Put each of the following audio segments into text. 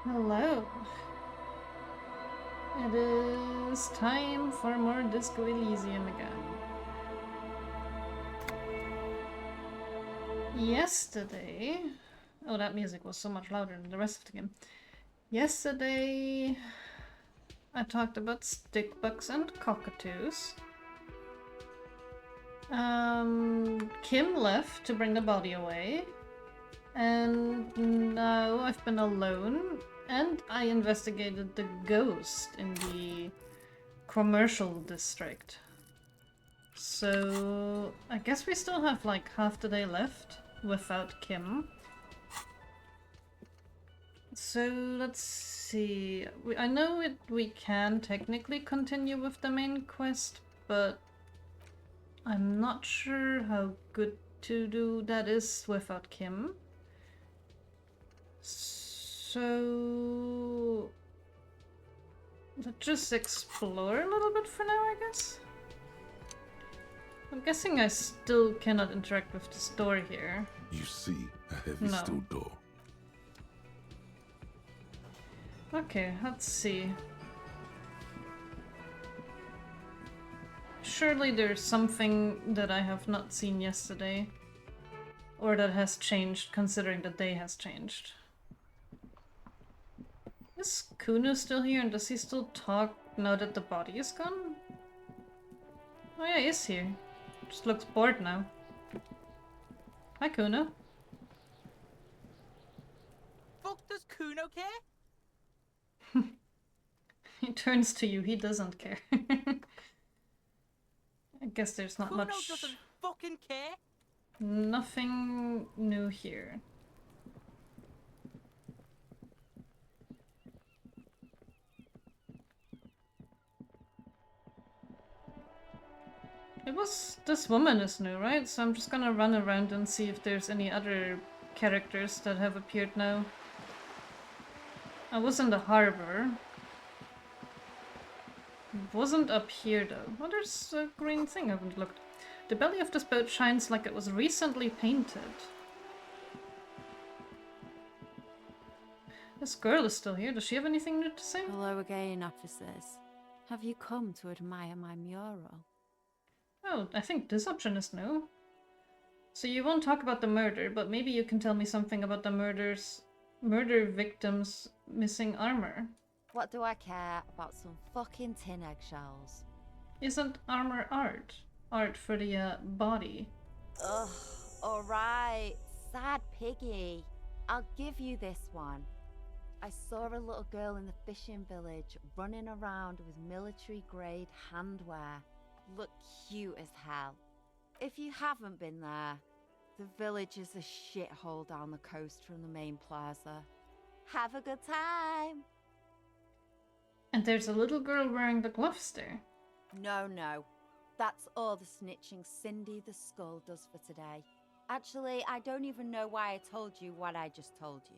Hello. It is time for more Disco Elysium again. Yesterday... Oh, that music was so much louder than the rest of the game. Yesterday... I talked about stickbugs and cockatoos. Kim left to bring the body away. And now I've been alone. And I investigated the ghost in the commercial district. So I guess we still have like half the day left without Kim. So let's see. I know we can technically continue with the main quest, but I'm not sure how good to do that is without Kim. So let's just explore a little bit for now, I guess. I'm guessing I still cannot interact with the store here. You see a heavy steel door. Okay, let's see. Surely there's something that I have not seen yesterday. Or that has changed, considering the day has changed. Is Kuno still here, and does he still talk now that the body is gone? Oh yeah, he is here. Just looks bored now. Hi, Kuno. Fuck does Kuno care? He turns to you, he doesn't care. I guess there's not Kuno much... doesn't fucking care. Nothing new here. This woman is new, right? So I'm just gonna run around and see if there's any other characters that have appeared now. I was in the harbor. Wasn't up here though. Oh, there's a green thing I haven't looked. The belly of this boat shines like it was recently painted. This girl is still here. Does she have anything new to say? Hello again, officers. Have you come to admire my mural? Oh, I think this option is new. So you won't talk about the murder, but maybe you can tell me something about the murder victims' missing armor. What do I care about some fucking tin eggshells? Isn't armor art? Art for the body. Ugh, alright. Sad piggy. I'll give you this one. I saw a little girl in the fishing village running around with military-grade handwear. Look cute as hell. If you haven't been there, the village is a shithole down the coast from the main plaza. Have a good time! And there's a little girl wearing the gloves there. No. That's all the snitching Cindy the Skull does for today. Actually, I don't even know why I told you what I just told you.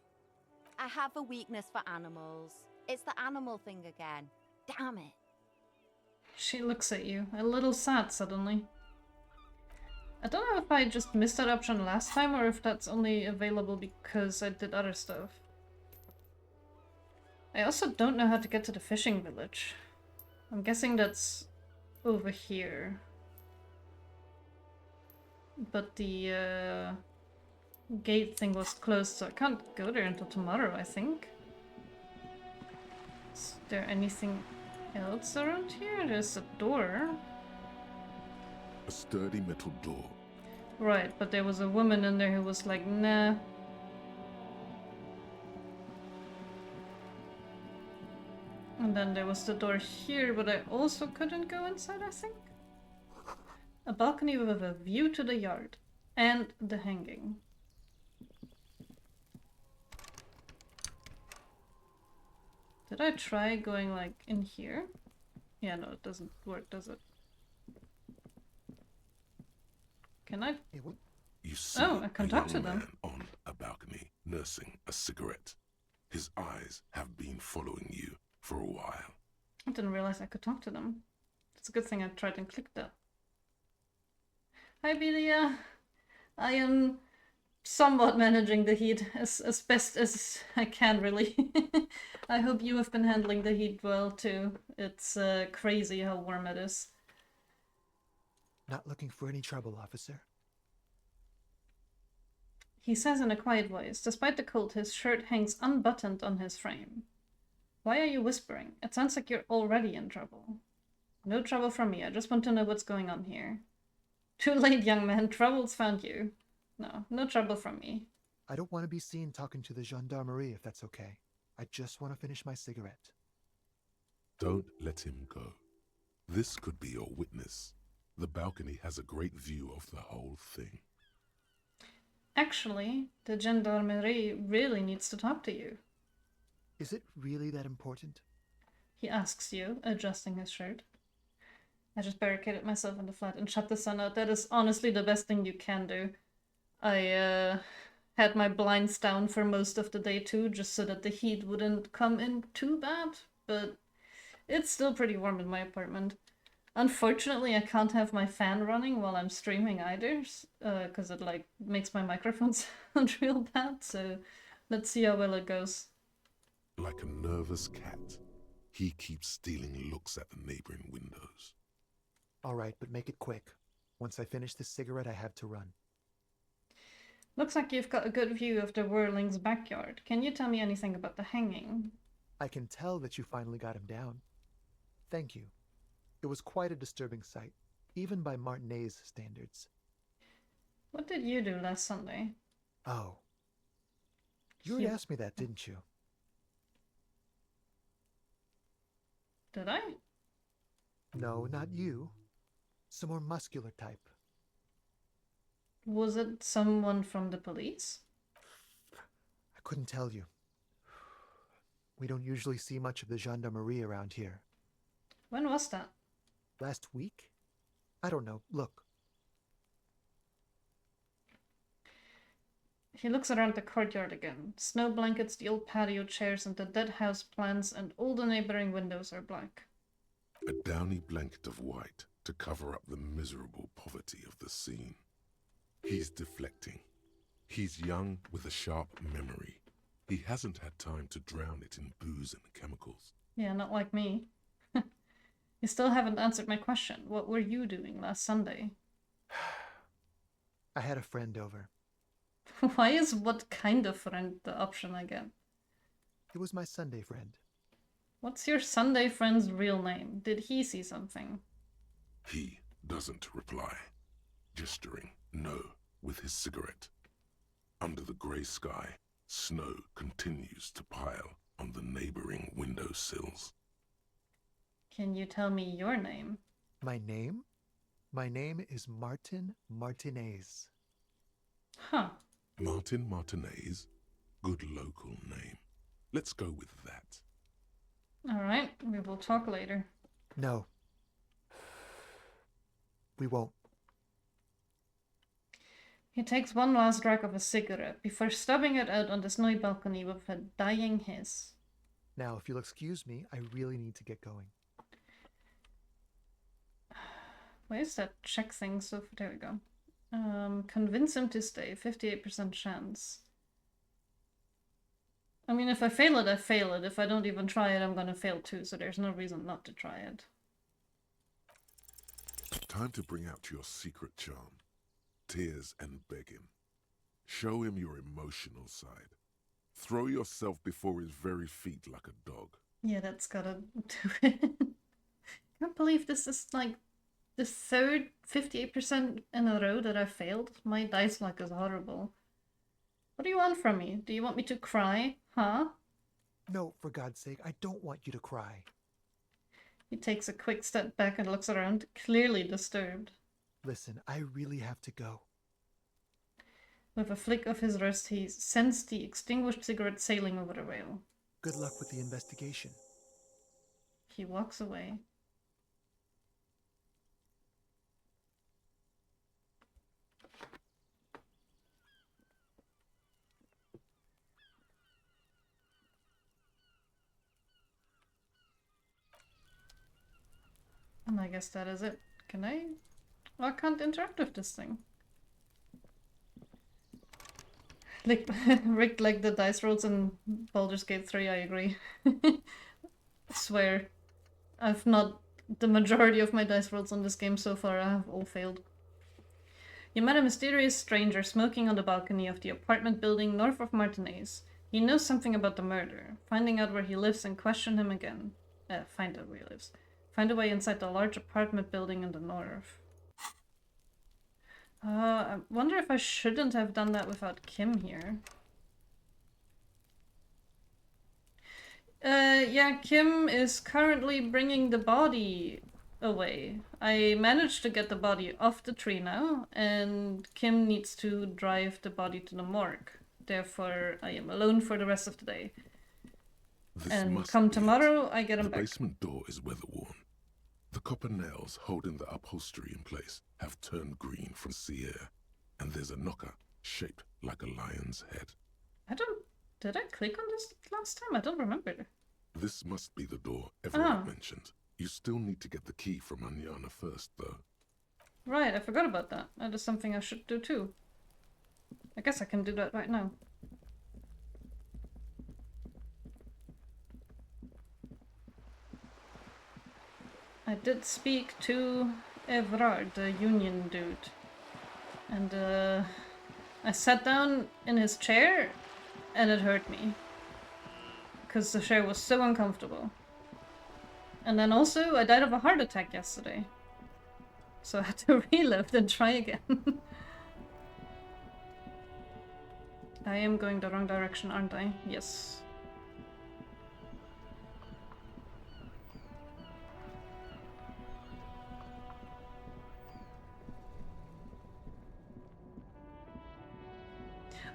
I have a weakness for animals. It's the animal thing again. Damn it. She looks at you, a little sad suddenly. I don't know if I just missed that option last time or if that's only available because I did other stuff. I also don't know how to get to the fishing village. I'm guessing that's over here. But the gate thing was closed, so I can't go there until tomorrow, I think. Is there anything else around here? There's a door. A sturdy metal door. Right, but there was a woman in there who was like, nah. And then there was the door here, but I also couldn't go inside, I think. A balcony with a view to the yard. And the hanging. Did I try going like in here? Yeah, no, it doesn't work, does it? Can I? You see I can talk to them. Man on a balcony, nursing a cigarette. His eyes have been following you for a while. I didn't realize I could talk to them. It's a good thing I tried and clicked that. Hi, Belia. I am somewhat managing the heat as best as I can, really. I hope you have been handling the heat well, too. It's crazy how warm it is. Not looking for any trouble, officer. He says in a quiet voice. Despite the cold, his shirt hangs unbuttoned on his frame. Why are you whispering? It sounds like you're already in trouble. No trouble from me. I just want to know what's going on here. Too late, young man. Trouble's found you. No trouble from me. I don't want to be seen talking to the gendarmerie if that's okay. I just want to finish my cigarette. Don't let him go. This could be your witness. The balcony has a great view of the whole thing. Actually, the gendarmerie really needs to talk to you. Is it really that important? He asks you, adjusting his shirt. I just barricaded myself in the flat and shut the sun out. That is honestly the best thing you can do. I had my blinds down for most of the day too, just so that the heat wouldn't come in too bad, but it's still pretty warm in my apartment. Unfortunately, I can't have my fan running while I'm streaming either, because it like makes my microphone sound real bad, so let's see how well it goes. Like a nervous cat, he keeps stealing looks at the neighboring windows. All right, but make it quick. Once I finish this cigarette, I have to run. Looks like you've got a good view of the Whirling's backyard. Can you tell me anything about the hanging? I can tell that you finally got him down. Thank you. It was quite a disturbing sight, even by Martinet's standards. What did you do last Sunday? Oh. You already asked me that, didn't you? Did I? No, not you. Some more muscular type. Was it someone from the police? I couldn't tell you. We don't usually see much of the gendarmerie around here. When was that? Last week? I don't know. Look. He looks around the courtyard again. Snow blankets, the old patio chairs, and the dead house plants, and all the neighboring windows are black. A downy blanket of white to cover up the miserable poverty of the scene. He's deflecting. He's young with a sharp memory. He hasn't had time to drown it in booze and chemicals. Yeah, not like me. You still haven't answered my question. What were you doing last Sunday? I had a friend over. Why is what kind of friend the option again? It was my Sunday friend. What's your Sunday friend's real name? Did he see something? He doesn't reply, gesturing no with his cigarette. Under the grey sky, snow continues to pile on the neighboring windowsills. Can you tell me your name? My name? My name is Martin Martinez. Huh. Martin Martinez? Good local name. Let's go with that. Alright, we will talk later. No. We won't. He takes one last drag of a cigarette before stubbing it out on the snowy balcony with a dying hiss. Now, if you'll excuse me, I really need to get going. Where's that check thing? So there we go. Convince him to stay. 58% chance. I mean, if I fail it, I fail it. If I don't even try it, I'm gonna fail too, so there's no reason not to try it. Time to bring out your secret charm. Tears and begging. Show him your emotional side. Throw yourself before his very feet like a dog. Yeah, that's gotta do it. Can't believe this is like the third 58% in a row that I failed. My dice luck is horrible. What do you want from me? Do you want me to cry? Huh? No, for God's sake, I don't want you to cry. He takes a quick step back and looks around, clearly disturbed. Listen, I really have to go. With a flick of his wrist, he sends the extinguished cigarette sailing over the rail. Good luck with the investigation. He walks away. And I guess that is it. Can I? Well, I can't interact with this thing. Like, rigged like the dice rolls in Baldur's Gate 3, I agree. I swear. I've not... The majority of my dice rolls on this game so far have all failed. You met a mysterious stranger smoking on the balcony of the apartment building north of Martinez. He knows something about the murder. Finding out where he lives and question him again. Find out where he lives. Find a way inside the large apartment building in the north. I wonder if I shouldn't have done that without Kim here. Yeah, Kim is currently bringing the body away. I managed to get the body off the tree now, and Kim needs to drive the body to the morgue. Therefore, I am alone for the rest of the day. This And must come be it. tomorrow, I get him The back. basement door is weather-worn. The copper nails holding the upholstery in place have turned green from sea air, and there's a knocker shaped like a lion's head. Did I click on this last time? I don't remember. This must be the door Everett mentioned. You still need to get the key from Anyana first, though. Right, I forgot about that. That is something I should do too. I guess I can do that right now. I did speak to Everard, the union dude. And I sat down in his chair and it hurt me. Because the chair was so uncomfortable. And then also, I died of a heart attack yesterday. So I had to relive and try again. I am going the wrong direction, aren't I? Yes.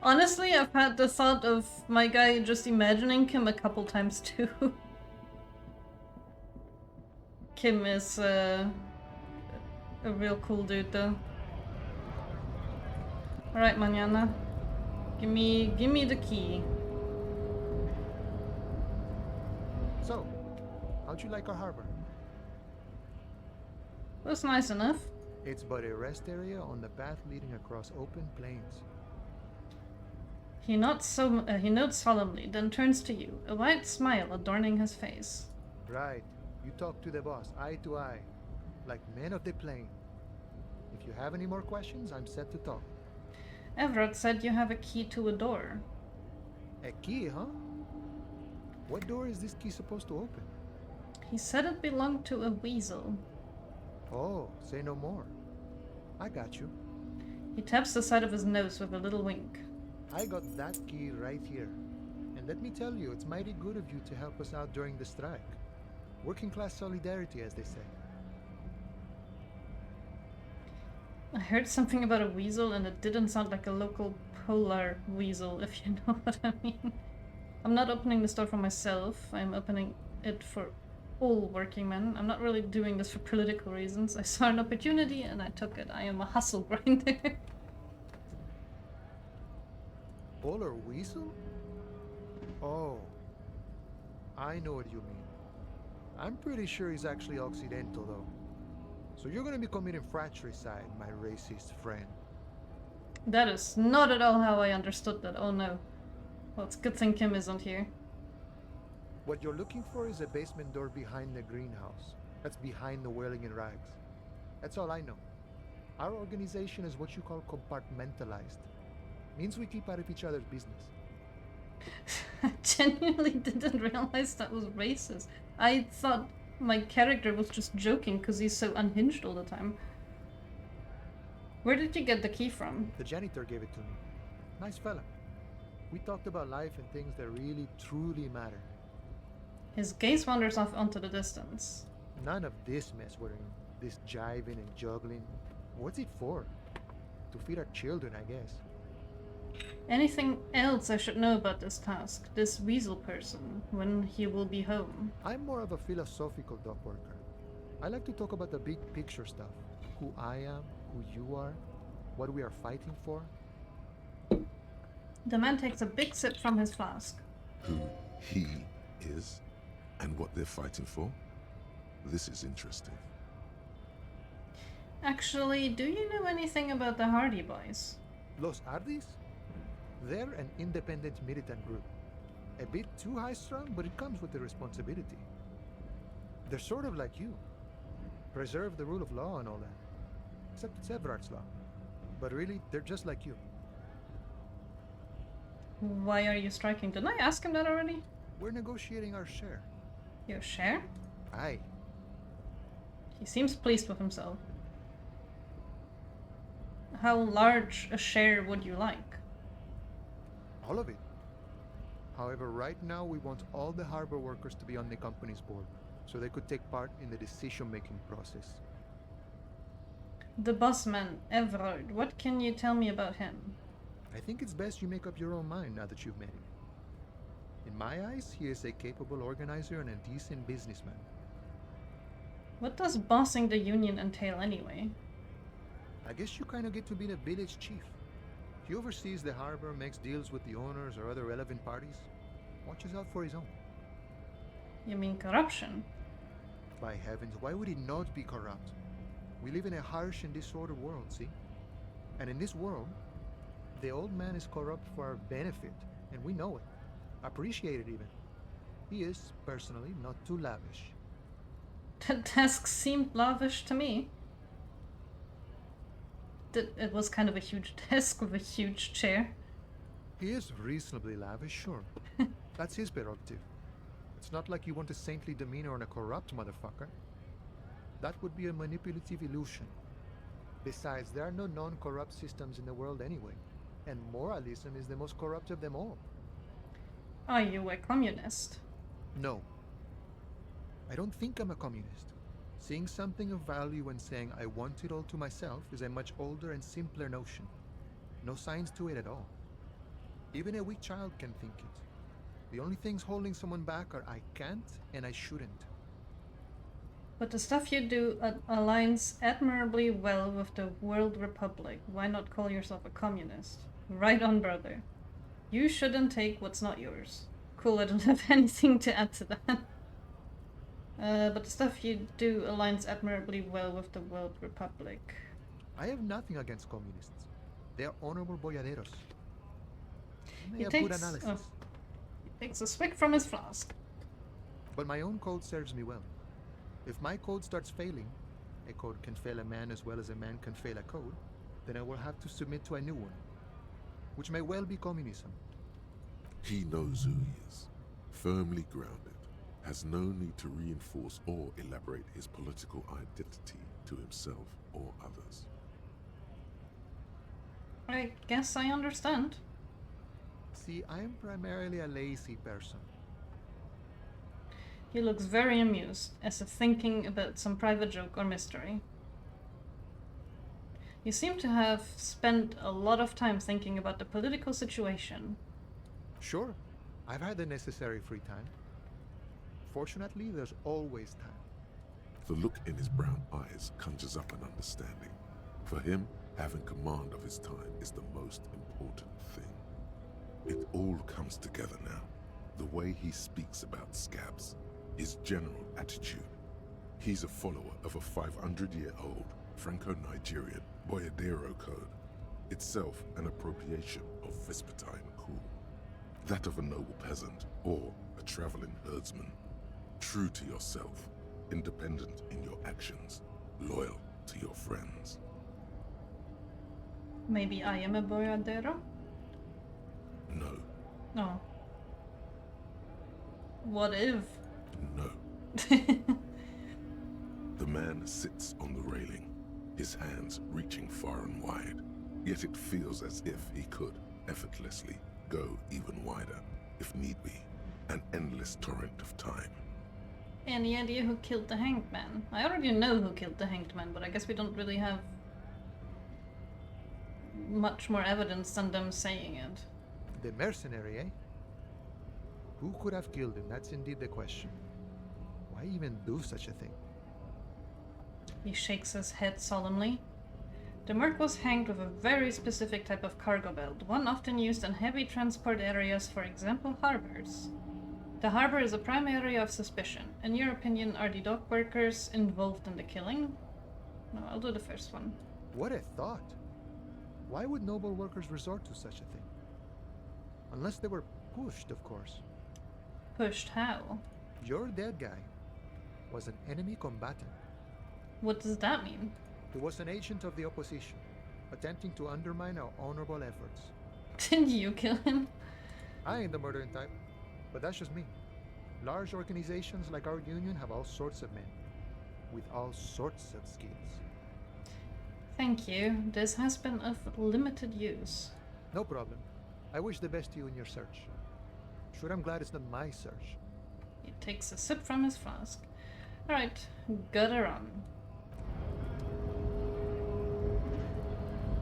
Honestly, I've had the thought of my guy just imagining Kim a couple times too. Kim is a real cool dude though. Alright, Manana. Give me the key. So, how'd you like our harbor? That's nice enough. It's but a rest area on the path leading across open plains. He nods solemnly, then turns to you, a wide smile adorning his face. Right. You talk to the boss, eye to eye, like men of the plain. If you have any more questions, I'm set to talk. Everett said you have a key to a door. A key, huh? What door is this key supposed to open? He said it belonged to a weasel. Oh, say no more. I got you. He taps the side of his nose with a little wink. I got that key right here. And let me tell you, it's mighty good of you to help us out during the strike. Working class solidarity, as they say. I heard something about a weasel and it didn't sound like a local polar weasel, if you know what I mean. I'm not opening the store for myself, I'm opening it for all working men. I'm not really doing this for political reasons. I saw an opportunity and I took it. I am a hustle grinder. Polar weasel? Oh, I know what you mean. I'm pretty sure he's actually Occidental, though. So you're gonna be committing fratricide, my racist friend. That is not at all how I understood that. Oh no. Well, it's a good thing Kim isn't here. What you're looking for is a basement door behind the greenhouse. That's behind the wailing in rags. That's all I know. Our organization is what you call compartmentalized. Means we keep out of each other's business. I genuinely didn't realize that was racist. I thought my character was just joking because he's so unhinged all the time. Where did you get the key from? The janitor gave it to me. Nice fella. We talked about life and things that really, truly matter. His gaze wanders off onto the distance. None of this mess we're in. This jiving and juggling. What's it for? To feed our children, I guess. Anything else I should know about this task? This weasel person, when he will be home? I'm more of a philosophical dock worker. I like to talk about the big picture stuff. Who I am, who you are, what we are fighting for. The man takes a big sip from his flask. Who he is and what they're fighting for? This is interesting. Actually, do you know anything about the Hardy Boys? Los Ardis? They're an independent militant group. A bit too high-strung, but it comes with the responsibility. They're sort of like you. Preserve the rule of law and all that. Except it's Everard's law. But really, they're just like you. Why are you striking? Didn't I ask him that already? We're negotiating our share. Your share? Aye. He seems pleased with himself. How large a share would you like? All of it. However, right now we want all the harbor workers to be on the company's board, so they could take part in the decision-making process. The bossman, Everard, what can you tell me about him? I think it's best you make up your own mind now that you've met him. In my eyes, he is a capable organizer and a decent businessman. What does bossing the union entail anyway? I guess you kind of get to be the village chief. He oversees the harbor, makes deals with the owners or other relevant parties, watches out for his own. You mean corruption? By heavens, why would he not be corrupt? We live in a harsh and disordered world, see? And in this world, the old man is corrupt for our benefit, and we know it. Appreciate it even. He is, personally, not too lavish. The desk seemed lavish to me. It was kind of a huge desk with a huge chair. He is reasonably lavish, sure. That's his prerogative. It's not like you want a saintly demeanor on a corrupt motherfucker. That would be a manipulative illusion. Besides, there are no non-corrupt systems in the world anyway, and moralism is the most corrupt of them all. Are you a communist? No. I don't think I'm a communist. Seeing something of value and saying I want it all to myself is a much older and simpler notion. No science to it at all. Even a weak child can think it. The only things holding someone back are I can't and I shouldn't. But the stuff you do aligns admirably well with the World Republic. Why not call yourself a communist? Right on, brother. You shouldn't take what's not yours. Cool, I don't have anything to add to that. But the stuff you do aligns admirably well with the World Republic. I have nothing against communists. They are honorable boyaderos. They He have good takes, analysis. he takes a swig from his flask. But my own code serves me well. If my code starts failing, a code can fail a man as well as a man can fail a code, then I will have to submit to a new one, which may well be communism. He knows who he is, firmly grounded, has no need to reinforce or elaborate his political identity to himself or others. I guess I understand. See, I am primarily a lazy person. He looks very amused, as if thinking about some private joke or mystery. You seem to have spent a lot of time thinking about the political situation. Sure, I've had the necessary free time. Fortunately, there's always time. The look in his brown eyes conjures up an understanding. For him, having command of his time is the most important thing. It all comes together now. The way he speaks about scabs, his general attitude. He's a follower of a 500-year-old Franco-Nigerian Boyadero code, itself an appropriation of Vespertine cool. That of a noble peasant or a traveling herdsman. True to yourself, independent in your actions, loyal to your friends. Maybe I am a boyardero? No, No. What if? no. The man sits on the railing, his hands reaching far and wide, yet it feels as if he could, effortlessly, go even wider, if need be, an endless torrent of time. Any idea who killed the Hanged Man? I already know who killed the Hanged Man, but I guess we don't really have much more evidence than them saying it. The mercenary, eh? Who could have killed him? That's indeed the question. Why even do such a thing? He shakes his head solemnly. The merc was hanged with a very specific type of cargo belt, one often used in heavy transport areas, for example, harbors. The harbor is a prime area of suspicion. In your opinion, are the dock workers involved in the killing? No, I'll do the first one. What a thought! Why would noble workers resort to such a thing? Unless they were pushed, of course. Pushed how? Your dead guy was an enemy combatant. What does that mean? He was an agent of the opposition, attempting to undermine our honorable efforts. Didn't you kill him? I ain't the murdering type, but that's just me. Large organizations like our union have all sorts of men, with all sorts of skills. Thank you. This has been of limited use. No problem. I wish the best to you in your search. Sure, I'm glad it's not my search. He takes a sip from his flask. Alright, gotta run.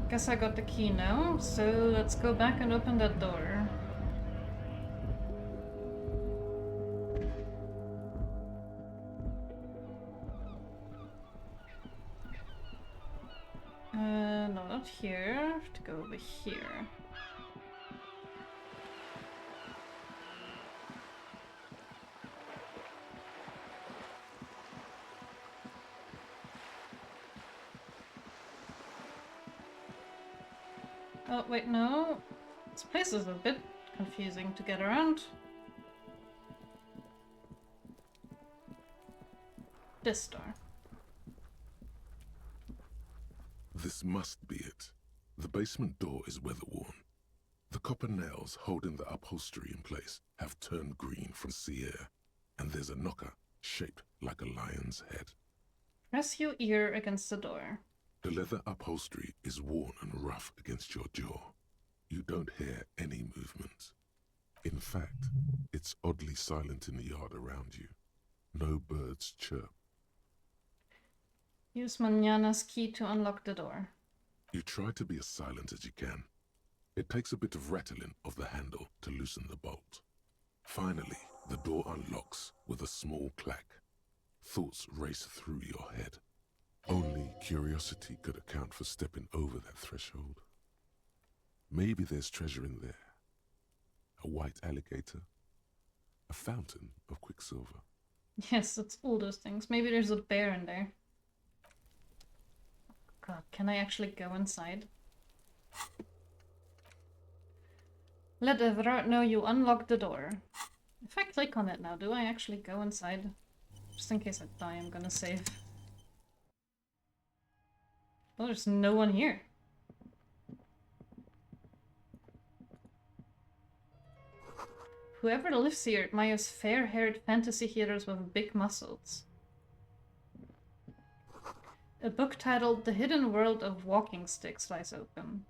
Guess I got the key now, so let's go back and open that door. No, not here. To go over here. Oh, wait, no. This place is a bit confusing to get around. This door. This must be it. The basement door is weather-worn. The copper nails holding the upholstery in place have turned green from sea air, and there's a knocker shaped like a lion's head. Press your ear against the door. The leather upholstery is worn and rough against your jaw. You don't hear any movement. In fact, it's oddly silent in the yard around you. No birds chirp. Use Manana's key to unlock the door. You try to be as silent as you can. It takes a bit of rattling of the handle to loosen the bolt. Finally, the door unlocks with a small clack. Thoughts race through your head. Only curiosity could account for stepping over that threshold. Maybe there's treasure in there. A white alligator. A fountain of quicksilver. Yes, it's all those things. Maybe there's a bear in there. God, can I actually go inside? Let Everard know you unlocked the door. If I click on it now, do I actually go inside? Just in case I die, I'm gonna save. Well, there's no one here. Whoever lives here admires fair-haired fantasy heroes with big muscles. A book titled The Hidden World of Walking Sticks lies open.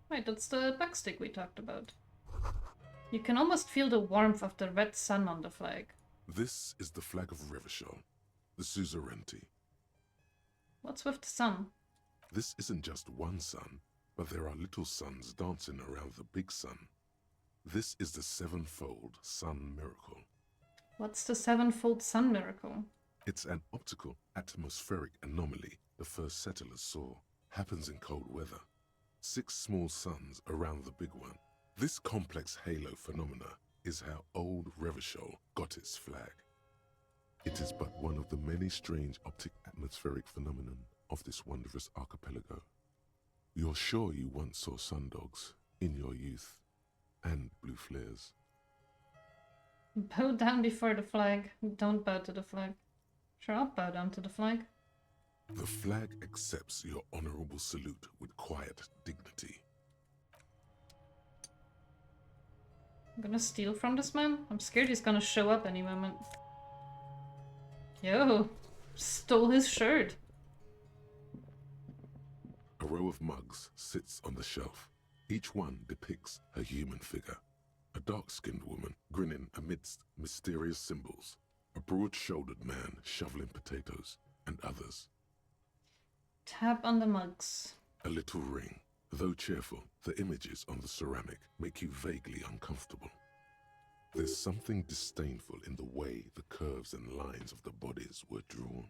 Right, that's the bug stick we talked about. You can almost feel the warmth of the red sun on the flag. This is the flag of Revachol, the suzerainty. What's with the sun? This isn't just one sun, but there are little suns dancing around the big sun. This is the sevenfold sun miracle. What's the sevenfold sun miracle? It's an optical atmospheric anomaly the first settlers saw. Happens in cold weather. 6 small suns around the big one. This complex halo phenomena is how old Revachol got its flag. It is but one of the many strange optic atmospheric phenomenon of this wondrous archipelago. You're sure you once saw sundogs in your youth, and blue flares. Bow down before the flag. Don't bow to the flag. Sure, I'll bow down to the flag. The flag accepts your honorable salute with quiet dignity. I'm gonna steal from this man? I'm scared he's gonna show up any moment. Yo, stole his shirt. A row of mugs sits on the shelf. Each one depicts a human figure. A dark-skinned woman grinning amidst mysterious symbols. A broad-shouldered man shoveling potatoes, and others. Tap on the mugs. A little ring. Though cheerful, the images on the ceramic make you vaguely uncomfortable. There's something disdainful in the way the curves and lines of the bodies were drawn.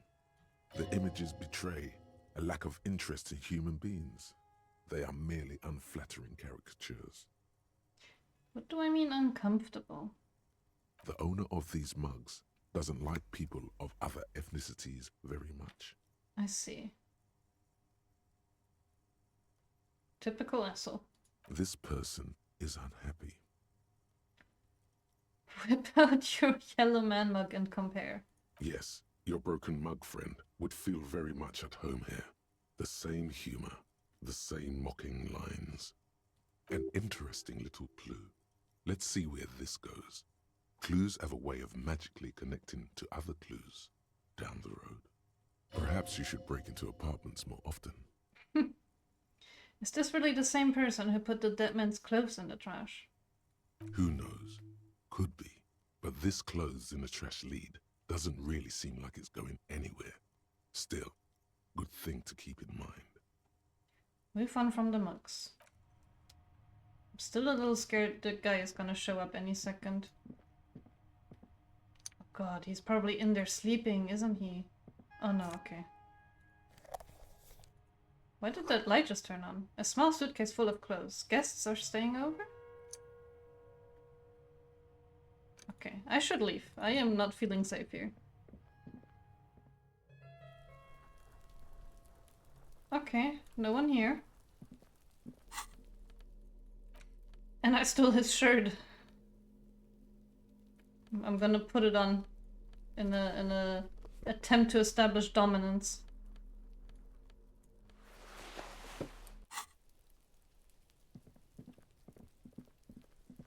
The images betray a lack of interest in human beings. They are merely unflattering caricatures. What do I mean uncomfortable? The owner of these mugs doesn't like people of other ethnicities very much. I see. Typical asshole. This person is unhappy. Whip out your yellow man mug and compare. Yes, your broken mug friend would feel very much at home here. The same humor, the same mocking lines. An interesting little clue. Let's see where this goes. Clues have a way of magically connecting to other clues down the road. Perhaps you should break into apartments more often. Is this really the same person who put the dead man's clothes in the trash? Who knows? Could be. But this clothes in the trash lead doesn't really seem like it's going anywhere. Still, good thing to keep in mind. Move on from the mugs. I'm still a little scared the guy is gonna show up any second. Oh god, he's probably in there sleeping, isn't he? Oh no, okay. Why did that light just turn on? A small suitcase full of clothes. Guests are staying over? Okay, I should leave. I am not feeling safe here. Okay, no one here. And I stole his shirt. I'm gonna put it on in a attempt to establish dominance.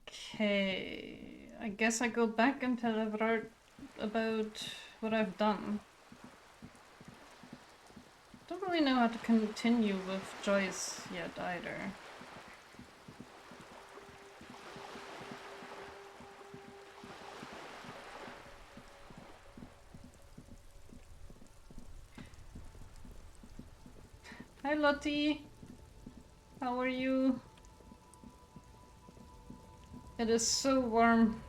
Okay, I guess I go back and tell Everard about what I've done. Don't really know how to continue with Joyce yet either. Hi Lottie! How are you? It is so warm.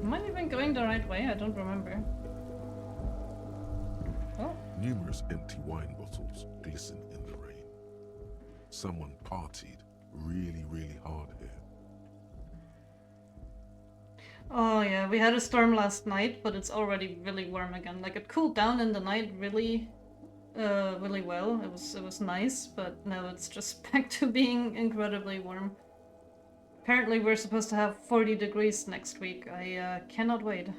Am I even going the right way? I don't remember. Oh. Numerous empty wine bottles glisten in the rain. Someone partied really hard here. Oh yeah, we had a storm last night, but it's already really warm again. Like it cooled down in the night really well. It was nice, but now it's just back to being incredibly warm. Apparently we're supposed to have 40 degrees next week. I cannot wait.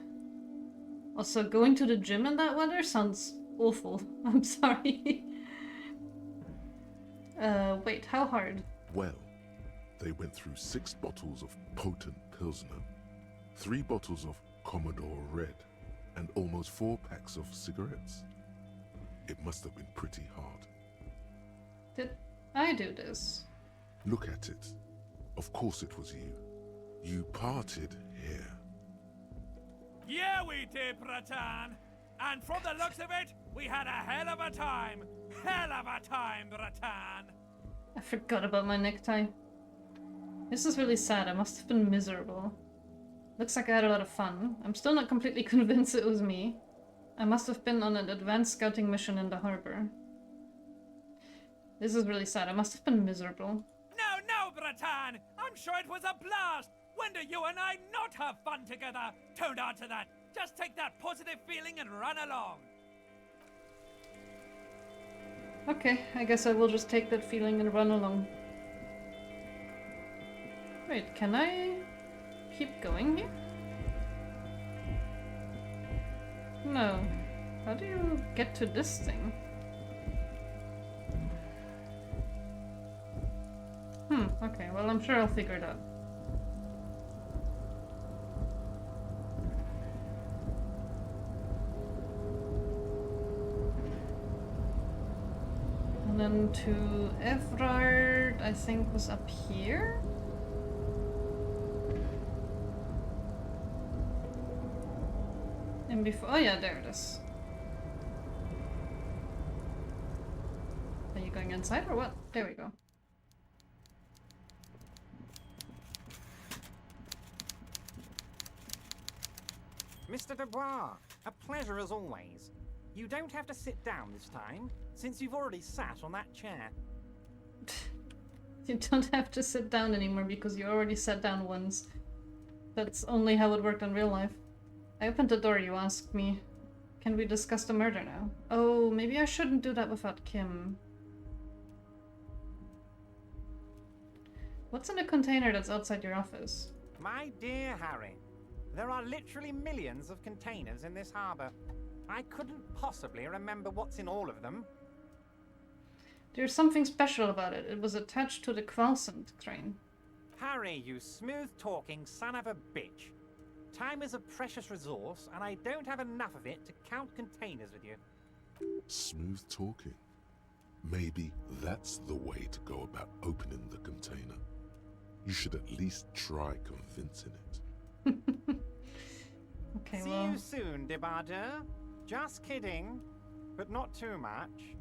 Also, going to the gym in that weather sounds awful. I'm sorry. Wait, how hard? Well, they went through 6 bottles of potent Pilsner, 3 bottles of Commodore Red, and almost 4 packs of cigarettes. It must have been pretty hard. Did I do this? Look at it. Of course it was you. You parted here. Yeah, we did, Bratan. And from the looks of it, we had a hell of a time. Hell of a time, Bratan. I forgot about my necktie. This is really sad. I must have been miserable. Looks like I had a lot of fun. I'm still not completely convinced it was me. I must have been on an advanced scouting mission in the harbor. This is really sad. I must have been miserable. No, Bratan. I'm sure it was a blast. When do you and I not have fun together? Don't answer that. Just take that positive feeling and run along. Okay, I guess I will just take that feeling and run along. Wait, can I keep going here? No. How do you get to this thing? Okay, well I'm sure I'll figure it out. And then to Everard, I think was up here? And before, oh yeah, there it is. Are you going inside or what? There we go. Mr. Dubois, a pleasure as always. You don't have to sit down this time, since you've already sat on that chair. You don't have to sit down anymore because you already sat down once. That's only how it worked in real life. I opened the door you asked me. Can we discuss the murder now? Oh, maybe I shouldn't do that without Kim. What's in the container that's outside your office? My dear Harry, there are literally millions of containers in this harbour. I couldn't possibly remember what's in all of them. There's something special about it. It was attached to the Qualsant train. Harry, you smooth-talking son of a bitch. Time is a precious resource, and I don't have enough of it to count containers with you. Smooth talking. Maybe that's the way to go about opening the container. You should at least try convincing it. Okay, See well... you soon, Debardeur. Just kidding, but not too much.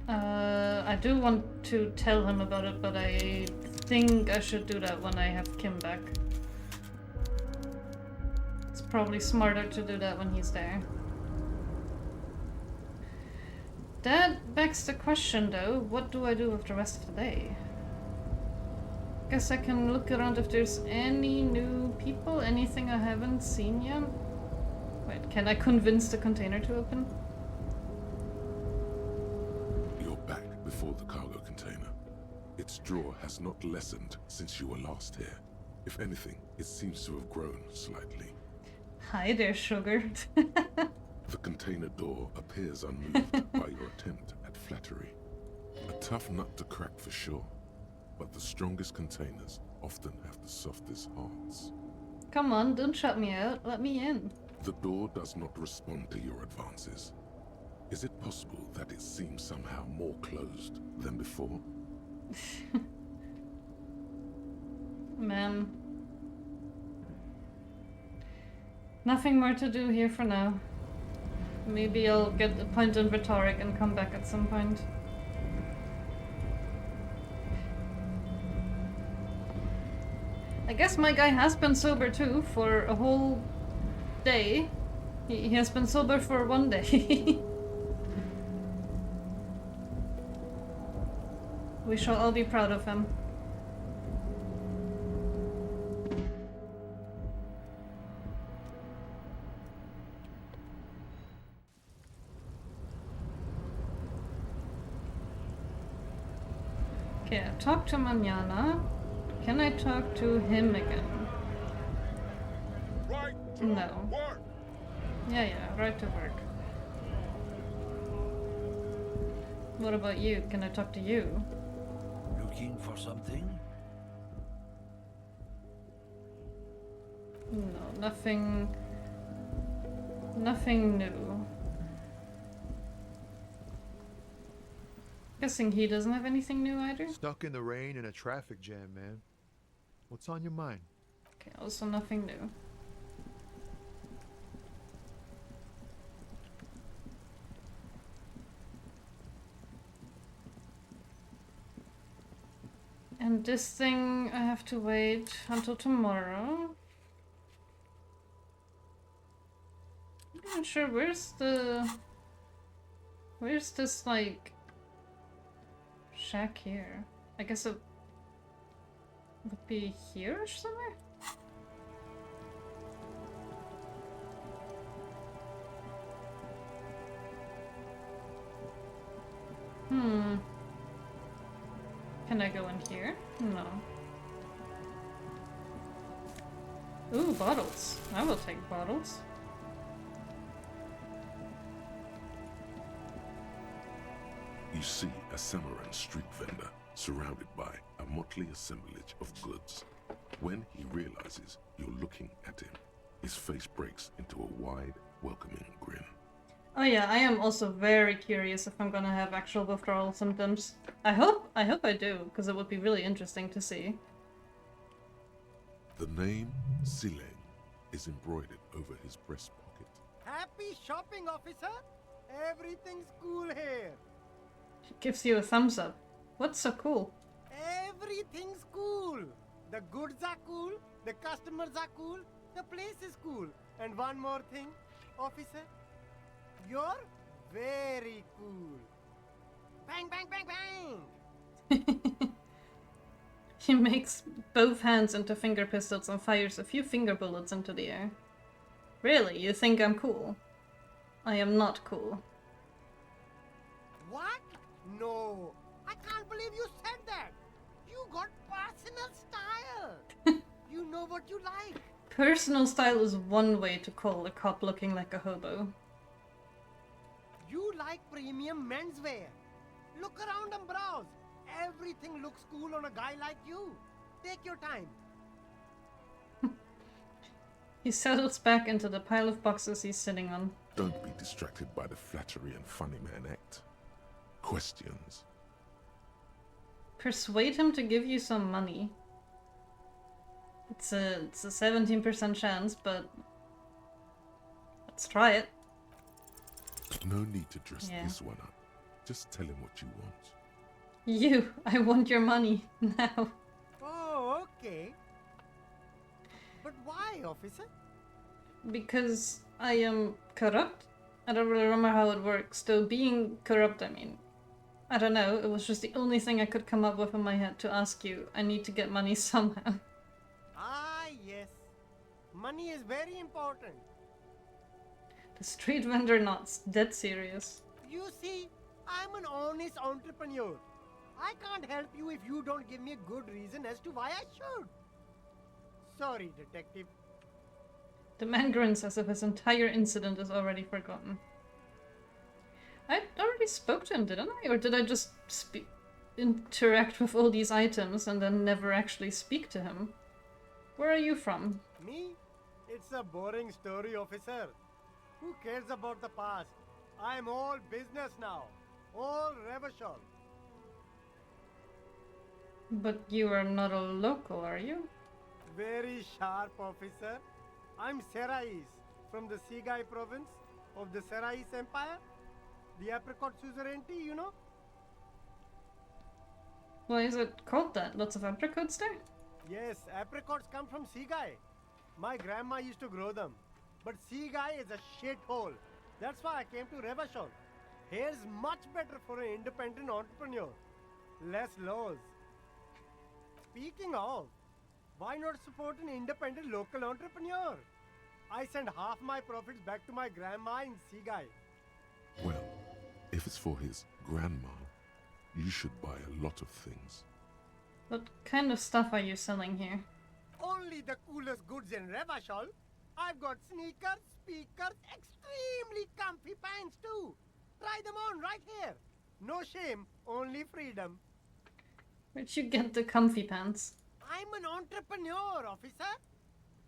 I do want to tell him about it, but I think I should do that when I have Kim back. It's probably smarter to do that when he's there. That begs the question though, what do I do with the rest of the day? Guess I can look around if there's any new people, anything I haven't seen yet. Wait, can I convince the container to open? You're back before the cargo container. Its draw has not lessened since you were last here. If anything, it seems to have grown slightly. Hi there, sugar. The container door appears unmoved by your attempt at flattery. A tough nut to crack for sure, but the strongest containers often have the softest hearts. Come on, don't shut me out. Let me in. The door does not respond to your advances. Is it possible that it seems somehow more closed than before? Man. Nothing more to do here for now. Maybe I'll get a point in rhetoric and come back at some point. I guess my guy has been sober too for a whole day. He has been sober for one day. We shall all be proud of him. Okay, I talked to Manana. Can I talk to him again? Right to No. work! Yeah, right to work. What about you? Can I talk to you? Looking for something? No, nothing... Nothing new. Guessing he doesn't have anything new either? Stuck in the rain in a traffic jam, man. What's on your mind? Okay, also nothing new. And this thing I have to wait until tomorrow. I'm not sure where's this like shack here? I guess it would be here somewhere? Can I go in here? No. Ooh, bottles. I will take bottles. You see a Samaran street vendor surrounded by a motley assemblage of goods. When he realizes you're looking at him, his face breaks into a wide, welcoming grin. Oh yeah, I am also very curious if I'm gonna have actual withdrawal symptoms. I hope I do, because it would be really interesting to see. The name Sileng is embroidered over his breast pocket. Happy shopping, officer! Everything's cool here. She gives you a thumbs up. What's so cool? Everything's cool. The goods are cool, the customers are cool, the place is cool. And one more thing, officer, You're very cool. Bang, bang, bang, bang! He makes both hands into finger pistols and fires a few finger bullets into the air. Really, you think I'm cool? I am not cool. What? No, I can't believe you said that. You got personal style. You know what you like. Personal style is one way to call a cop looking like a hobo. You like premium menswear. Look around and browse. Everything looks cool on a guy like you. Take your time. He settles back into the pile of boxes he's sitting on. Don't be distracted by the flattery and funny man act. Questions. Persuade him to give you some money. It's a 17% chance, but let's try it. No need to dress Yeah. this one up. Just tell him what you want. You, I want your money now. Oh, okay. But why, officer? Because I am corrupt? I don't really remember how it works. Though being corrupt, I mean, I don't know. It was just the only thing I could come up with in my head to ask you. I need to get money somehow. Ah, yes. Money is very important. The street vendor nods, dead serious. You see, I'm an honest entrepreneur. I can't help you if you don't give me a good reason as to why I should. Sorry, detective. The man grins as if his entire incident is already forgotten. I already spoke to him, didn't I? Or did I just interact with all these items and then never actually speak to him? Where are you from? Me? It's a boring story, officer. Who cares about the past? I'm all business now. All Revachol. But you are not a local, are you? Very sharp, officer. I'm Serais, from the Sigai province of the Serais Empire. The apricot suzerainty, you know? Why is it called that? Lots of apricots there? Yes, apricots come from Sigai. My grandma used to grow them. But Sigai is a shithole. That's why I came to Revachol. Here's much better for an independent entrepreneur. Less laws. Speaking of, why not support an independent local entrepreneur? I send half my profits back to my grandma in Sigai. Well, if it's for his grandma, you should buy a lot of things. What kind of stuff are you selling here? Only the coolest goods in Revachol. I've got sneakers, speakers, extremely comfy pants too. Try them on right here. No shame, only freedom. Where'd you get the comfy pants? I'm an entrepreneur, officer.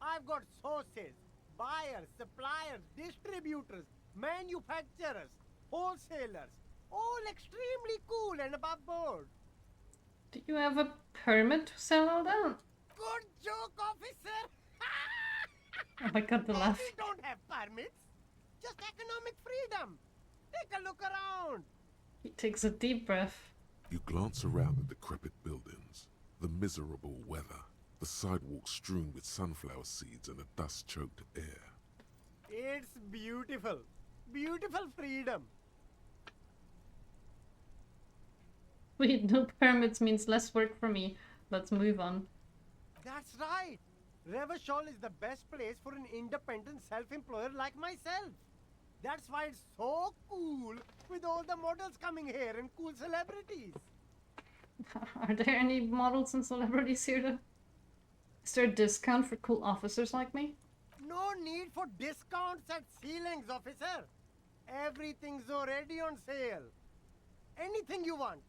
I've got sources, buyers, suppliers, distributors, manufacturers, wholesalers, all extremely cool and above board. Do you have a permit to sell all that? Good joke, officer. Oh my god, the laugh. We don't have permits, just economic freedom. Take a look around. He takes a deep breath. You glance around the decrepit buildings, the miserable weather, the sidewalks strewn with sunflower seeds and a dust-choked air. It's beautiful. Beautiful freedom. Wait, no permits means less work for me. Let's move on. That's right. Revachol is the best place for an independent self-employer like myself. That's why it's so cool with all the models coming here and cool celebrities. Are there any models and celebrities here to... Is there a discount for cool officers like me? No need for discounts at ceilings, officer. Everything's already on sale. Anything you want,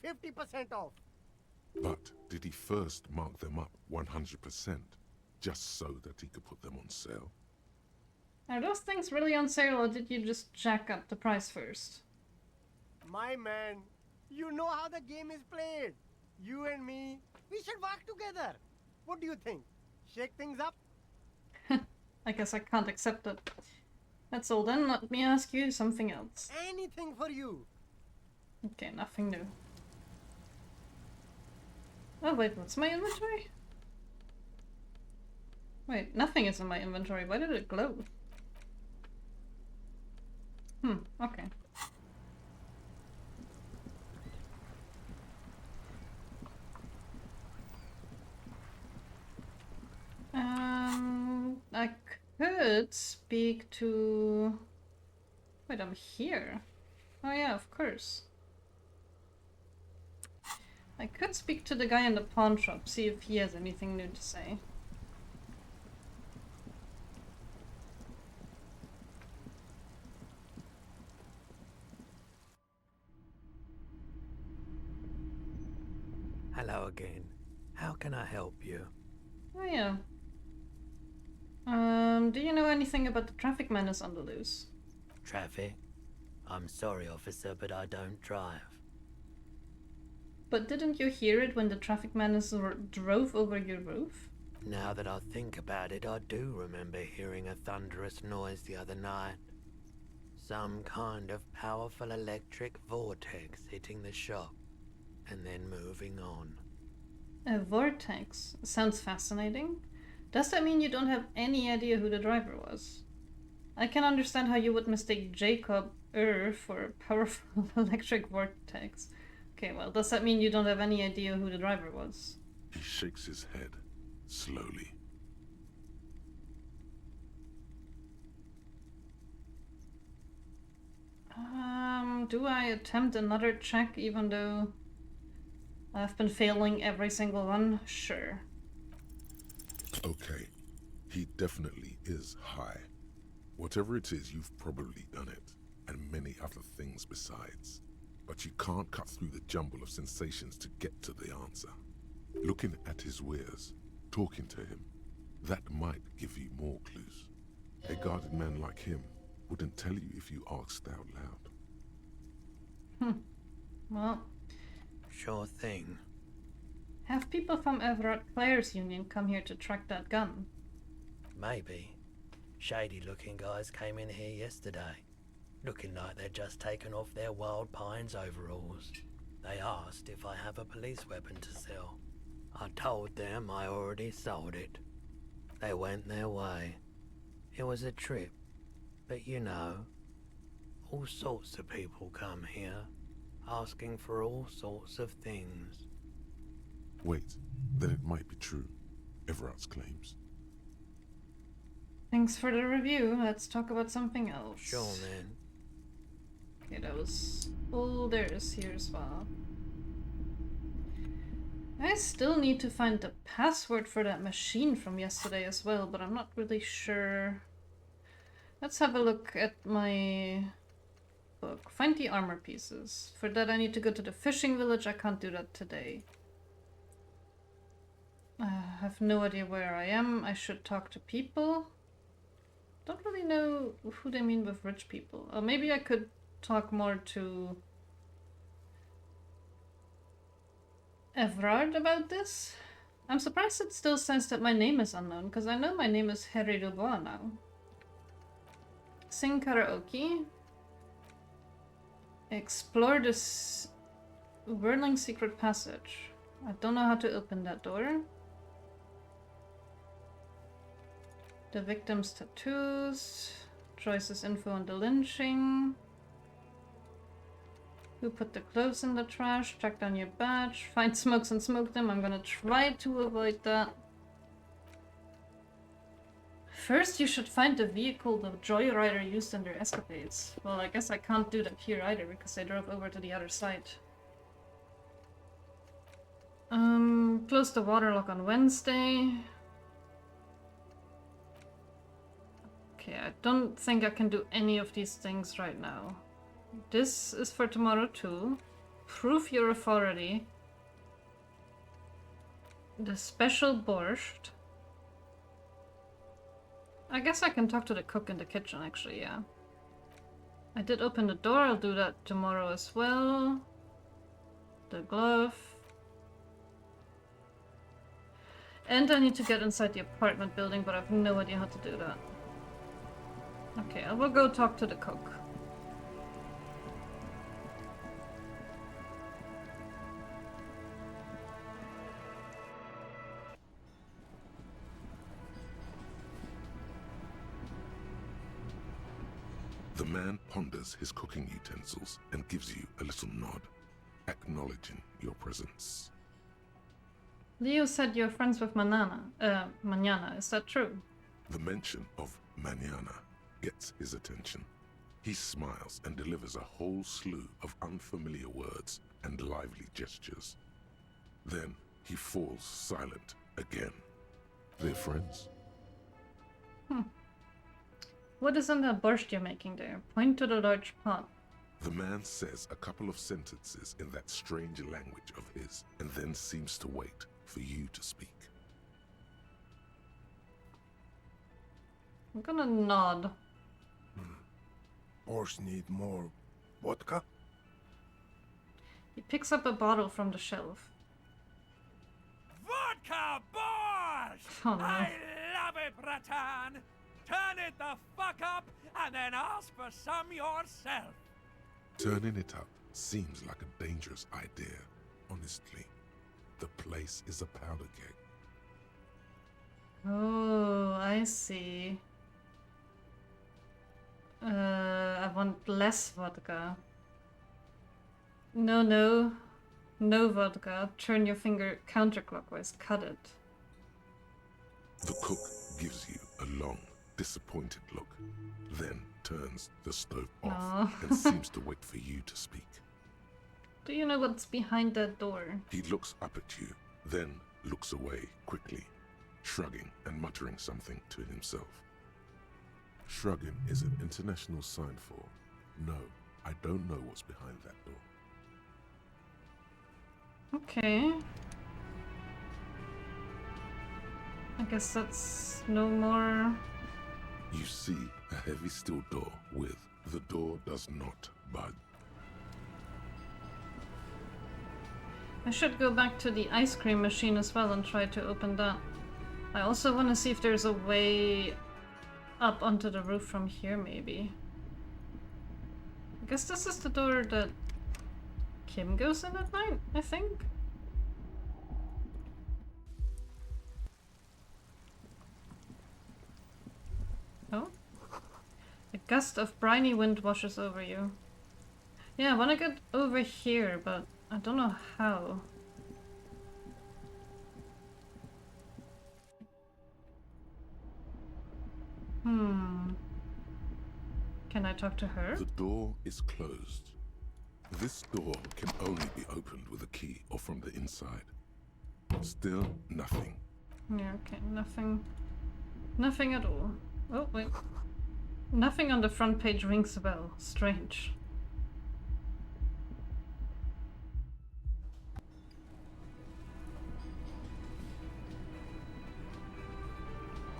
50% off. But did he first mark them up 100%, just so that he could put them on sale? Are those things really on sale, or did you just jack up the price first? My man, you know how the game is played. You and me, we should work together. What do you think? Shake things up? I guess I can't accept it. That's all then, let me ask you something else. Anything for you. Okay, nothing new. Oh wait, what's my inventory? Wait, nothing is in my inventory. Why did it glow? Okay. I could speak to... Wait, I'm here. Oh yeah, of course. I could speak to the guy in the pawn shop, see if he has anything new to say. Hello again. How can I help you? Oh yeah. Do you know anything about the traffic menace on the loose? Traffic? I'm sorry, officer, but I don't drive. But didn't you hear it when the traffic menace drove over your roof? Now that I think about it, I do remember hearing a thunderous noise the other night. Some kind of powerful electric vortex hitting the shop, and then moving on. A vortex? Sounds fascinating. Does that mean you don't have any idea who the driver was? I can understand how you would mistake Jacob for a powerful electric vortex. Okay, well, does that mean you don't have any idea who the driver was? He shakes his head, slowly. Do I attempt another check even though I've been failing every single one? Sure. Okay, he definitely is high. Whatever it is, you've probably done it, and many other things besides. But you can't cut through the jumble of sensations to get to the answer. Looking at his wares, talking to him, that might give you more clues. A guarded man like him wouldn't tell you if you asked out loud. Well, Sure thing. have people from Everard Players Union come here to track that gun? Maybe. Shady-looking guys came in here yesterday, looking like they'd just taken off their Wild Pines overalls. They asked if I have a police weapon to sell. I told them I already sold it. They went their way. It was a trip, but you know, all sorts of people come here, asking for all sorts of things. Wait, then it might be true. Everard's claims. Thanks for the review. Let's talk about something else. Sure then. Okay, that was all there is here as well. I still need to find the password for that machine from yesterday as well, but I'm not really sure. Let's have a look at my book. Find the armor pieces. For that I need to go to the fishing village. I can't do that today. I have no idea where I am. I should talk to people. Don't really know who they mean with rich people. Or maybe I could talk more to Everard about this. I'm surprised it still says that my name is unknown, because I know my name is Harry Dubois now. Sing karaoke. Explore this whirling secret passage. I don't know how to open that door. The victim's tattoos. Joyce's info on the lynching. Who put the clothes in the trash? Track down your badge. Find smokes and smoke them. I'm gonna try to avoid that. First, you should find the vehicle the Joyrider used in their escapades. Well, I guess I can't do that here either, because I drove over to the other side. Close the waterlock on Wednesday. Okay, I don't think I can do any of these things right now. This is for tomorrow too. Prove your authority. The special borscht. I guess I can talk to the cook in the kitchen actually, yeah. I did open the door, I'll do that tomorrow as well. The glove. And I need to get inside the apartment building, but I have no idea how to do that. Okay, I will go talk to the cook. The man ponders his cooking utensils and gives you a little nod, acknowledging your presence. Leo said you're friends with Manana. Is that true? The mention of mañana gets his attention. He smiles and delivers a whole slew of unfamiliar words and lively gestures. Then he falls silent again. They're friends? What is in that borscht you're making there? Point to the large pot. The man says a couple of sentences in that strange language of his, and then seems to wait for you to speak. I'm gonna nod. Borscht need more vodka? He picks up a bottle from the shelf. Vodka borscht! Oh no. I love it, Bratan! Turn it the fuck up and then ask for some yourself. Turning it up seems like a dangerous idea, honestly. The place is a powder keg. Oh, I see. I want less vodka. No vodka. Turn your finger counterclockwise. Cut it. The cook gives you a long, disappointed look, then turns the stove off Aw. and seems to wait for you to speak. Do you know what's behind that door? He looks up at you, then looks away quickly, shrugging and muttering something to himself. Shrugging is an international sign for, no, I don't know what's behind that door. Okay. I guess that's no more. You see a heavy steel door with the door does not budge. I should go back to the ice cream machine as well and try to open that. I also want to see if there's a way up onto the roof from here, maybe. I guess this is the door that Kim goes in at night, I think. Oh? A gust of briny wind washes over you. Yeah, I want to get over here, but I don't know how. Can I talk to her? The door is closed. This door can only be opened with a key or from the inside. Still nothing. Yeah, okay, nothing. Nothing at all. Oh, wait. Nothing on the front page rings a bell. Strange.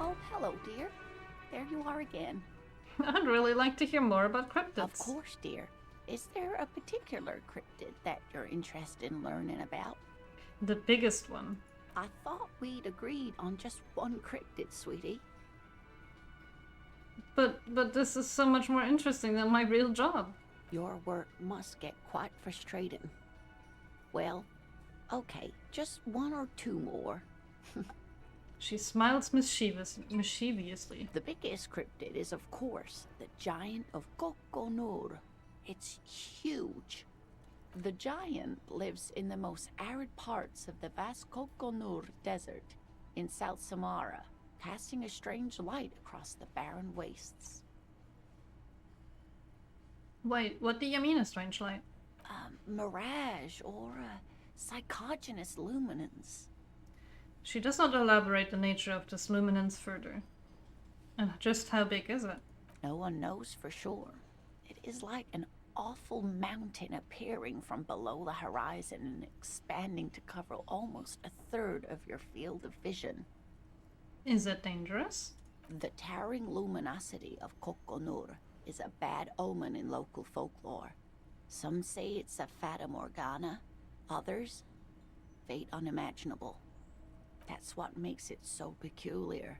Oh, hello, dear. There you are again. I'd really like to hear more about cryptids. Of course, dear. Is there a particular cryptid that you're interested in learning about? The biggest one. I thought we'd agreed on just one cryptid, sweetie. But this is so much more interesting than my real job. Your work must get quite frustrating. Well, okay, just one or two more. She smiles mischievously. The biggest cryptid is, of course, the Giant of Kokonur. It's huge. The giant lives in the most arid parts of the vast Kokonur Desert in South Samara, casting a strange light across the barren wastes. Wait, what do you mean a strange light? Mirage or psychogenous luminance. She does not elaborate the nature of this luminance further. And just how big is it? No one knows for sure. It is like an awful mountain appearing from below the horizon and expanding to cover almost a third of your field of vision. Is it dangerous? The towering luminosity of Kokonur is a bad omen in local folklore. Some say it's a fata morgana, others, fate unimaginable. That's what makes it so peculiar.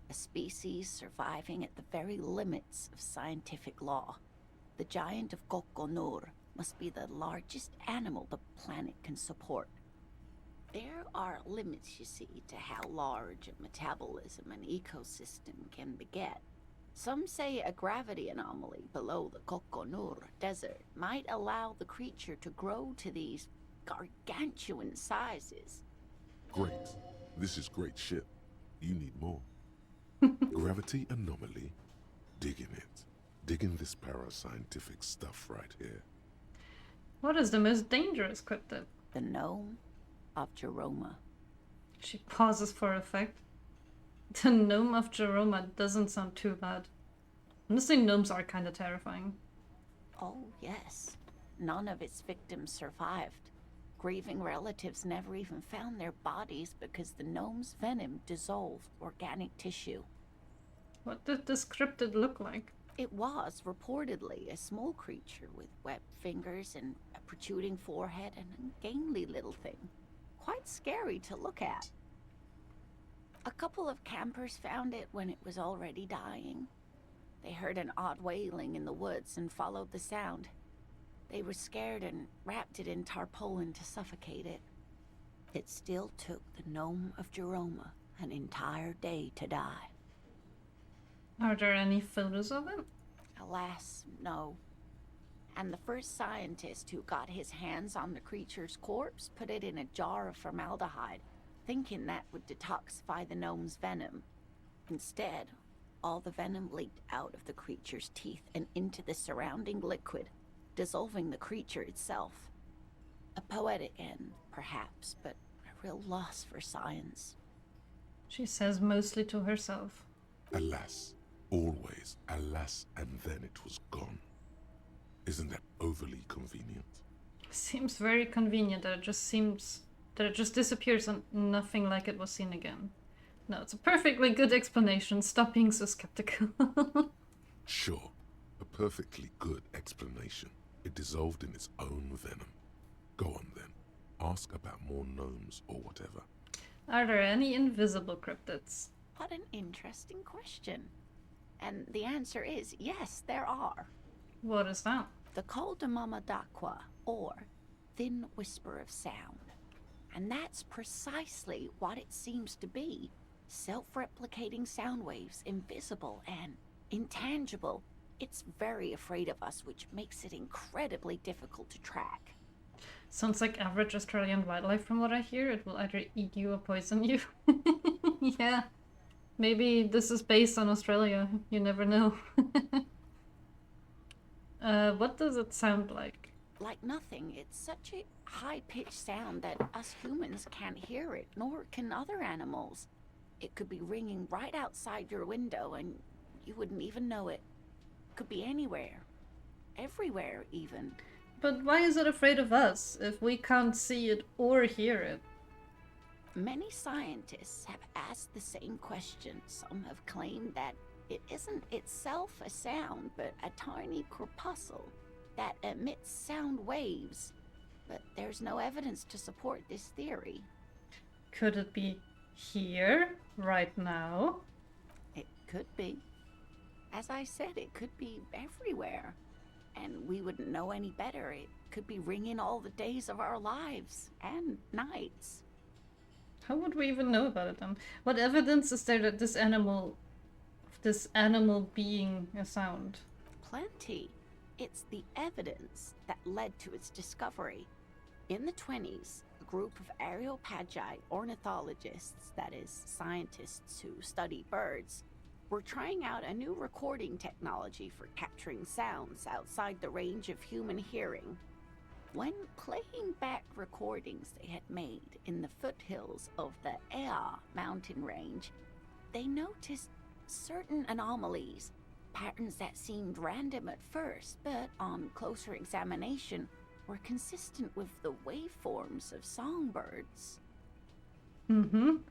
A species surviving at the very limits of scientific law. The giant of Kokonur must be the largest animal the planet can support. There are limits, you see, to how large a metabolism an ecosystem can beget. Some say a gravity anomaly below the Kokonur desert might allow the creature to grow to these gargantuan sizes. Great. This is great shit. You need more. Gravity anomaly. Digging it. Digging this parascientific stuff right here. What is the most dangerous cryptid? The gnome of Jeroma. She pauses for effect. The gnome of Jeroma doesn't sound too bad. Honestly, gnomes are kind of terrifying. Oh, yes. None of its victims survived. Grieving relatives never even found their bodies because the gnome's venom dissolved organic tissue. What did this cryptid look like? It was reportedly a small creature with webbed fingers and a protruding forehead and a gangly little thing. Quite scary to look at. A couple of campers found it when it was already dying. They heard an odd wailing in the woods and followed the sound. They were scared and wrapped it in tarpaulin to suffocate it. It still took the gnome of Jeroma an entire day to die. Are there any photos of it? Alas, no. And the first scientist who got his hands on the creature's corpse put it in a jar of formaldehyde, thinking that would detoxify the gnome's venom. Instead, all the venom leaked out of the creature's teeth and into the surrounding liquid, dissolving the creature itself. A poetic end, perhaps, but a real loss for science. She says mostly to herself. Alas. Always, alas, and then it was gone. Isn't that overly convenient? Seems very convenient that it just disappears and nothing like it was seen again. No, it's a perfectly good explanation. Stop being so skeptical. Sure, a perfectly good explanation. It dissolved in its own venom. Go on then. Ask about more gnomes or whatever. Are there any invisible cryptids? What an interesting question. And the answer is yes, there are. What is that? The Col de Mama d'Aqua, or Thin Whisper of Sound. And that's precisely what it seems to be. Self-replicating sound waves, invisible and intangible. It's very afraid of us, which makes it incredibly difficult to track. Sounds like average Australian wildlife from what I hear. It will either eat you or poison you. Yeah. Maybe this is based on Australia. You never know. What does it sound like? Like nothing. It's such a high-pitched sound that us humans can't hear it, nor can other animals. It could be ringing right outside your window and you wouldn't even know it. Could be anywhere. Everywhere, even. But why is it afraid of us if we can't see it or hear it? Many scientists have asked the same question. Some have claimed that it isn't itself a sound, but a tiny corpuscle that emits sound waves. But there's no evidence to support this theory. Could it be here, right now? It could be. As I said, it could be everywhere. And we wouldn't know any better. It could be ringing all the days of our lives and nights. How would we even know about it then? What evidence is there that this animal being a sound? Plenty. It's the evidence that led to its discovery. In the 20s, a group of Areopagi ornithologists, that is, scientists who study birds, were trying out a new recording technology for capturing sounds outside the range of human hearing. When playing back recordings they had made in the foothills of the Ea mountain range, they noticed certain anomalies, patterns that seemed random at first, but on closer examination were consistent with the waveforms of songbirds.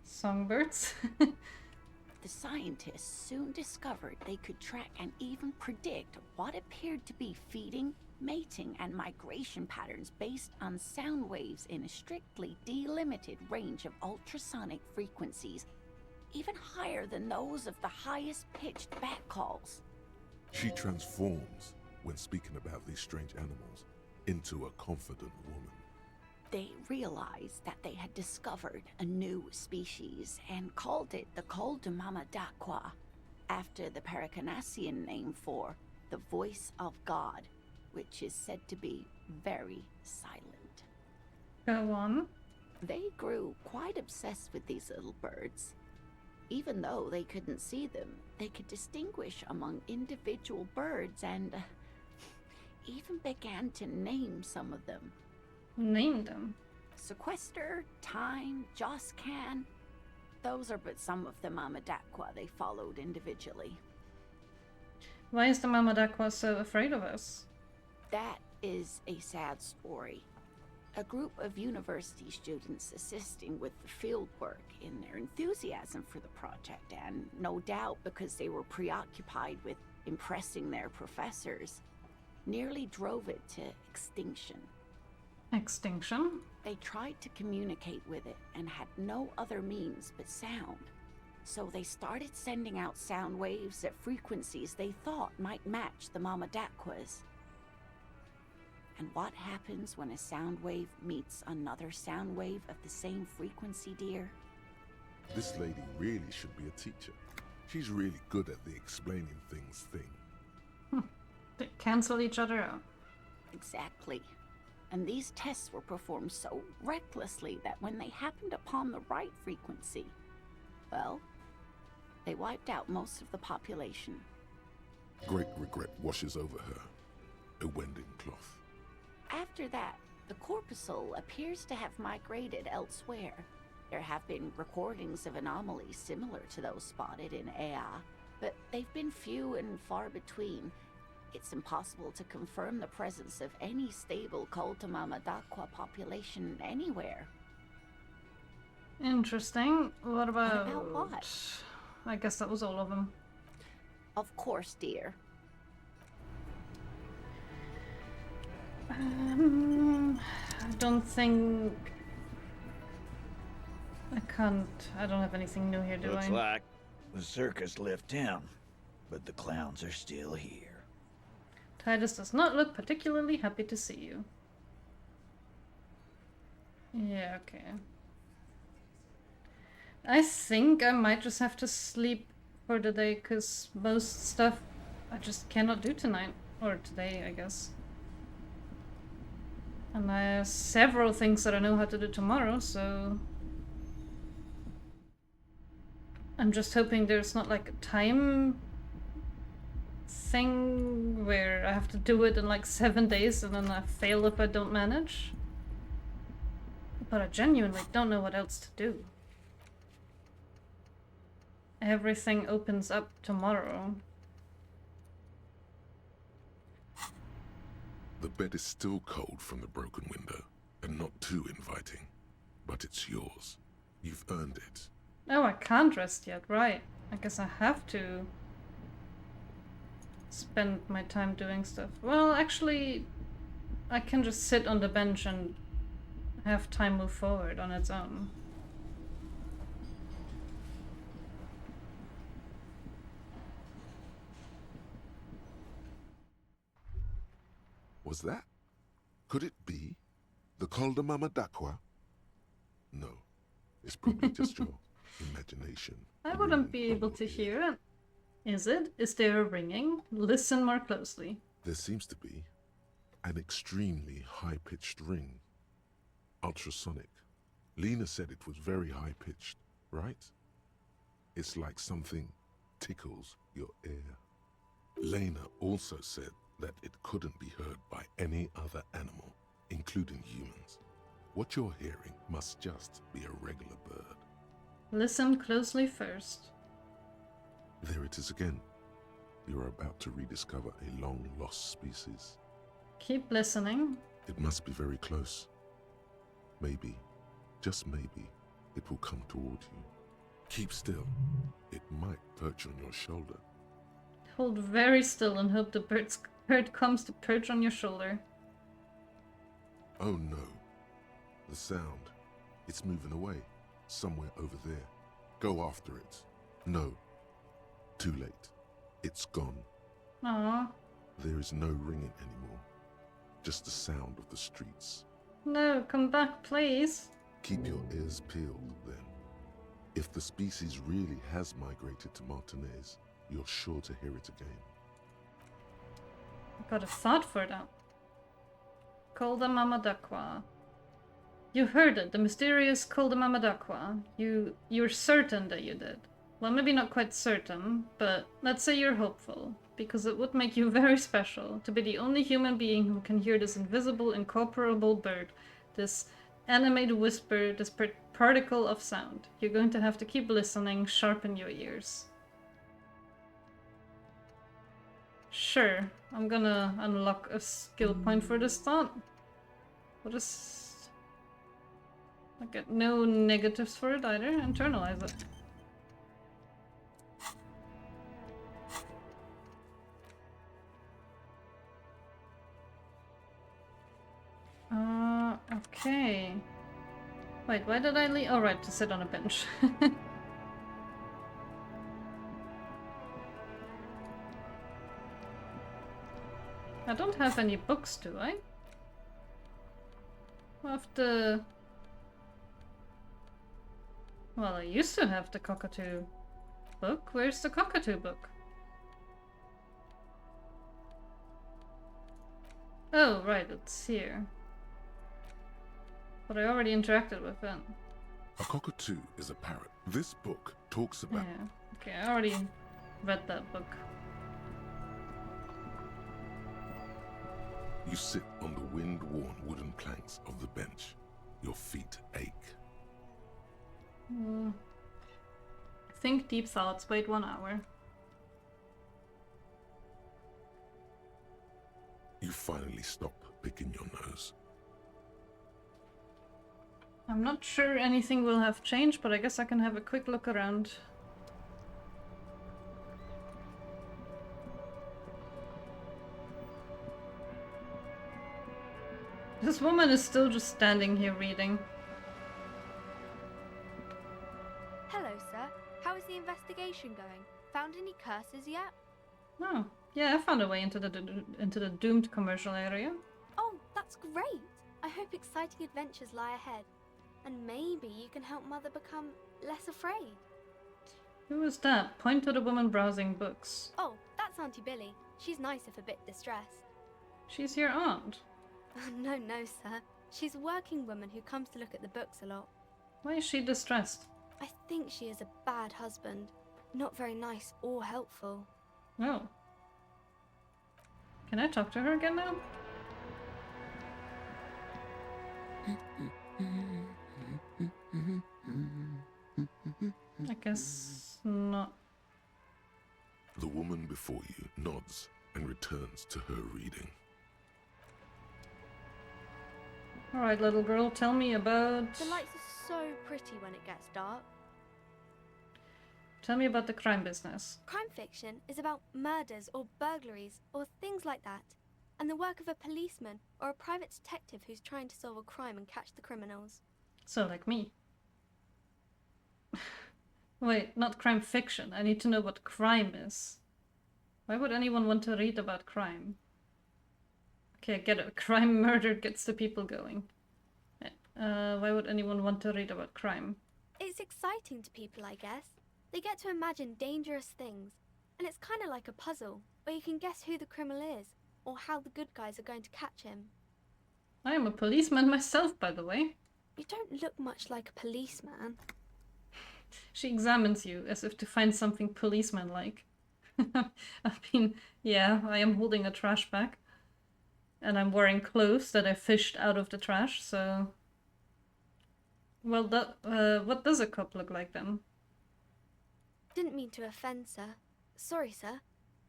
Songbirds. The scientists soon discovered they could track and even predict what appeared to be feeding, mating, and migration patterns based on sound waves in a strictly delimited range of ultrasonic frequencies, even higher than those of the highest pitched bat calls. She transforms, when speaking about these strange animals, into a confident woman. They realized that they had discovered a new species and called it the Col de Mama d'Aqua. after the Paracanassian name for the voice of God, which is said to be very silent. Go on. They grew quite obsessed with these little birds. Even though they couldn't see them, they could distinguish among individual birds and even began to name some of them. Name them. Sequester, Time, Joscan. Those are but some of the Mamadakwa they followed individually. Why is the Mamadakwa so afraid of us? That is a sad story. A group of university students assisting with the field work in their enthusiasm for the project, and no doubt because they were preoccupied with impressing their professors, nearly drove it to extinction. Extinction? They tried to communicate with it and had no other means but sound. So they started sending out sound waves at frequencies they thought might match the Mamadakwas. And what happens when a sound wave meets another sound wave of the same frequency, dear? This lady really should be a teacher. She's really good at the explaining things thing. They cancel each other out. Exactly. And these tests were performed so recklessly that when they happened upon the right frequency, well, they wiped out most of the population. Great regret washes over her. A wending cloth. After that, the corpuscle appears to have migrated elsewhere. There have been recordings of anomalies similar to those spotted in Ea, but they've been few and far between. It's impossible to confirm the presence of any stable Kulta Mamadakwa population anywhere. Interesting. What about... what? I guess that was all of them. Of course, dear. I don't think... I don't have anything new here, do Looks I? like the circus left town, but the clowns are still here. Titus does not look particularly happy to see you. Yeah, okay. I think I might just have to sleep for the day, because most stuff I just cannot do tonight. Or today, I guess. And I have several things that I know how to do tomorrow, so... I'm just hoping there's not like a time thing where I have to do it in like 7 days and then I fail if I don't manage. But I genuinely don't know what else to do. Everything opens up tomorrow. The bed is still cold from the broken window, and not too inviting. But it's yours. You've earned it. Oh, I can't rest yet, right. I guess I have to spend my time doing stuff. Well, actually, I can just sit on the bench and have time move forward on its own. Was that? Could it be? The Kulda Mamadakwa? No. It's probably just your imagination. I wouldn't be able to hear it. Is it? Is there a ringing? Listen more closely. There seems to be an extremely high-pitched ring. Ultrasonic. Lena said it was very high-pitched, right? It's like something tickles your ear. Lena also said that it couldn't be heard by any other animal, including humans. What you're hearing must just be a regular bird. Listen closely first. There it is again. You're about to rediscover a long-lost species. Keep listening. It must be very close. Maybe, just maybe, it will come toward you. Keep still. It might perch on your shoulder. Hold very still and hope the bird comes to perch on your shoulder. Oh no. The sound. It's moving away. Somewhere over there. Go after it. No. Too late. It's gone. Aww. There is no ringing anymore. Just the sound of the streets. No, come back, please. Keep your ears peeled, then. If the species really has migrated to Martinez, you're sure to hear it again. I got a thought for that. Kolda Mamadakwa. You heard it, the mysterious Kolda Mamadakwa. You're certain that you did. Well, maybe not quite certain, but let's say you're hopeful, because it would make you very special to be the only human being who can hear this invisible, incomparable bird, this animated whisper, this particle of sound. You're going to have to keep listening, sharpen your ears. Sure, I'm gonna unlock a skill point for this thought. What is... I get no negatives for it either. Internalize it. Okay. Wait, why did I leave? Oh, right, to sit on a bench. I don't have any books, do I? I have the... Well, I used to have the cockatoo book. Where's the cockatoo book? Oh, right, it's here. But I already interacted with it. A cockatoo is a parrot. This book talks about... Yeah, okay, I already read that book. You sit on the wind-worn wooden planks of the bench. Your feet ache. Think deep thoughts. Wait 1 hour. You finally stop picking your nose. I'm not sure anything will have changed, but I guess I can have a quick look around. This woman is still just standing here reading. Hello, sir. How is the investigation going? Found any curses yet? Oh, yeah, I found a way into the doomed commercial area. Oh, that's great! I hope exciting adventures lie ahead. And maybe you can help Mother become less afraid. Who is that? Point to the woman browsing books. Oh, that's Auntie Billy. She's nice if a bit distressed. She's your aunt. No, sir. She's a working woman who comes to look at the books a lot. Why is she distressed? I think she is a bad husband. Not very nice or helpful. Oh. Can I talk to her again now? I guess not. The woman before you nods and returns to her reading. Alright, little girl, tell me about... The lights are so pretty when it gets dark. Tell me about the crime business. Crime fiction is about murders or burglaries or things like that, and the work of a policeman or a private detective who's trying to solve a crime and catch the criminals. So, like me. Wait, not crime fiction. I need to know what crime is. Why would anyone want to read about crime? Okay, I get it. Crime murder gets the people going. Why would anyone want to read about crime? It's exciting to people, I guess. They get to imagine dangerous things, and it's kind of like a puzzle, where you can guess who the criminal is, or how the good guys are going to catch him. I am a policeman myself, by the way. You don't look much like a policeman. She examines you as if to find something policeman-like. I mean, yeah, I am holding a trash bag. And I'm wearing clothes that I fished out of the trash, so... Well, what does a cop look like then? Didn't mean to offend, sir. Sorry, sir.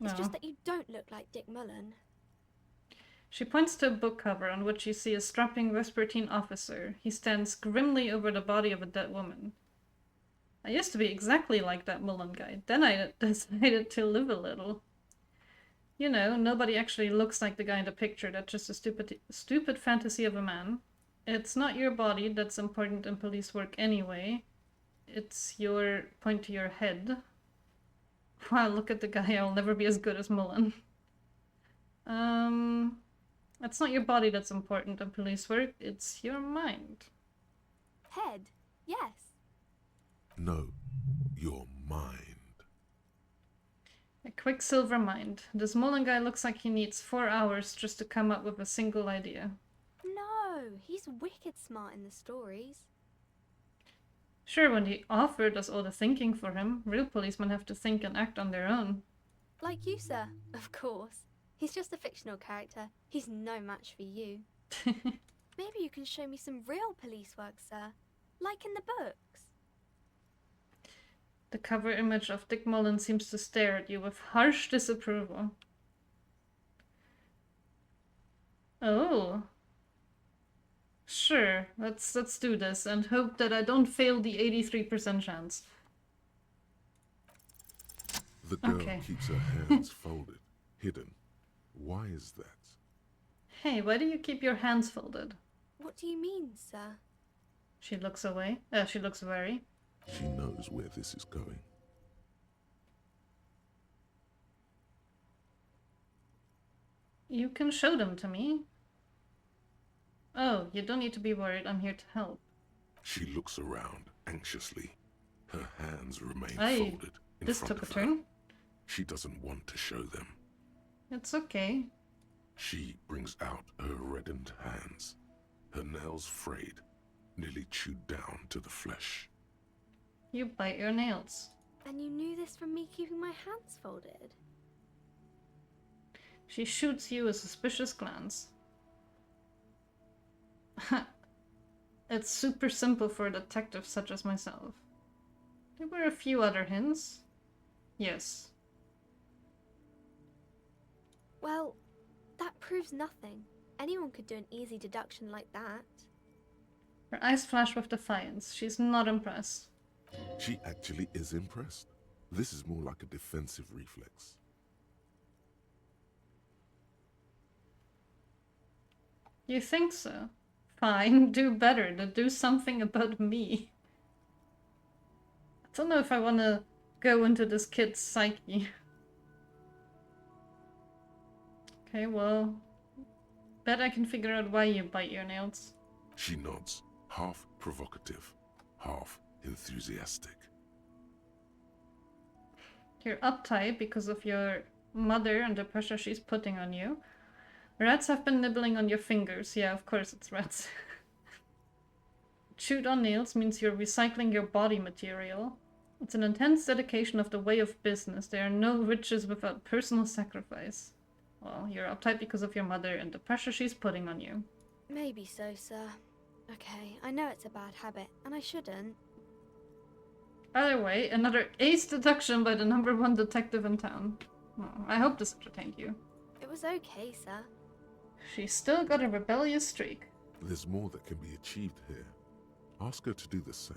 It's just that you don't look like Dick Mullen. She points to a book cover on which you see a strapping Vespertine officer. He stands grimly over the body of a dead woman. I used to be exactly like that Mullen guy. Then I decided to live a little. You know, nobody actually looks like the guy in the picture. That's just a stupid fantasy of a man. It's not your body that's important in police work anyway. It's your point to your head. Wow, look at the guy. I'll never be as good as Mullen. It's not your body that's important in police work. It's your mind. Head? Yes. No, your mind. A quicksilver mind. This Mullen guy looks like he needs 4 hours just to come up with a single idea. No, he's wicked smart in the stories. Sure, when the author does all the thinking for him, real policemen have to think and act on their own. Like you, sir, of course. He's just a fictional character. He's no match for you. Maybe you can show me some real police work, sir. Like in the books. The cover image of Dick Mullen seems to stare at you with harsh disapproval. Oh. Sure, let's do this and hope that I don't fail the 83% chance. The girl keeps her hands folded, hidden. Why is that? Hey, why do you keep your hands folded? What do you mean, sir? She looks away. She looks worried. She knows where this is going. You can show them to me. Oh, you don't need to be worried. I'm here to help. She looks around anxiously. Her hands remain Aye, folded in this front took a of her. turn. She doesn't want to show them. It's okay. She brings out her reddened hands, her nails frayed, nearly chewed down to the flesh. You bite your nails. And you knew this from me keeping my hands folded? She shoots you a suspicious glance. It's super simple for a detective such as myself. There were a few other hints. Yes. Well, that proves nothing. Anyone could do an easy deduction like that. Her eyes flash with defiance. She's not impressed. She actually is impressed. This is more like a defensive reflex. You think so? Fine, do better. Do something about me. I don't know if I want to go into this kid's psyche. Okay, well, bet I can figure out why you bite your nails. She nods, half provocative, half enthusiastic. You're uptight because of your mother and the pressure she's putting on you. Rats have been nibbling on your fingers. Yeah, of course it's rats. Chewed on nails means you're recycling your body material. It's an intense dedication of the way of business. There are no riches without personal sacrifice. Well, you're uptight because of your mother and the pressure she's putting on you. Maybe so, sir. Okay, I know it's a bad habit, and I shouldn't. Either way, another ace deduction by the #1 detective in town. Oh, I hope this entertained you. It was okay, sir. She's still got a rebellious streak. There's more that can be achieved here. Ask her to do the same.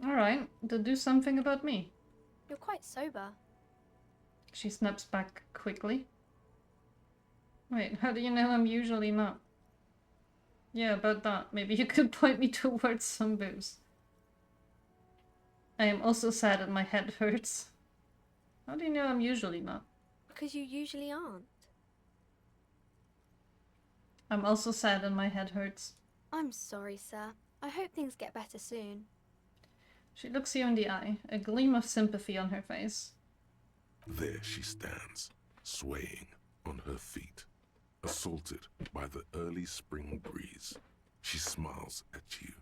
Alright, to do something about me. You're quite sober. She snaps back quickly. Wait, how do you know I'm usually not? Yeah, about that. Maybe you could point me towards some booze. I am also sad and my head hurts. How do you know I'm usually not? Because you usually aren't. I'm also sad and my head hurts. I'm sorry, sir. I hope things get better soon. She looks you in the eye, a gleam of sympathy on her face. There she stands, swaying on her feet, assaulted by the early spring breeze. She smiles at you.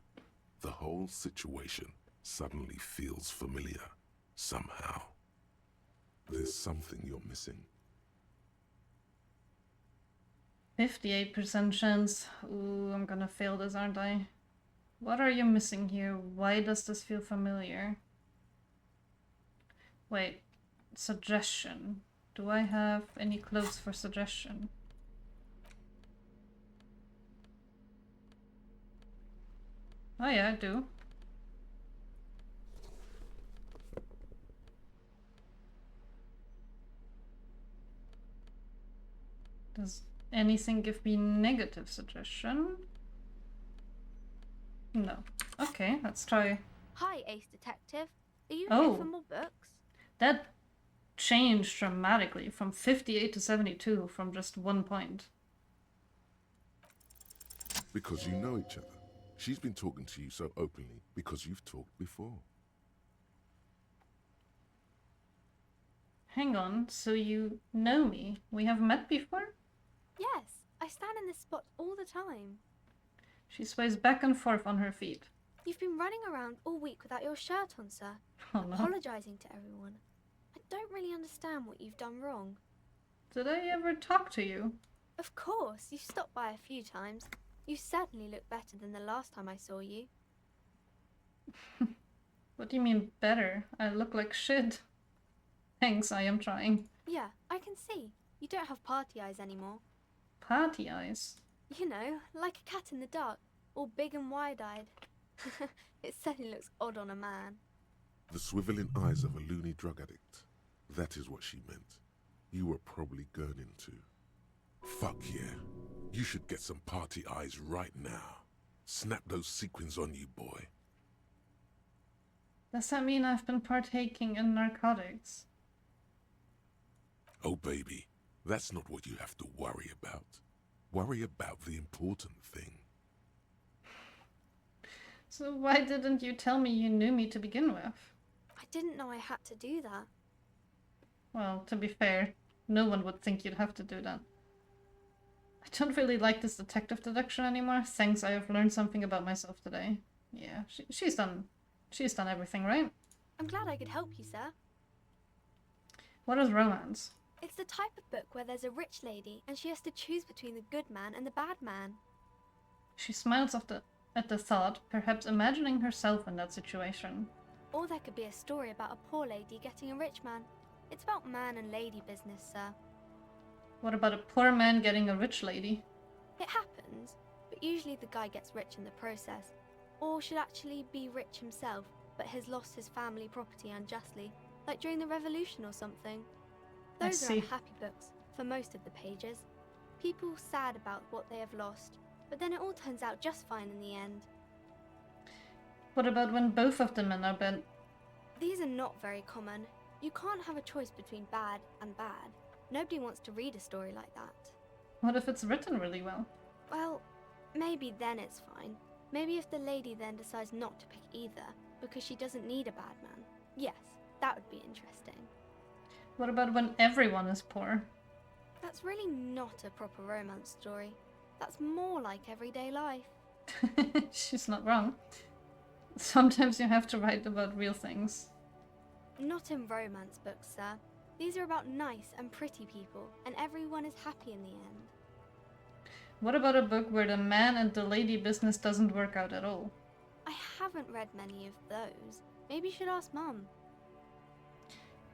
The whole situation suddenly feels familiar, somehow. There's something you're missing. 58% chance. Ooh, I'm gonna fail this, aren't I? What are you missing here? Why does this feel familiar? Wait, suggestion. Do I have any clues for suggestion? Oh yeah, I do. Does anything give me negative suggestion? No. Okay, let's try. Hi, Ace Detective. Are you Oh. here for more books? That changed dramatically from 58 to 72 from just 1 point. Because you know each other. She's been talking to you so openly because you've talked before. Hang on, so you know me? We have met before? Yes, I stand in this spot all the time. She sways back and forth on her feet. You've been running around all week without your shirt on, sir. Oh no. Apologizing to everyone. I don't really understand what you've done wrong. Did I ever talk to you? Of course, you've stopped by a few times. You certainly look better than the last time I saw you. What do you mean better? I look like shit. Thanks, I am trying. Yeah, I can see. You don't have party eyes anymore. Party eyes? You know, like a cat in the dark, all big and wide-eyed. It certainly looks odd on a man. The swiveling eyes of a loony drug addict. That is what she meant. You were probably gurning too. Fuck yeah. You should get some party eyes right now. Snap those sequins on you, boy. Does that mean I've been partaking in narcotics? Oh baby, that's not what you have to worry about. Worry about the important thing. So why didn't you tell me you knew me to begin with? I didn't know I had to do that. Well, to be fair, no one would think you'd have to do that. I don't really like this detective deduction anymore. Thanks, I have learned something about myself today. Yeah, she's done everything, right? I'm glad I could help you, sir. What is romance? It's the type of book where there's a rich lady and she has to choose between the good man and the bad man. She smiles at the thought, perhaps imagining herself in that situation. Or there could be a story about a poor lady getting a rich man. It's about man and lady business, sir. What about a poor man getting a rich lady? It happens, but usually the guy gets rich in the process. Or should actually be rich himself, but has lost his family property unjustly, like during the revolution or something. Those are unhappy books, for most of the pages. People sad about what they have lost, but then it all turns out just fine in the end. What about when both of the men are bad? These are not very common. You can't have a choice between bad and bad. Nobody wants to read a story like that. What if it's written really well? Well, maybe then it's fine. Maybe if the lady then decides not to pick either, because she doesn't need a bad man. Yes, that would be interesting. What about when everyone is poor? That's really not a proper romance story. That's more like everyday life. She's not wrong. Sometimes you have to write about real things. Not in romance books, sir. These are about nice and pretty people, and everyone is happy in the end. What about a book where the man and the lady business doesn't work out at all? I haven't read many of those. Maybe you should ask Mum.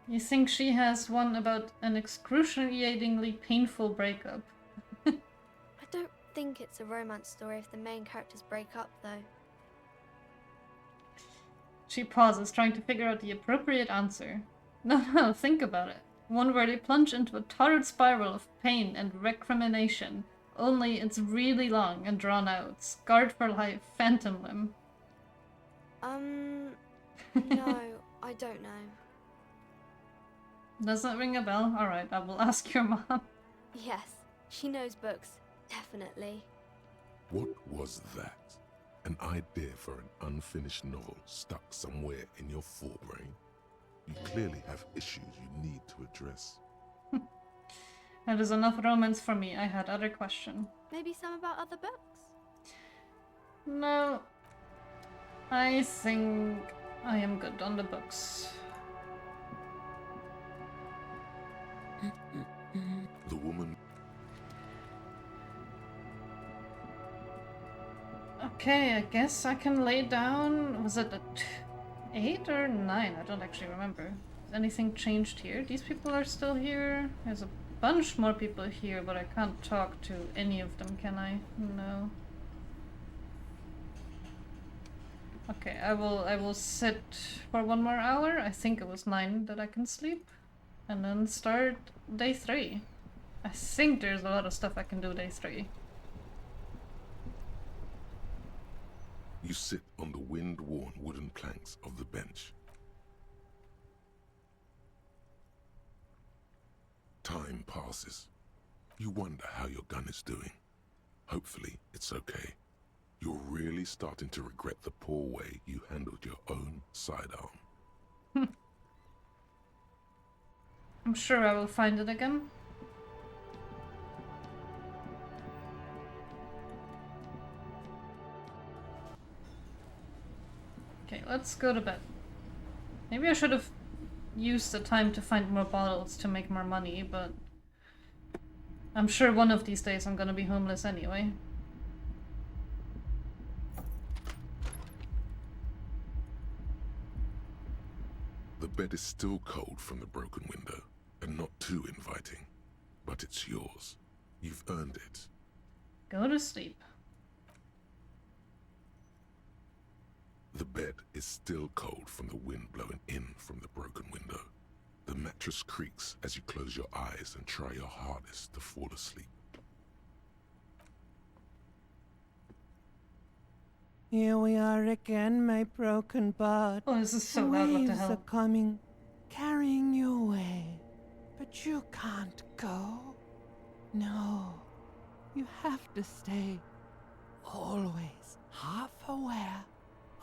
You think she has one about an excruciatingly painful breakup? I don't think it's a romance story if the main characters break up, though. She pauses, trying to figure out the appropriate answer. No, think about it. One where they plunge into a torrid spiral of pain and recrimination. Only it's really long and drawn out. Scarred for life, phantom limb. No, I don't know. Doesn't ring a bell? Alright, I will ask your mom. Yes, she knows books. Definitely. What was that? An idea for an unfinished novel stuck somewhere in your forebrain? You clearly have issues you need to address. That is enough romance for me. I had other question. Maybe some about other books? No. I think I am good on the books. The woman... Okay, I guess I can lay down... Was it a 8 or 9? I don't actually remember. Has anything changed here? These people are still here. There's a bunch more people here, but I can't talk to any of them, can I? No. Okay, I will sit for 1 more hour. I think it was 9 that I can sleep. And then start day 3. I think there's a lot of stuff I can do day 3. You sit on the wind-worn wooden planks of the bench. Time passes. You wonder how your gun is doing. Hopefully, it's okay. You're really starting to regret the poor way you handled your own sidearm. I'm sure I will find it again. Okay, let's go to bed. Maybe I should have used the time to find more bottles to make more money, but I'm sure one of these days I'm gonna be homeless anyway. The bed is still cold from the broken window, and not too inviting. But it's yours. You've earned it. Go to sleep. The bed is still cold from the wind blowing in from the broken window. The mattress creaks as you close your eyes and try your hardest to fall asleep. Here we are again, my broken bud. Oh, this is so loud, what the Waves hell? are coming, carrying you away. But you can't go. No, you have to stay. Always half aware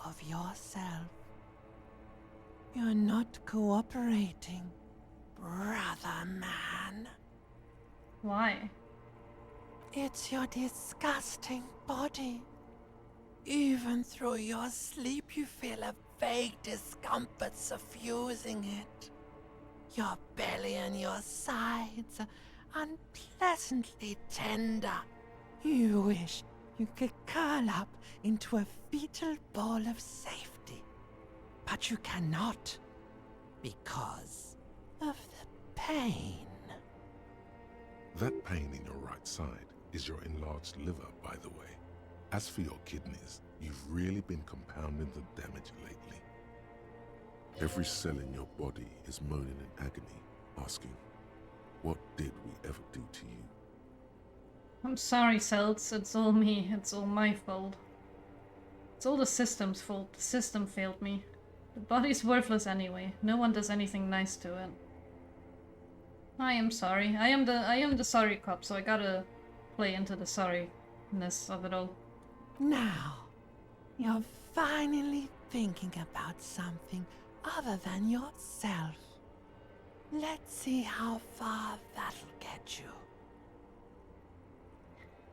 of yourself. You're not cooperating, brother man. Why? It's your disgusting body. Even through your sleep, you feel a vague discomfort suffusing it. Your belly and your sides are unpleasantly tender. You wish you could curl up into a fetal ball of safety. But you cannot, because of the pain. That pain in your right side is your enlarged liver, by the way. As for your kidneys, you've really been compounding the damage lately. Every cell in your body is moaning in agony, asking, what did we ever do to you? I'm sorry, Celts. It's all me. It's all my fault. It's all the system's fault. The system failed me. The body's worthless anyway. No one does anything nice to it. I am sorry. I am the sorry cop, so I gotta play into the sorryness of it all. Now, you're finally thinking about something other than yourself. Let's see how far that'll get you.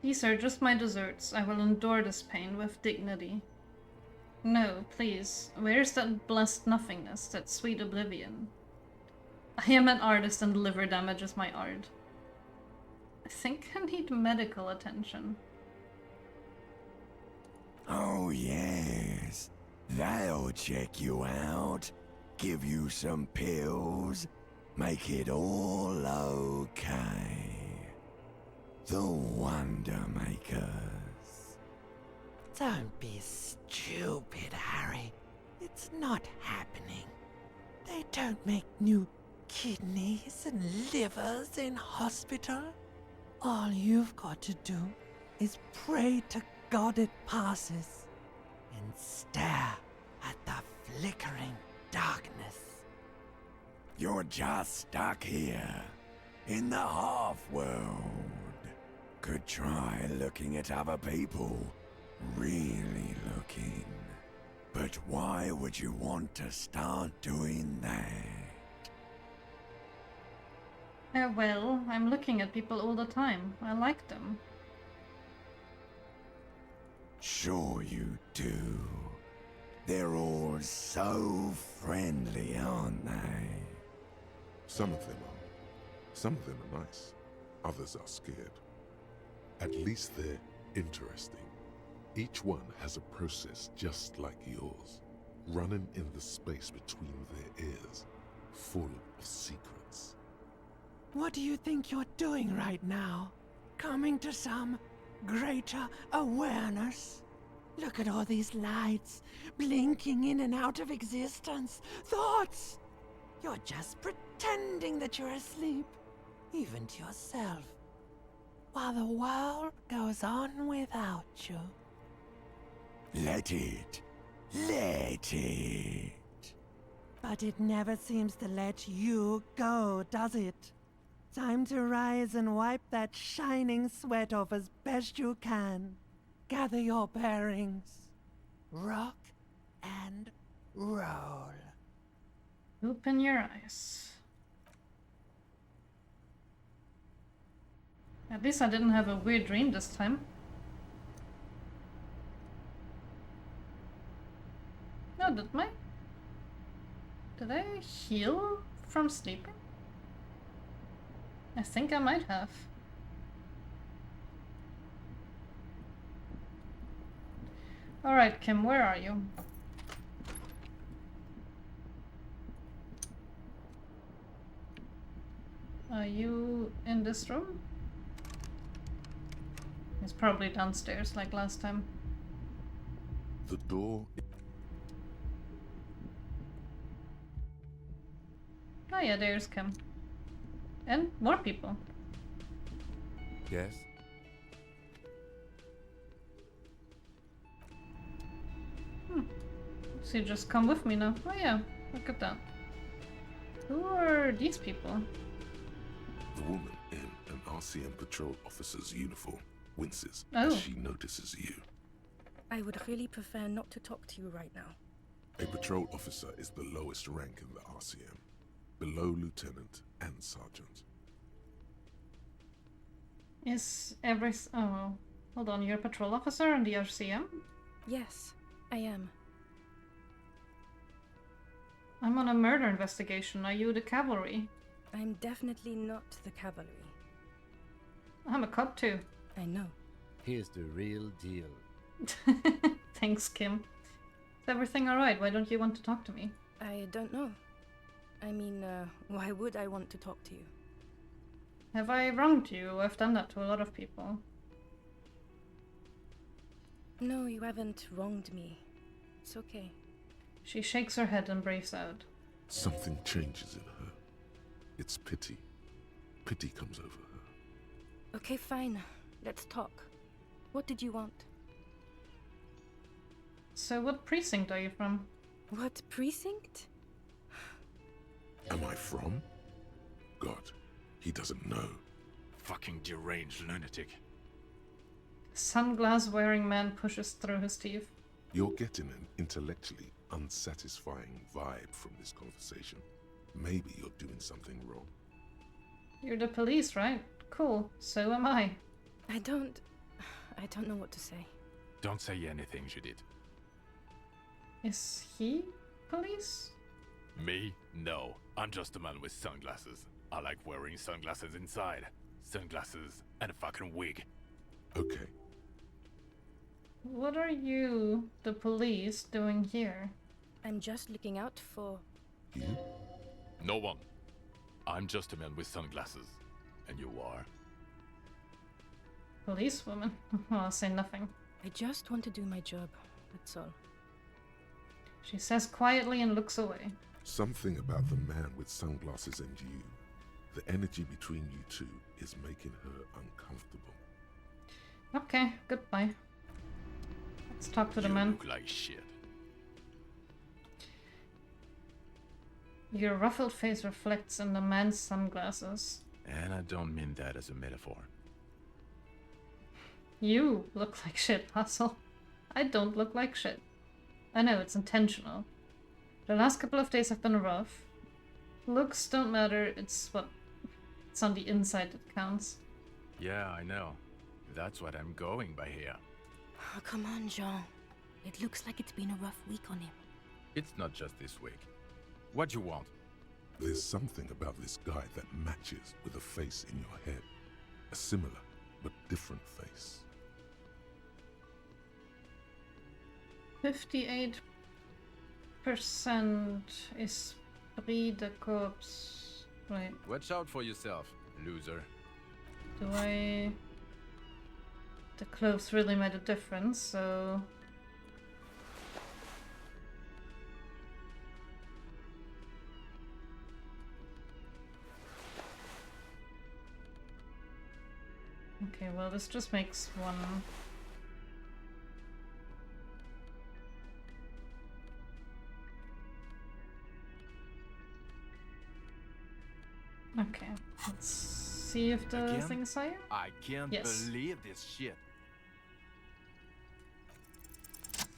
These are just my desserts. I will endure this pain with dignity. No, please. Where's that blessed nothingness, that sweet oblivion? I am an artist and liver damage is my art. I think I need medical attention. Oh yes, they'll check you out, give you some pills, make it all okay. The Wonder Makers. Don't be stupid, Harry. It's not happening. They don't make new kidneys and livers in hospital. All you've got to do is pray to God it passes and stare at the flickering darkness. You're just stuck here, in the half-world. Could try looking at other people, really looking. But why would you want to start doing that? Well, I'm looking at people all the time. I like them. Sure you do. They're all so friendly, aren't they? Some of them are. Some of them are nice. Others are scared. At least they're interesting. Each one has a process just like yours, running in the space between their ears, full of secrets. What do you think you're doing right now? Coming to some greater awareness? Look at all these lights, blinking in and out of existence. Thoughts! You're just pretending that you're asleep, even to yourself, while the world goes on without you. Let it. Let it. But it never seems to let you go, does it? Time to rise and wipe that shining sweat off as best you can. Gather your bearings. Rock and roll. Open your eyes. At least I didn't have a weird dream this time. No, did I heal from sleeping? I think I might have. Alright, Kim, where are you? Are you in this room? It's probably downstairs like last time. The door. Oh yeah, there's Kim. And more people. Yes? So you just come with me now. Oh yeah, look at that. Who are these people? The woman in an RCM patrol officer's uniform winces Oh. as she notices you. I would really prefer not to talk to you right now. A patrol officer is the lowest rank in the RCM, below lieutenant and sergeant. Is every... Oh, hold on, you're a patrol officer in the RCM? Yes, I am. I'm on a murder investigation. Are you the cavalry? I'm definitely not the cavalry. I'm a cop too. I know. Here's the real deal. Thanks, Kim. Is everything alright? Why don't you want to talk to me? I don't know. I mean, why would I want to talk to you? Have I wronged you? I've done that to a lot of people. No, you haven't wronged me. It's okay. She shakes her head and breathes out. Something changes in her. It's pity. Pity comes over her. Okay, fine. Let's talk. What did you want? So what precinct are you from? What precinct? Am I from? God, he doesn't know. Fucking deranged lunatic. Sunglass-wearing man pushes through his teeth. You're getting an intellectually unsatisfying vibe from this conversation. Maybe you're doing something wrong. You're the police, right? Cool. So am I. I don't know what to say. Don't say anything, Judith. Is he police? Me? No. I'm just a man with sunglasses. I like wearing sunglasses inside. Sunglasses and a fucking wig. Okay. What are you, the police, doing here? I'm just looking out for... You? No one. I'm just a man with sunglasses. And you are? Policewoman? Well, I'll say nothing. I just want to do my job. That's all. She says quietly and looks away. Something about the man with sunglasses and you, the energy between you two, is making her uncomfortable. Okay, goodbye. Let's talk to the You man. look like shit. Your ruffled face reflects in the man's sunglasses. And I don't mean that as a metaphor. You look like shit, Hustle. I don't look like shit. I know, it's intentional. The last couple of days have been rough. Looks don't matter, it's on the inside that counts. Yeah, I know. That's what I'm going by here. Oh, come on, Jean. It looks like it's been a rough week on him. It's not just this week. What you want? There's something about this guy that matches with a face in your head. A similar but different face. 58% esprit de corps. Right. Watch out for yourself, loser. Do I... The clothes really made a difference, so... Okay, well this just makes one... Okay, let's see if the Again? thing's higher. I can't Yes. believe this shit.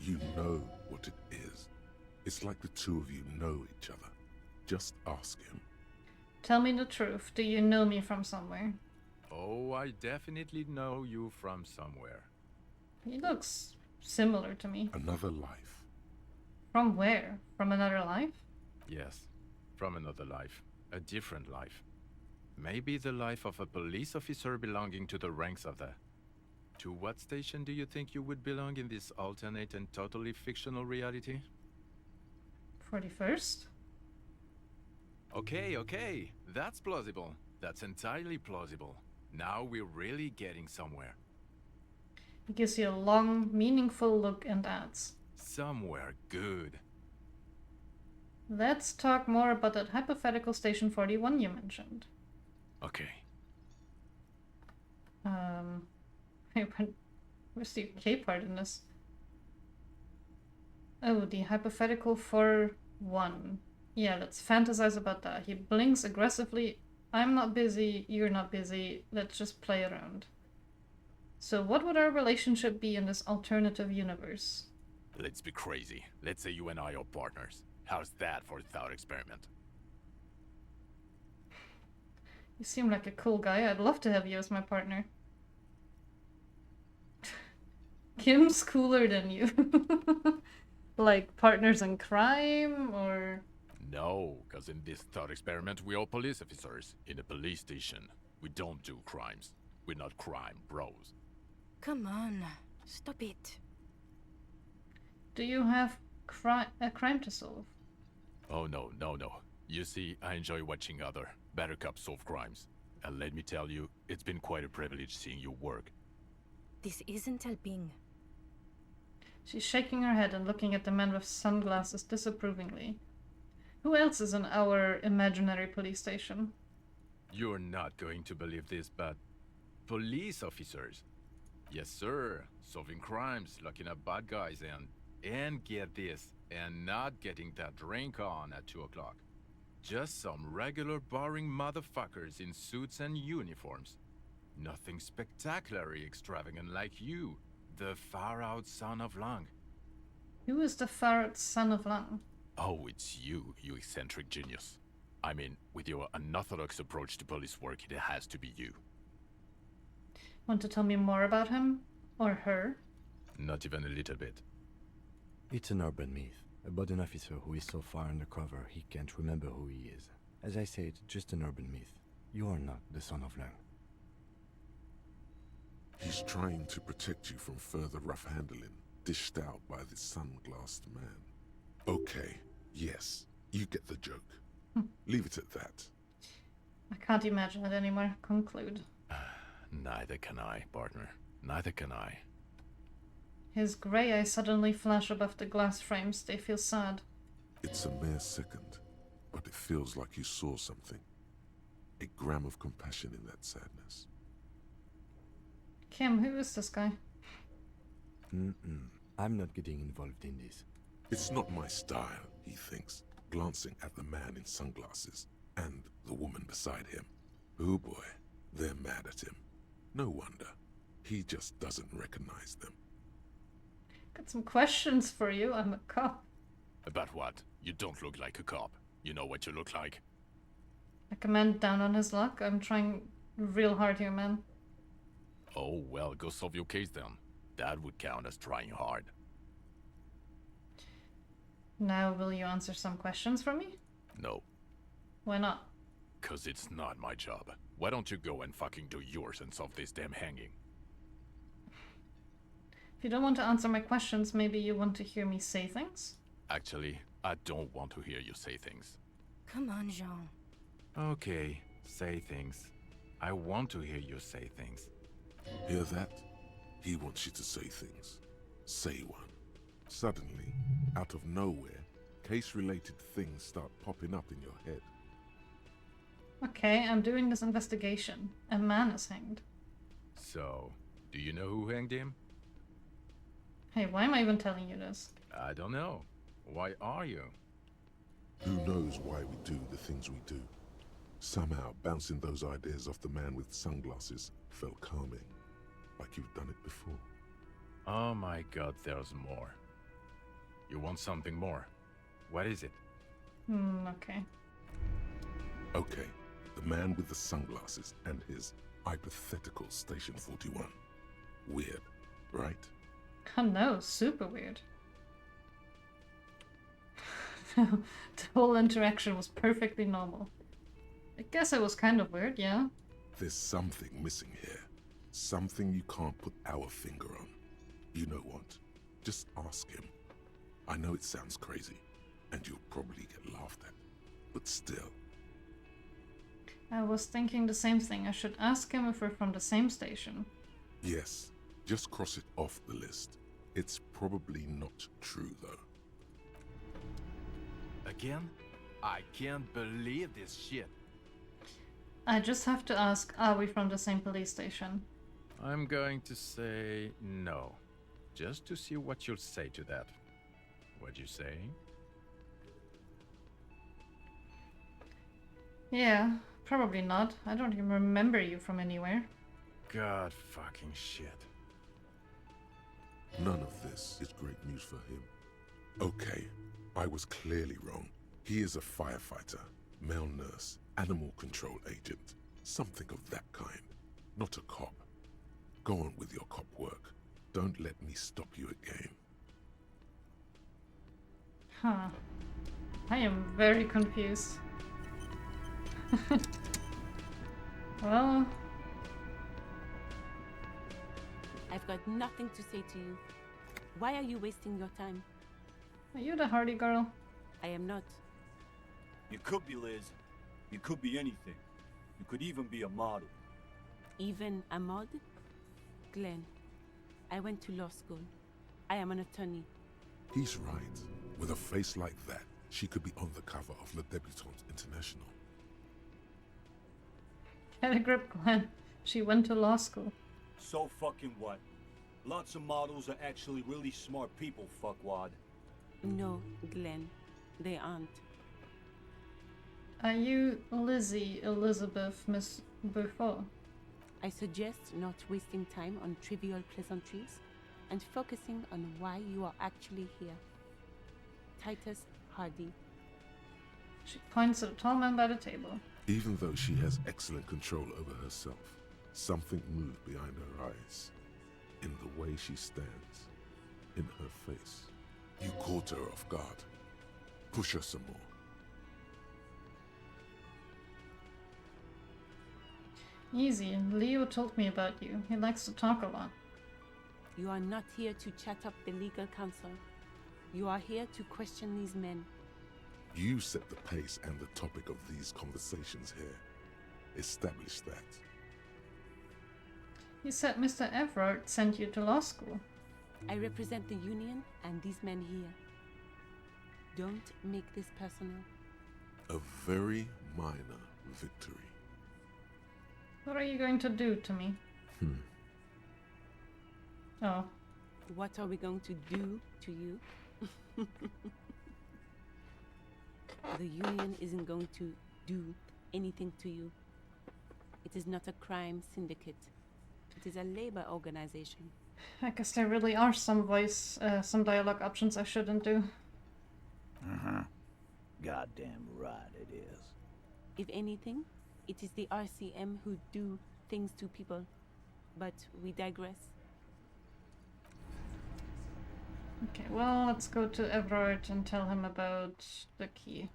You know what it is. It's like the two of you know each other. Just ask him. Tell me the truth. Do you know me from somewhere? Oh, I definitely know you from somewhere. He looks similar to me. Another life. From where? From another life? Yes, from another life. A different life. Maybe the life of a police officer belonging to the ranks of the... To what station do you think you would belong in this alternate and totally fictional reality? 41st? Okay, that's plausible. That's entirely plausible. Now we're really getting somewhere. He gives you a long, meaningful look and adds. Somewhere good. Let's talk more about that hypothetical Station 41 you mentioned. Okay. Where's the UK part in this? Oh, the hypothetical 4-1. Yeah, let's fantasize about that. He blinks aggressively. I'm not busy, you're not busy, let's just play around. So what would our relationship be in this alternative universe? Let's be crazy. Let's say you and I are partners. How's that for a thought experiment? You seem like a cool guy. I'd love to have you as my partner. Kim's cooler than you. Like partners in crime, or... No, because in this thought experiment we are police officers in a police station. We don't do crimes. We're not crime bros. Come on, stop it. Do you have a crime to solve? Oh no. You see, I enjoy watching other better cops solve crimes. And let me tell you, it's been quite a privilege seeing you work. This isn't helping. She's shaking her head and looking at the man with sunglasses disapprovingly. Who else is in our imaginary police station? You're not going to believe this, but... police officers. Yes, sir. Solving crimes, locking up bad guys, and get this, and not getting that drink on at 2 o'clock. Just some regular boring motherfuckers in suits and uniforms. Nothing spectacularly extravagant like you, the far-out son of Lang. Who is the far-out son of Lang? Oh, it's you, you eccentric genius. I mean, with your unorthodox approach to police work, it has to be you. Want to tell me more about him? Or her? Not even a little bit. It's an urban myth about an officer who is so far undercover he can't remember who he is. As I said, just an urban myth. You are not the son of Lang. He's trying to protect you from further rough handling, dished out by this sunglassed man. Okay, yes, you get the joke. Leave it at that. I can't imagine it anymore. Conclude. Neither can I, partner. Neither can I. His grey eyes suddenly flash above the glass frames. They feel sad. It's a mere second, but it feels like you saw something. A gram of compassion in that sadness. Kim, who is this guy? I'm not getting involved in this. It's not my style, he thinks, glancing at the man in sunglasses and the woman beside him. Oh boy, they're mad at him. No wonder. He just doesn't recognize them. Got some questions for you. I'm a cop. About what? You don't look like a cop. You know what you look like? Like a man down on his luck. I'm trying real hard here, man. Oh, well, go solve your case then. That would count as trying hard. Now, will you answer some questions for me? No. Why not? 'Cause it's not my job. Why don't you go and fucking do yours and solve this damn hanging? If you don't want to answer my questions, maybe you want to hear me say things? Actually, I don't want to hear you say things. Come on, Jean. Okay, say things. I want to hear you say things. Hear that? He wants you to say things. Say one. Suddenly, out of nowhere, case-related things start popping up in your head. Okay, I'm doing this investigation. A man is hanged. So, do you know who hanged him? Hey, why am I even telling you this? I don't know. Why are you? Who knows why we do the things we do? Somehow, bouncing those ideas off the man with sunglasses felt calming. Like you've done it before. Oh my god, there's more. You want something more? What is it? Okay. Okay, the man with the sunglasses and his Hypothetical Station 41. Weird, right? Oh no, super weird. The whole interaction was perfectly normal. I guess it was kind of weird, yeah. There's something missing here. Something you can't put our finger on. You know what? Just ask him. I know it sounds crazy, and you'll probably get laughed at. But still. I was thinking the same thing. I should ask him if we're from the same station. Yes, just cross it off the list. It's probably not true, though. Again? I can't believe this shit. I just have to ask, are we from the same police station? I'm going to say no. Just to see what you'll say to that. What'd you say? Yeah, probably not. I don't even remember you from anywhere. God fucking shit. None of this is great news for him. Okay, I was clearly wrong. He is a firefighter, male nurse, animal control agent, something of that kind. Not a cop. Go on with your cop work. Don't let me stop you again. Huh. I am very confused. Well... I've got nothing to say to you. Why are you wasting your time? Are you the hardy girl? I am not. You could be, Liz. You could be anything. You could even be a model. Even a mod? Glenn, I went to law school. I am an attorney. He's right. With a face like that, she could be on the cover of Le Debutante International. Get a grip, Glenn. She went to law school. So fucking what? Lots of models are actually really smart people, fuckwad. No, Glenn, they aren't. Are you Lizzie Elizabeth Miss Beaufort? I suggest not wasting time on trivial pleasantries and focusing on why you are actually here. Titus Hardy. She points at a tall man by the table. Even though she has excellent control over herself, something moved behind her eyes. In the way she stands. In her face. You caught her off guard. Push her some more. Easy. Leo told me about you. He likes to talk a lot. You are not here to chat up the legal counsel. You are here to question these men. You set the pace and the topic of these conversations here. Establish that. You said Mr. Everard sent you to law school. I represent the union and these men here. Don't make this personal. A very minor victory. What are you going to do to me? Oh. What are we going to do to you? The union isn't going to do anything to you. It is not a crime syndicate. It is a labor organization. I guess there really are some dialogue options I shouldn't do. Goddamn right it is. If anything, it is the RCM who do things to people. But we digress. Okay, well, let's go to Everard and tell him about the key.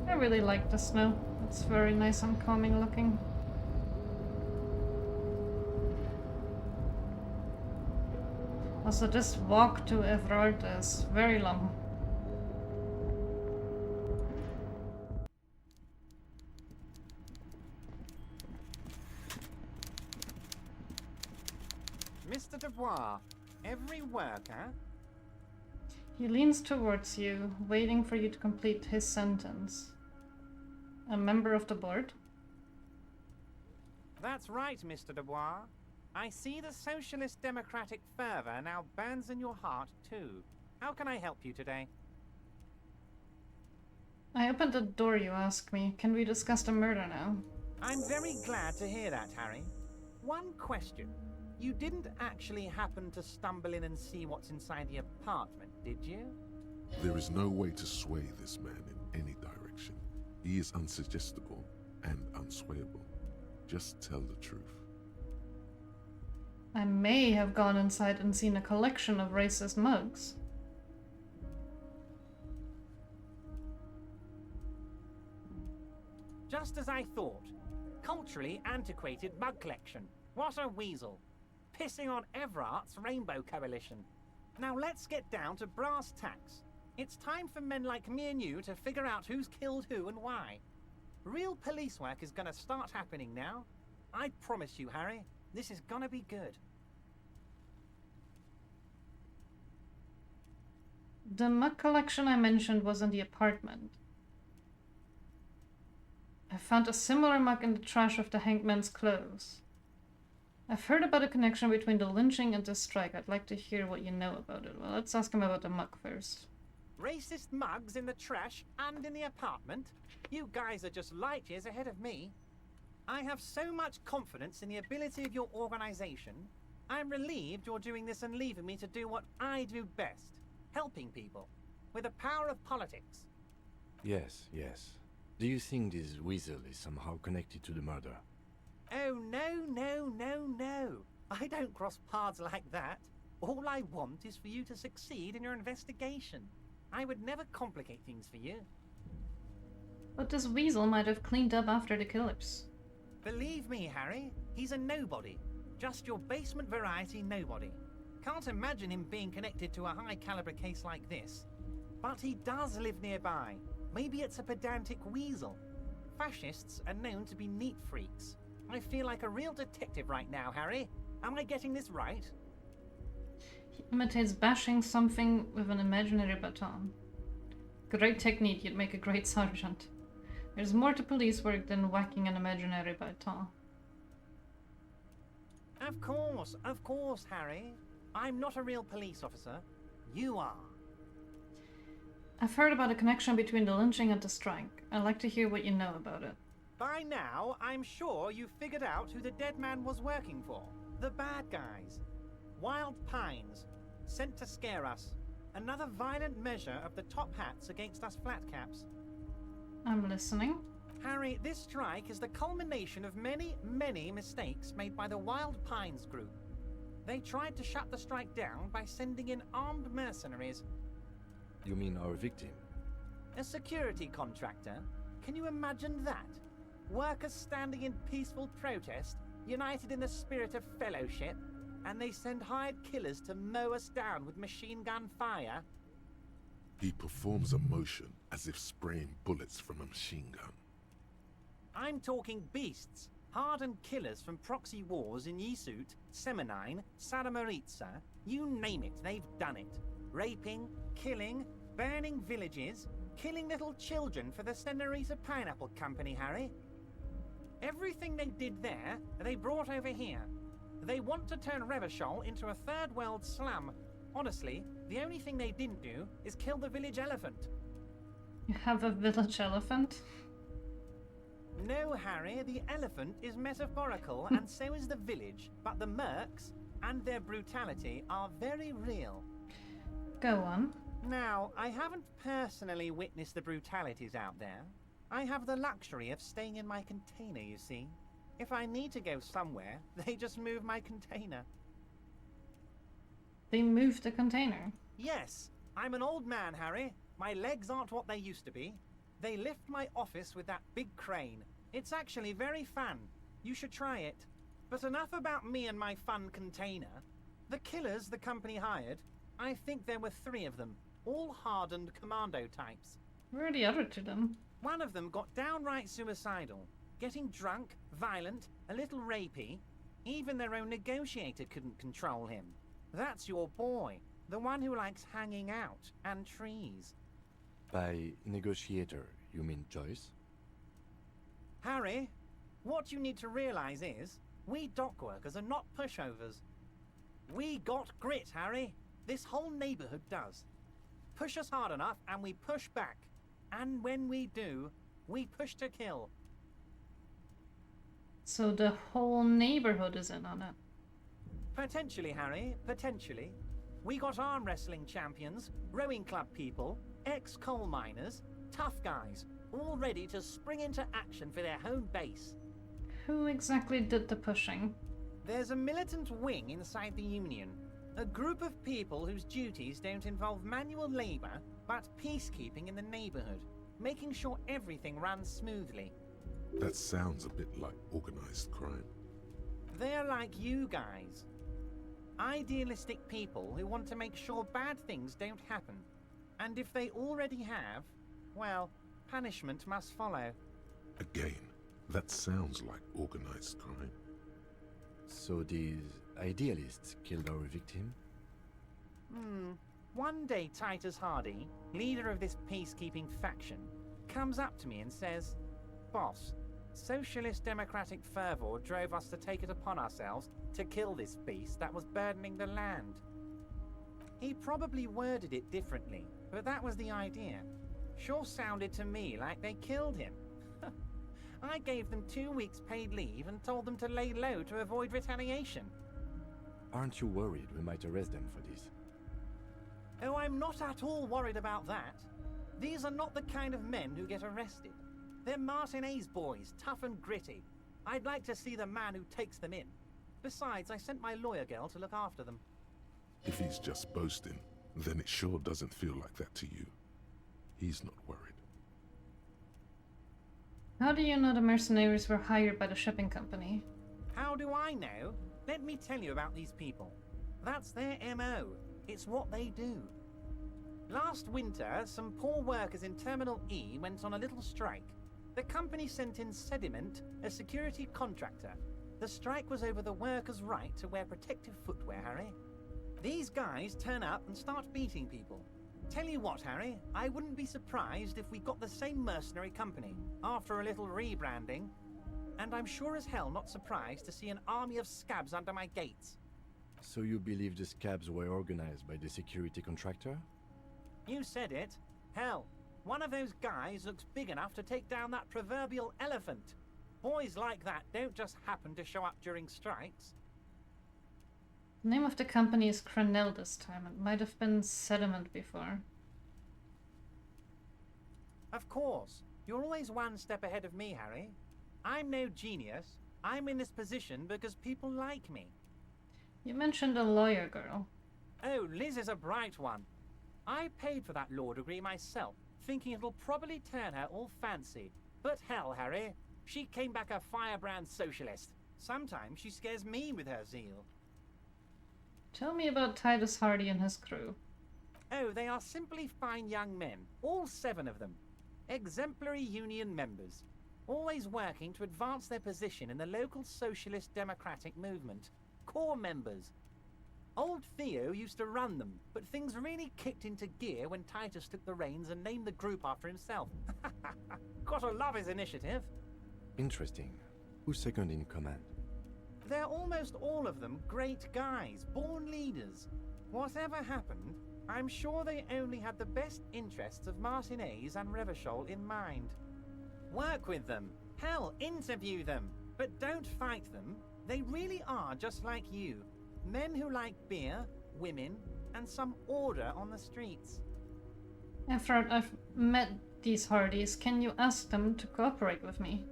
I really like the snow. It's very nice and calming looking. Also, this walk to Everard is very long. Mr. Dubois, every worker, He leans towards you, waiting for you to complete his sentence. A member of the board? That's right, Mr. Dubois. I see the socialist democratic fervor now burns in your heart, too. How can I help you today? I opened the door, you ask me. Can we discuss the murder now? I'm very glad to hear that, Harry. One question. You didn't actually happen to stumble in and see what's inside the apartment, did you? There is no way to sway this man in any direction. He is unsuggestible and unswayable. Just tell the truth. I may have gone inside and seen a collection of racist mugs. Just as I thought. Culturally antiquated mug collection. What a weasel. Pissing on Everart's Rainbow Coalition. Now let's get down to brass tacks. It's time for men like me and you to figure out who's killed who and why. Real police work is gonna start happening now. I promise you, Harry, this is gonna be good. The mug collection I mentioned was in the apartment. I found a similar mug in the trash of the hanged man's clothes. I've heard about a connection between the lynching and the strike. I'd like to hear what you know about it. Well, let's ask him about the mug first. Racist mugs in the trash and in the apartment? You guys are just light years ahead of me. I have so much confidence in the ability of your organization. I'm relieved you're doing this and leaving me to do what I do best. Helping people. With the power of politics. Yes, yes. Do you think this weasel is somehow connected to the murder? Oh, no, no, no, no. I don't cross paths like that. All I want is for you to succeed in your investigation. I would never complicate things for you. But this weasel might have cleaned up after the killers. Believe me, Harry, he's a nobody. Just your basement variety nobody. Can't imagine him being connected to a high-caliber case like this. But he does live nearby. Maybe it's a pedantic weasel. Fascists are known to be neat freaks. I feel like a real detective right now, Harry. Am I getting this right? He imitates bashing something with an imaginary baton. Great technique, you'd make a great sergeant. There's more to police work than whacking an imaginary baton. Of course, Harry. I'm not a real police officer. You are. I've heard about a connection between the lynching and the strike. I'd like to hear what you know about it. By now, I'm sure you've figured out who the dead man was working for. The bad guys. Wild Pines. Sent to scare us. Another violent measure of the top hats against us flatcaps. I'm listening. Harry, this strike is the culmination of many, many mistakes made by the Wild Pines group. They tried to shut the strike down by sending in armed mercenaries. You mean our victim? A security contractor? Can you imagine that? Workers standing in peaceful protest, united in the spirit of fellowship, and they send hired killers to mow us down with machine gun fire? He performs a motion as if spraying bullets from a machine gun. I'm talking beasts, hardened killers from proxy wars in Yisut, Semenine, Saramaritsa, you name it, they've done it. Raping, killing, burning villages, killing little children for the Senorita Pineapple Company, Harry. Everything they did there, they brought over here. They want to turn Revachol into a third world slum. Honestly, the only thing they didn't do is kill the village elephant. You have a village elephant? No, Harry, the elephant is metaphorical and so is the village, but the mercs and their brutality are very real. Go on. Now, I haven't personally witnessed the brutalities out there. I have the luxury of staying in my container, you see. If I need to go somewhere, they just move my container. They moved the container? Yes, I'm an old man, Harry. My legs aren't what they used to be. They lift my office with that big crane. It's actually very fun. You should try it. But enough about me and my fun container. The killers the company hired, I think there were 3 of them, all hardened commando types. Where are the other 2 then? One of them got downright suicidal, getting drunk, violent, a little rapey. Even their own negotiator couldn't control him. That's your boy, The one who likes hanging out and trees. By negotiator, you mean Joyce? Harry, what you need to realize is, we dock workers are not pushovers. We got grit, Harry. This whole neighborhood does. Push us hard enough and we push back. And when we do, we push to kill. So the whole neighborhood is in on it. Potentially, Harry, potentially. We got arm wrestling champions, rowing club people, ex-coal miners, tough guys, all ready to spring into action for their home base. Who exactly did the pushing? There's a militant wing inside the Union. A group of people whose duties don't involve manual labor, but peacekeeping in the neighborhood, making sure everything runs smoothly. That sounds a bit like organized crime. They're like you guys. Idealistic people who want to make sure bad things don't happen. And if they already have, well, punishment must follow. Again, that sounds like organized crime. So these idealists killed our victim? One day Titus Hardy, leader of this peacekeeping faction, comes up to me and says, "Boss, socialist democratic fervor drove us to take it upon ourselves to kill this beast that was burdening the land." He probably worded it differently, but that was the idea. Sure sounded to me like they killed him. I gave them 2 weeks paid leave and told them to lay low to avoid retaliation. Aren't you worried we might arrest them for this? Oh, I'm not at all worried about that. These are not the kind of men who get arrested. They're Martinez boys, tough and gritty. I'd like to see the man who takes them in. Besides, I sent my lawyer girl to look after them. If he's just boasting, then it sure doesn't feel like that to you. He's not worried. How do you know the mercenaries were hired by the shipping company? How do I know? Let me tell you about these people. That's their MO. It's what they do. Last winter, some poor workers in Terminal E went on a little strike. The company sent in Sediment, a security contractor. The strike was over the workers' right to wear protective footwear, Harry. These guys turn up and start beating people. Tell you what, Harry, I wouldn't be surprised if we got the same mercenary company after a little rebranding. And I'm sure as hell not surprised to see an army of scabs under my gates. So you believe the scabs were organized by the security contractor? You said it. Hell, one of those guys looks big enough to take down that proverbial elephant. Boys like that don't just happen to show up during strikes. The name of the company is Crenell this time. It might have been Sediment before. Of course. You're always one step ahead of me, Harry. I'm no genius. I'm in this position because people like me. You mentioned a lawyer girl. Oh, Liz is a bright one. I paid for that law degree myself, thinking it'll probably turn her all fancy. But hell, Harry, she came back a firebrand socialist. Sometimes she scares me with her zeal. Tell me about Titus Hardy and his crew. Oh, they are simply fine young men, all 7 of them. Exemplary union members, always working to advance their position in the local socialist democratic movement. Core members. Old Theo used to run them, but things really kicked into gear when Titus took the reins and named the group after himself. Gotta love his initiative. Interesting. Who's second in command? They're almost all of them great guys, born leaders. Whatever happened, I'm sure they only had the best interests of Martinez and Revachol in mind. Work with them. Hell, interview them. But don't fight them. They really are just like you. Men who like beer, women, and some order on the streets. After I've met these Hardys, can you ask them to cooperate with me?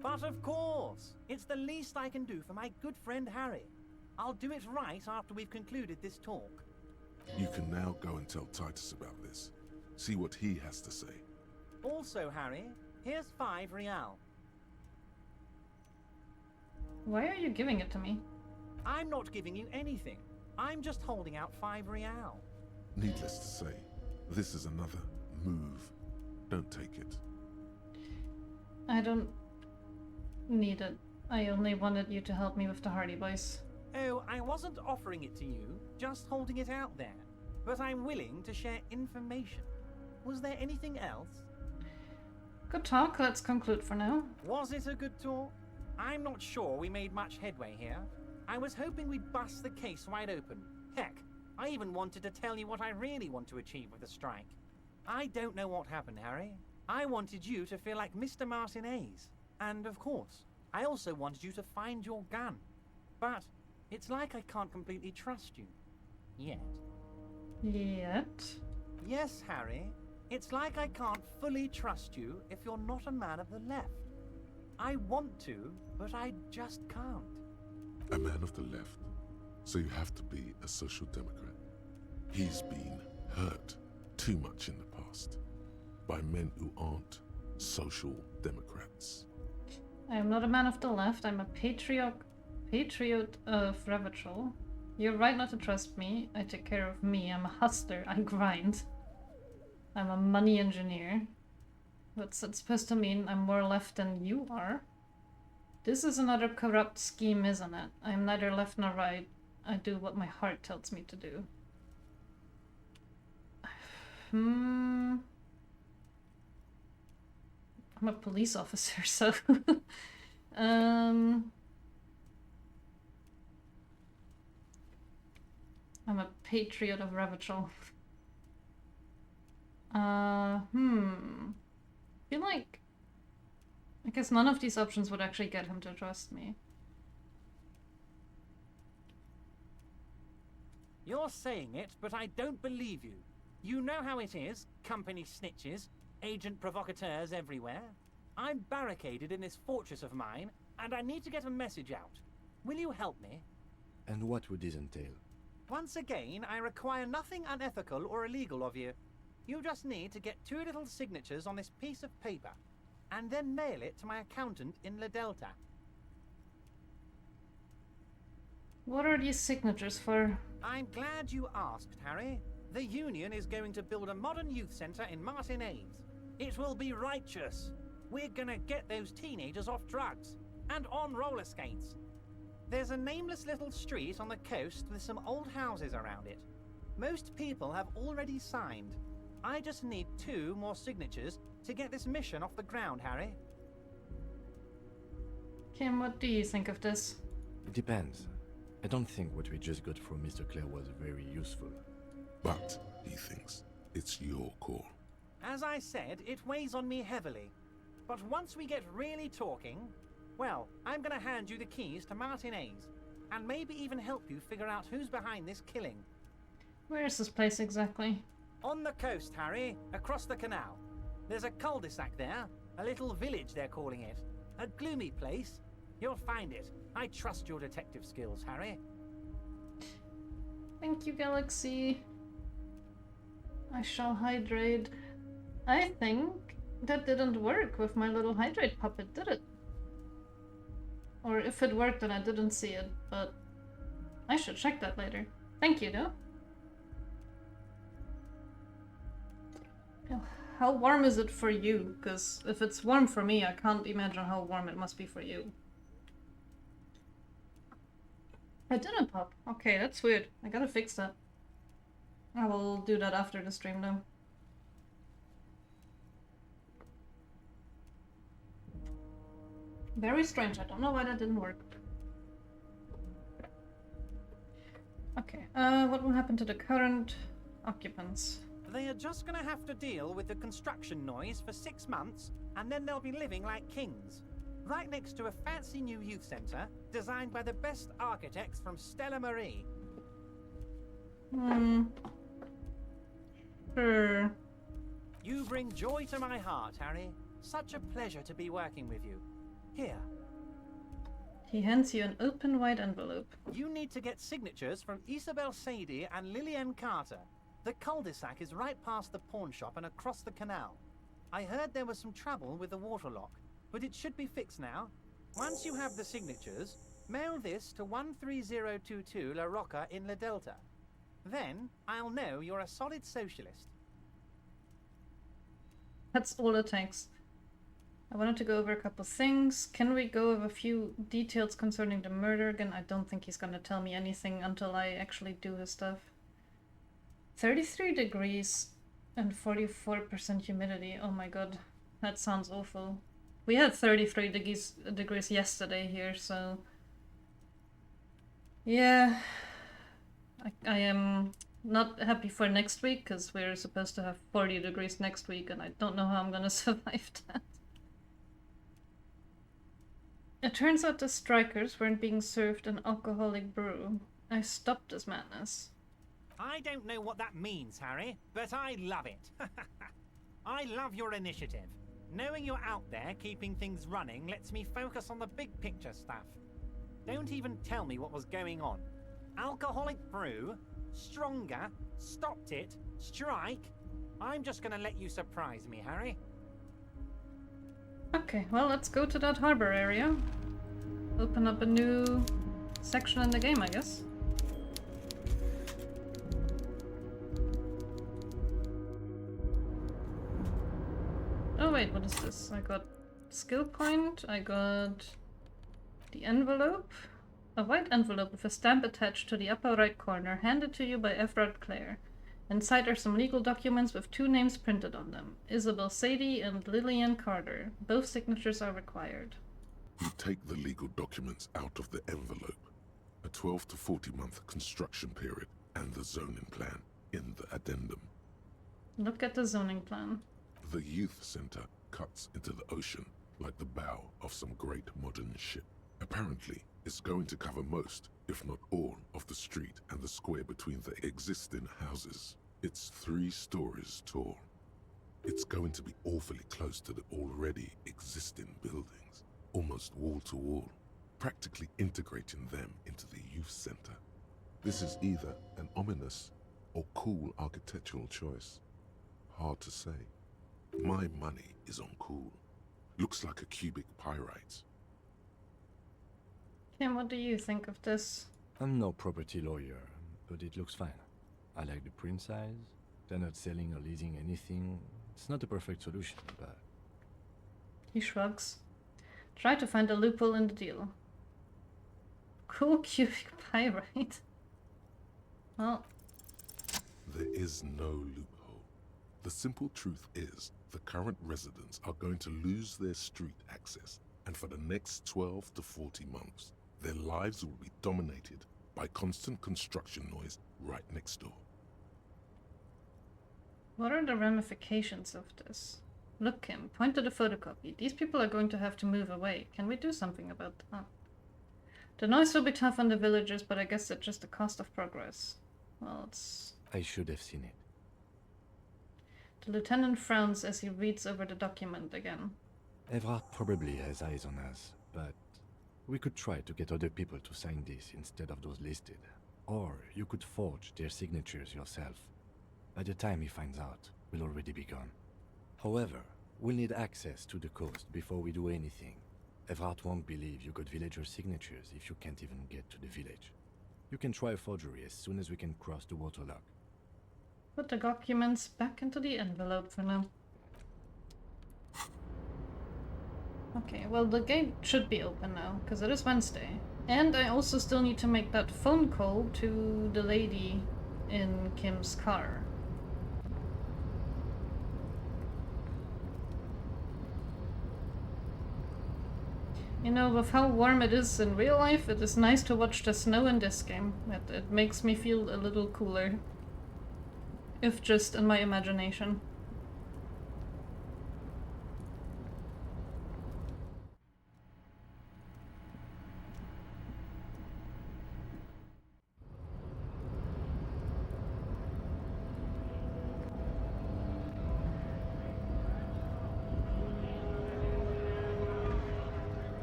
But of course! It's the least I can do for my good friend Harry. I'll do it right after we've concluded this talk. You can now go and tell Titus about this. See what he has to say. Also, Harry, here's 5 real. Why are you giving it to me? I'm not giving you anything. I'm just holding out 5 real. Needless to say, this is another move. Don't take it. I don't need it. I only wanted you to help me with the Hardy Boys. Oh, I wasn't offering it to you, just holding it out there. but I'm willing to share information. Was there anything else? Good talk, let's conclude for now. Was it a good talk? I'm not sure we made much headway here. I was hoping we'd bust the case wide open. Heck, I even wanted to tell you what I really want to achieve with the strike. I don't know what happened, Harry. I wanted you to feel like Mr. Martinez. And of course, I also wanted you to find your gun. But it's like I can't completely trust you. Yet. Yet? Yes, Harry. It's like I can't fully trust you if you're not a man of the left. I want to, but I just can't. A man of the left, so you have to be a social democrat. He's been hurt too much in the past by men who aren't social democrats. I am not a man of the left, I'm a patriot of Revachol. You're right not to trust me. I take care of me. I'm a hustler. I grind. I'm a money engineer. What's that supposed to mean? I'm more left than you are? This is another corrupt scheme, isn't it? I'm neither left nor right. I do what my heart tells me to do. I'm a police officer, so... I'm a patriot of Revachol. I feel like... I guess none of these options would actually get him to trust me. You're saying it, but I don't believe you. You know how it is, company snitches, agent provocateurs everywhere. I'm barricaded in this fortress of mine, and I need to get a message out. Will you help me? And what would this entail? Once again, I require nothing unethical or illegal of you. You just need to get 2 little signatures on this piece of paper, and then mail it to my accountant in La Delta. What are these signatures for? I'm glad you asked, Harry. The Union is going to build a modern youth centre in Martinez. It will be righteous. We're gonna get those teenagers off drugs and on roller skates. There's a nameless little street on the coast with some old houses around it. Most people have already signed. I just need 2 more signatures to get this mission off the ground, Harry. Kim, what do you think of this? It depends. I don't think what we just got from Mr. Clare was very useful. But he thinks it's your call. As I said, it weighs on me heavily. But once we get really talking, well, I'm gonna hand you the keys to Martinez, and maybe even help you figure out who's behind this killing. Where is this place exactly? On the coast, Harry, across the canal. There's a cul-de-sac there, a little village they're calling it. A gloomy place. You'll find it. I trust your detective skills, Harry. Thank you, Galaxy. I shall hydrate. I think that didn't work with my little hydrate puppet, did it? Or if it worked and I didn't see it, but I should check that later. Thank you, though. How warm is it for you? Because if it's warm for me, I can't imagine how warm it must be for you. It didn't pop. Okay, that's weird. I gotta fix that. I will do that after the stream, though. Very strange. I don't know why that didn't work. Okay, what will happen to the current occupants? They are just gonna have to deal with the construction noise for 6 months, and then they'll be living like kings. Right next to a fancy new youth centre, designed by the best architects from Stella Marie. Sure. You bring joy to my heart, Harry. Such a pleasure to be working with you. Here. He hands you an open white envelope. You need to get signatures from Isabel Sadie and Lillian Carter. The cul-de-sac is right past the pawn shop and across the canal. I heard there was some trouble with the water lock, but it should be fixed now. Once you have the signatures, mail this to 13022 La Rocca in La Delta. Then I'll know you're a solid socialist. That's all it takes. I wanted to go over a couple things. Can we go over a few details concerning the murder? Again, I don't think he's gonna tell me anything until I actually do his stuff. 33 degrees and 44% humidity. Oh my god, that sounds awful. We had 33 degrees yesterday here, so... Yeah, I am not happy for next week, because we're supposed to have 40 degrees next week, and I don't know how I'm gonna survive that. It turns out the strikers weren't being served an alcoholic brew. I stopped this madness. I don't know what that means, Harry, but I love it. I love your initiative. Knowing you're out there keeping things running lets me focus on the big picture stuff. Don't even tell me what was going on. Alcoholic brew? Stronger? Stopped it? Strike? I'm just gonna let you surprise me, Harry. Okay, well, let's go to that harbor area. Open up a new section in the game, I guess. Oh wait, what is this? I got skill point, I got the envelope. A white envelope with a stamp attached to the upper right corner, handed to you by Everard Clare. Inside are some legal documents with 2 names printed on them. Isabel Sadie and Lillian Carter. Both signatures are required. You take the legal documents out of the envelope. A 12 to 40 month construction period and the zoning plan in the addendum. Look at the zoning plan. The youth center cuts into the ocean like the bow of some great modern ship. Apparently, it's going to cover most, if not all, of the street and the square between the existing houses. It's 3 stories tall. It's going to be awfully close to the already existing buildings, almost wall to wall, practically integrating them into the youth center. This is either an ominous or cool architectural choice. Hard to say. My money is on cool. Looks like a cubic pyrite. Kim, what do you think of this? I'm no property lawyer, but it looks fine. I like the print size. They're not selling or leasing anything. It's not a perfect solution, but... He shrugs. Try to find a loophole in the deal. Cool cubic pyrite. Well... There is no loophole. The simple truth is, the current residents are going to lose their street access, and for the next 12 to 40 months, their lives will be dominated by constant construction noise right next door. What are the ramifications of this? Look, Kim, point to the photocopy. These people are going to have to move away. Can we do something about that? The noise will be tough on the villagers, but I guess it's just the cost of progress. Well, it's... I should have seen it. The lieutenant frowns as he reads over the document again. Everard probably has eyes on us, but we could try to get other people to sign this instead of those listed. Or you could forge their signatures yourself. By the time he finds out, we'll already be gone. However, we'll need access to the coast before we do anything. Everard won't believe you got villager signatures if you can't even get to the village. You can try a forgery as soon as we can cross the waterlock. Put the documents back into the envelope for now. Okay, well the gate should be open now, because it is Wednesday. And I also still need to make that phone call to the lady in Kim's car. You know, with how warm it is in real life, it is nice to watch the snow in this game. It makes me feel a little cooler. If just in my imagination.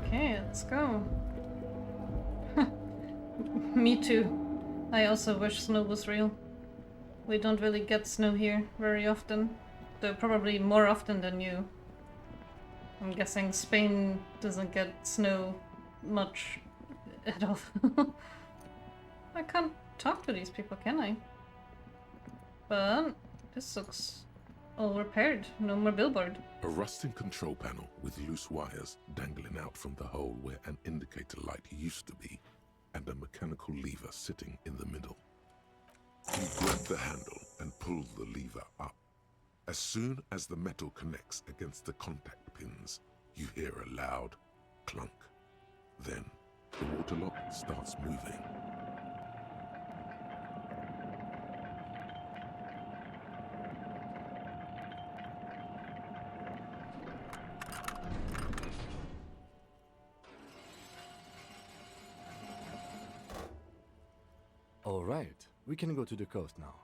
Okay, let's go. Me too. I also wish snow was real. We don't really get snow here very often. Though probably more often than you. I'm guessing Spain doesn't get snow much at all. I can't talk to these people, can I? But this looks all repaired. No more billboard. A rusting control panel with loose wires dangling out from the hole where an indicator light used to be, and a mechanical lever sitting in the middle. You grab the handle and pull the lever up. As soon as the metal connects against the contact pins, you hear a loud clunk. Then, the water lock starts moving. All right, we can go to the coast now.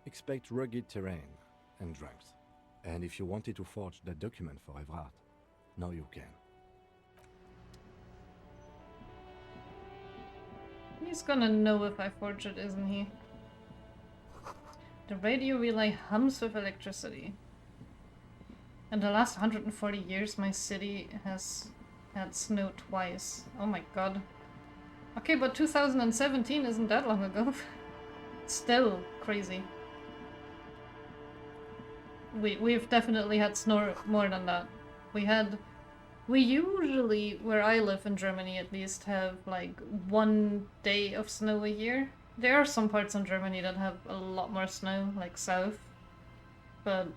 Expect rugged terrain and drunks. And if you wanted to forge that document for Evrard, now you can. He's gonna know if I forge it, isn't he? The radio relay hums with electricity. In the last 140 years, my city has had snow twice. Oh my god. Okay, but 2017 isn't that long ago. Still crazy. We've definitely had snow more than that. We usually, where I live in Germany at least, have like 1 day of snow a year. There are some parts in Germany that have a lot more snow, like south. But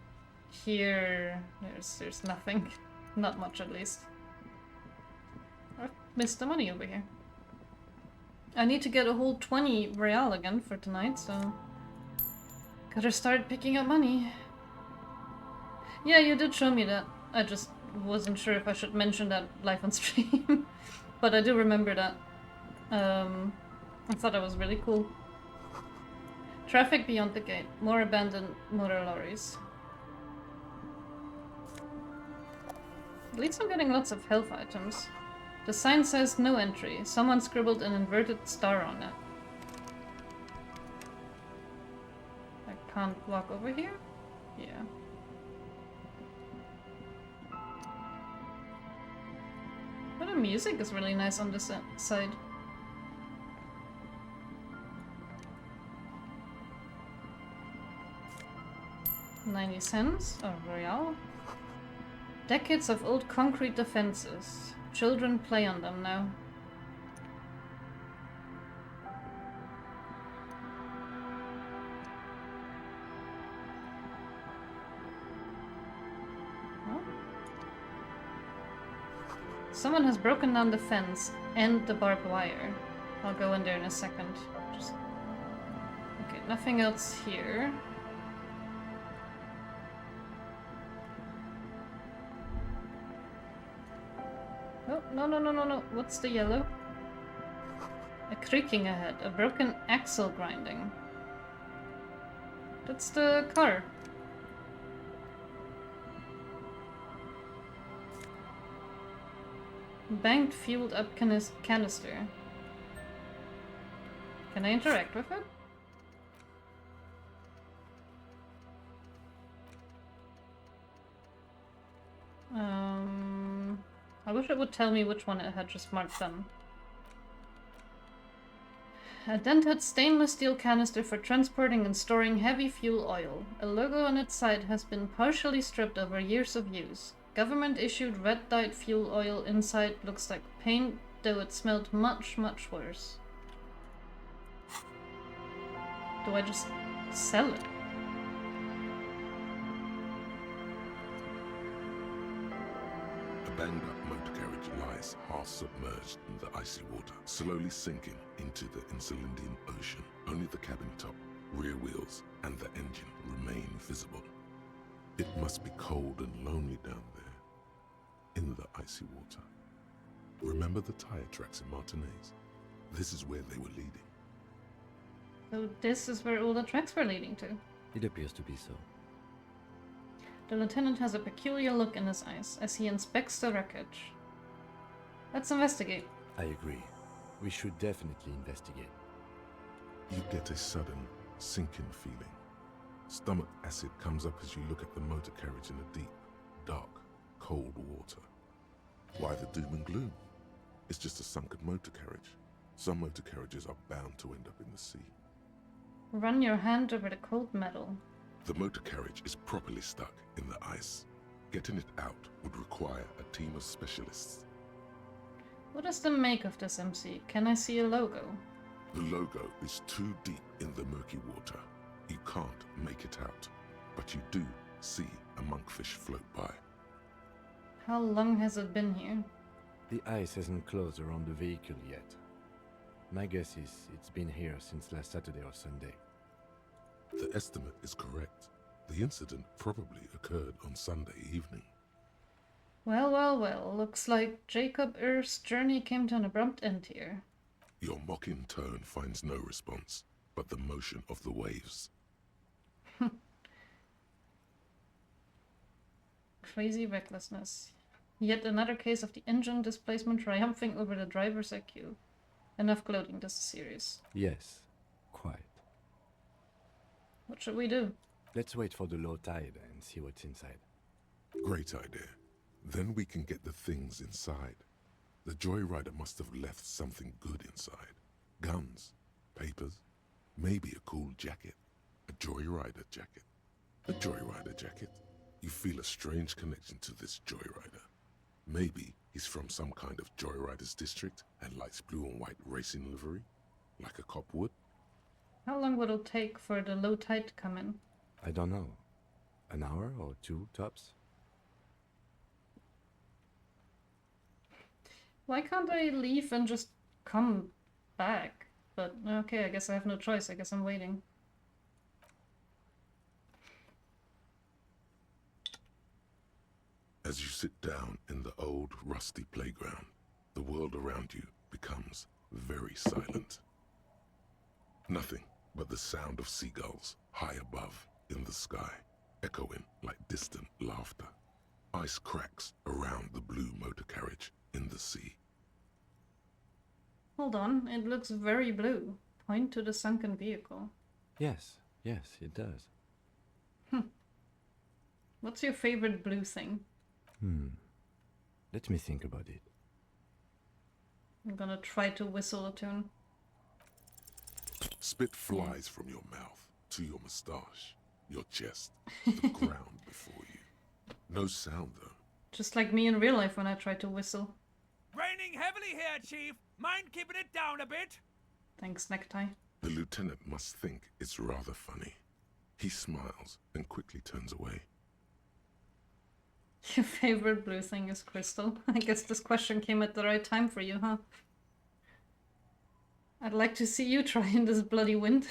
here, there's nothing. Not much at least. I've missed the money over here. I need to get a whole 20 real again for tonight, so... gotta start picking up money. Yeah, you did show me that. I just wasn't sure if I should mention that live on stream. But I do remember that. I thought that was really cool. Traffic beyond the gate. More abandoned motor lorries. At least I'm getting lots of health items. The sign says no entry. Someone scribbled an inverted star on it. I can't walk over here? Yeah. But the music is really nice on this side. $0.90, a real. Decades of old concrete defenses. Children play on them now. Oh. Someone has broken down the fence and the barbed wire. I'll go in there in a second. Just... okay, nothing else here. Oh, no. What's the yellow? A creaking ahead. A broken axle grinding. That's the car. Banked fueled up canister. Can I interact with it? I wish it would tell me which one it had just marked done. A dented stainless steel canister for transporting and storing heavy fuel oil. A logo on its side has been partially stripped over years of use. Government issued red dyed fuel oil inside looks like paint, though it smelled much, much worse. Do I just sell it? A banged up motor carriage lies half submerged in the icy water, slowly sinking into the Insulindian Ocean. Only the cabin top, rear wheels, and the engine remain visible. It must be cold and lonely down there, in the icy water. Remember the tire tracks in Martinez? This is where they were leading. So this is where all the tracks were leading to. It appears to be so. The lieutenant has a peculiar look in his eyes as he inspects the wreckage. Let's investigate. I agree. We should definitely investigate. You get a sudden, sinking feeling. Stomach acid comes up as you look at the motor carriage in the deep, dark, cold water. Why the doom and gloom? It's just a sunken motor carriage. Some motor carriages are bound to end up in the sea. Run your hand over the cold metal. The motor carriage is properly stuck in the ice. Getting it out would require a team of specialists. What is the make of this MC? Can I see a logo? The logo is too deep in the murky water. You can't make it out, but you do see a monkfish float by. How long has it been here? The ice hasn't closed around the vehicle yet. My guess is it's been here since last Saturday or Sunday. The estimate is correct. The incident probably occurred on Sunday evening. Well, well, well. Looks like Jacob Earth's journey came to an abrupt end here. Your mocking tone finds no response, but the motion of the waves. Crazy recklessness. Yet another case of the engine displacement triumphing over the driver's IQ. Enough gloating, this is serious. Yes, quite. What should we do? Let's wait for the low tide and see what's inside. Great idea. Then we can get the things inside. The joyrider must have left something good inside. Guns, papers, maybe a cool jacket. A joyrider jacket. A joyrider jacket. You feel a strange connection to this joyrider. Maybe he's from some kind of joyriders district and likes blue and white racing livery, like a cop would. How long will it take for the low tide to come in? I don't know. An hour or two, tops? Why can't I leave and just come back? But okay, I guess I have no choice. I guess I'm waiting. As you sit down in the old rusty playground, the world around you becomes very silent. Nothing but the sound of seagulls high above in the sky, echoing like distant laughter. Ice cracks around the blue motor carriage in the sea. Hold on, it looks very blue. Point to the sunken vehicle. Yes, it does. What's your favorite blue thing? Let me think about it. I'm gonna try to whistle a tune. Spit flies from your mouth to your moustache, your chest, the ground before you. No sound though. Just like me in real life when I try to whistle. Raining heavily here, Chief. Mind keeping it down a bit? Thanks, Necktie. The lieutenant must think it's rather funny. He smiles and quickly turns away. Your favorite blue thing is crystal. I guess this question came at the right time for you, huh? I'd like to see you try in this bloody wind.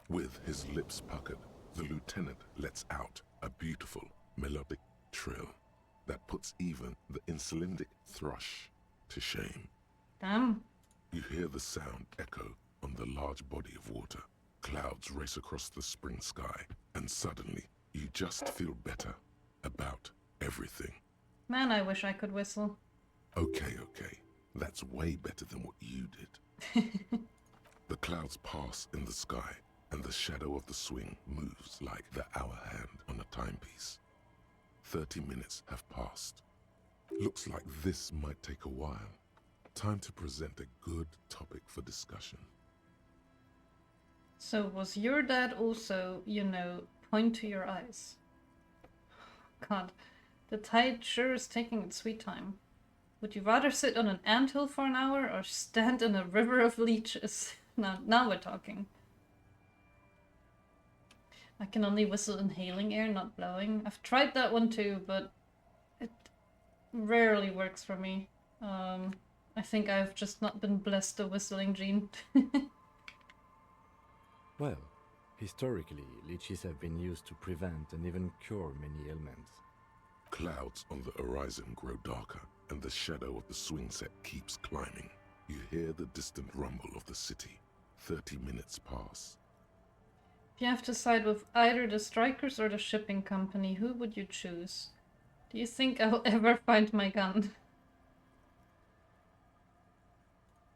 With his lips puckered, the lieutenant lets out a beautiful melodic trill that puts even the insulindic thrush to shame. Damn. You hear the sound echo on the large body of water. Clouds race across the spring sky, and suddenly you just feel better about everything. Man, I wish I could whistle. Okay. That's way better than what you did. The clouds pass in the sky, and the shadow of the swing moves like the hour hand on a timepiece. 30 minutes have passed. Looks like this might take a while. Time to present a good topic for discussion. So was your dad also, point to your eyes? God, the tide sure is taking its sweet time. Would you rather sit on an anthill for an hour or stand in a river of leeches? Now we're talking. I can only whistle inhaling air, not blowing. I've tried that one too, but it rarely works for me. I think I've just not been blessed a whistling gene. Well, historically, leeches have been used to prevent and even cure many ailments. Clouds on the horizon grow darker, and the shadow of the swing set keeps climbing. You hear the distant rumble of the city. 30 minutes pass. If you have to side with either the strikers or the shipping company, who would you choose? Do you think I'll ever find my gun?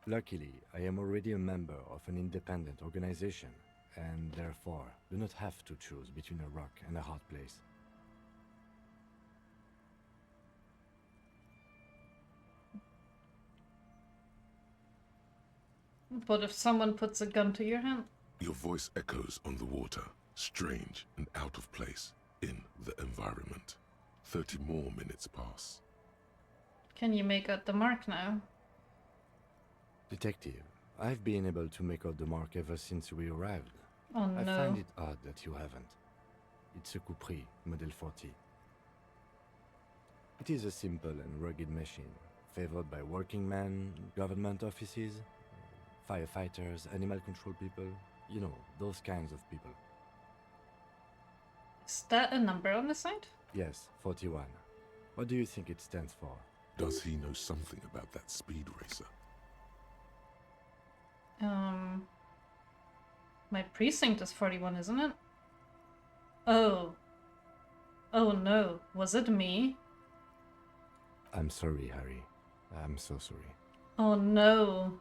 Luckily, I am already a member of an independent organization, and therefore do not have to choose between a rock and a hard place. But if someone puts a gun to your hand? Your voice echoes on the water, strange and out of place in the environment. 30 more minutes pass. Can you make out the mark now? Detective, I've been able to make out the mark ever since we arrived. Oh I no. find it odd that you haven't. It's a Capri, Model 40. It is a simple and rugged machine, favored by working men, government offices, firefighters, animal control people, you know, those kinds of people. Is that a number on the side? Yes, 41. What do you think it stands for? Does he know something about that speed racer? My precinct is 41, isn't it? Oh. Oh no, was it me? I'm sorry, Harry. I'm so sorry. Oh no.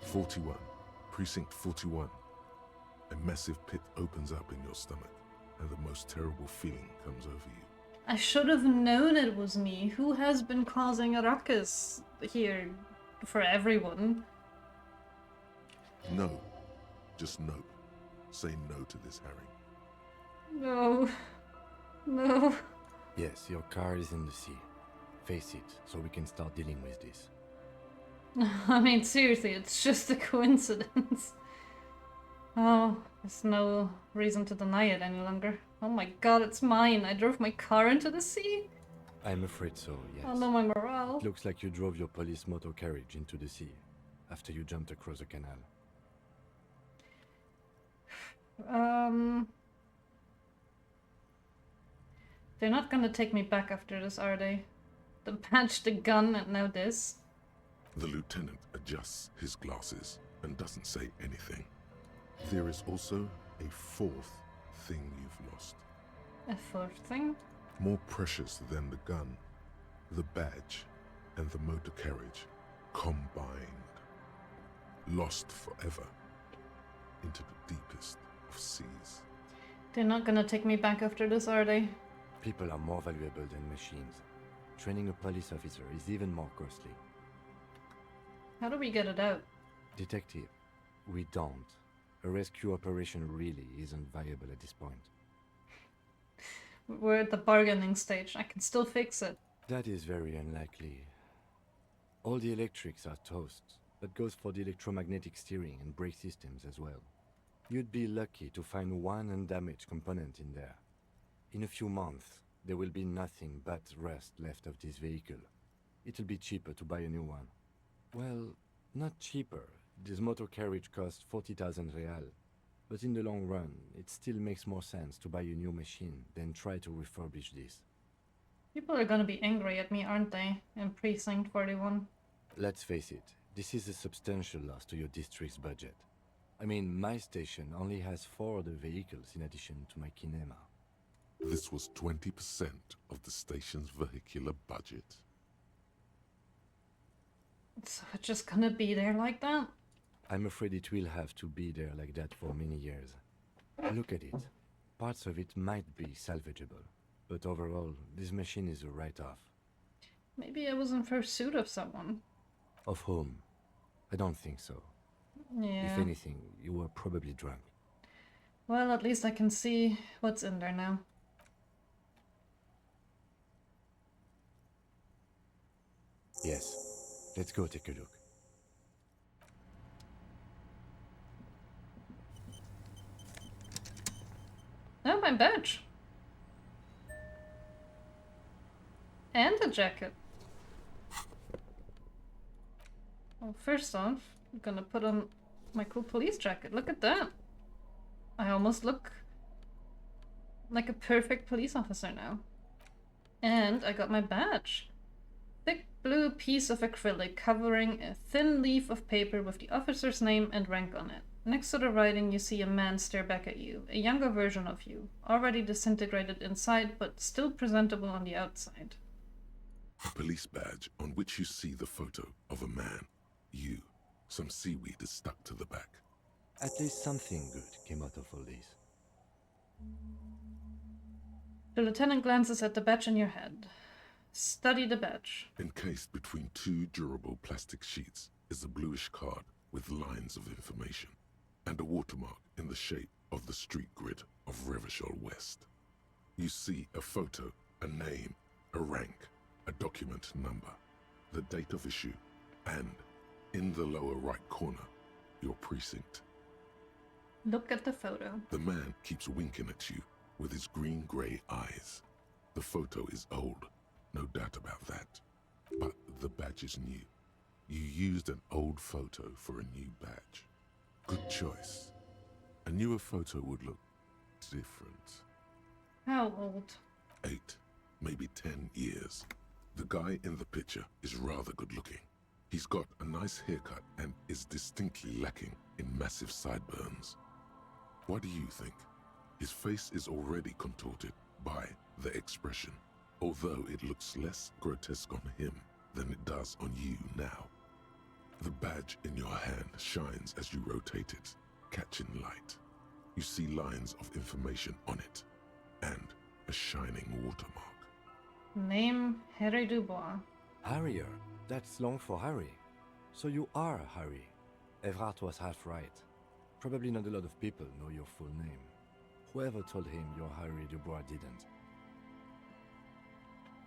41. Precinct 41. A massive pit opens up in your stomach, and the most terrible feeling comes over you. I should have known it was me. Who has been causing a ruckus here for everyone? No. Just no. Say no to this, Harry. No. No. Yes, your car is in the sea. Face it, so we can start dealing with this. I mean, seriously, it's just a coincidence. Oh, there's no reason to deny it any longer. Oh my god, it's mine. I drove my car into the sea? I'm afraid so, yes. Oh no, my morale. It looks like you drove your police motor carriage into the sea after you jumped across the canal. They're not gonna take me back after this, are they? The badge, the gun, and now this? The lieutenant adjusts his glasses and doesn't say anything. There is also a fourth thing you've lost. A fourth thing? More precious than the gun, the badge, and the motor carriage combined. Lost forever into the deepest of seas. They're not gonna take me back after this, are they? People are more valuable than machines. Training a police officer is even more costly. How do we get it out? Detective, we don't. A rescue operation really isn't viable at this point. We're at the bargaining stage. I can still fix it. That is very unlikely. All the electrics are toast. That goes for the electromagnetic steering and brake systems as well. You'd be lucky to find one undamaged component in there. In a few months, there will be nothing but rust left of this vehicle. It'll be cheaper to buy a new one. Well, not cheaper. This motor carriage costs 40,000 real. But in the long run, it still makes more sense to buy a new machine than try to refurbish this. People are gonna be angry at me, aren't they? In Precinct 41. Let's face it, this is a substantial loss to your district's budget. I mean, my station only has 4 other vehicles in addition to my kinema. This was 20% of the station's vehicular budget. So it's just gonna be there like that? I'm afraid it will have to be there like that for many years. Look at it. Parts of it might be salvageable, but overall, this machine is a write-off. Maybe I was in pursuit of someone. Of whom? I don't think so. Yeah. If anything, you were probably drunk. Well, at least I can see what's in there now. Yes. Let's go take a look. Oh, my badge. And a jacket. Well, first off, I'm gonna put on my cool police jacket. Look at that. I almost look like a perfect police officer now. And I got my badge. Thick blue piece of acrylic covering a thin leaf of paper with the officer's name and rank on it. Next to the writing, you see a man stare back at you, a younger version of you, already disintegrated inside but still presentable on the outside. A police badge on which you see the photo of a man. You. Some seaweed is stuck to the back. At least something good came out of all this. The lieutenant glances at the badge in your hand. Study the badge. Encased between 2 durable plastic sheets is a bluish card with lines of information and a watermark in the shape of the street grid of Revachol West. You see a photo, a name, a rank, a document number, the date of issue, and, in the lower right corner, your precinct. Look at the photo. The man keeps winking at you with his green-grey eyes. The photo is old, no doubt about that. But the badge is new. You used an old photo for a new badge. Good choice. A newer photo would look different. How old? 8, maybe 10 years. The guy in the picture is rather good-looking. He's got a nice haircut and is distinctly lacking in massive sideburns. What do you think? His face is already contorted by the expression, although it looks less grotesque on him than it does on you now. The badge in your hand shines as you rotate it, catching light. You see lines of information on it, and a shining watermark. Name Harry Dubois. Harrier. That's long for Harry. So you are Harry. Evrard was half right. Probably not a lot of people know your full name. Whoever told him you're Harry Dubois didn't.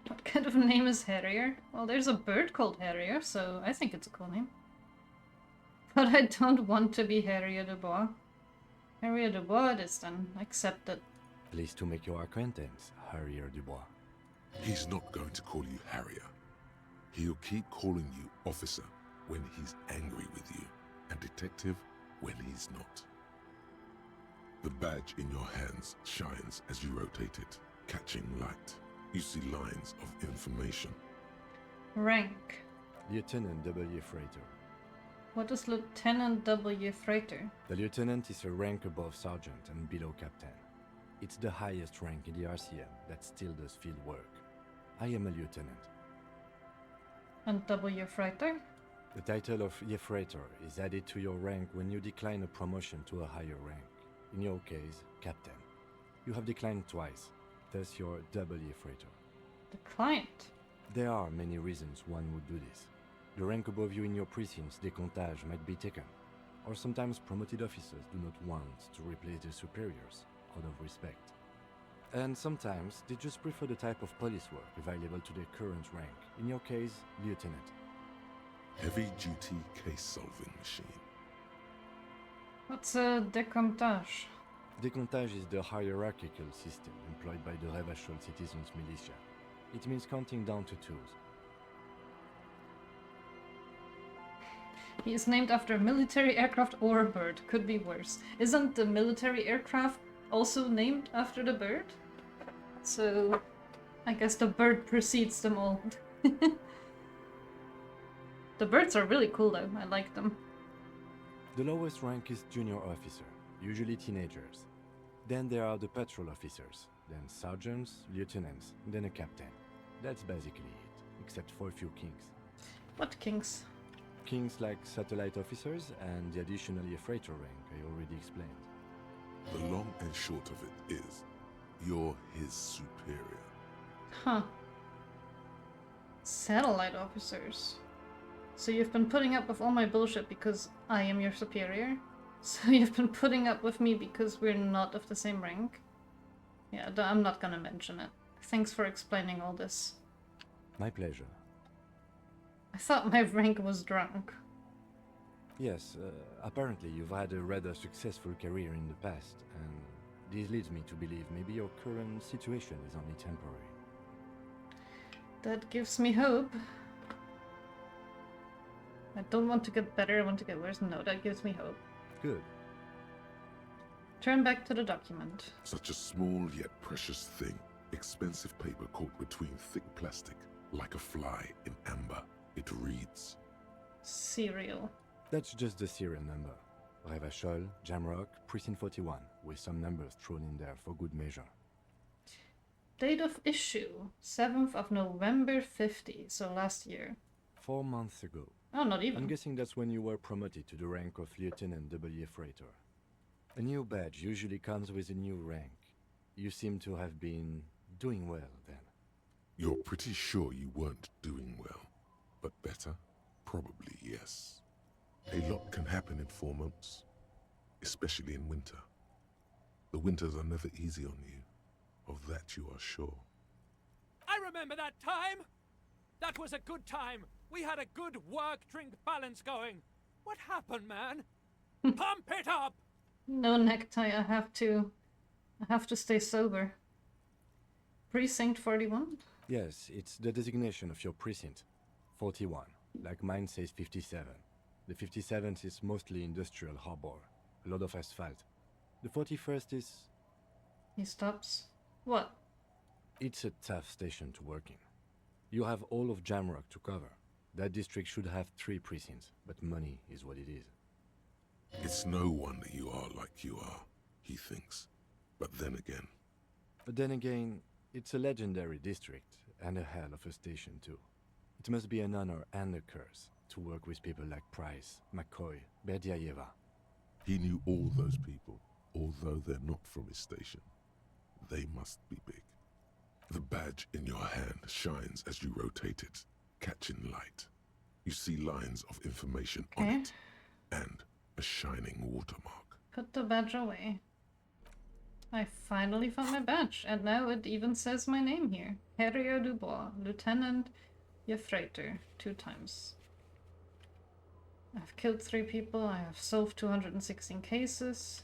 What kind of name is Harrier? Well, there's a bird called Harrier, so I think it's a cool name. But I don't want to be Harrier Dubois. Harrier Dubois it is then. Accept it. Pleased to make your acquaintance, Harrier Dubois. He's not going to call you Harrier. He'll keep calling you officer when he's angry with you, and detective when he's not. The badge in your hands shines as you rotate it, catching light. You see lines of information. Rank. Lieutenant W. Freighter. What is Lieutenant W. Freighter? The lieutenant is a rank above sergeant and below captain. It's the highest rank in the RCM that still does field work. I am a lieutenant. And W. Freighter? The title of Freighter is added to your rank when you decline a promotion to a higher rank. In your case, captain. You have declined twice, thus you're W. Freighter. Declined? There are many reasons one would do this. The rank above you in your precinct's decomptage might be taken, or sometimes promoted officers do not want to replace their superiors out of respect. And sometimes they just prefer the type of police work available to their current rank. In your case, lieutenant. Heavy-duty case-solving machine. What's a decomptage? Decomptage is the hierarchical system employed by the Revachol Citizens Militia. It means counting down to twos. He is named after a military aircraft or a bird. Could be worse. Isn't the military aircraft also named after the bird? So I guess the bird precedes them all. The birds are really cool though. I like them. The lowest rank is junior officer, usually teenagers. Then there are the patrol officers, then sergeants, lieutenants, then a captain. That's basically it, except for a few kings. What kings? Kings like satellite officers and the additionally a freighter rank I already explained. The long and short of it is, you're his superior. Huh. Satellite officers. So you've been putting up with all my bullshit because I am your superior? So you've been putting up with me because we're not of the same rank? Yeah, I'm not gonna mention it. Thanks for explaining all this. My pleasure. I thought my rank was drunk. Yes, apparently you've had a rather successful career in the past, and this leads me to believe maybe your current situation is only temporary. That gives me hope. I don't want to get better, I want to get worse. No, that gives me hope. Good. Turn back to the document. Such a small yet precious thing. Expensive paper caught between thick plastic, like a fly in amber. It reads... Serial. That's just the serial number. Revachol, Jamrock, Precinct 41, with some numbers thrown in there for good measure. Date of issue, 7th of November 50, so last year. 4 months ago. Oh, not even. I'm guessing that's when you were promoted to the rank of Lieutenant W. Freighter. A new badge usually comes with a new rank. You seem to have been doing well then. You're pretty sure you weren't doing well, but better? Probably yes. A lot can happen in 4 months, especially in winter. The winters are never easy on you, of that you are sure. I remember that time! That was a good time! We had a good work-drink balance going! What happened, man? Pump it up! No necktie, I have to stay sober. Precinct 41? Yes, it's the designation of your precinct. 41. Like mine says 57. The 57th is mostly industrial harbor. A lot of asphalt. The 41st is... He stops. What? It's a tough station to work in. You have all of Jamrock to cover. That district should have 3 precincts, but money is what it is. It's no wonder you are like you are, he thinks. But then again, it's a legendary district, and a hell of a station too. It must be an honor and a curse to work with people like Price, McCoy, Berdiaeva. He knew all those people, although they're not from his station. They must be big. The badge in your hand shines as you rotate it, catching light. You see lines of information on it, and a shining watermark. Put the badge away. I finally found my badge, and now it even says my name here. Herriot Dubois, Lieutenant Jeffreiter, 2 times. I've killed 3 people, I have solved 216 cases.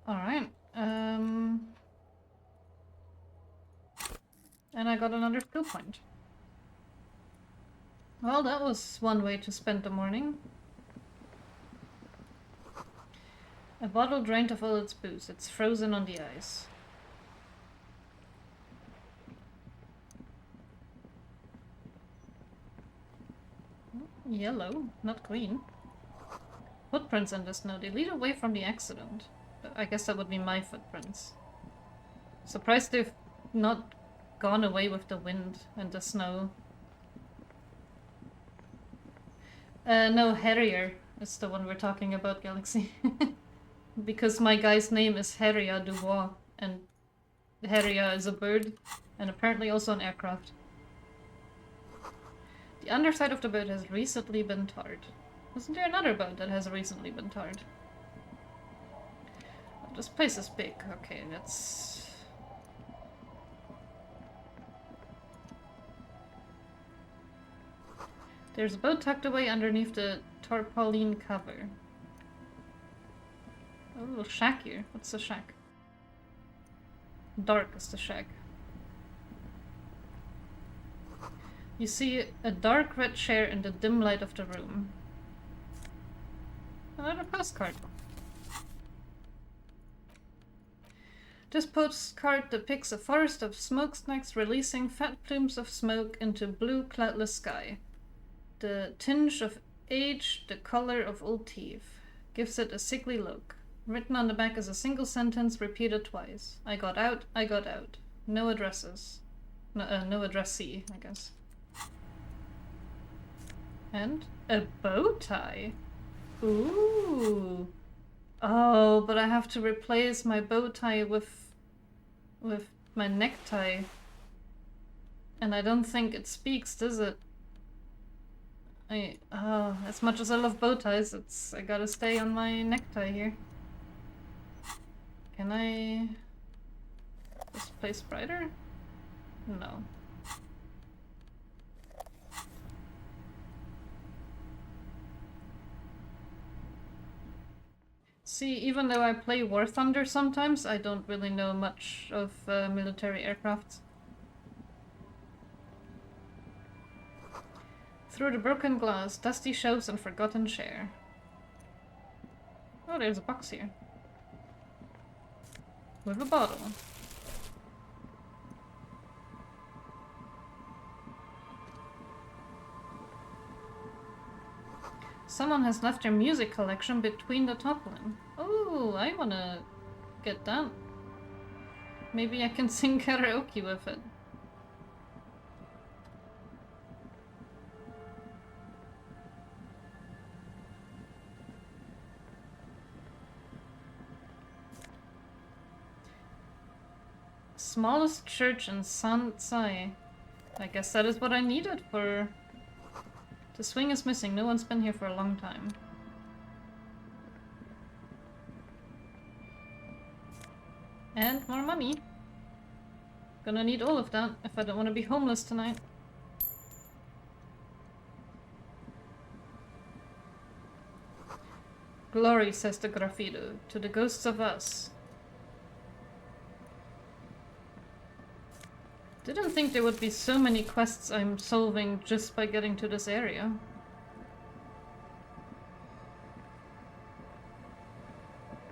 Alright, and I got another skill point. Well, that was one way to spend the morning. A bottle drained of all its booze. It's frozen on the ice. Yellow, not green. Footprints in the snow. They lead away from the accident. I guess that would be my footprints. Surprised they've not gone away with the wind and the snow. No, Harrier is the one we're talking about, Galaxy. Because my guy's name is Herriot Dubois, and Herriot is a bird, and apparently also an aircraft. The underside of the boat has recently been tarred. Isn't there another boat that has recently been tarred? Oh, this place is big. Okay, that's... There's a boat tucked away underneath the tarpaulin cover. A little shack here. What's the shack? Dark is the shack. You see a dark red chair in the dim light of the room. Another postcard. This postcard depicts a forest of smokestacks releasing fat plumes of smoke into blue cloudless sky. The tinge of age, the color of old teeth, gives it a sickly look. Written on the back is a single sentence repeated twice. I got out, I got out. No addresses. No addressee, I guess. And a bow tie. Ooh. Oh, but I have to replace my bow tie with my necktie. And I don't think it speaks, does it? As much as I love bow ties, I gotta stay on my necktie here. Can I just place brighter? No. See, even though I play War Thunder sometimes, I don't really know much of military aircraft. Through the broken glass, dusty shelves and forgotten chair. Oh, there's a box here. With a bottle. Someone has left their music collection between the toppling. Oh, I wanna get that. Maybe I can sing karaoke with it. Smallest church in Sansai. I guess that is what I needed for... The swing is missing. No one's been here for a long time. And more money. Gonna need all of that if I don't want to be homeless tonight. Glory, says the graffito, to the ghosts of us. Didn't think there would be so many quests I'm solving just by getting to this area.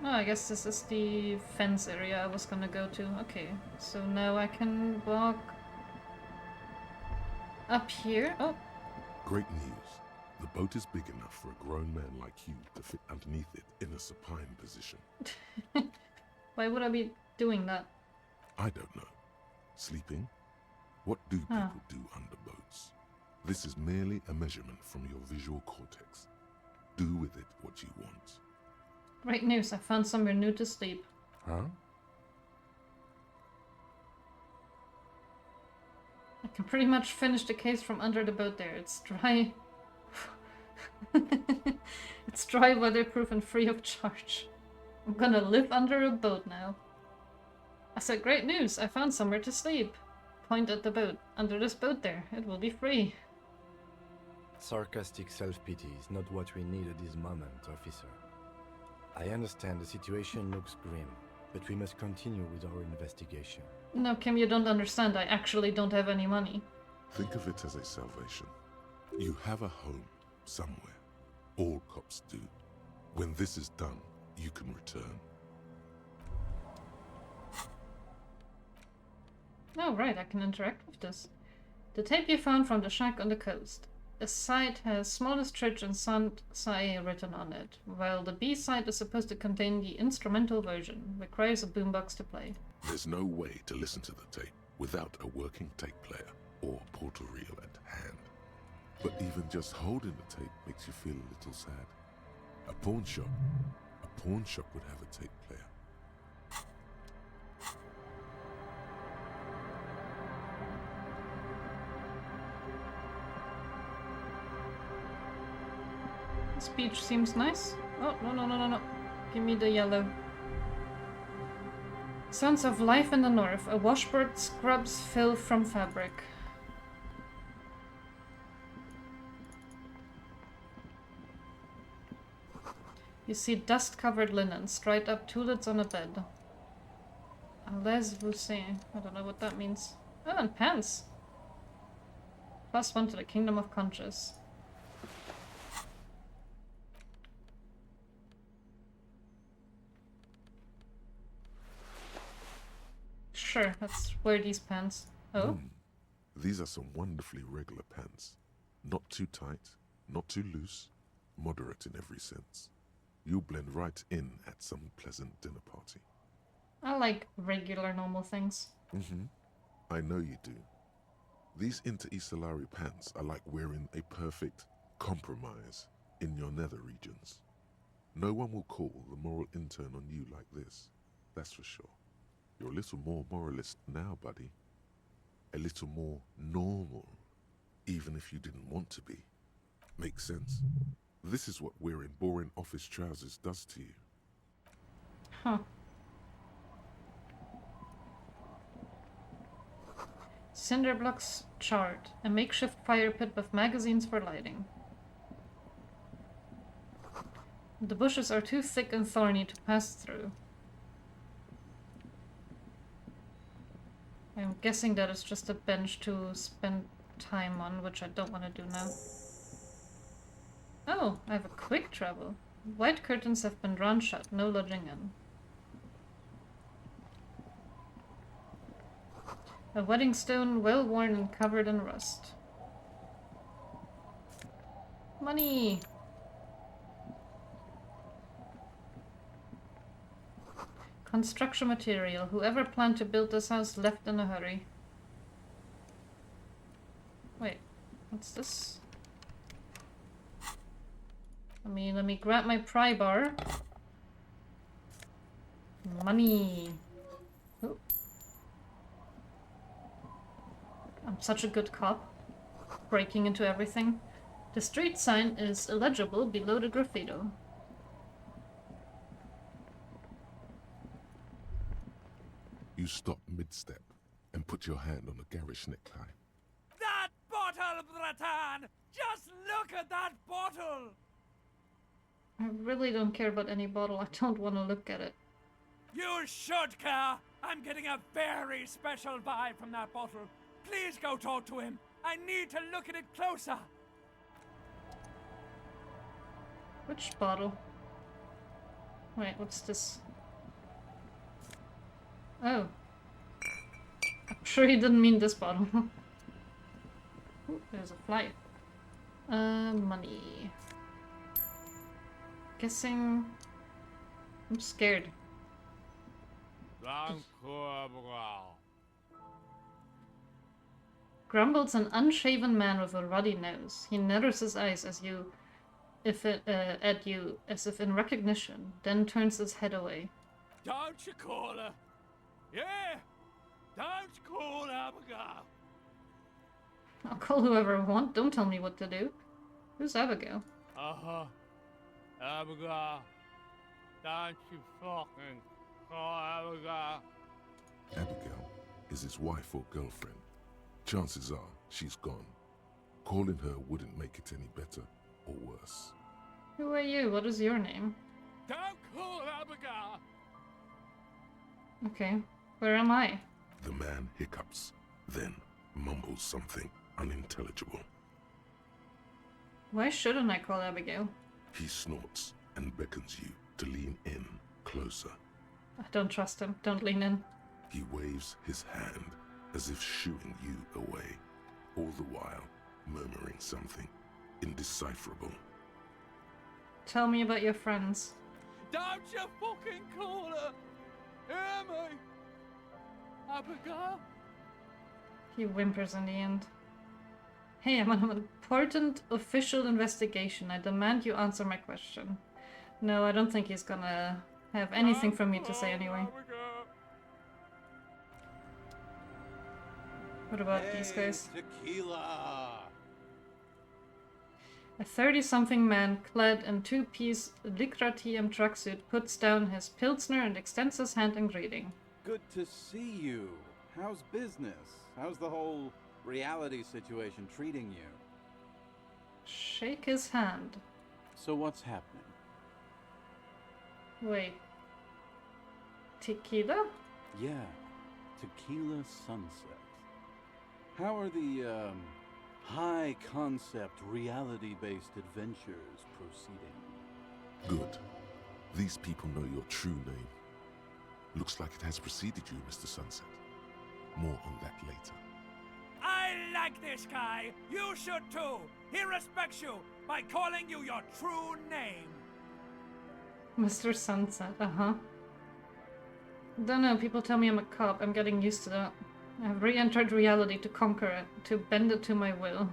Oh, I guess this is the fence area I was gonna go to. Okay, so now I can walk up here. Oh. Great news. The boat is big enough for a grown man like you to fit underneath it in a supine position. Why would I be doing that? I don't know. Sleeping? What do people do under boats? This is merely a measurement from your visual cortex. Do with it what you want. Great news, I found somewhere new to sleep. Huh? I can pretty much finish the case from under the boat there. It's dry. It's dry, weatherproof, and free of charge. I'm gonna live under a boat now. I said, great news, I found somewhere to sleep. Point at the boat. Under this boat there. It will be free. Sarcastic self-pity is not what we need at this moment, officer. I understand the situation looks grim, but we must continue with our investigation. No, Kim, you don't understand. I actually don't have any money. Think of it as a salvation. You have a home somewhere. All cops do. When this is done, you can return. Oh, right, I can interact with this. The tape you found from the shack on the coast. The side has smallest church and Sant Sae written on it, while the B-side is supposed to contain the instrumental version, requires a boombox to play. There's no way to listen to the tape without a working tape player or portal reel at hand. But even just holding the tape makes you feel a little sad. A pawn shop would have a tape player. This beach seems nice. Oh, no. Give me the yellow. Sounds of life in the north. A washboard scrubs filth from fabric. You see dust-covered linen, straight up toilets on a bed. Les Voussin. I don't know what that means. Oh, and pants. +1 to the Kingdom of Conscious. Sure, let's wear these pants. Oh? These are some wonderfully regular pants. Not too tight, not too loose, moderate in every sense. You'll blend right in at some pleasant dinner party. I like regular, normal things. I know you do. These inter-Isolari pants are like wearing a perfect compromise in your nether regions. No one will call the moral intern on you like this, that's for sure. You're a little more moralist now, buddy. A little more normal, even if you didn't want to be. Makes sense? This is what wearing boring office trousers does to you. Huh. Cinder blocks chart. A makeshift fire pit with magazines for lighting. The bushes are too thick and thorny to pass through. I'm guessing that it's just a bench to spend time on, which I don't want to do now. Oh, I have a quick travel. White curtains have been drawn shut, no lodging in. A wedding stone, well worn and covered in rust. Money! Construction material. Whoever planned to build this house left in a hurry. Wait, what's this? Let me grab my pry bar. Money. Ooh. I'm such a good cop. Breaking into everything. The street sign is illegible below the graffito. You stop mid-step and put your hand on a garish necktie. That bottle, Bratan! Just look at that bottle! I really don't care about any bottle. I don't want to look at it. You should care. I'm getting a very special vibe from that bottle. Please go talk to him. I need to look at it closer. Which bottle? Wait, what's this? Oh. I'm sure he didn't mean this bottle. Ooh, there's a fly. Money. Guessing... I'm scared. Grumbles an unshaven man with a ruddy nose. He narrows his eyes at you as if in recognition, then turns his head away. Don't you call her? Yeah! Don't call Abigail! I'll call whoever I want. Don't tell me what to do. Who's Abigail? Uh-huh. Abigail. Don't you fucking call Abigail. Abigail is his wife or girlfriend. Chances are she's gone. Calling her wouldn't make it any better or worse. Who are you? What is your name? Don't call Abigail! Okay, where am I? The man hiccups, then mumbles something unintelligible. Why shouldn't I call Abigail? He snorts and beckons you to lean in closer. I don't trust him. Don't lean in. He waves his hand as if shooing you away, all the while murmuring something indecipherable. Tell me about your friends. Don't you fucking call her! Hear me! Abigail? He whimpers in the end. Hey, I'm on an important official investigation. I demand you answer my question. No, I don't think he's gonna have anything from me to say anyway. What about these guys? Tequila! A 30-something man clad in two-piece Lycra TM tracksuit puts down his Pilsner and extends his hand in greeting. Good to see you. How's business? How's the whole reality situation treating you? Shake his hand. So what's happening? Wait. Tequila? Yeah, Tequila Sunset. How are the, high-concept, reality-based adventures proceeding? Good. These people know your true name. Looks like it has preceded you, Mr. Sunset. More on that later. I like this guy. You should too. He respects you by calling you your true name. Mr. Sunset, uh-huh. Don't know, people tell me I'm a cop. I'm getting used to that. I've re-entered reality to conquer it, to bend it to my will.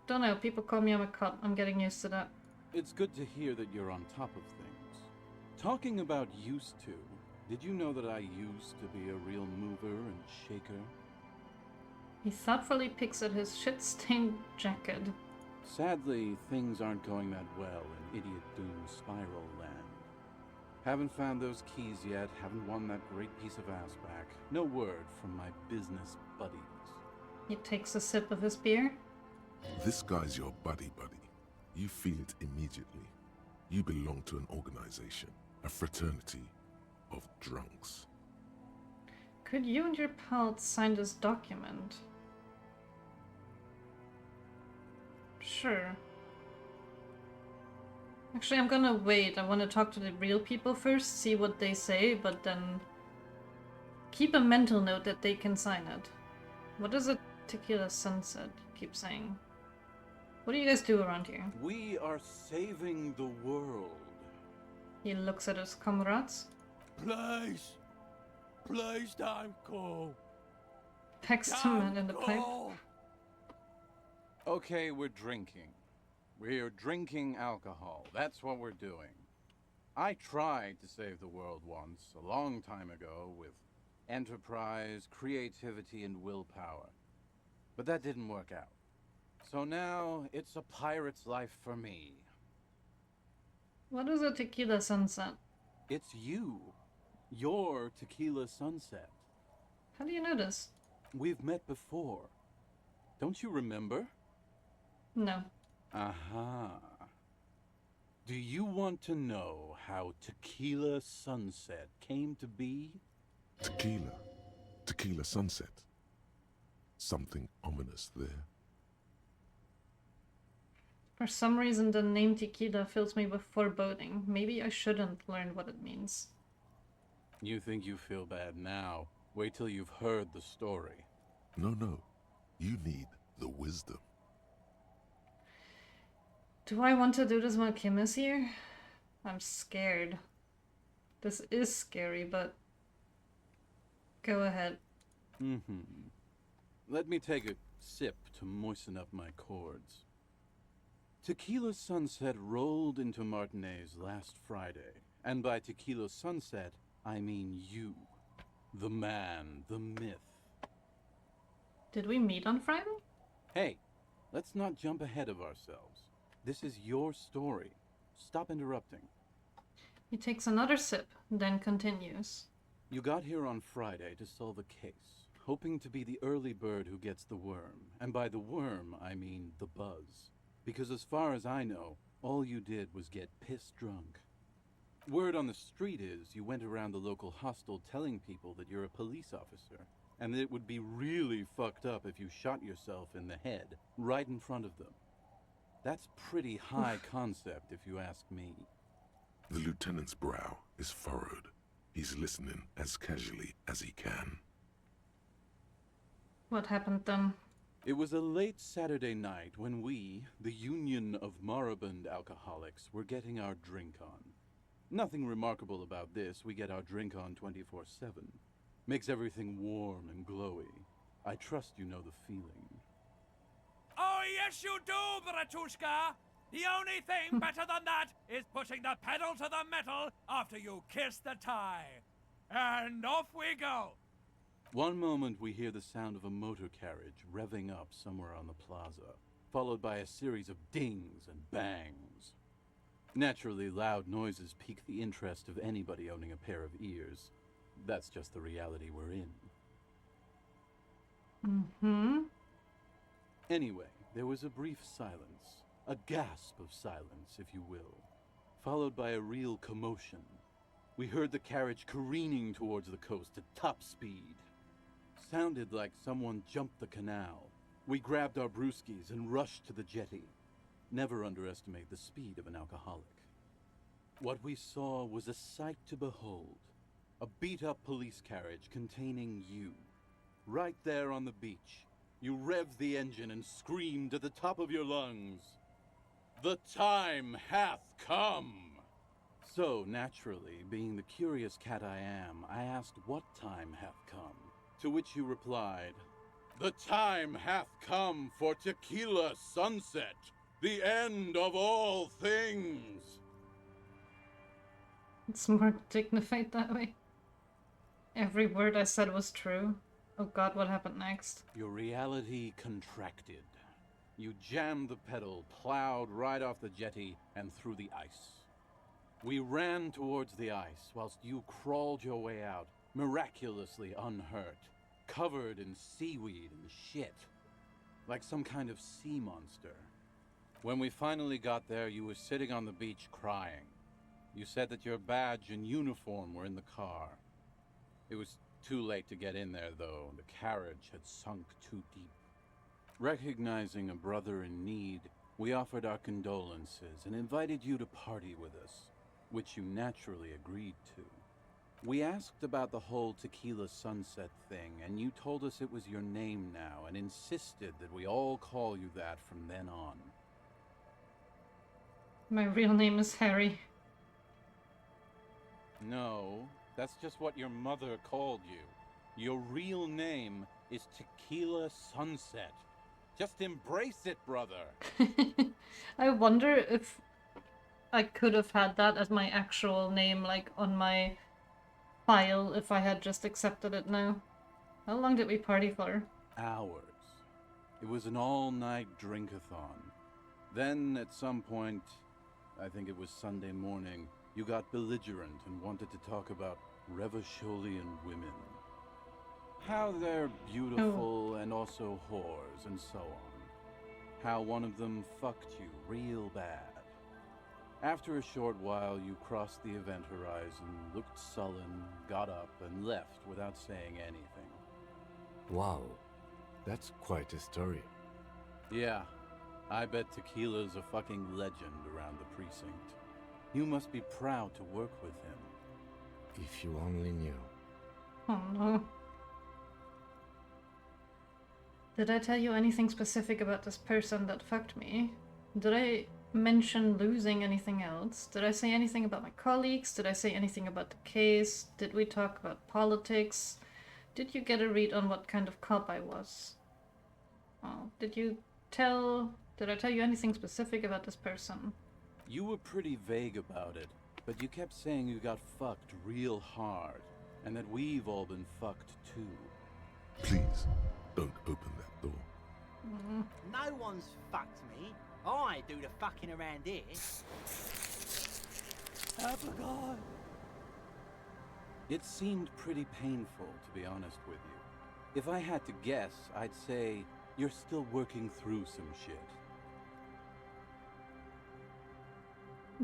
Don't know, people call me I'm a cop. I'm getting used to that. It's good to hear that you're on top of things. Talking about used to, did you know that I used to be a real mover and shaker? He thoughtfully picks at his shit-stained jacket. Sadly, things aren't going that well in Idiot Doom Spiral Land. Haven't found those keys yet, haven't won that great piece of ass back. No word from my business buddies. He takes a sip of his beer. This guy's your buddy. You feel it immediately. You belong to an organization, a fraternity of drunks. Could you and your pals sign this document? Sure. Actually, I'm gonna wait. I want to talk to the real people first, see what they say, but then keep a mental note that they can sign it. What is a Tequila Sunset? You keep saying. What do you guys do around here? We are saving the world. He looks at his comrades. Please don't call. Pecks the man in the pipe. Okay, we're drinking. We're drinking alcohol. That's what we're doing. I tried to save the world once, a long time ago, with enterprise, creativity, and willpower. But that didn't work out. So now, it's a pirate's life for me. What is a Tequila Sunset? It's you. Your Tequila Sunset. How do you know this? We've met before. Don't you remember? No. Aha. Do you want to know how Tequila Sunset came to be? Tequila. Tequila Sunset. Something ominous there. For some reason, the name Tequila fills me with foreboding. Maybe I shouldn't learn what it means. You think you feel bad now. Wait till you've heard the story. No. You need the wisdom. Do I want to do this while Kim is here? I'm scared. This is scary, but... Go ahead. Let me take a sip to moisten up my cords. Tequila Sunset rolled into Martinez last Friday. And by Tequila Sunset, I mean you. The man, the myth. Did we meet on Friday? Hey, let's not jump ahead of ourselves. This is your story. Stop interrupting. He takes another sip, then continues. You got here on Friday to solve a case, hoping to be the early bird who gets the worm. And by the worm, I mean the buzz. Because as far as I know, all you did was get piss drunk. Word on the street is you went around the local hostel telling people that you're a police officer, and that it would be really fucked up if you shot yourself in the head, right in front of them. That's pretty high concept, if you ask me. The lieutenant's brow is furrowed. He's listening as casually as he can. What happened then? It was a late Saturday night when we, the Union of Moribund Alcoholics, were getting our drink on. Nothing remarkable about this. We get our drink on 24/7. Makes everything warm and glowy. I trust you know the feeling. Oh, yes, you do, Bratushka! The only thing better than that is putting the pedal to the metal after you kiss the tie. And off we go! One moment we hear the sound of a motor carriage revving up somewhere on the plaza, followed by a series of dings and bangs. Naturally, loud noises pique the interest of anybody owning a pair of ears. That's just the reality we're in. Anyway, there was a brief silence, a gasp of silence, if you will, followed by a real commotion. We heard the carriage careening towards the coast at top speed. Sounded like someone jumped the canal. We grabbed our brewskis and rushed to the jetty. Never underestimate the speed of an alcoholic. What we saw was a sight to behold. A beat-up police carriage containing you. Right there on the beach. You revved the engine and screamed at the top of your lungs, "The time hath come!" So, naturally, being the curious cat I am, I asked what time hath come. To which you replied, "The time hath come for Tequila Sunset, the end of all things." It's more dignified that way. Every word I said was true. Oh god, what happened next? Your reality contracted. You jammed the pedal, plowed right off the jetty, and through the ice. We ran towards the ice, whilst you crawled your way out, miraculously unhurt, covered in seaweed and shit, like some kind of sea monster. When we finally got there, you were sitting on the beach crying. You said that your badge and uniform were in the car. It was too late to get in there, though. The carriage had sunk too deep. Recognizing a brother in need, we offered our condolences and invited you to party with us, which you naturally agreed to. We asked about the whole Tequila Sunset thing, and you told us it was your name now and insisted that we all call you that from then on. My real name is Harry. No, that's just what your mother called you. Your real name is Tequila Sunset. Just embrace it, brother. I wonder if I could have had that as my actual name, like, on my file, if I had just accepted it now. How long did we party for? Hours. It was an all-night drink-a-thon. Then, at some point, I think it was Sunday morning, you got belligerent and wanted to talk about Revacholian women. How they're beautiful and also whores and so on. how one of them fucked you real bad. After a short while, you crossed the event horizon, looked sullen, got up, and left without saying anything. Wow, that's quite a story. Yeah, I bet Tequila's a fucking legend around the precinct. You must be proud to work with him. If you only knew. Oh no. Did I tell you anything specific about this person that fucked me? Did I mention losing anything else? Did I say anything about my colleagues? Did I say anything about the case? Did we talk about politics? Did you get a read on what kind of cop I was? Oh, did I tell you anything specific about this person? You were pretty vague about it, but you kept saying you got fucked real hard, and that we've all been fucked too. Please, don't open that door. No one's fucked me. I do the fucking around here. I forgot. It seemed pretty painful, to be honest with you. If I had to guess, I'd say you're still working through some shit.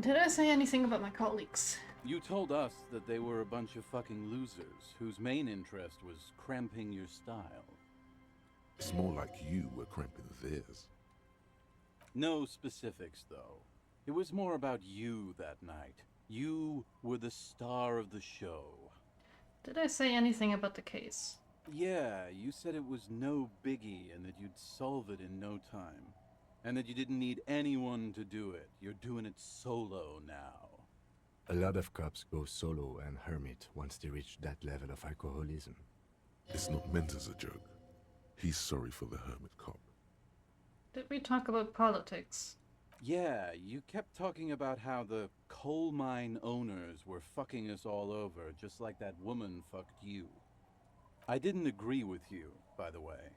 Did I say anything about my colleagues? You told us that they were a bunch of fucking losers whose main interest was cramping your style. It's more like you were cramping theirs. No specifics, though. It was more about you that night. You were the star of the show. Did I say anything about the case? Yeah, you said it was no biggie and that you'd solve it in no time. And that you didn't need anyone to do it. You're doing it solo now. A lot of cops go solo and hermit once they reach that level of alcoholism. It's not meant as a joke. He's sorry for the hermit cop. Did we talk about politics? Yeah, you kept talking about how the coal mine owners were fucking us all over, just like that woman fucked you. I didn't agree with you, by the way.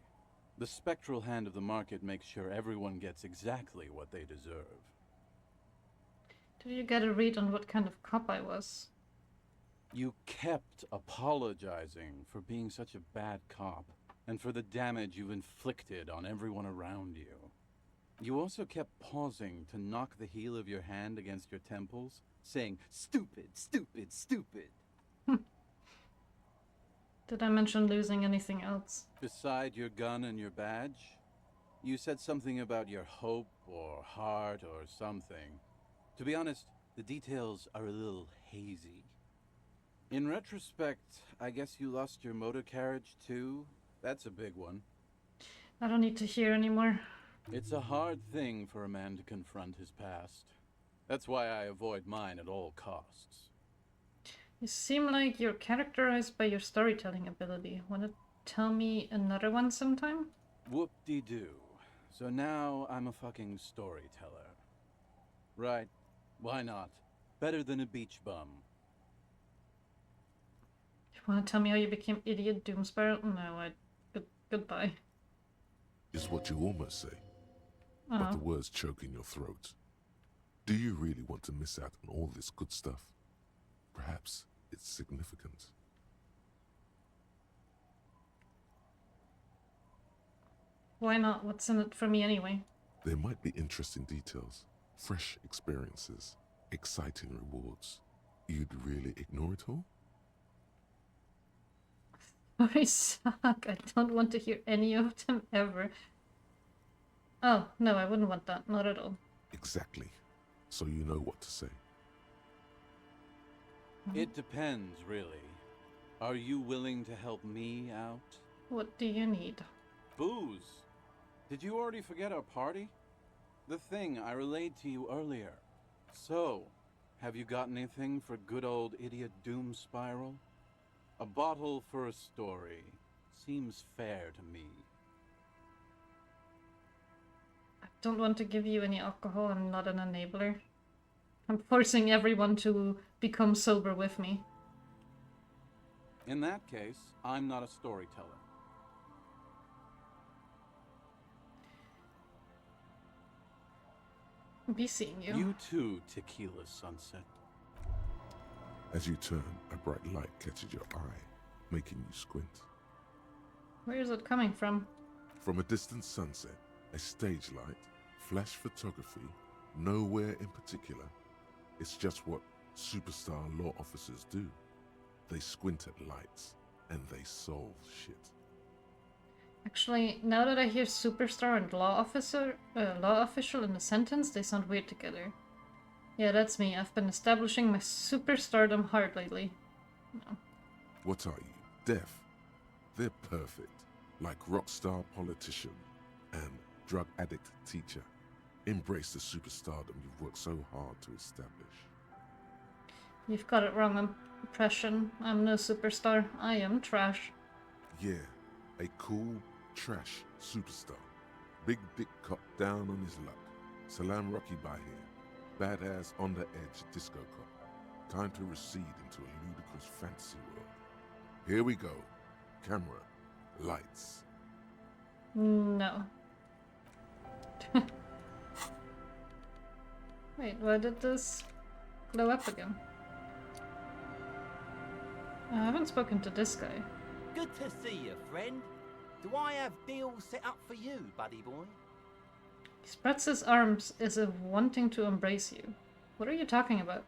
The spectral hand of the market makes sure everyone gets exactly what they deserve. Did you get a read on what kind of cop I was? You kept apologizing for being such a bad cop, and for the damage you've inflicted on everyone around you. You also kept pausing to knock the heel of your hand against your temples, saying, "Stupid, stupid, stupid." Did I mention losing anything else? Beside your gun and your badge, you said something about your hope or heart or something. To be honest, the details are a little hazy. In retrospect, I guess you lost your motor carriage too? That's a big one. I don't need to hear anymore. It's a hard thing for a man to confront his past. That's why I avoid mine at all costs. You seem like you're characterized by your storytelling ability. Wanna tell me another one sometime? Whoop-de-doo. So now I'm a fucking storyteller. Right. Why not? Better than a beach bum. You wanna tell me how you became idiot Doomspiral? No, goodbye. Is what you almost say. But the words choke in your throat. Do you really want to miss out on all this good stuff? Perhaps it's significant. Why not? What's in it for me anyway? There might be interesting details, fresh experiences, exciting rewards. You'd really ignore it all? Stories suck. I don't want to hear any of them ever. Oh, no, I wouldn't want that. Not at all. Exactly. So you know what to say. It depends, really. Are you willing to help me out? What do you need? Booze. Did you already forget our party? The thing I relayed to you earlier. So, have you got anything for good old idiot Doom Spiral? A bottle for a story. Seems fair to me. I don't want to give you any alcohol. I'm not an enabler. I'm forcing everyone to become sober with me. In that case, I'm not a storyteller. Be seeing you. You too, Tequila Sunset. As you turn, a bright light catches your eye, making you squint. Where is it coming from? From a distant sunset, A stage light, flash photography, nowhere in particular. It's just what superstar law officers do. They squint at lights and they solve shit. Actually, now that I hear superstar and law official in a sentence, they sound weird together. Yeah, that's me. I've been establishing my superstardom hard lately. No. What are you, deaf? They're perfect. Like rock star politician and drug addict teacher. Embrace the superstardom you've worked so hard to establish. You've got it wrong, impression. I'm no superstar. I am trash. Yeah, a cool, trash superstar. Big dick cop down on his luck. Salam Rocky by here. Badass on the edge disco cop. Time to recede into a ludicrous fantasy world. Here we go. Camera. Lights. No. Wait, why did this glow up again? I haven't spoken to this guy. Good to see you, friend. Do I have deals set up for you, buddy boy? He spreads his arms as if wanting to embrace you. What are you talking about?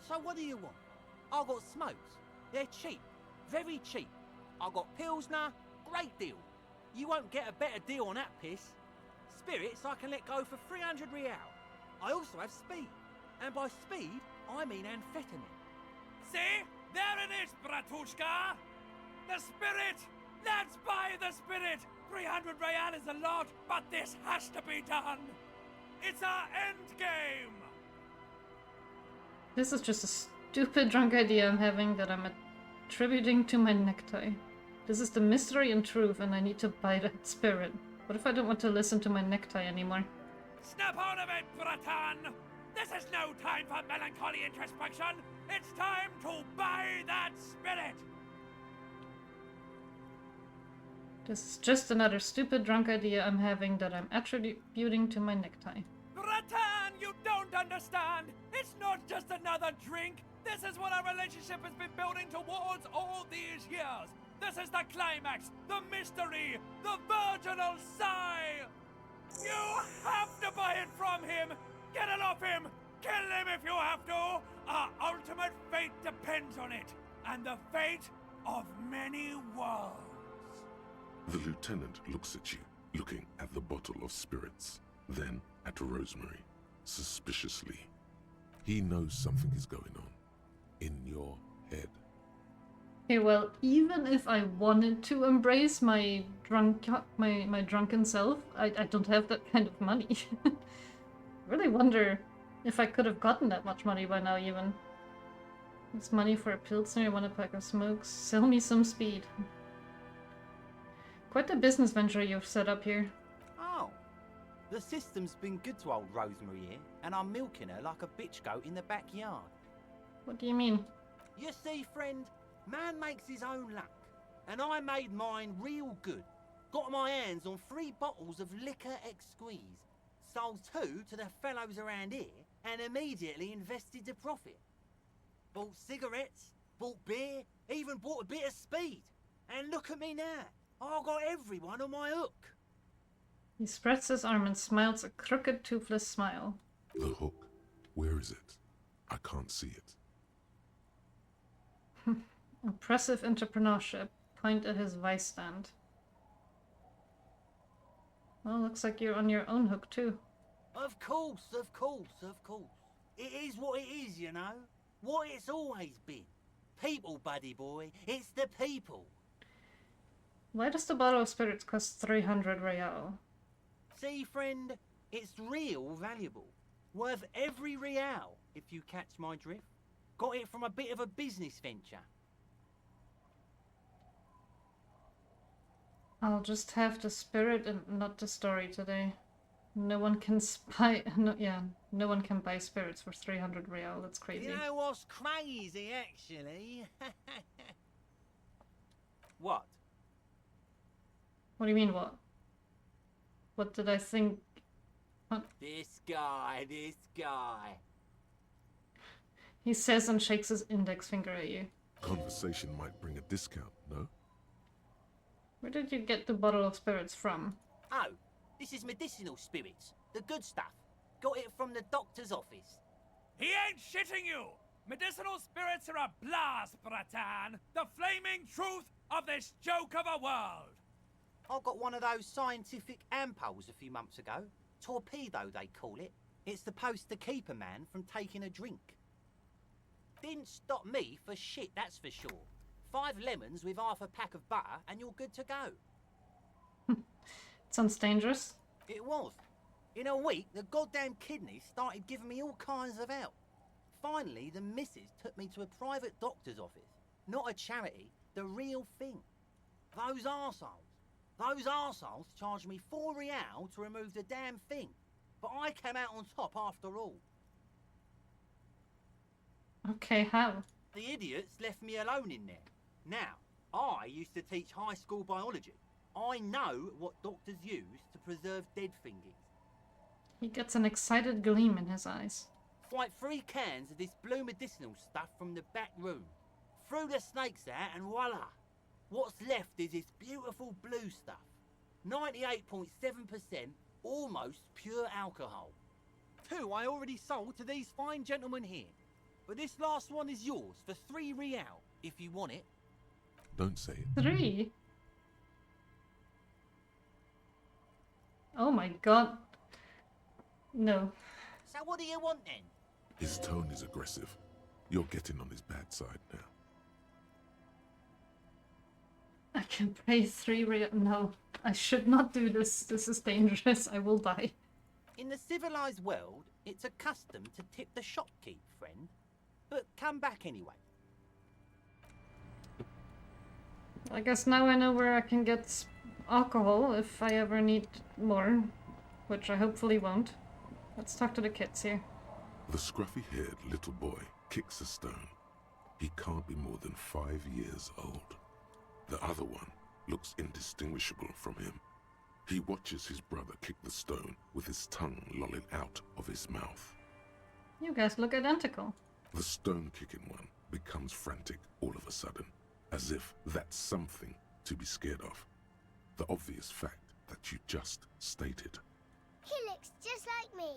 So what do you want? I've got smokes. They're cheap. Very cheap. I've got Pilsner. Great deal. You won't get a better deal on that piss. Spirits I can let go for 300 real. I also have speed. And by speed, I mean amphetamine. See? There it is, Bratushka! The spirit! Let's buy the spirit! 300 real is a lot, but this has to be done! It's our end game! This is just a stupid drunk idea I'm having that I'm attributing to my necktie. This is the mystery and truth, and I need to buy that spirit. What if I don't want to listen to my necktie anymore? Snap out of it, Bratan! This is no time for melancholy introspection! It's time to buy that spirit! This is just another stupid drunk idea I'm having that I'm attributing to my necktie. Bratan, you don't understand! It's not just another drink! This is what our relationship has been building towards all these years! This is the climax, the mystery, the virginal sigh! You have to buy it from him! Get it off him! Kill him if you have to! Our ultimate fate depends on it, and the fate of many worlds. The lieutenant looks at you, looking at the bottle of spirits, then at Rosemary, suspiciously. He knows something is going on in your head. Okay, well, even if I wanted to embrace my drunken self, I don't have that kind of money. I really wonder if I could have gotten that much money by now, even. It's money for a pilsner, I want a pack of smokes. Sell me some speed. Quite the business venture you've set up here. Oh, the system's been good to old Rosemary here, and I'm milking her like a bitch goat in the backyard. What do you mean? You see, friend, man makes his own luck, and I made mine real good. Got my hands on 3 bottles of liquor exquise, sold 2 to the fellows around here, and immediately invested the profit. Bought cigarettes, bought beer, even bought a bit of speed. And look at me now. I got everyone on my hook. He spreads his arm and smiles a crooked, toothless smile. The hook. Where is it? I can't see it. Impressive entrepreneurship. Point at his vice stand. Well, looks like you're on your own hook too. Of course, of course, of course. It is what it is, you know. What it's always been. People, buddy boy. It's the people. Why does the bottle of spirits cost 300 real? See, friend, it's real valuable. Worth every real, if you catch my drift. Got it from a bit of a business venture. I'll just have the spirit and not the story today. No one can buy. No one can buy spirits for 300 real. That's crazy. You know what's crazy, actually? What? What do you mean, what? What did I think? What? This guy. He says and shakes his index finger at you. Conversation might bring a discount, no? Where did you get the bottle of spirits from? Oh, This is medicinal spirits. The good stuff. Got it from the doctor's office. He ain't shitting you! Medicinal spirits are a blast, Bratan! The flaming truth of this joke of a world! I got one of those scientific ampules a few months ago. Torpedo, they call it. It's supposed to keep a man from taking a drink. Didn't stop me for shit, that's for sure. 5 lemons with half a pack of butter and you're good to go. Sounds dangerous. It was. In a week, the goddamn kidneys started giving me all kinds of help. Finally, the missus took me to a private doctor's office. Not a charity, the real thing. Those arseholes charged me 4 real to remove the damn thing. But I came out on top after all. Okay, how? The idiots left me alone in there. Now, I used to teach high school biology. I know what doctors use to preserve dead thingies. He gets an excited gleam in his eyes. Fight 3 cans of this blue medicinal stuff from the back room. Threw the snakes out and voila! What's left is this beautiful blue stuff. 98.7% almost pure alcohol. 2 I already sold to these fine gentlemen here. But this last one is yours for 3 real, if you want it. Don't say it. 3? Oh my god. No. So what do you want then? His tone is aggressive. You're getting on his bad side now. I can pay 3 real. No, I should not do this. This is dangerous. I will die. In the civilized world, it's a custom to tip the shopkeep, friend. But come back anyway. I guess now I know where I can get alcohol if I ever need more, which I hopefully won't. Let's talk to the kids here. The scruffy-haired little boy kicks a stone. He can't be more than 5 years old. The other one looks indistinguishable from him. He watches his brother kick the stone with his tongue lolling out of his mouth. You guys look identical. The stone-kicking one becomes frantic all of a sudden, as if that's something to be scared of. The obvious fact that you just stated. He looks just like me.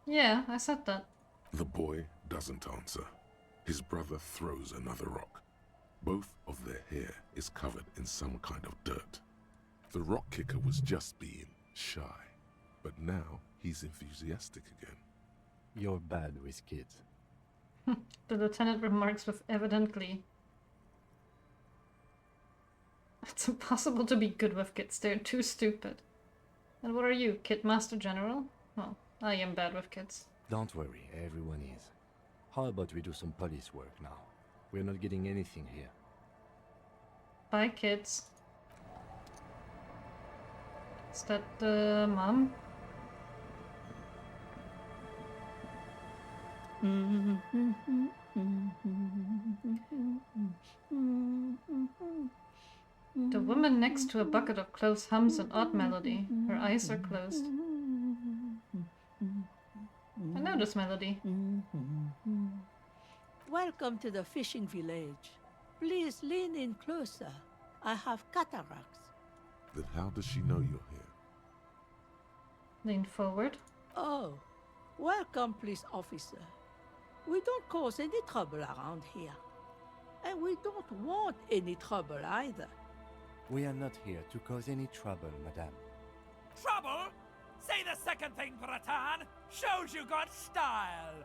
Yeah, I said that. The boy doesn't answer. His brother throws another rock. Both of their hair is covered in some kind of dirt. The rock kicker was just being shy, but now he's enthusiastic again. You're bad with kids. The lieutenant remarks with evident glee. It's impossible to be good with kids, they're too stupid. And what are you, Kid Master General? Well, I am bad with kids. Don't worry, everyone is. How about we do some police work now? We're not getting anything here. Bye, kids. Is that the mom? The woman next to a bucket of clothes hums an odd melody. Her eyes are closed. I know this melody. Welcome to the fishing village. Please lean in closer. I have cataracts. Then how does she know you're here? Lean forward. Oh, welcome, police officer. We don't cause any trouble around here. And we don't want any trouble either. We are not here to cause any trouble, madame. Trouble? Say the second thing, Bratan! Shows you got style!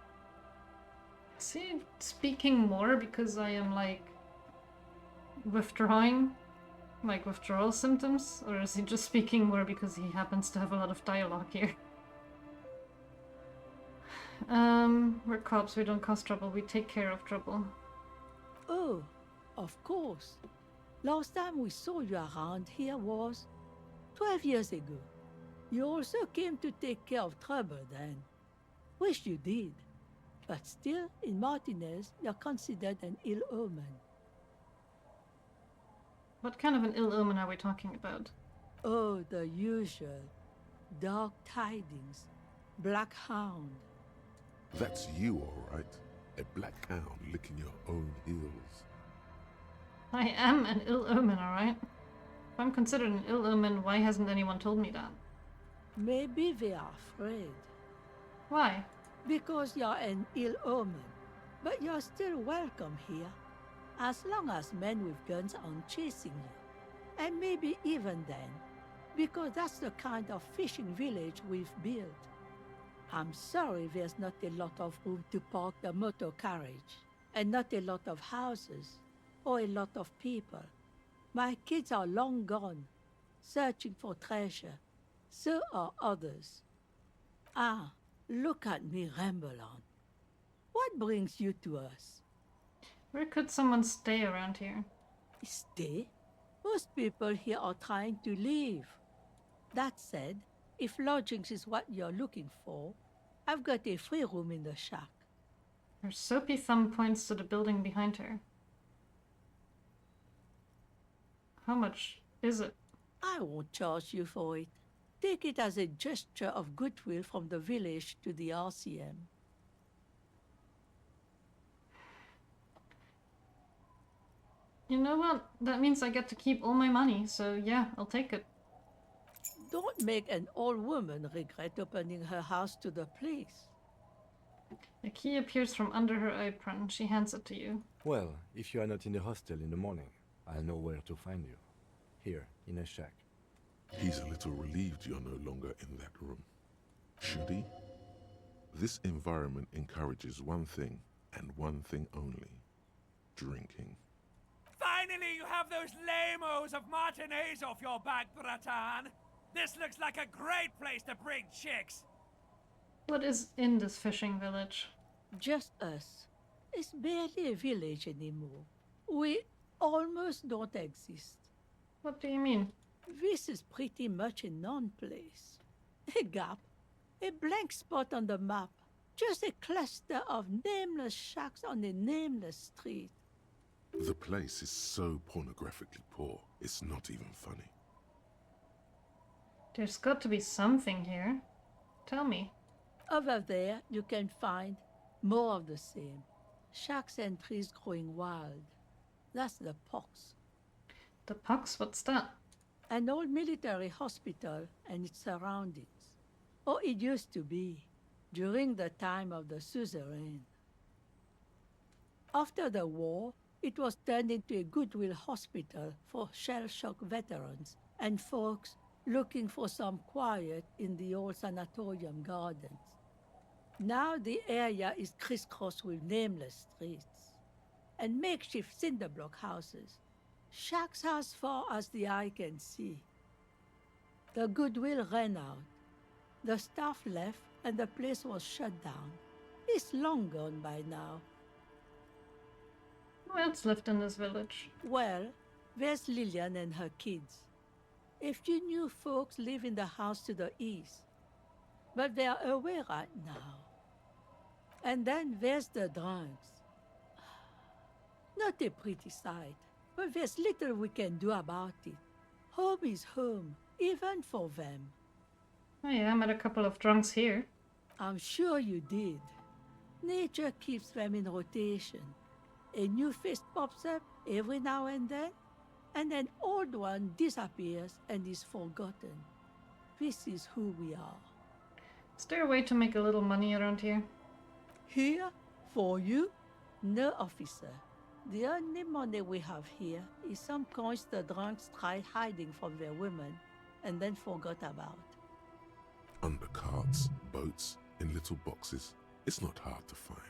Is he speaking more because I am, like, withdrawing? Like, withdrawal symptoms? Or is he just speaking more because he happens to have a lot of dialogue here? We're cops, we don't cause trouble, we take care of trouble. Oh, of course. Last time we saw you around here was 12 years ago. You also came to take care of trouble then. Wish you did. But still, in Martinez, you're considered an ill omen. What kind of an ill omen are we talking about? Oh, the usual. Dark tidings. Black hound. That's you, all right. A black hound licking your own heels. I am an ill omen, alright? If I'm considered an ill omen, why hasn't anyone told me that? Maybe they are afraid. Why? Because you're an ill omen. But you're still welcome here. As long as men with guns aren't chasing you. And maybe even then. Because that's the kind of fishing village we've built. I'm sorry there's not a lot of room to park the motor carriage. And not a lot of houses. Or a lot of people. My kids are long gone. Searching for treasure. So are others. Ah, look at me ramble on. What brings you to us? Where could someone stay around here? Stay? Most people here are trying to leave. That said, if lodgings is what you're looking for, I've got a free room in the shack. Her soapy thumb points to the building behind her. How much is it? I won't charge you for it. Take it as a gesture of goodwill from the village to the RCM. You know what? That means I get to keep all my money, so yeah, I'll take it. Don't make an old woman regret opening her house to the place. A key appears from under her apron. She hands it to you. Well, if you are not in the hostel in the morning, I'll know where to find you. Here, in a shack. He's a little relieved you're no longer in that room. Should he? This environment encourages one thing, and one thing only. Drinking. Finally, you have those lame-os of matinees off your back, Bratan! This looks like a great place to bring chicks! What is in this fishing village? Just us. It's barely a village anymore. We almost don't exist. What do you mean? This is pretty much a non-place. A gap. A blank spot on the map. Just a cluster of nameless shacks on a nameless street. The place is so pornographically poor, it's not even funny. There's got to be something here. Tell me. Over there, you can find more of the same. Shacks and trees growing wild. That's the pox. The pox? What's that? An old military hospital and its surroundings. Or it used to be, during the time of the suzerain. After the war, it was turned into a goodwill hospital for shell-shock veterans and folks looking for some quiet in the old sanatorium gardens. Now the area is crisscrossed with nameless streets and makeshift cinder block houses, shacks as far as the eye can see. The goodwill ran out. The staff left and the place was shut down. It's long gone by now. Who else lived in this village? Well, there's Lillian and her kids. A few new folks live in the house to the east, but they are away right now. And then there's the drunks. Not a pretty sight, but there's little we can do about it. Home is home, even for them. Oh yeah, I met a couple of drunks here. I'm sure you did. Nature keeps them in rotation. A new face pops up every now and an old one disappears and is forgotten. This is who we are. Is there a way to make a little money around here? Here? For you? No, officer. The only money we have here is some coins the drunks tried hiding from their women and then forgot about. Under carts, boats, in little boxes. It's not hard to find.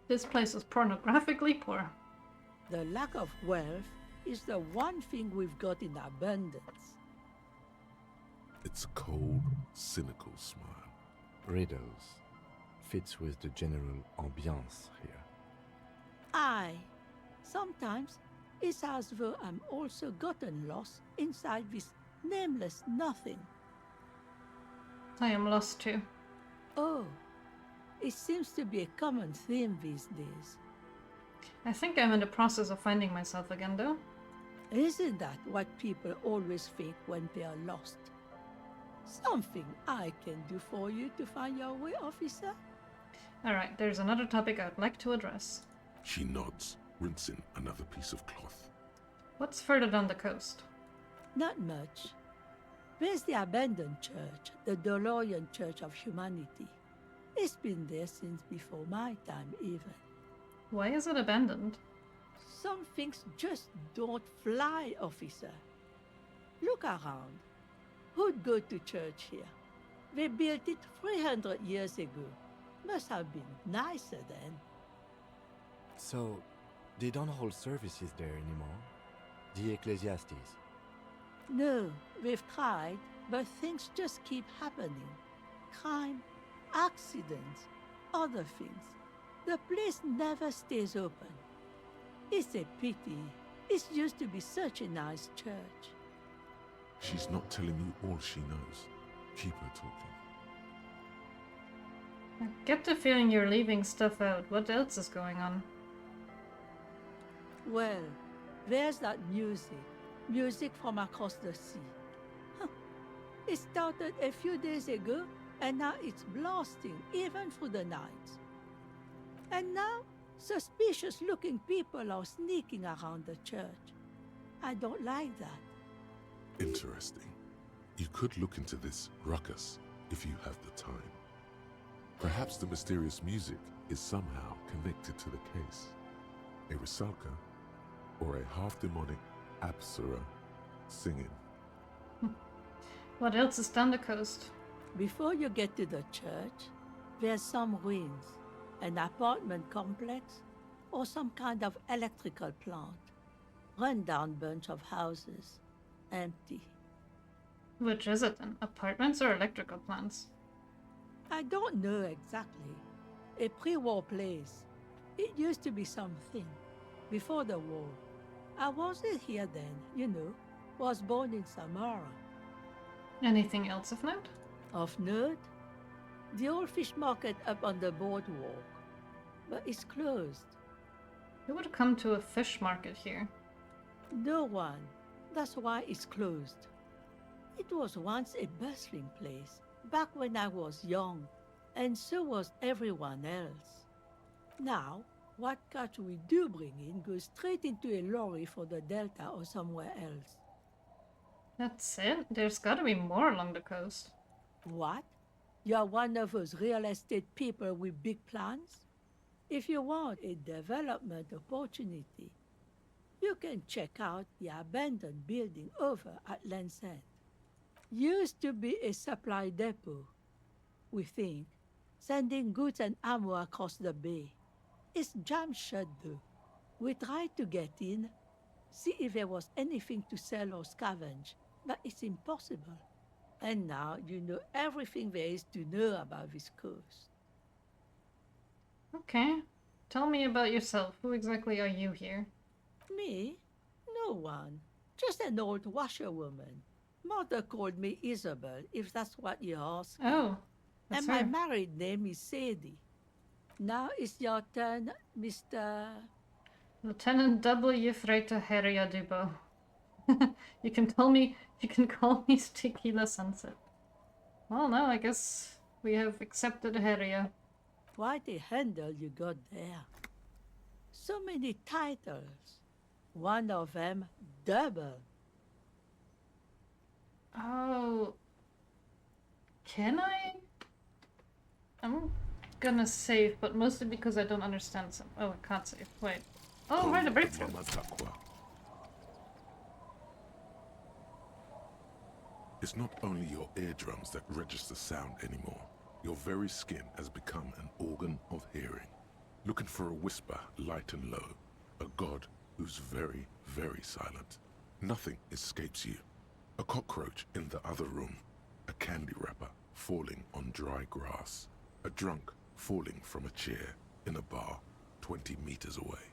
This place is pornographically poor. The lack of wealth is the one thing we've got in abundance. It's a cold, cynical smile. Riddles. Fits with the general ambiance here. Aye. Sometimes it's as though I'm also gotten lost inside this nameless nothing. I am lost too. Oh. It seems to be a common theme these days. I think I'm in the process of finding myself again, though. Isn't that what people always think when they are lost? Something I can do for you to find your way, officer? Alright, there's another topic I'd like to address. She nods, rinsing another piece of cloth. What's further down the coast? Not much. There's the abandoned church, the DeLorean Church of Humanity. It's been there since before my time, even. Why is it abandoned? Some things just don't fly, officer. Look around. Who'd go to church here? They built it 300 years ago. Must have been nicer then. So, they don't hold services there anymore? The Ecclesiastes? No, we've tried, but things just keep happening. Crime, accidents, other things. The place never stays open. It's a pity. It used to be such a nice church. She's not telling you all she knows. Keep her talking. I get the feeling you're leaving stuff out. What else is going on? Well, there's that music. Music from across the sea. Huh. It started a few days ago, and now it's blasting, even through the night. And now, suspicious-looking people are sneaking around the church. I don't like that. Interesting. You could look into this ruckus if you have the time. Perhaps the mysterious music is somehow connected to the case. A Rusalka or a half-demonic Apsara singing. What else is down the coast? Before you get to the church, there's some ruins, an apartment complex, or some kind of electrical plant. Run-down bunch of houses, empty. Which is it then? Apartments or electrical plants? I don't know exactly. A pre-war place. It used to be something. Before the war. I wasn't here then, you know. Was born in Samara. Anything else of note? Of note? The old fish market up on the boardwalk. But it's closed. Who would come to a fish market here? No one. That's why it's closed. It was once a bustling place, back when I was young, and so was everyone else. Now, what catch we do bring in goes straight into a lorry for the Delta or somewhere else. That's it? There's gotta be more along the coast. What? You're one of those real estate people with big plans? If you want a development opportunity, you can check out the abandoned building over at Land's End. Used to be a supply depot, we think, sending goods and ammo across the bay. It's jammed shut though. We tried to get in, see if there was anything to sell or scavenge, but it's impossible. And now you know everything there is to know about this coast. Okay. Tell me about yourself. Who exactly are you here? Me? No one. Just an old washerwoman. Mother called me Isabel, if that's what you ask. Oh, that's and my her. married name is Sadie. Now it's your turn, Mr. Lieutenant W. Freita Heria Dubo. You can call me Tequila Sunset. Well, no, I guess we have accepted Heria. Quite a handle you got there. So many titles. One of them double. Oh. Can I? I'm gonna save, but mostly because I don't understand some. Oh, I can't save. Wait. Oh, right, a breakthrough. It's not only your eardrums that register sound anymore. Your very skin has become an organ of hearing. Looking for a whisper, light and low. A god who's very, very silent. Nothing escapes you. A cockroach in the other room. A candy wrapper falling on dry grass. A drunk falling from a chair in a bar 20 meters away.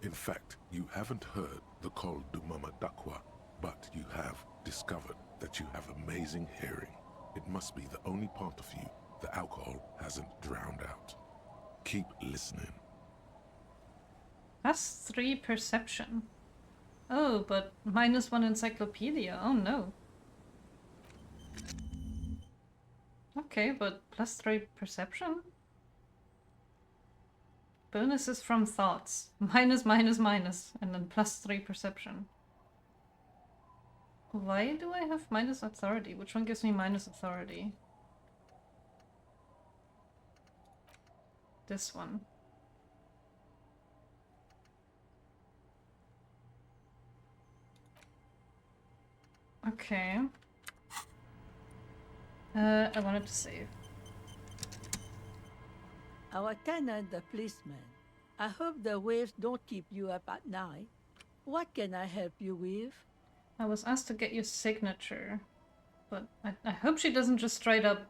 In fact, you haven't heard the Col du Mamadakwa, but you have discovered that you have amazing hearing. It must be the only part of you the alcohol hasn't drowned out. Keep listening. +3 perception. Oh, but -1 encyclopedia. Oh no. Okay, but +3 perception? Bonuses from thoughts. Minus, minus, minus. And then +3 perception. Why do I have minus authority? Which one gives me minus authority? This one. Okay. I wanted to save. Our tenant, the policeman. I hope the waves don't keep you up at night. What can I help you with? I was asked to get your signature, but I hope she doesn't just straight up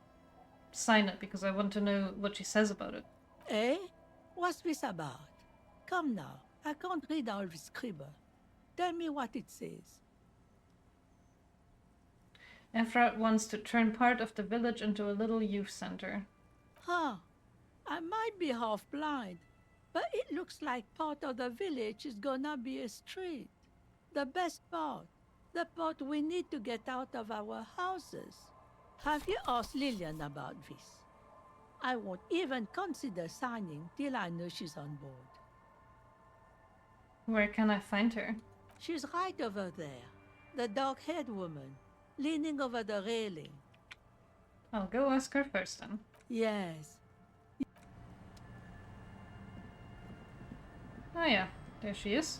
sign it, because I want to know what she says about it. Eh? What's this about? Come now, I can't read all this scribble. Tell me what it says. Ephrat wants to turn part of the village into a little youth center. Huh. I might be half blind, but it looks like part of the village is gonna be a street. The best part. The part we need to get out of our houses. Have you asked Lillian about this? I won't even consider signing till I know she's on board. Where can I find her? She's right over there. The dark-haired woman, leaning over the railing. I'll go ask her first then. Yes. Oh yeah, there she is.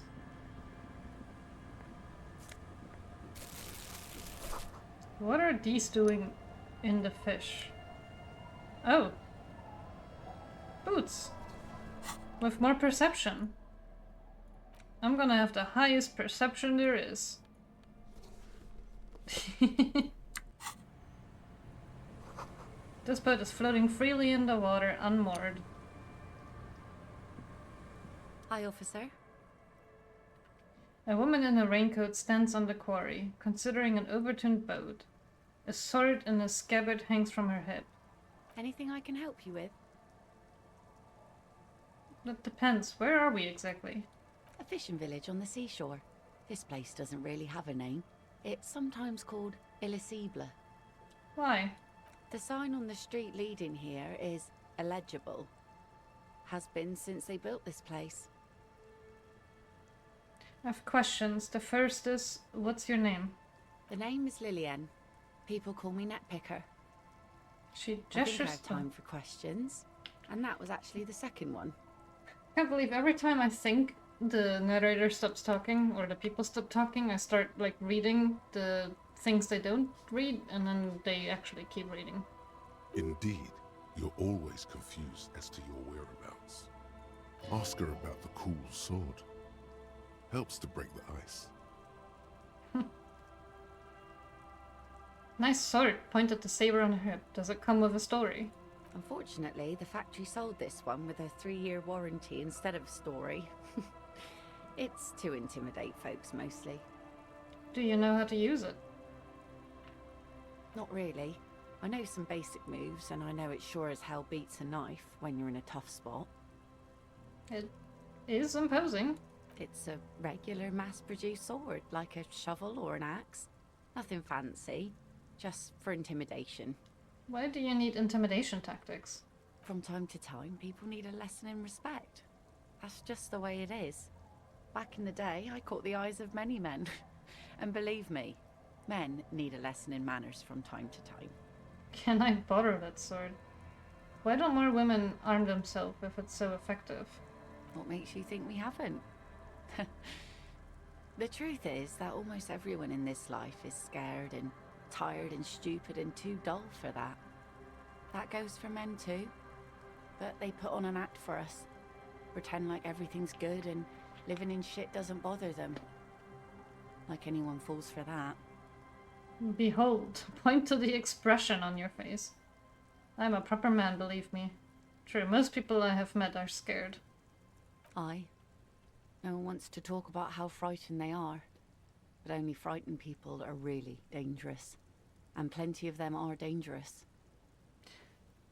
What are these doing in the fish? Oh. Boots. With more perception. I'm gonna have the highest perception there is. This boat is floating freely in the water, unmoored. Hi, officer. A woman in a raincoat stands on the quarry, considering an overturned boat. A sword in a scabbard hangs from her hip. Anything I can help you with? That depends. Where are we exactly? A fishing village on the seashore. This place doesn't really have a name. It's sometimes called Elysium. Why? The sign on the street leading here is illegible. Has been since they built this place. I have questions. The first is, what's your name? The name is Lillian. People call me Netpicker. She I think I gestures. have time for questions. And that was actually the second one. I can't believe every time I think the narrator stops talking, or the people stop talking, I start like reading the things they don't read, and then they actually keep reading. Indeed, you're always confused as to your whereabouts. Ask her about the cool sword. Helps to break the ice. Nice sword. Point at the saber on her hip. Does it come with a story? Unfortunately, the factory sold this one with a 3-year warranty instead of a story. It's to intimidate folks, mostly. Do you know how to use it? Not really. I know some basic moves, and I know it sure as hell beats a knife when you're in a tough spot. It is imposing. It's a regular mass-produced sword, like a shovel or an axe. Nothing fancy, just for intimidation. Why do you need intimidation tactics? From time to time, people need a lesson in respect. That's just the way it is. Back in the day, I caught the eyes of many men. And believe me, men need a lesson in manners from time to time. Can I borrow that sword? Why don't more women arm themselves if it's so effective? What makes you think we haven't? The truth is that almost everyone in this life is scared and tired and stupid and too dull for that. That goes for men too. But they put on an act for us. Pretend like everything's good and living in shit doesn't bother them. Like anyone falls for that. Behold, point to the expression on your face. I'm a proper man, believe me. True, most people I have met are scared. Aye. No one wants to talk about how frightened they are. But only frightened people are really dangerous. And plenty of them are dangerous.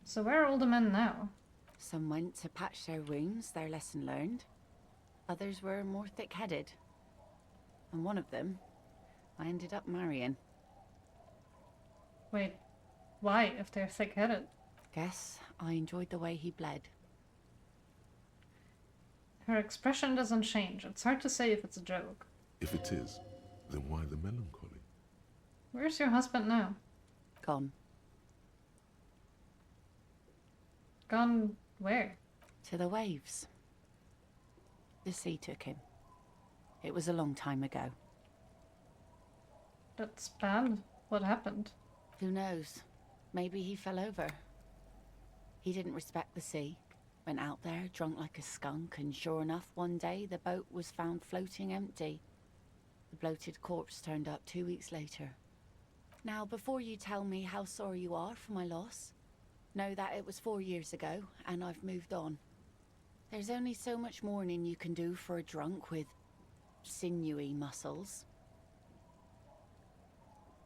So where are all the men now? Some went to patch their wounds, their lesson learned. Others were more thick-headed. And one of them, I ended up marrying. Wait, why if they're thick-headed? Guess I enjoyed the way he bled. Her expression doesn't change. It's hard to say if it's a joke. If it is, then why the melancholy? Where's your husband now? Gone. Gone where? To the waves. The sea took him. It was a long time ago. That's bad. What happened? Who knows? Maybe he fell over. He didn't respect the sea. Went out there, drunk like a skunk, and sure enough, one day the boat was found floating empty. The bloated corpse turned up 2 weeks later. Now, before you tell me how sorry you are for my loss, know that it was 4 years ago, and I've moved on. There's only so much mourning you can do for a drunk with sinewy muscles.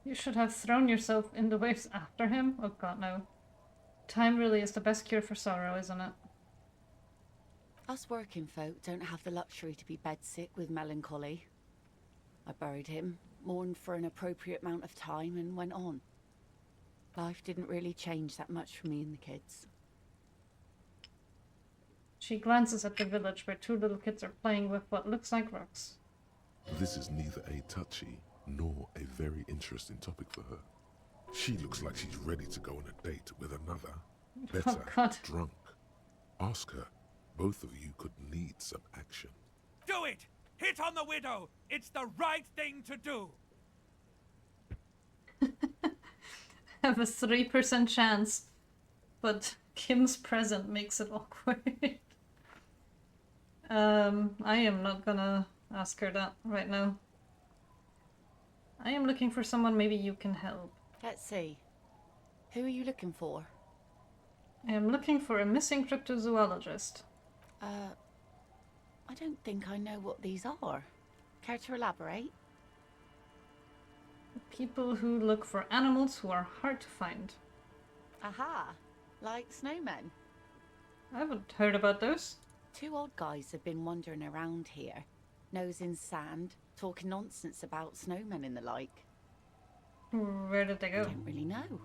You should have thrown yourself in the waves after him? Oh god, no. Time really is the best cure for sorrow, isn't it? Us working folk don't have the luxury to be bedsick with melancholy. I buried him, mourned for an appropriate amount of time, and went on. Life didn't really change that much for me and the kids. She glances at the village where 2 little kids are playing with what looks like rocks. This is neither a touchy nor a very interesting topic for her. She looks like she's ready to go on a date with another, better, drunk. Ask her. Both of you could need some action. Do it! Hit on the widow! It's the right thing to do! Have a 3% chance, but Kim's present makes it awkward. I am not gonna ask her that right now. I am looking for someone maybe you can help. Let's see. Who are you looking for? I am looking for a missing cryptozoologist. I don't think I know what these are. Care to elaborate? People who look for animals who are hard to find. Aha! Like snowmen. I haven't heard about those. 2 odd guys have been wandering around here, nose in sand, talking nonsense about snowmen and the like. Where did they go? I don't really know.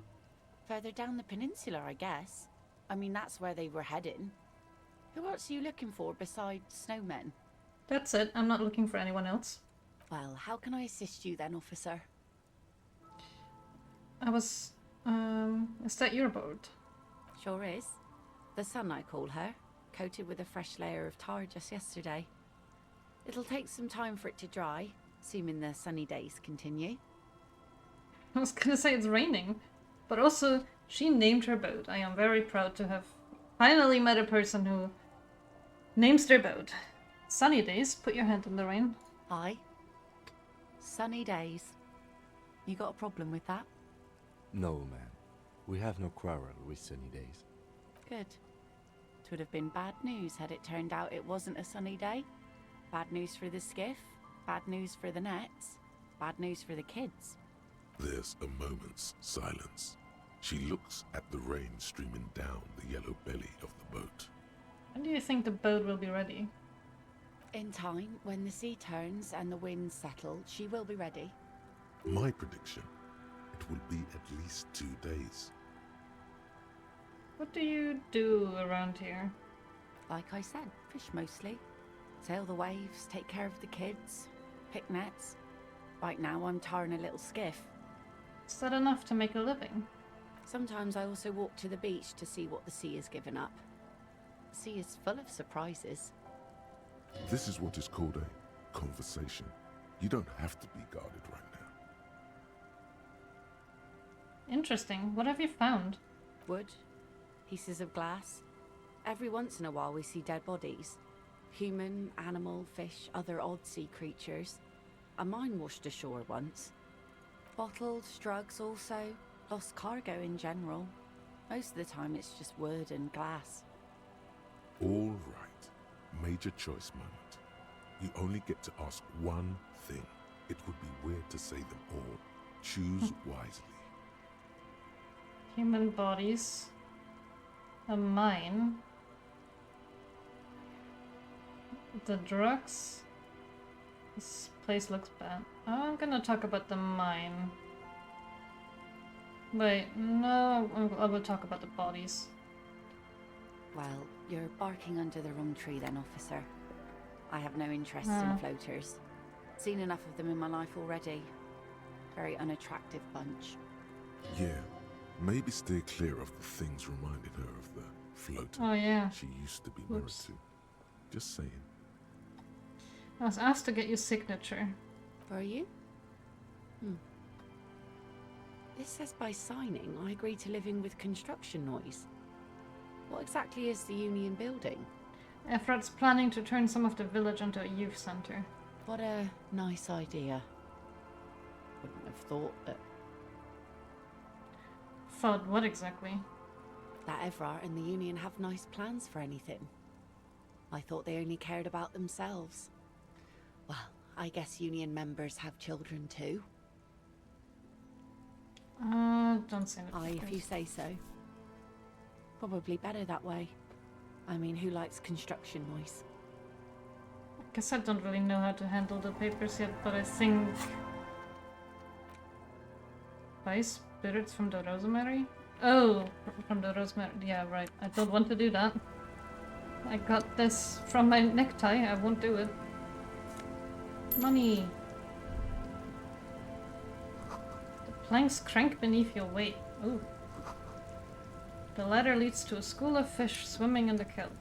Further down the peninsula, I guess. I mean, that's where they were heading. Who else are you looking for besides snowmen? That's it. I'm not looking for anyone else. Well, how can I assist you then, officer? Is that your boat? Sure is. The Sun, I call her. Coated with a fresh layer of tar just yesterday. It'll take some time for it to dry, assuming the sunny days continue. I was gonna say it's raining, but also she named her boat. I am very proud to have finally met a person who names their boat. Sunny days, put your hand in the rain. Aye. Sunny days. You got a problem with that? No, man. We have no quarrel with sunny days. Good. It would have been bad news had it turned out it wasn't a sunny day. Bad news for the skiff, bad news for the nets, bad news for the kids. There's a moment's silence. She looks at the rain streaming down the yellow belly of the boat. When do you think the boat will be ready? In time, when the sea turns and the winds settle, she will be ready. My prediction, it will be at least 2 days. What do you do around here? Like I said, fish mostly. Sail the waves, take care of the kids, pick nets. Right now I'm tarring a little skiff. Is that enough to make a living? Sometimes I also walk to the beach to see what the sea has given up. The sea is full of surprises. This is what is called a conversation. You don't have to be guarded right now. Interesting. What have you found? Wood, pieces of glass. Every once in a while we see dead bodies. Human, animal, fish, other odd sea creatures. A mine washed ashore once. Bottles, drugs also. Lost cargo in general. Most of the time it's just wood and glass. All right. Major choice moment. You only get to ask one thing. It would be weird to say them all. Choose wisely. Human bodies. A mine. The drugs. This place looks bad. I'm gonna talk about the mine. Wait, no, I will talk about the bodies. Well, you're barking under the wrong tree then, officer. I have no interest in floaters. Seen enough of them in my life already. Very unattractive bunch. Yeah, maybe steer clear of the things reminding her of the floater Oh, yeah. she used to be married to. Just saying. I was asked to get your signature. Were you? This says by signing, I agree to living with construction noise. What exactly is the Union building? Efrat's planning to turn some of the village into a youth center. What a nice idea. Wouldn't have thought that... Thought what exactly? That Evra and the Union have nice plans for anything. I thought they only cared about themselves. Well, I guess Union members have children too. Don't say that. Aye, if you say so. Probably better that way. I mean, who likes construction noise? I guess I don't really know how to handle the papers yet, but I think... Buy spirits from the rosemary? Oh, from the rosemary. Yeah, right. I don't want to do that. I got this from my necktie. I won't do it. Money. The planks crank beneath your weight. Ooh. The ladder leads to a school of fish swimming in the kelp.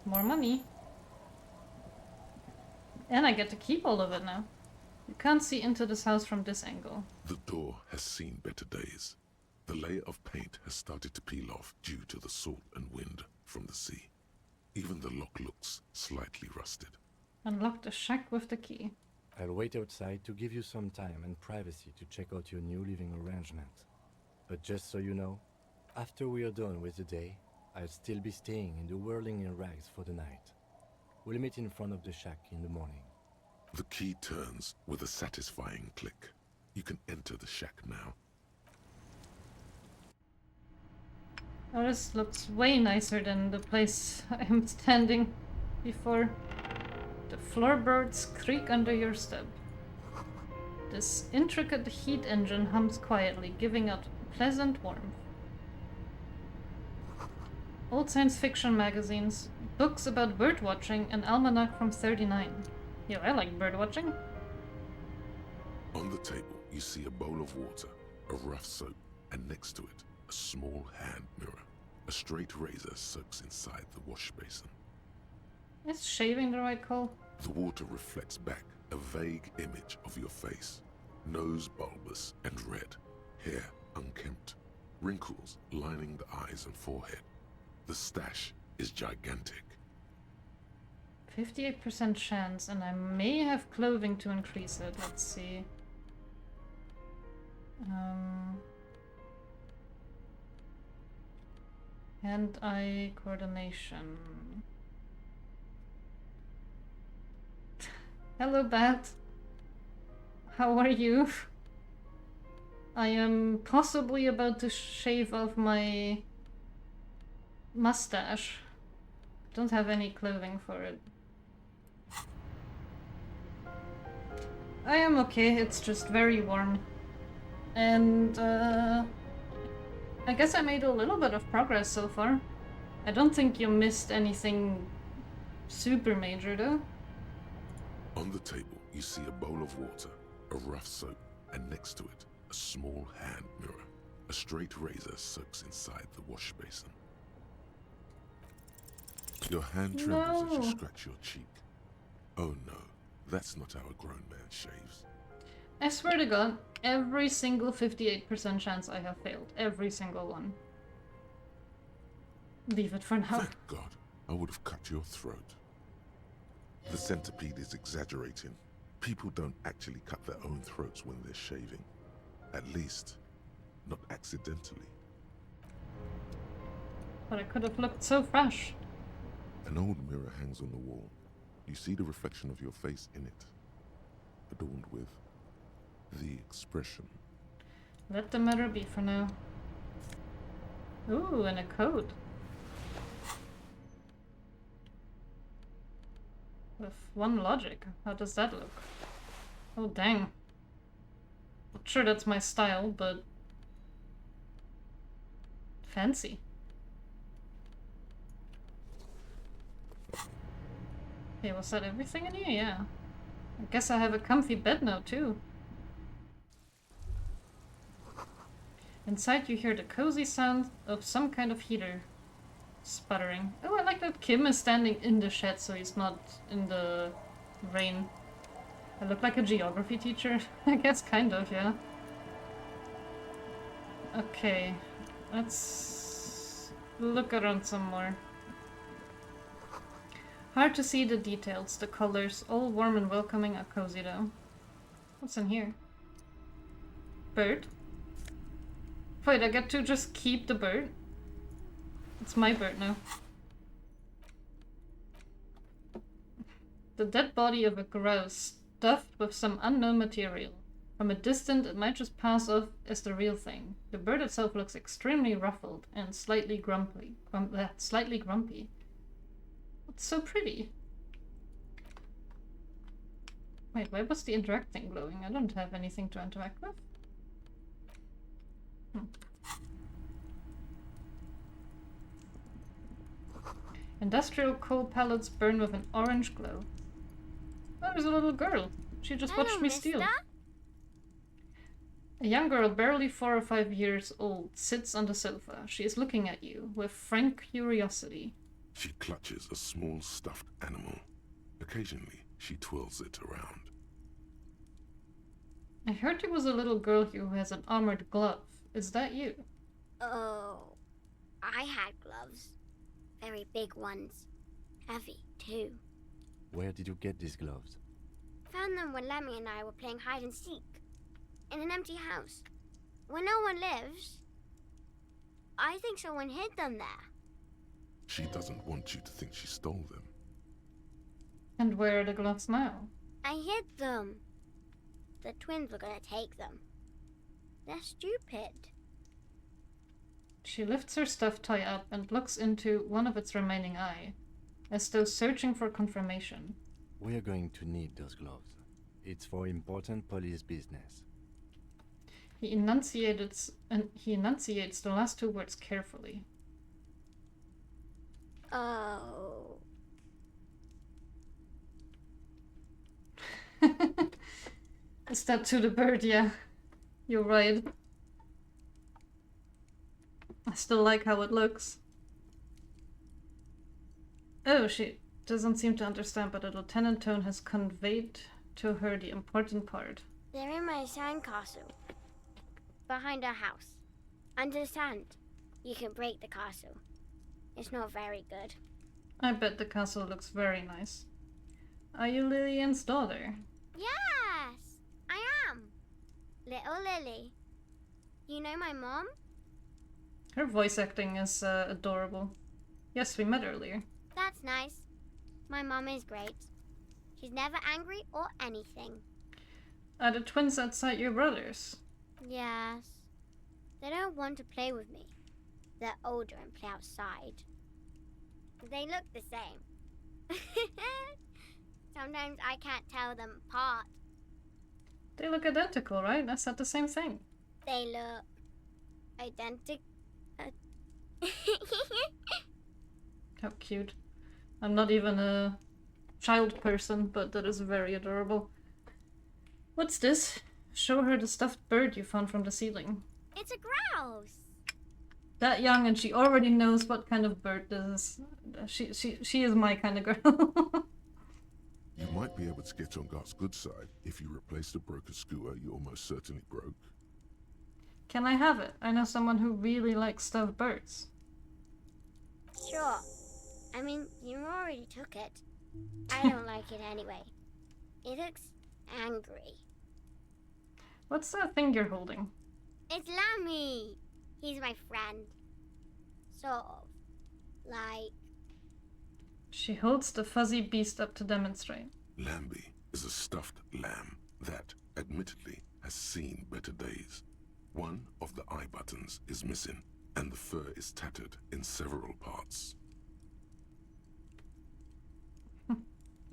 More money. And I get to keep all of it now. You can't see into this house from this angle. The door has seen better days. The layer of paint has started to peel off due to the salt and wind from the sea. Even the lock looks slightly rusted. Unlock the shack with the key. I'll wait outside to give you some time and privacy to check out your new living arrangement. But just so you know, after we are done with the day, I'll still be staying in the whirling in rags for the night. We'll meet in front of the shack in the morning. The key turns with a satisfying click. You can enter the shack now. Oh, this looks way nicer than the place I am standing before. The floorboards creak under your step. This intricate heat engine hums quietly, giving out pleasant warmth. Old science fiction magazines, books about birdwatching, an almanac from '39. Yo, I like birdwatching. On the table, you see a bowl of water, a rough soap, and next to it, a small hand mirror. A straight razor soaks inside the wash basin. Is shaving the right call? The water reflects back a vague image of your face. Nose bulbous and red, hair unkempt, wrinkles lining the eyes and forehead. The stash is gigantic. 58% chance, and I may have clothing to increase it. Let's see. Hand-eye coordination. Hello, Bat. How are you? I am possibly about to shave off my mustache. Don't have any clothing for it. I am okay, it's just very warm. And I guess I made a little bit of progress so far. I don't think you missed anything super major though. On the table, you see a bowl of water, a rough soap, and next to it, a small hand mirror. A straight razor soaks inside the wash basin. Your hand trembles as you scratch your cheek. Oh no, that's not how a grown man shaves. I swear to God, every single 58% chance I have failed. Every single one. Leave it for now. Thank God, I would have cut your throat. The centipede is exaggerating. People don't actually cut their own throats when they're shaving. At least, not accidentally. But I could have looked so fresh. An old mirror hangs on the wall. You see the reflection of your face in it, adorned with the expression. Let the mirror be for now. Ooh, and a code. With one logic. How does that look? Oh, dang. Not sure that's my style, but fancy. Okay, was that everything in here? Yeah. I guess I have a comfy bed now, too. Inside you hear the cozy sound of some kind of heater sputtering. Oh, I like that Kim is standing in the shed so he's not in the rain. I look like a geography teacher? I guess kind of, yeah. Okay, let's look around some more. Hard to see the details, the colors, all warm and welcoming, are cozy though. What's in here? Bird? Wait, I get to just keep the bird? It's my bird now. The dead body of a grouse stuffed with some unknown material. From a distance, it might just pass off as the real thing. The bird itself looks extremely ruffled and slightly grumpy. Slightly grumpy. It's so pretty. Wait, why was the interact thing glowing? I don't have anything to interact with. Industrial coal pellets burn with an orange glow. Oh, there's a little girl. She just watched me steal. A young girl, barely 4 or 5 years old, sits on the sofa. She is looking at you with frank curiosity. She clutches a small stuffed animal. Occasionally, she twirls it around. I heard there was a little girl here who has an armored glove. Is that you? Oh, I had gloves. Very big ones. Heavy, too. Where did you get these gloves? Found them when Lemmy and I were playing hide and seek. In an empty house. Where no one lives. I think someone hid them there. She doesn't want you to think she stole them. And where are the gloves now? I hid them. The twins were gonna take them. They're stupid. She lifts her stuffed toy up and looks into one of its remaining eye, as though searching for confirmation. We're going to need those gloves. It's for important police business. He enunciates the last 2 words carefully. Oh. Is that to the bird? Yeah. You're right. I still like how it looks. Oh, she doesn't seem to understand, but the lieutenant tone has conveyed to her the important part. They're in my sandcastle. Behind our house. Under the sand. You can break the castle. It's not very good. I bet the castle looks very nice. Are you Lillian's daughter? Yes, I am. Little Lily. You know my mom? Her voice acting is adorable. Yes, we met earlier. That's nice. My mom is great. She's never angry or anything. Are the twins outside your brothers? Yes. They don't want to play with me. They're older and play outside. They look the same. Sometimes I can't tell them apart. They look identical, right? I said the same thing. They look identical. How cute. I'm not even a child person, but that is very adorable. What's this? Show her the stuffed bird you found from the ceiling. It's a grouse. That young and she already knows what kind of bird this is. She is my kind of girl. You might be able to get on Gart's good side if you replace the broken skewer you almost certainly broke. Can I have it? I know someone who really likes stuffed birds. Sure. I mean, you already took it. I don't like it anyway. It looks angry. What's that thing you're holding? It's Lammy. He's my friend. Sort of. Like... She holds the fuzzy beast up to demonstrate. Lambie is a stuffed lamb that, admittedly, has seen better days. One of the eye buttons is missing, and the fur is tattered in several parts.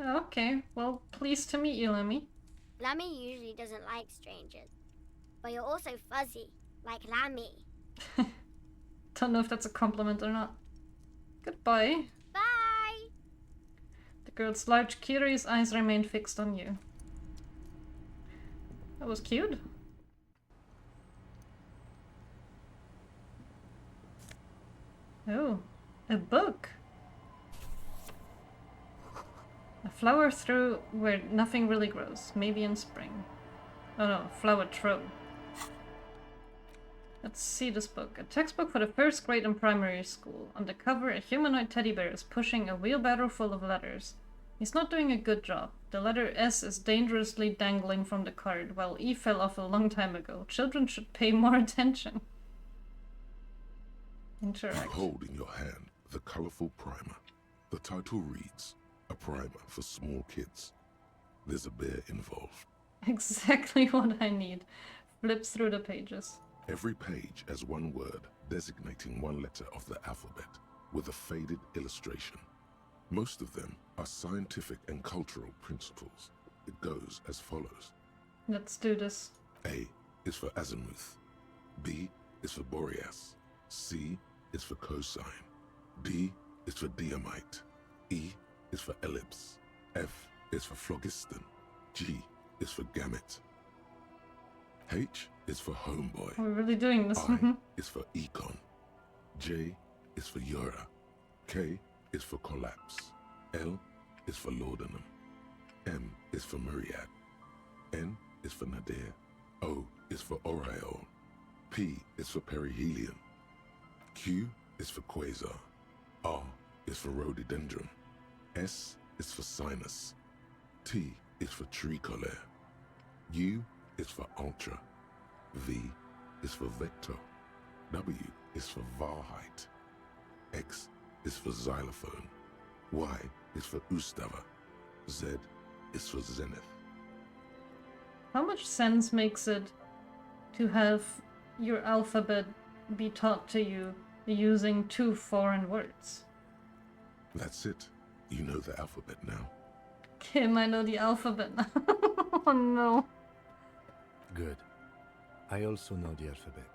Okay, well, pleased to meet you, Lemmy. Lammy usually doesn't like strangers. But you're also fuzzy, like Lammy. Don't know if that's a compliment or not. Goodbye. Bye! The girl's large, curious eyes remained fixed on you. That was cute. Oh, a book. A flower through where nothing really grows, maybe in spring. Oh no, flower throw. Let's see this book. A textbook for the first grade in primary school. On the cover, a humanoid teddy bear is pushing a wheelbarrow full of letters. He's not doing a good job. The letter S is dangerously dangling from the card, while E fell off a long time ago. Children should pay more attention. Interact. You hold in your hand the colorful primer. The title reads, "A primer for small kids." There's a bear involved. Exactly what I need. Flips through the pages. Every page has one word designating one letter of the alphabet with a faded illustration. Most of them are scientific and cultural principles. It goes as follows. Let's do this. A is for azimuth. B is for Boreas. C is for cosine. D is for diamite. E is for ellipse. F is for phlogiston. G is for gamete. H is for homeboy. We're really doing this. I is for econ. J is for Eura. K is for collapse. L is for laudanum. M is for myriad. N is for nadir. O is for aureole. P is for perihelion. Q is for quasar. R is for rhododendron. S is for sinus. T is for tricolor. U is for ultra. V is for vector. W is for Wahrheit. X is for xylophone. Y is for Ustava. Z is for zenith. How much sense makes it to have your alphabet be taught to you using 2 foreign words? That's it. You know the alphabet now. Kim, I know the alphabet now. Oh no. Good. I also know the alphabet.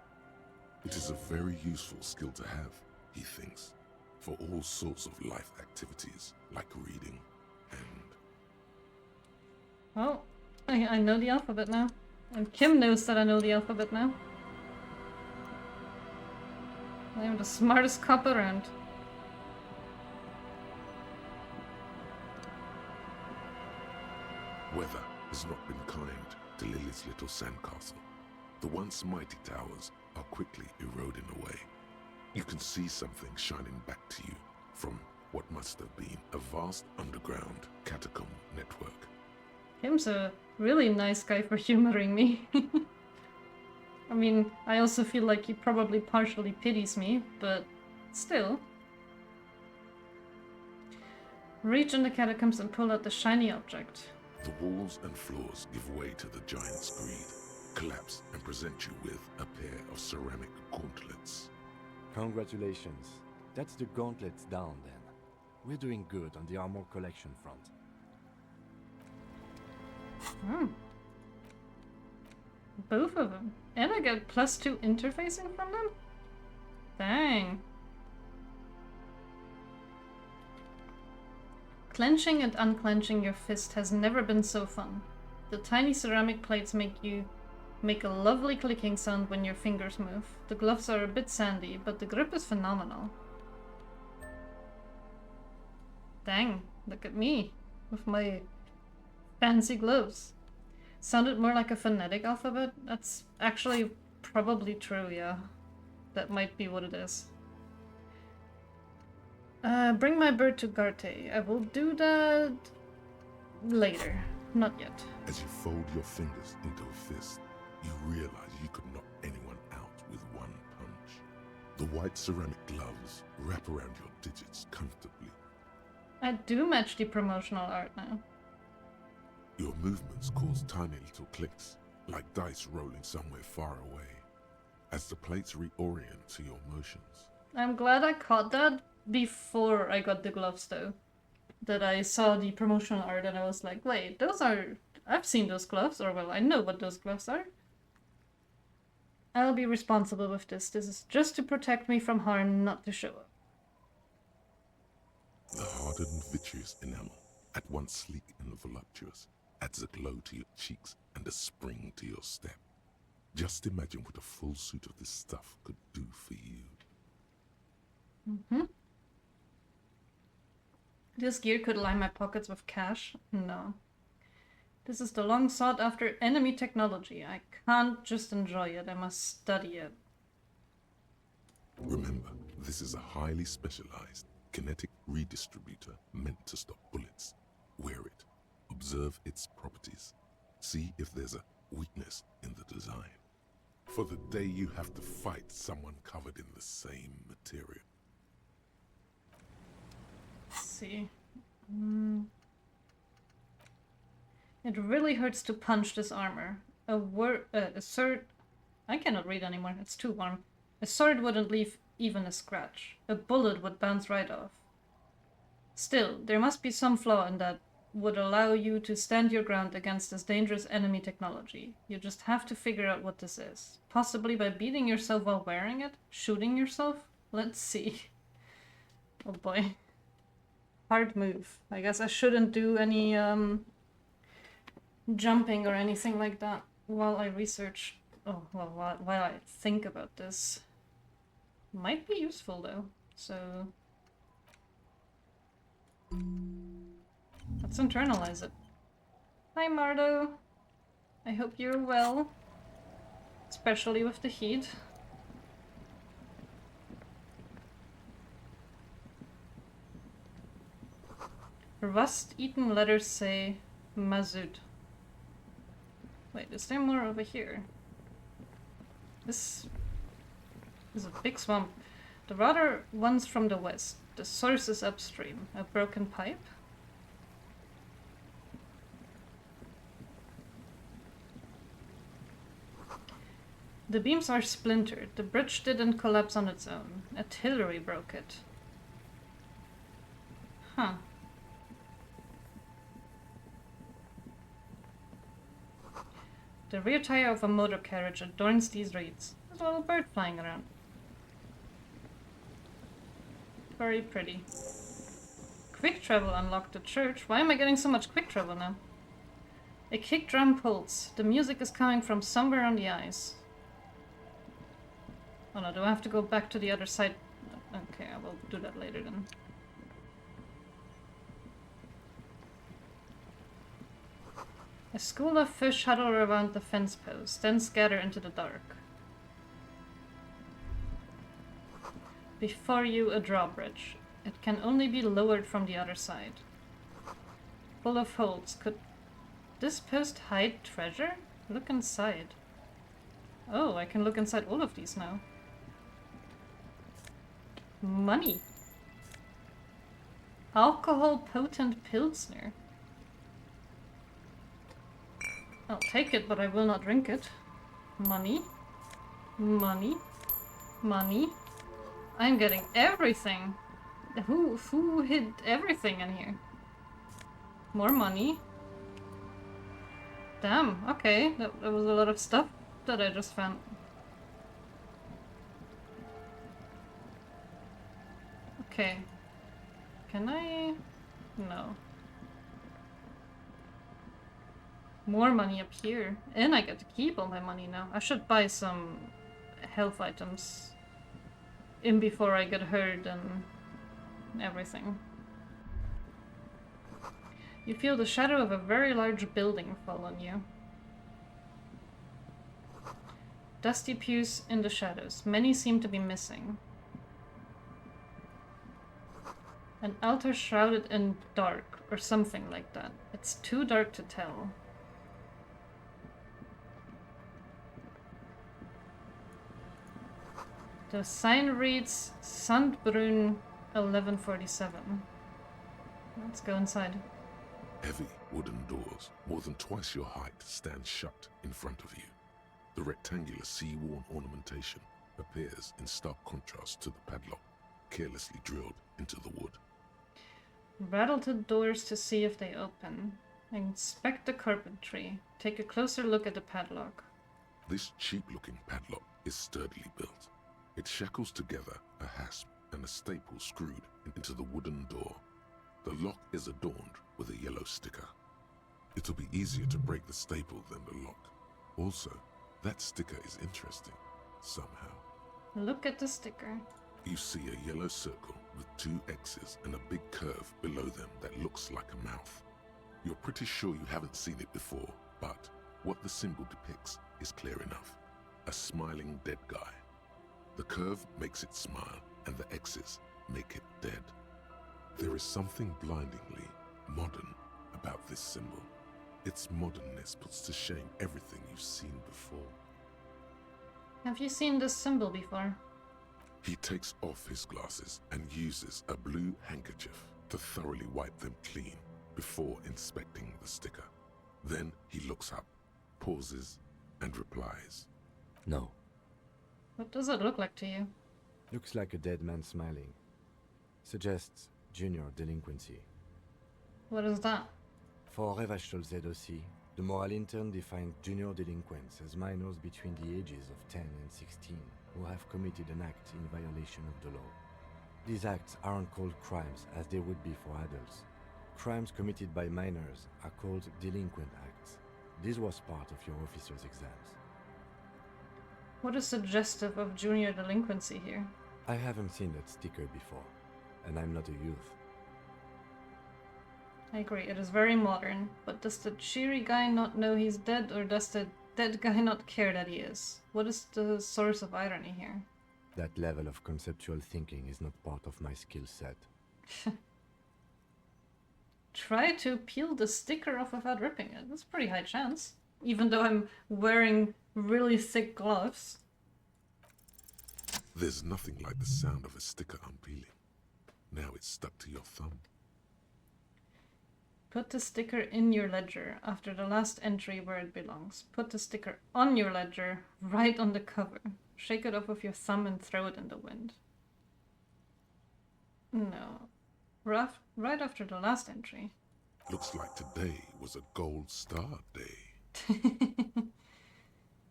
It is a very useful skill to have, he thinks, for all sorts of life activities, like reading and... Well, I know the alphabet now. And Kim knows that I know the alphabet now. I am the smartest cop around. Weather has not been kind to Lily's little sandcastle. The once mighty towers are quickly eroding away. You can see something shining back to you from what must have been a vast underground catacomb network. Kim's a really nice guy for humoring me. I mean, I also feel like he probably partially pities me, but still. Reach in the catacombs and pull out the shiny object. The walls and floors give way to the giant's greed, collapse and present you with a pair of ceramic gauntlets. Congratulations. That's the gauntlets down then. We're doing good on the armor collection front. Hmm. Both of them. And I get +2 interfacing from them? Dang. Clenching and unclenching your fist has never been so fun. The tiny ceramic plates make a lovely clicking sound when your fingers move. The gloves are a bit sandy, but the grip is phenomenal. Dang, look at me with my fancy gloves. Sounded more like a phonetic alphabet? That's actually probably true, yeah. That might be what it is. Bring my bird to Garte. I will do that later. Not yet. As you fold your fingers into a fist, you realize you could knock anyone out with one punch. The white ceramic gloves wrap around your digits comfortably. I do match the promotional art now. Your movements cause tiny little clicks, like dice rolling somewhere far away, as the plates reorient to your motions. I'm glad I caught that before I got the gloves though. That I saw the promotional art and I was like, wait, those are... I've seen those gloves, or well, I know what those gloves are. I'll be responsible with this. This is just to protect me from harm, not to show up. The hardened vitreous enamel, at once sleek and voluptuous, adds a glow to your cheeks and a spring to your step. Just imagine what a full suit of this stuff could do for you. This gear could line my pockets with cash? No. This is the long sought after enemy technology. I can't just enjoy it, I must study it. Remember, this is a highly specialized kinetic redistributor meant to stop bullets. Wear it. Observe its properties. See if there's a weakness in the design. For the day you have to fight someone covered in the same material. Let's see. It really hurts to punch this armor. A sword... I cannot read anymore, it's too warm. A sword wouldn't leave even a scratch. A bullet would bounce right off. Still, there must be some flaw in that would allow you to stand your ground against this dangerous enemy technology. You just have to figure out what this is. Possibly by beating yourself while wearing it? Shooting yourself? Let's see. Oh boy. Hard move. I guess I shouldn't do any jumping or anything like that while I research. Oh, well, while I think about this. Might be useful though, so let's internalize it. Hi Mardo! I hope you're well, especially with the heat. Rust-eaten letters say Mazud. Wait, is there more over here? This is a big swamp. The water runs from the west. The source is upstream. A broken pipe? The beams are splintered. The bridge didn't collapse on its own. Artillery broke it. Huh. The rear tire of a motor carriage adorns these reeds. There's a little bird flying around. Very pretty. Quick travel unlocked the church. Why am I getting so much quick travel now? A kick drum pulls. The music is coming from somewhere on the ice. Oh no, do I have to go back to the other side? Okay, I will do that later then. A school of fish huddle around the fence post, then scatter into the dark. Before you, a drawbridge. It can only be lowered from the other side. Full of holes. Could this post hide treasure? Look inside. Oh, I can look inside all of these now. Money. Alcohol potent pilsner. I'll take it, but I will not drink it. Money. Money. Money. I'm getting everything. Who hid everything in here? More money. Damn, okay. That was a lot of stuff that I just found. Okay. Can I? No. More money up here. And I get to keep all my money now. I should buy some health items in before I get hurt and everything. You feel the shadow of a very large building fall on you. Dusty pews in the shadows. Many seem to be missing. An altar shrouded in dark, or something like that. It's too dark to tell. The sign reads Sandbrunn 1147. Let's go inside. Heavy wooden doors, more than twice your height, stand shut in front of you. The rectangular sea-worn ornamentation appears in stark contrast to the padlock, carelessly drilled into the wood. Rattle the doors to see if they open. Inspect the carpentry. Take a closer look at the padlock. This cheap-looking padlock is sturdily built. It shackles together a hasp and a staple screwed into the wooden door. The lock is adorned with a yellow sticker. It'll be easier to break the staple than the lock. Also, that sticker is interesting, somehow. Look at the sticker. You see a yellow circle with 2 X's and a big curve below them that looks like a mouth. You're pretty sure you haven't seen it before, but what the symbol depicts is clear enough. A smiling dead guy. The curve makes it smile, and the X's make it dead. There is something blindingly modern about this symbol. Its modernness puts to shame everything you've seen before. Have you seen this symbol before? He takes off his glasses and uses a blue handkerchief to thoroughly wipe them clean before inspecting the sticker. Then he looks up, pauses, and replies. No. What does it look like to you? Looks like a dead man smiling. Suggests junior delinquency. What is that? For Revachol ZOC, the moral intern defined junior delinquents as minors between the ages of 10 and 16 who have committed an act in violation of the law. These acts aren't called crimes as they would be for adults. Crimes committed by minors are called delinquent acts. This was part of your officer's exams. What is suggestive of junior delinquency here? I haven't seen that sticker before, and I'm not a youth. I agree, it is very modern, but does the cheery guy not know he's dead, or does the dead guy not care that he is? What is the source of irony here? That level of conceptual thinking is not part of my skill set. Try to peel the sticker off without ripping it. That's a pretty high chance. Even though I'm wearing really thick gloves. There's nothing like the sound of a sticker unpeeling. Now it's stuck to your thumb. Put the sticker in your ledger after the last entry where it belongs. Put the sticker on your ledger, right on the cover. Shake it off with your thumb and throw it in the wind. No. Right after the last entry. Looks like today was a gold star day.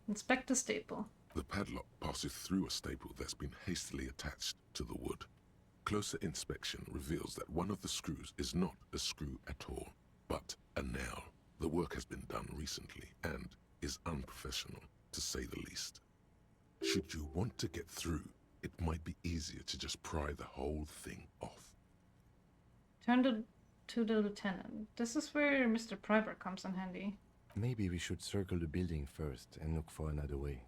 Inspect the staple. The padlock passes through a staple that's been hastily attached to the wood. Closer inspection reveals that one of the screws is not a screw at all, but a nail. The work has been done recently and is unprofessional, to say the least. Should you want to get through, it might be easier to just pry the whole thing off. Turn to the lieutenant. This is where Mr. Pryber comes in handy. Maybe we should circle the building first and look for another way.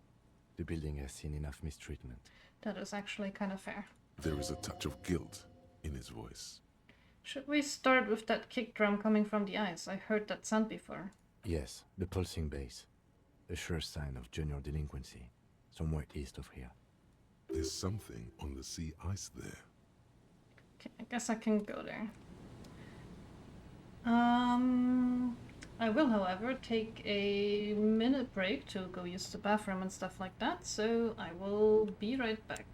The building has seen enough mistreatment. That is actually kind of fair. There is a touch of guilt in his voice. Should we start with that kick drum coming from the ice? I heard that sound before. Yes, the pulsing bass. A sure sign of junior delinquency, somewhere east of here. There's something on the sea ice there. Okay, I guess I can go there. I will, however, take a minute break to go use the bathroom and stuff like that, so I will be right back.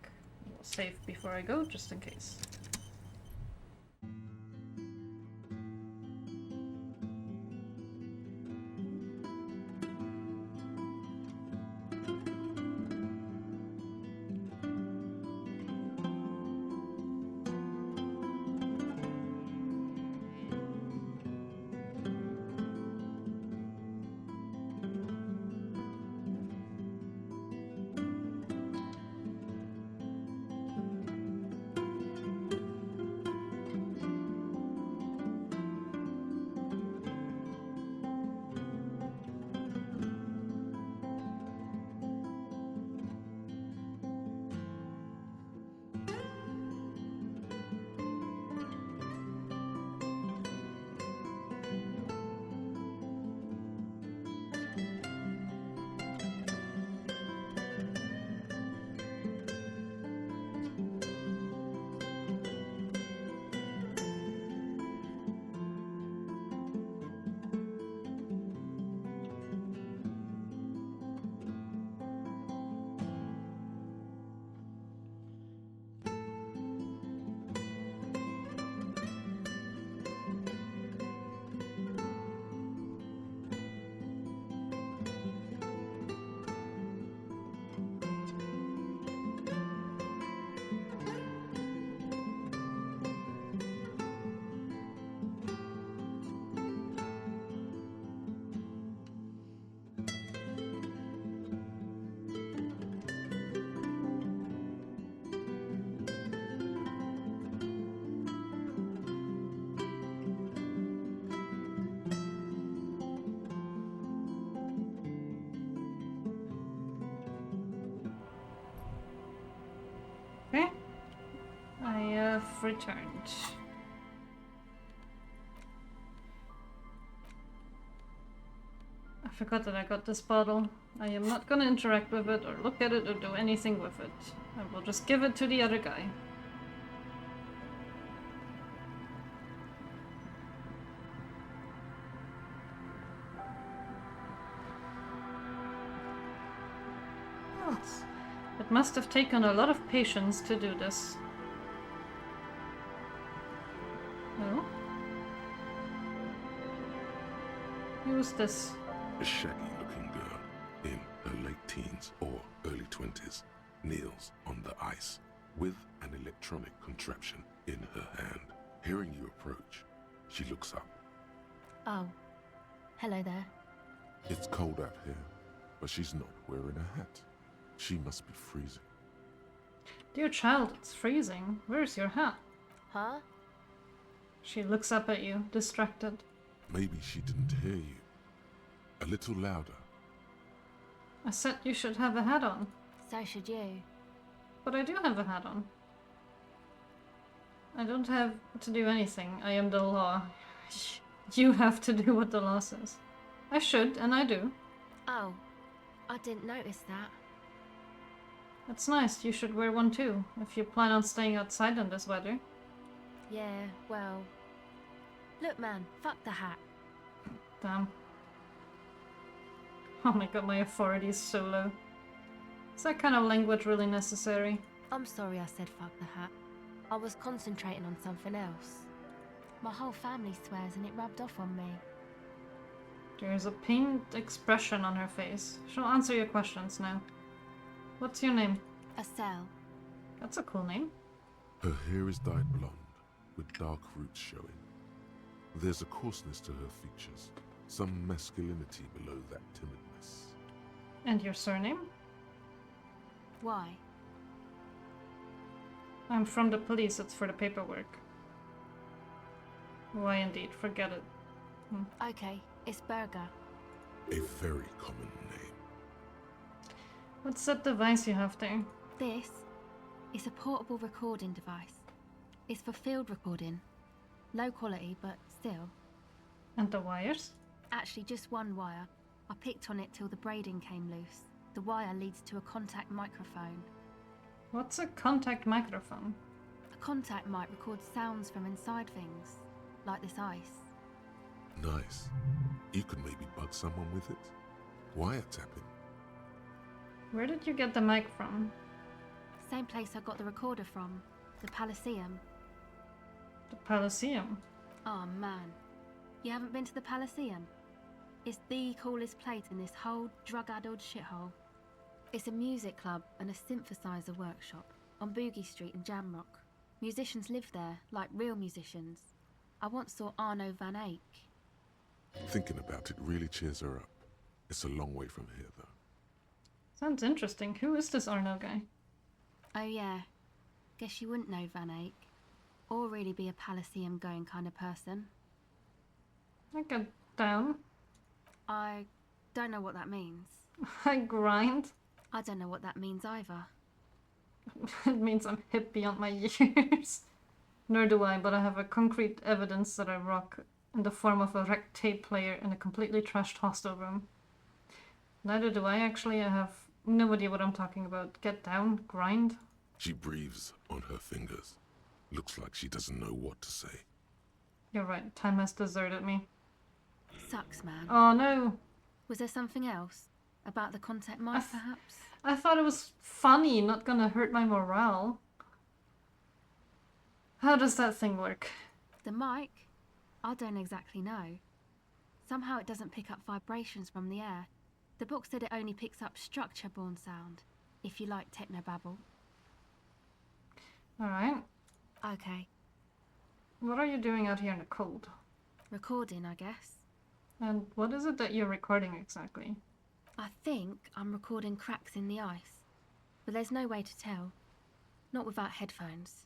I'll save before I go, just in case. have returned. I forgot that I got this bottle. I am not gonna interact with it or look at it or do anything with it. I will just give it to the other guy. It must have taken a lot of patience to do this. Oh? Who's this? A shaggy-looking girl in her late teens or early 20s kneels on the ice with an electronic contraption in her hand. Hearing you approach, she looks up. Oh. Hello there. It's cold out here, but she's not wearing a hat. She must be freezing. Dear child, it's freezing. Where's your hat? Huh? She looks up at you, distracted. Maybe she didn't hear you. A little louder. I said you should have a hat on. So should you. But I do have a hat on. I don't have to do anything. I am the law. You have to do what the law says. I should, and I do. Oh. I didn't notice that. That's nice. You should wear one too, if you plan on staying outside in this weather. Yeah, well... Look, man, fuck the hat. Damn. Oh my god, my authority is so low. Is that kind of language really necessary? I'm sorry I said fuck the hat. I was concentrating on something else. My whole family swears and it rubbed off on me. There's a pained expression on her face. She'll answer your questions now. What's your name? Estelle. That's a cool name. Her hair is dyed blonde, with dark roots showing. There's a coarseness to her features, some masculinity below that timidness. And your surname? Why? I'm from the police, it's for the paperwork. Why indeed, forget it. Okay, it's Berger. A very common name. What's that device you have there? This is a portable recording device. It's for field recording. Low quality, but still. And the wires? Actually, just one wire. I picked on it till the braiding came loose. The wire leads to a contact microphone. What's a contact microphone? A contact mic records sounds from inside things, like this ice. Nice. You could maybe bug someone with it. Wiretapping. Where did you get the mic from? Same place I got the recorder from, the Elysium. The Elysium? Oh man, you haven't been to the Elysium? It's the coolest place in this whole drug-addled shithole. It's a music club and a synthesizer workshop on Boogie Street in Jamrock. Musicians live there, like real musicians. I once saw Arno van Eyck. Thinking about it really cheers her up. It's a long way from here, though. Sounds interesting. Who is this Arno guy? Oh yeah, guess you wouldn't know Van Eyck. Or really be a Palaceum going kind of person. I get down. I don't know what that means. I grind. I don't know what that means either. It means I'm hip beyond my years. Nor do I, but I have a concrete evidence that I rock in the form of a wrecked tape player in a completely trashed hostel room. Neither do I actually. I have no idea what I'm talking about. Get down, grind. She breathes on her fingers. Looks like she doesn't know what to say. You're right, time has deserted me. Sucks, man. Oh no. Was there something else? About the contact mic, perhaps? I thought it was funny, not gonna hurt my morale. How does that thing work? The mic? I don't exactly know. Somehow it doesn't pick up vibrations from the air. The book said it only picks up structure-borne sound, if you like technobabble. Alright. Okay. What are you doing out here in the cold? Recording, I guess. And what is it that you're recording exactly? I think I'm recording cracks in the ice, but there's no way to tell. Not without headphones.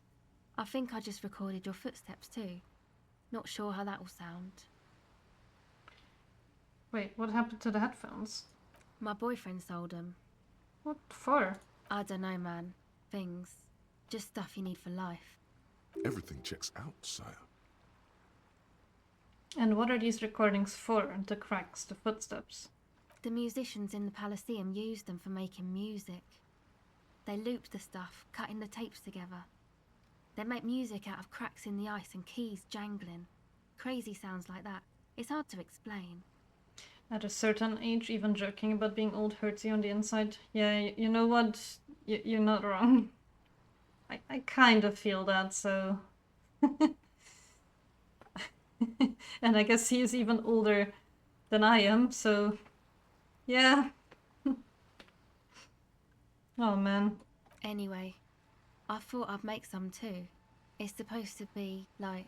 I think I just recorded your footsteps too. Not sure how that will sound. Wait, what happened to the headphones? My boyfriend sold them. What for? I don't know, man. Things. Just stuff you need for life. Everything checks out, sire. And what are these recordings for? The cracks, the footsteps? The musicians in the Palaceum used them for making music. They looped the stuff, cutting the tapes together. They make music out of cracks in the ice and keys jangling. Crazy sounds like that. It's hard to explain. At a certain age, even joking about being old hurts you on the inside. Yeah, you know what? You're not wrong. I kind of feel that, so... And I guess he is even older than I am, so... Yeah. Oh, man. Anyway, I thought I'd make some too. It's supposed to be, like,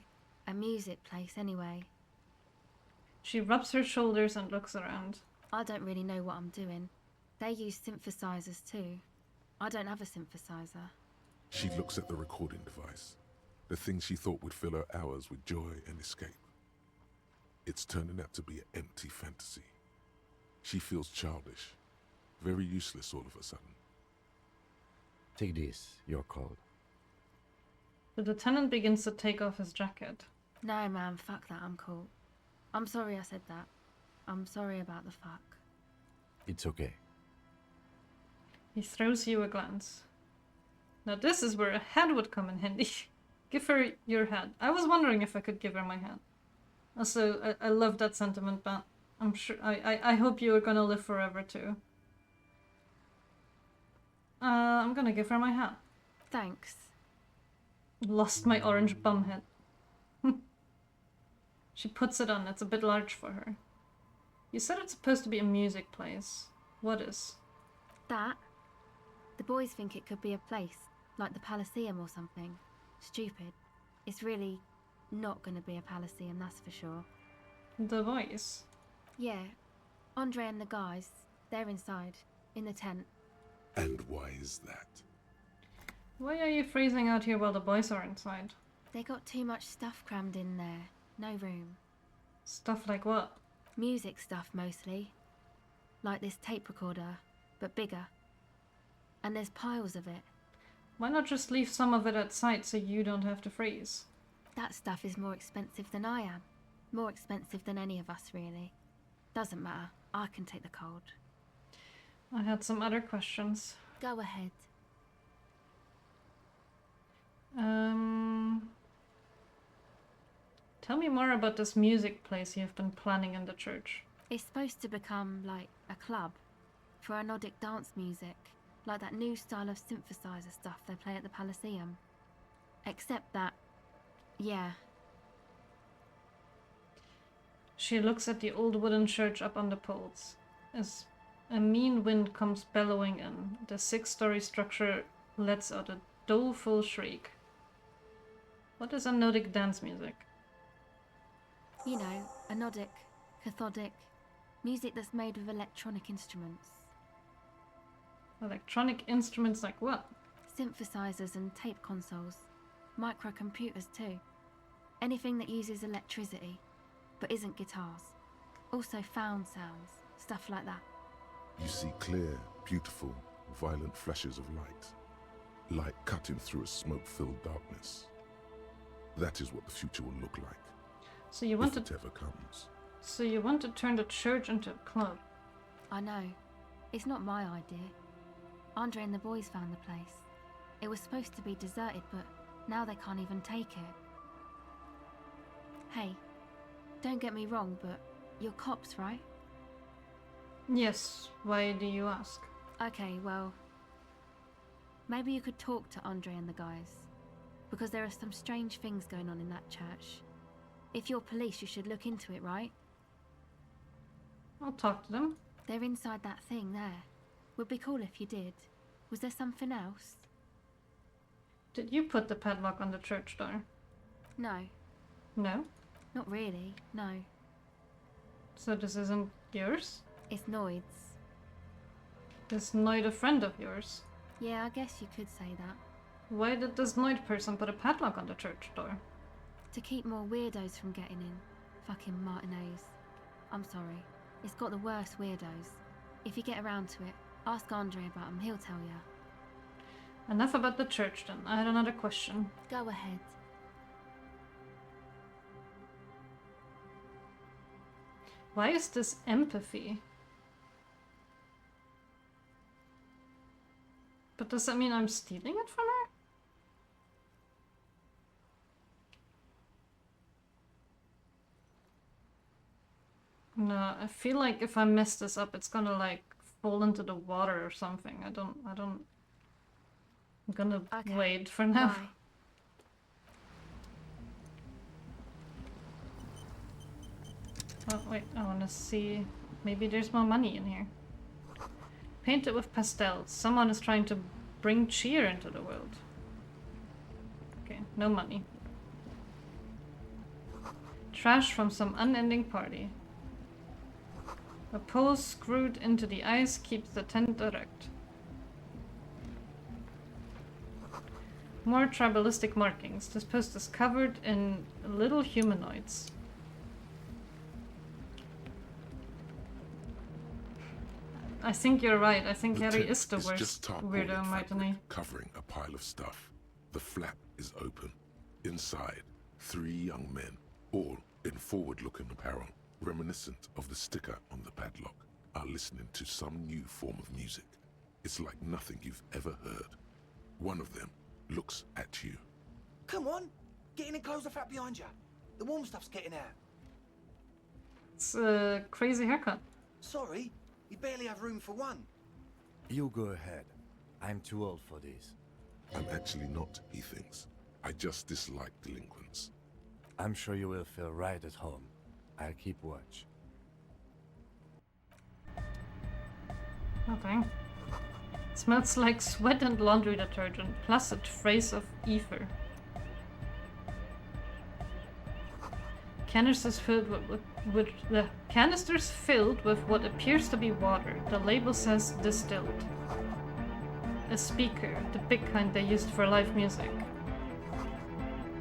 a music place anyway. She rubs her shoulders and looks around. I don't really know what I'm doing. They use synthesizers too. I don't have a synthesizer. She looks at the recording device, the thing she thought would fill her hours with joy and escape. It's turning out to be an empty fantasy. She feels childish, very useless all of a sudden. Take this, you're cold. The lieutenant begins to take off his jacket. No, man, fuck that, I'm cool. I'm sorry I said that. I'm sorry about the fuck. It's okay. He throws you a glance. Now this is where a hat would come in handy. Give her your hat. I was wondering if I could give her my hat. Also, I love that sentiment, but I'm sure I hope you are gonna live forever too. I'm gonna give her my hat. Thanks. Lost my orange bum head. She puts it on. It's a bit large for her. You said it's supposed to be a music place. What is? That? The boys think it could be a place, like the Palaceum or something. Stupid. It's really not gonna be a Palaceum, that's for sure. The boys? Yeah. Andre and the guys, they're inside, in the tent. And why is that? Why are you freezing out here while the boys are inside? They got too much stuff crammed in there. No room. Stuff like what? Music stuff, mostly. Like this tape recorder, but bigger. And there's piles of it. Why not just leave some of it outside so you don't have to freeze? That stuff is more expensive than I am. More expensive than any of us, really. Doesn't matter. I can take the cold. I had some other questions. Go ahead. Tell me more about this music place you've been planning in the church. It's supposed to become, like, a club for anodic dance music, like that new style of synthesizer stuff they play at the Palaceum. Except that, yeah. She looks at the old wooden church up on the poles. As a mean wind comes bellowing in, the 6-story structure lets out a doleful shriek. What is anodic dance music? You know, anodic, cathodic, music that's made with electronic instruments. Electronic instruments like what? Synthesizers and tape consoles. Microcomputers too. Anything that uses electricity, but isn't guitars. Also found sounds, stuff like that. You see clear, beautiful, violent flashes of light. Light cutting through a smoke-filled darkness. That is what the future will look like. So you want if to... it ever comes. So you want to turn the church into a club? I know. It's not my idea. Andre and the boys found the place. It was supposed to be deserted, but now they can't even take it. Hey, don't get me wrong, but you're cops, right? Yes. Why do you ask? Okay, well... maybe you could talk to Andre and the guys. Because there are some strange things going on in that church. If you're police, you should look into it, right? I'll talk to them. They're inside that thing there. Would be cool if you did. Was there something else? Did you put the padlock on the church door? No. No? Not really, no. So this isn't yours? It's Noid's. Is Noid a friend of yours? Yeah, I guess you could say that. Why did this Noid person put a padlock on the church door? To keep more weirdos from getting in. Fucking Martinez. I'm sorry. It's got the worst weirdos. If you get around to it, ask Andre about him, he'll tell you. Enough about the church then. I had another question. Go ahead. Why is this empathy? But does that mean I'm stealing it from her? No, I feel like if I mess this up, it's gonna like fall into the water or something. I don't. I'm gonna wait for now. Bye. Oh, wait, I wanna see. Maybe there's more money in here. Painted with pastels. Someone is trying to bring cheer into the world. Okay, no money. Trash from some unending party. A pole screwed into the ice keeps the tent erect. More tribalistic markings. This post is covered in little humanoids. I think you're right. I think Harry is the worst weirdo in Martini. Covering a pile of stuff. The flap is open. Inside, 3 young men, all in forward-looking apparel, reminiscent of the sticker on the padlock, are listening to some new form of music. It's like nothing you've ever heard. One of them looks at you. Come on, get in and close the flap behind you. The warm stuff's getting out. It's a crazy haircut. Sorry, we barely have room for one. You go ahead. I'm too old for this. I'm actually not, he thinks. I just dislike delinquents. I'm sure you will feel right at home. I'll keep watch. Nothing. Smells like sweat and laundry detergent, plus a trace of ether. Canisters filled canisters filled with what appears to be water. The label says distilled. A speaker, the big kind they used for live music.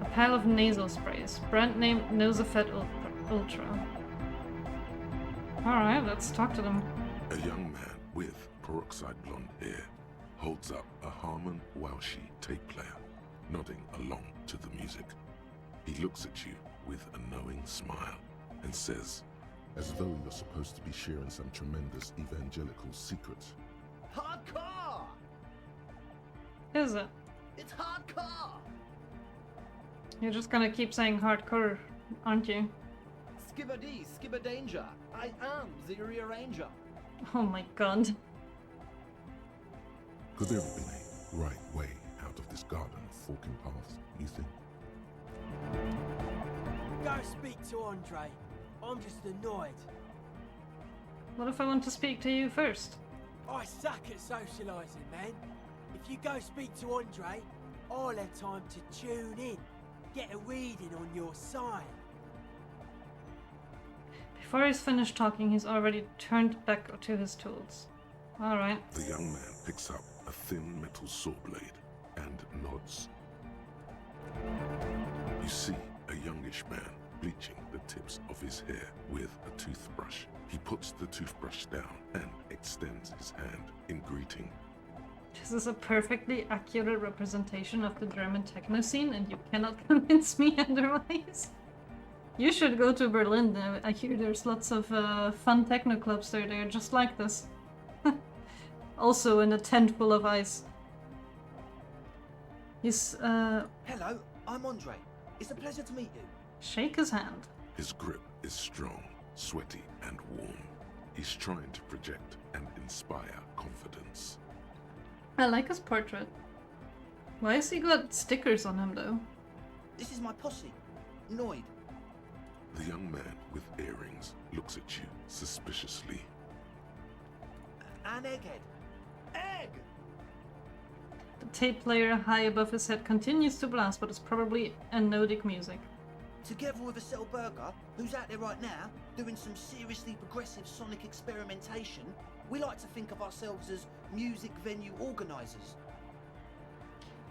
A pile of nasal sprays, brand name Nosafed Ultra. Alright, let's talk to them. A young man with peroxide blonde hair holds up a Harman Welshi tape player, nodding along to the music. He looks at you with a knowing smile and says, as though you're supposed to be sharing some tremendous evangelical secret. Hardcore! Is it? It's hardcore! You're just gonna keep saying hardcore, aren't you? Skibbity, skibberdanger. I am the rearranger. Oh my god. Could there have been a right way out of this garden of forking paths, you think? Go speak to Andre. I'm just annoyed. What if I want to speak to you first? I suck at socialising, man. If you go speak to Andre, I'll have time to tune in, get a reading on your side. Before he's finished talking, he's already turned back to his tools. Alright. The young man picks up a thin metal saw blade and nods. You see a youngish man bleaching the tips of his hair with a toothbrush. He puts the toothbrush down and extends his hand in greeting. This is a perfectly accurate representation of the German techno scene, and you cannot convince me otherwise. You should go to Berlin. I hear there's lots of fun techno clubs there. They're just like this. Also in a tent full of ice. He's, Hello, I'm Andre. It's a pleasure to meet you. Shake his hand. His grip is strong, sweaty, and warm. He's trying to project and inspire confidence. I like his portrait. Why has he got stickers on him, though? This is my posse, Noid. The young man with earrings looks at you suspiciously. An egghead. Egg! The tape player high above his head continues to blast, but it's probably anodic music. Together with a Cell Burger, who's out there right now, doing some seriously progressive sonic experimentation, we like to think of ourselves as music venue organisers.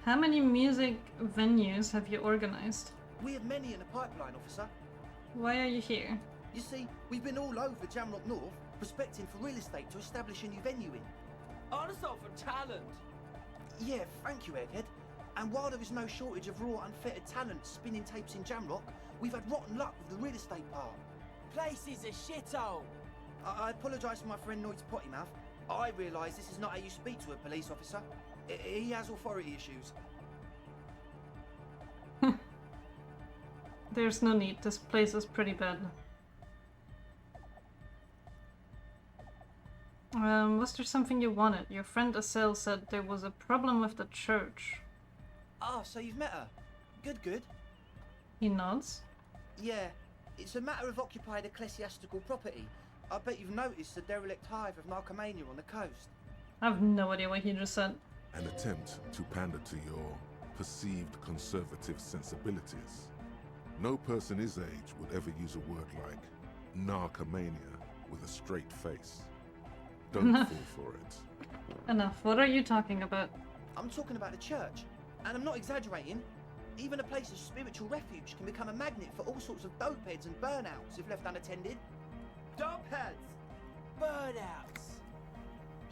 How many music venues have you organised? We have many in the pipeline, officer. Why are you here? You see, we've been all over Jamrock North, prospecting for real estate to establish a new venue in. Also for talent. Yeah, thank you, Egghead. And while there is no shortage of raw, unfettered talent spinning tapes in Jamrock, we've had rotten luck with the real estate part. Place is a shithole. I apologise for my friend Noid's potty mouth. I realise this is not how you speak to a police officer. He has authority issues. There's no need. This place is pretty bad. Was there something you wanted? Your friend Asel said there was a problem with the church. Ah, so you've met her. Good. He nods. Yeah, it's a matter of occupied ecclesiastical property. I bet you've noticed the derelict hive of Narcomania on the coast. I have no idea what he just said. An attempt to pander to your perceived conservative sensibilities. No person his age would ever use a word like narcomania with a straight face. Don't fall for it. Enough. What are you talking about? I'm talking about the church, and I'm not exaggerating. Even a place of spiritual refuge can become a magnet for all sorts of dopeheads and burnouts if left unattended. Dopeheads! Burnouts!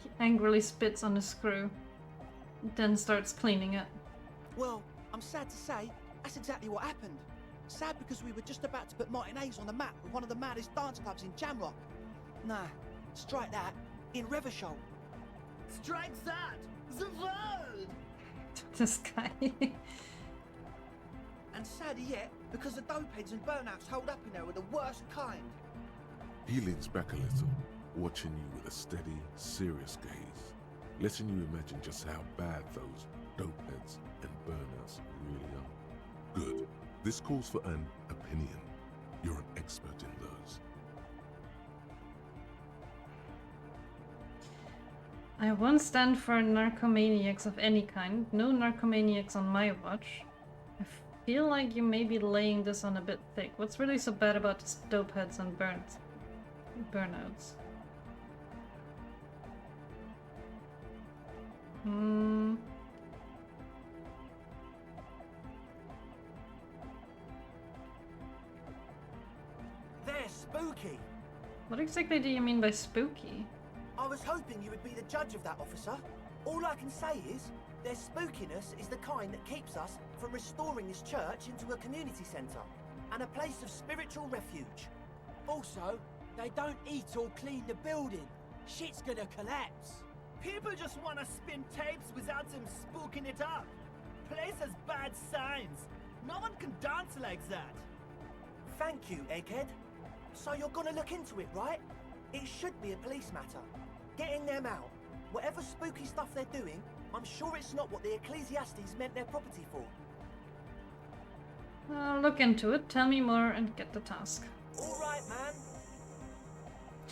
He angrily spits on the screw, then starts cleaning it. Well, I'm sad to say, that's exactly what happened. Sad because we were just about to put Martinez on the map with one of the maddest dance clubs in Jamrock. Nah, strike that. In Revachol. Strike that! The word! This guy. And sadder yet, because the dopeheads and burnouts hold up in there are the worst kind. He leans back a little, watching you with a steady, serious gaze, letting you imagine just how bad those dopeheads and burnouts really are. Good. This calls for an opinion. You're an expert in those. I won't stand for narcomaniacs of any kind. No narcomaniacs on my watch. I feel like you may be laying this on a bit thick. What's really so bad about this dopeheads and burnouts? They're spooky. What exactly do you mean by spooky? I was hoping you would be the judge of that, officer. All I can say is, their spookiness is the kind that keeps us from restoring this church into a community centre and a place of spiritual refuge. Also, they don't eat or clean the building. Shit's gonna collapse. People just want to spin tapes without them spooking it up. Place has bad signs. No one can dance like that. Thank you, Egghead. So you're gonna look into it, right? It should be a police matter. Getting them out. Whatever spooky stuff they're doing, I'm sure it's not what the Ecclesiastes meant their property for. I'll look into it, tell me more, and get the task. Alright, man.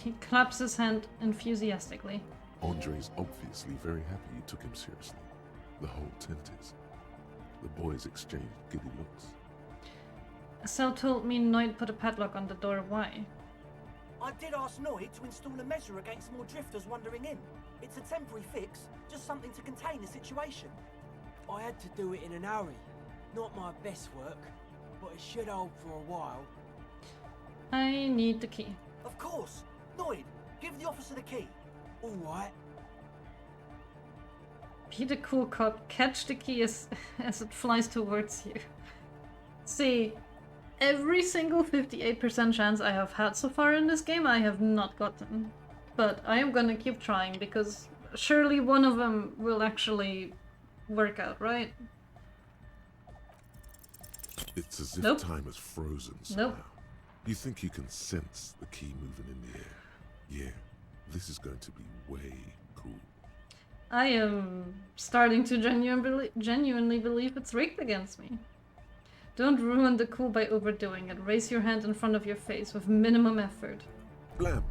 He claps his hand enthusiastically. Andre's obviously very happy you took him seriously. The whole tent is. The boys exchanged giddy looks. Sel told me Noid put a padlock on the door. Why? I did ask Noid to install a measure against more drifters wandering in. It's a temporary fix, just something to contain the situation. I had to do it in an hurry. Not my best work, but it should hold for a while. I need the key. Of course. Noid, give the officer the key. All right. Be the cool cop. Catch the key as it flies towards you. See, every single 58% chance I have had so far in this game, I have not gotten. But I am gonna keep trying, because surely one of them will actually work out, right? It's as if time has frozen somehow. Nope. You think you can sense the key moving in the air. Yeah, this is going to be way cool. I am starting to genuinely believe it's rigged against me. Don't ruin the cool by overdoing it. Raise your hand in front of your face with minimum effort. Blam!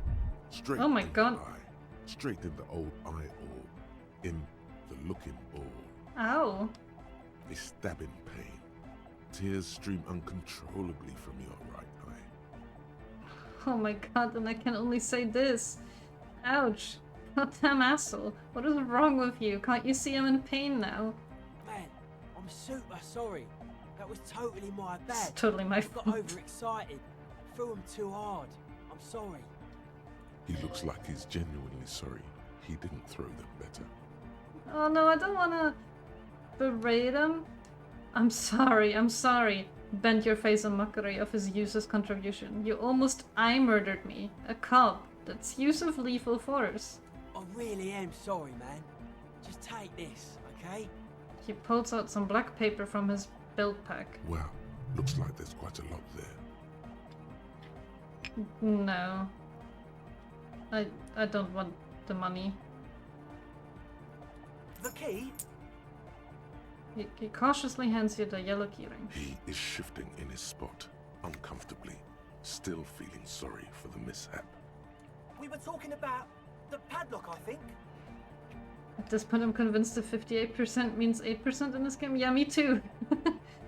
Straight oh my in god. The eye. Straight in the old eye orb. In the looking ball. Ow. A stabbing pain. Tears stream uncontrollably from your right eye. Oh my god, and I can only say this. Ouch. Goddamn asshole. What is wrong with you? Can't you see I'm in pain now? Man, I'm super sorry. That was totally my bad. It's totally my I fault. got overexcited. Threw him too hard. I'm sorry. He looks like he's genuinely sorry. He didn't throw them better. Oh no, I don't wanna berate him. I'm sorry. bent your face in mockery of his useless contribution. You almost eye-murdered me. A cop. That's use of lethal force. I really am sorry, man. Just take this, okay? He pulls out some black paper from his belt pack. Wow, looks like there's quite a lot there. No. I don't want the money. The key? He cautiously hands you the yellow keyring. He is shifting in his spot, uncomfortably, still feeling sorry for the mishap. We were talking about the padlock, I think. At this point, I'm convinced the 58% means 8% in this game. Yeah, me too.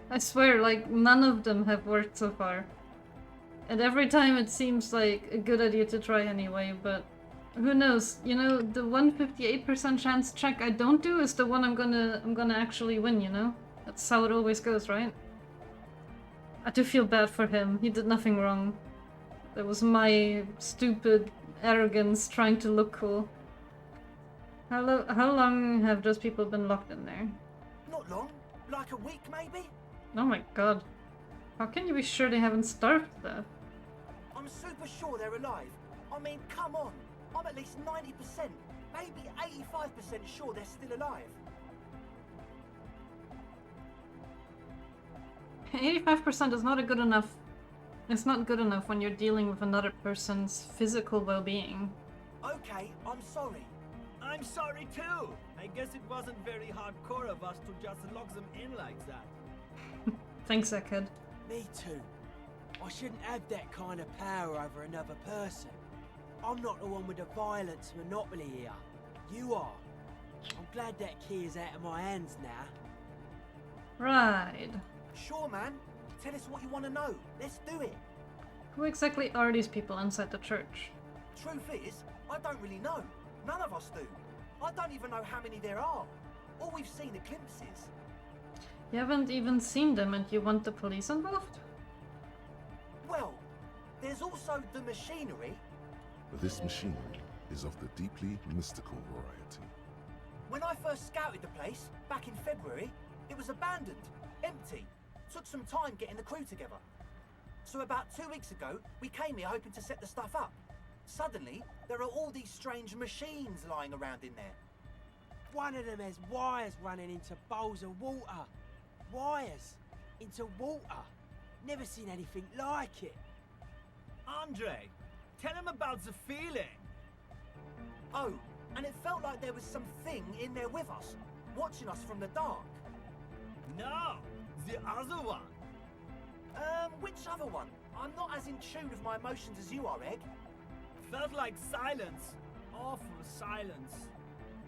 I swear, like, none of them have worked so far. And every time it seems like a good idea to try anyway, but who knows? You know, the 158% chance check I don't do is the one I'm gonna actually win, you know? That's how it always goes, right? I do feel bad for him. He did nothing wrong. That was my stupid arrogance trying to look cool. How long have those people been locked in there? Not long. Like a week, maybe? Oh my god. How can you be sure they haven't starved to death? I'm super sure they're alive. I mean, come on. I'm at least 90%, maybe 85% sure they're still alive. 85% is not a good enough. It's not good enough when you're dealing with another person's physical well-being. Okay, I'm sorry. I'm sorry too. I guess it wasn't very hardcore of us to just lock them in like that. Thanks, Eckhead. Me too. I shouldn't have that kind of power over another person. I'm not the one with the violence monopoly here. You are. I'm glad that key is out of my hands now. Right. Sure, man. Tell us what you want to know. Let's do it. Who exactly are these people inside the church? Truth is, I don't really know. None of us do. I don't even know how many there are. All we've seen are glimpses. You haven't even seen them and you want the police involved? Well, there's also the machinery. This machinery is of the deeply mystical variety. When I first scouted the place, back in February, it was abandoned, empty. Took some time getting the crew together. So about 2 weeks ago, we came here hoping to set the stuff up. Suddenly, there are all these strange machines lying around in there. One of them has wires running into bowls of water. Wires into water. Never seen anything like it. Andre, tell him about the feeling. Oh, and it felt like there was something in there with us, watching us from the dark. No, the other one. Which other one? I'm not as in tune with my emotions as you are, Egg. Felt like silence. Awful silence.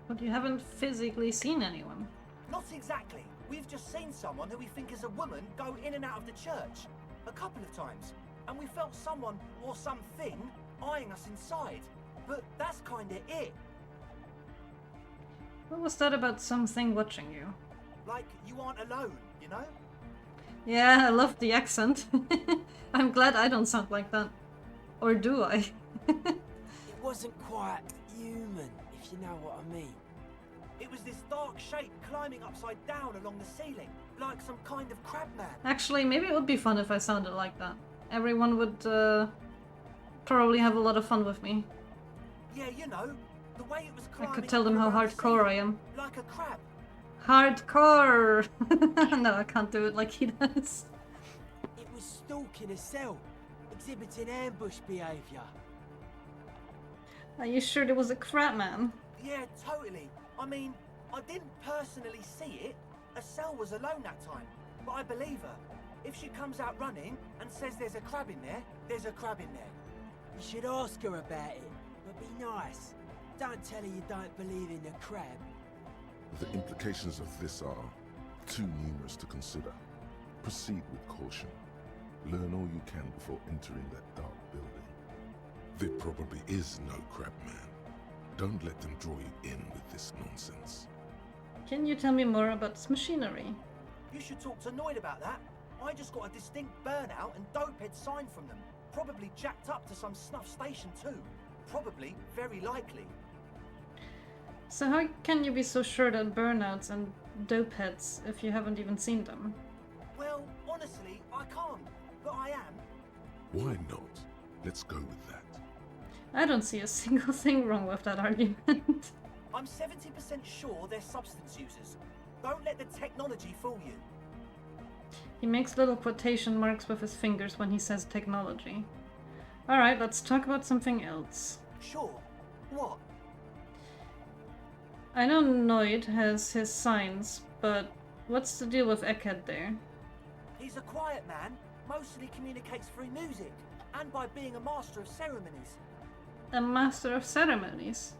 But you haven't physically seen anyone. Not exactly. We've just seen someone who we think is a woman go in and out of the church. A couple of times. And we felt someone or something eyeing us inside. But that's kinda it. What was that about something watching you? Like you aren't alone, you know? Yeah, I love the accent. I'm glad I don't sound like that. Or do I? It wasn't quite human, if you know what I mean. It was this dark shape climbing upside down along the ceiling, like some kind of crabman. Actually, maybe it would be fun if I sounded like that. Everyone would probably have a lot of fun with me. Yeah, you know, the way it was climbing. I could tell them how hardcore I am. Like a crab. Hardcore! No, I can't do it like he does. It was stalking a cell, exhibiting ambush behaviour. Are you sure there was a crabman? Yeah, totally. I mean, I didn't personally see it. A cell was alone that time. But I believe her. If she comes out running and says there's a crab in there, there's a crab in there. You should ask her about it, but be nice. Don't tell her you don't believe in the crab. The implications of this are too numerous to consider. Proceed with caution. Learn all you can before entering that dark building. There probably is no crabman. Don't let them draw you in with this nonsense. Can you tell me more about this machinery? You should talk to Noid about that. I just got a distinct burnout and dopehead sign from them. Probably jacked up to some snuff station too. Probably, very likely. So how can you be so sure that burnouts and dope heads if you haven't even seen them? Well, honestly, Technically, I can't, but I am. Why not? Let's go with that. I don't see a single thing wrong with that argument. I'm 70% sure they're substance users. Don't let the technology fool you. He makes little quotation marks with his fingers when he says technology. Alright, let's talk about something else. Sure. What? I know Noid has his signs, but what's the deal with Eckhead there? He's a quiet man, mostly communicates through music, and by being a master of ceremonies. A master of ceremonies?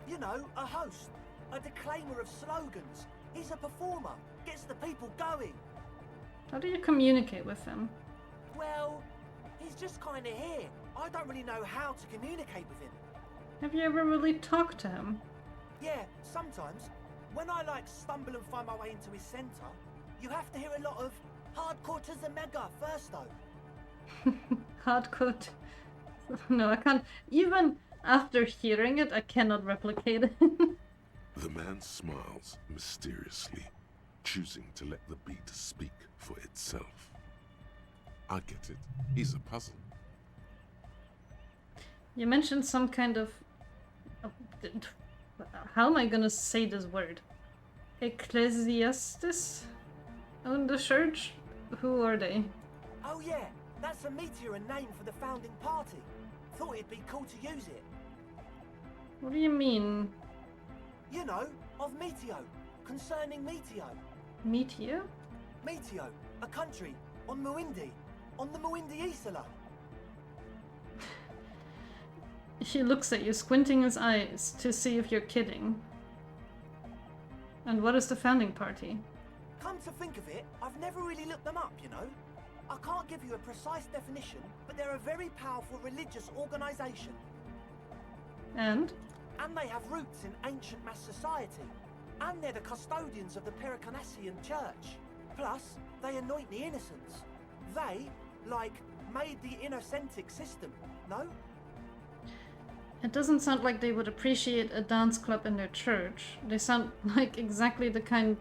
You know, a host, a declaimer of slogans. He's a performer, gets the people going. How do you communicate with him? Well, he's just kinda here. I don't really know how to communicate with him. Have you ever really talked to him? Yeah, sometimes. When I stumble and find my way into his center, you have to hear a lot of hardcore to the mega first though. Hardcore. No, I can't. Even after hearing it, I cannot replicate it. The man smiles mysteriously, choosing to let the beat speak for itself. I get it. He's a puzzle. You mentioned some kind of... How am I gonna say this word? Ecclesiastes? Own the church? Who are they? Oh yeah, that's a meteor name for the founding party. Thought it'd be cool to use it. What do you mean? You know, of Meteo, concerning Meteo. Meteo? Meteo, a country, on Muindi, on the Muindi Isla. He looks at you, squinting his eyes to see if you're kidding. And what is the founding party? Come to think of it, I've never really looked them up, you know. I can't give you a precise definition, but they're a very powerful religious organisation. And? And they have roots in ancient mass society. And they're the custodians of the Pericarnassian church. Plus, they anoint the innocents. They, made the innocentic system, no? It doesn't sound like they would appreciate a dance club in their church. They sound like exactly the kind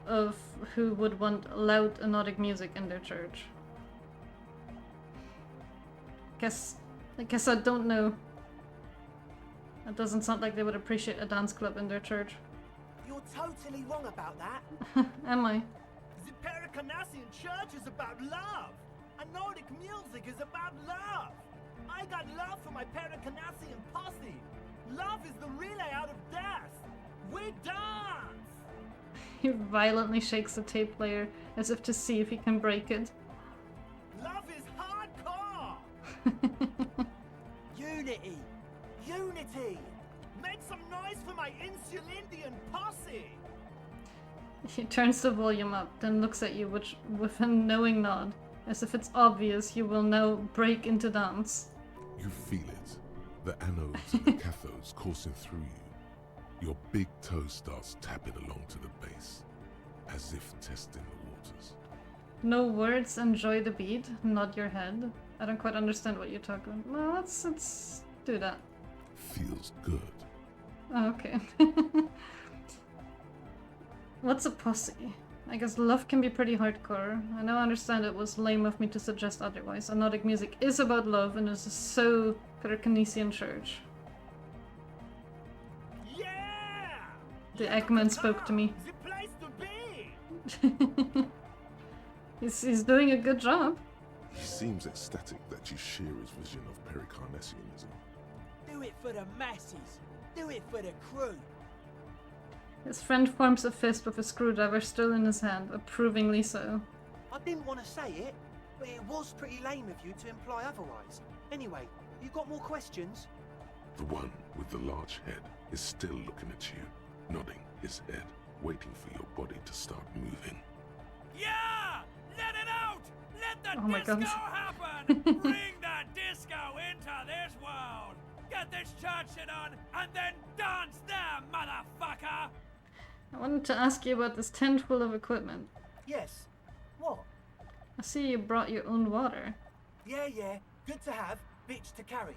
of who would want loud anodic music in their church. I guess I don't know. It doesn't sound like they would appreciate a dance club in their church. You're totally wrong about that. Am I? The Pericarnassian church is about love. Anodic music is about love. I got love for my Pericarnassian posse. Love is the relay out of death. We dance! He violently shakes the tape player as if to see if he can break it. Love is hardcore! Unity! Unity! Make some noise for my Insulindian posse! He turns the volume up, then looks at you with a knowing nod, as if it's obvious you will now break into dance. You feel it. The anodes and the cathodes coursing through you. Your big toe starts tapping along to the base, as if testing the waters. No words, enjoy the beat, nod your head. I don't quite understand what you're talking about. Well, let's do that. Feels good. Oh, okay. What's a posse? I guess love can be pretty hardcore. I now understand it was lame of me to suggest otherwise. Anodic music is about love and is so Pericarnassian church. Yeah! The Eggman spoke to me. The place to be! He's doing a good job. He seems ecstatic that you share his vision of Pericarnassianism. Do it for the masses. Do it for the crew. His friend forms a fist with a screwdriver still in his hand, approvingly so. I didn't want to say it, but it was pretty lame of you to imply otherwise. Anyway, you got more questions? The one with the large head is still looking at you, nodding his head, waiting for your body to start moving. Yeah! Let it out! Let the Oh my disco God. happen! Bring the disco into this world! Get this church shit on, and then dance there, motherfucker! I wanted to ask you about this tent full of equipment. Yes. What? I see you brought your own water. Yeah, good to have, bitch to carry.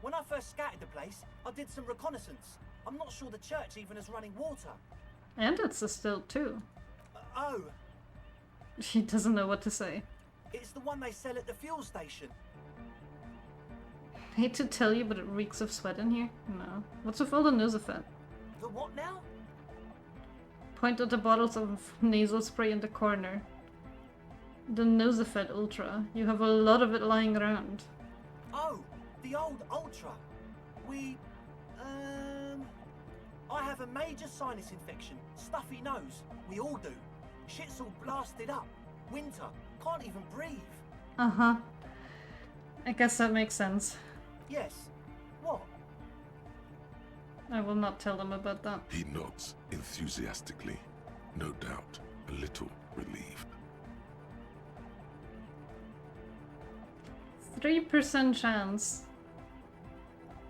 When I first scouted the place, I did some reconnaissance. I'm not sure the church even is running water. And it's a stilt too. Oh, She doesn't know what to say. It's the one they sell at the fuel station. Hate to tell you, but it reeks of sweat in here. No. What's with all the Nosafet? The what now? Point at the bottles of nasal spray in the corner. The Nosafet Ultra. You have a lot of it lying around. Oh, the old Ultra. I have a major sinus infection. Stuffy nose. We all do. Shit's all blasted up. Winter. Can't even breathe. Uh-huh. I guess that makes sense. Yes. What? I will not tell them about that. He nods enthusiastically, no doubt a little relieved. 3% chance.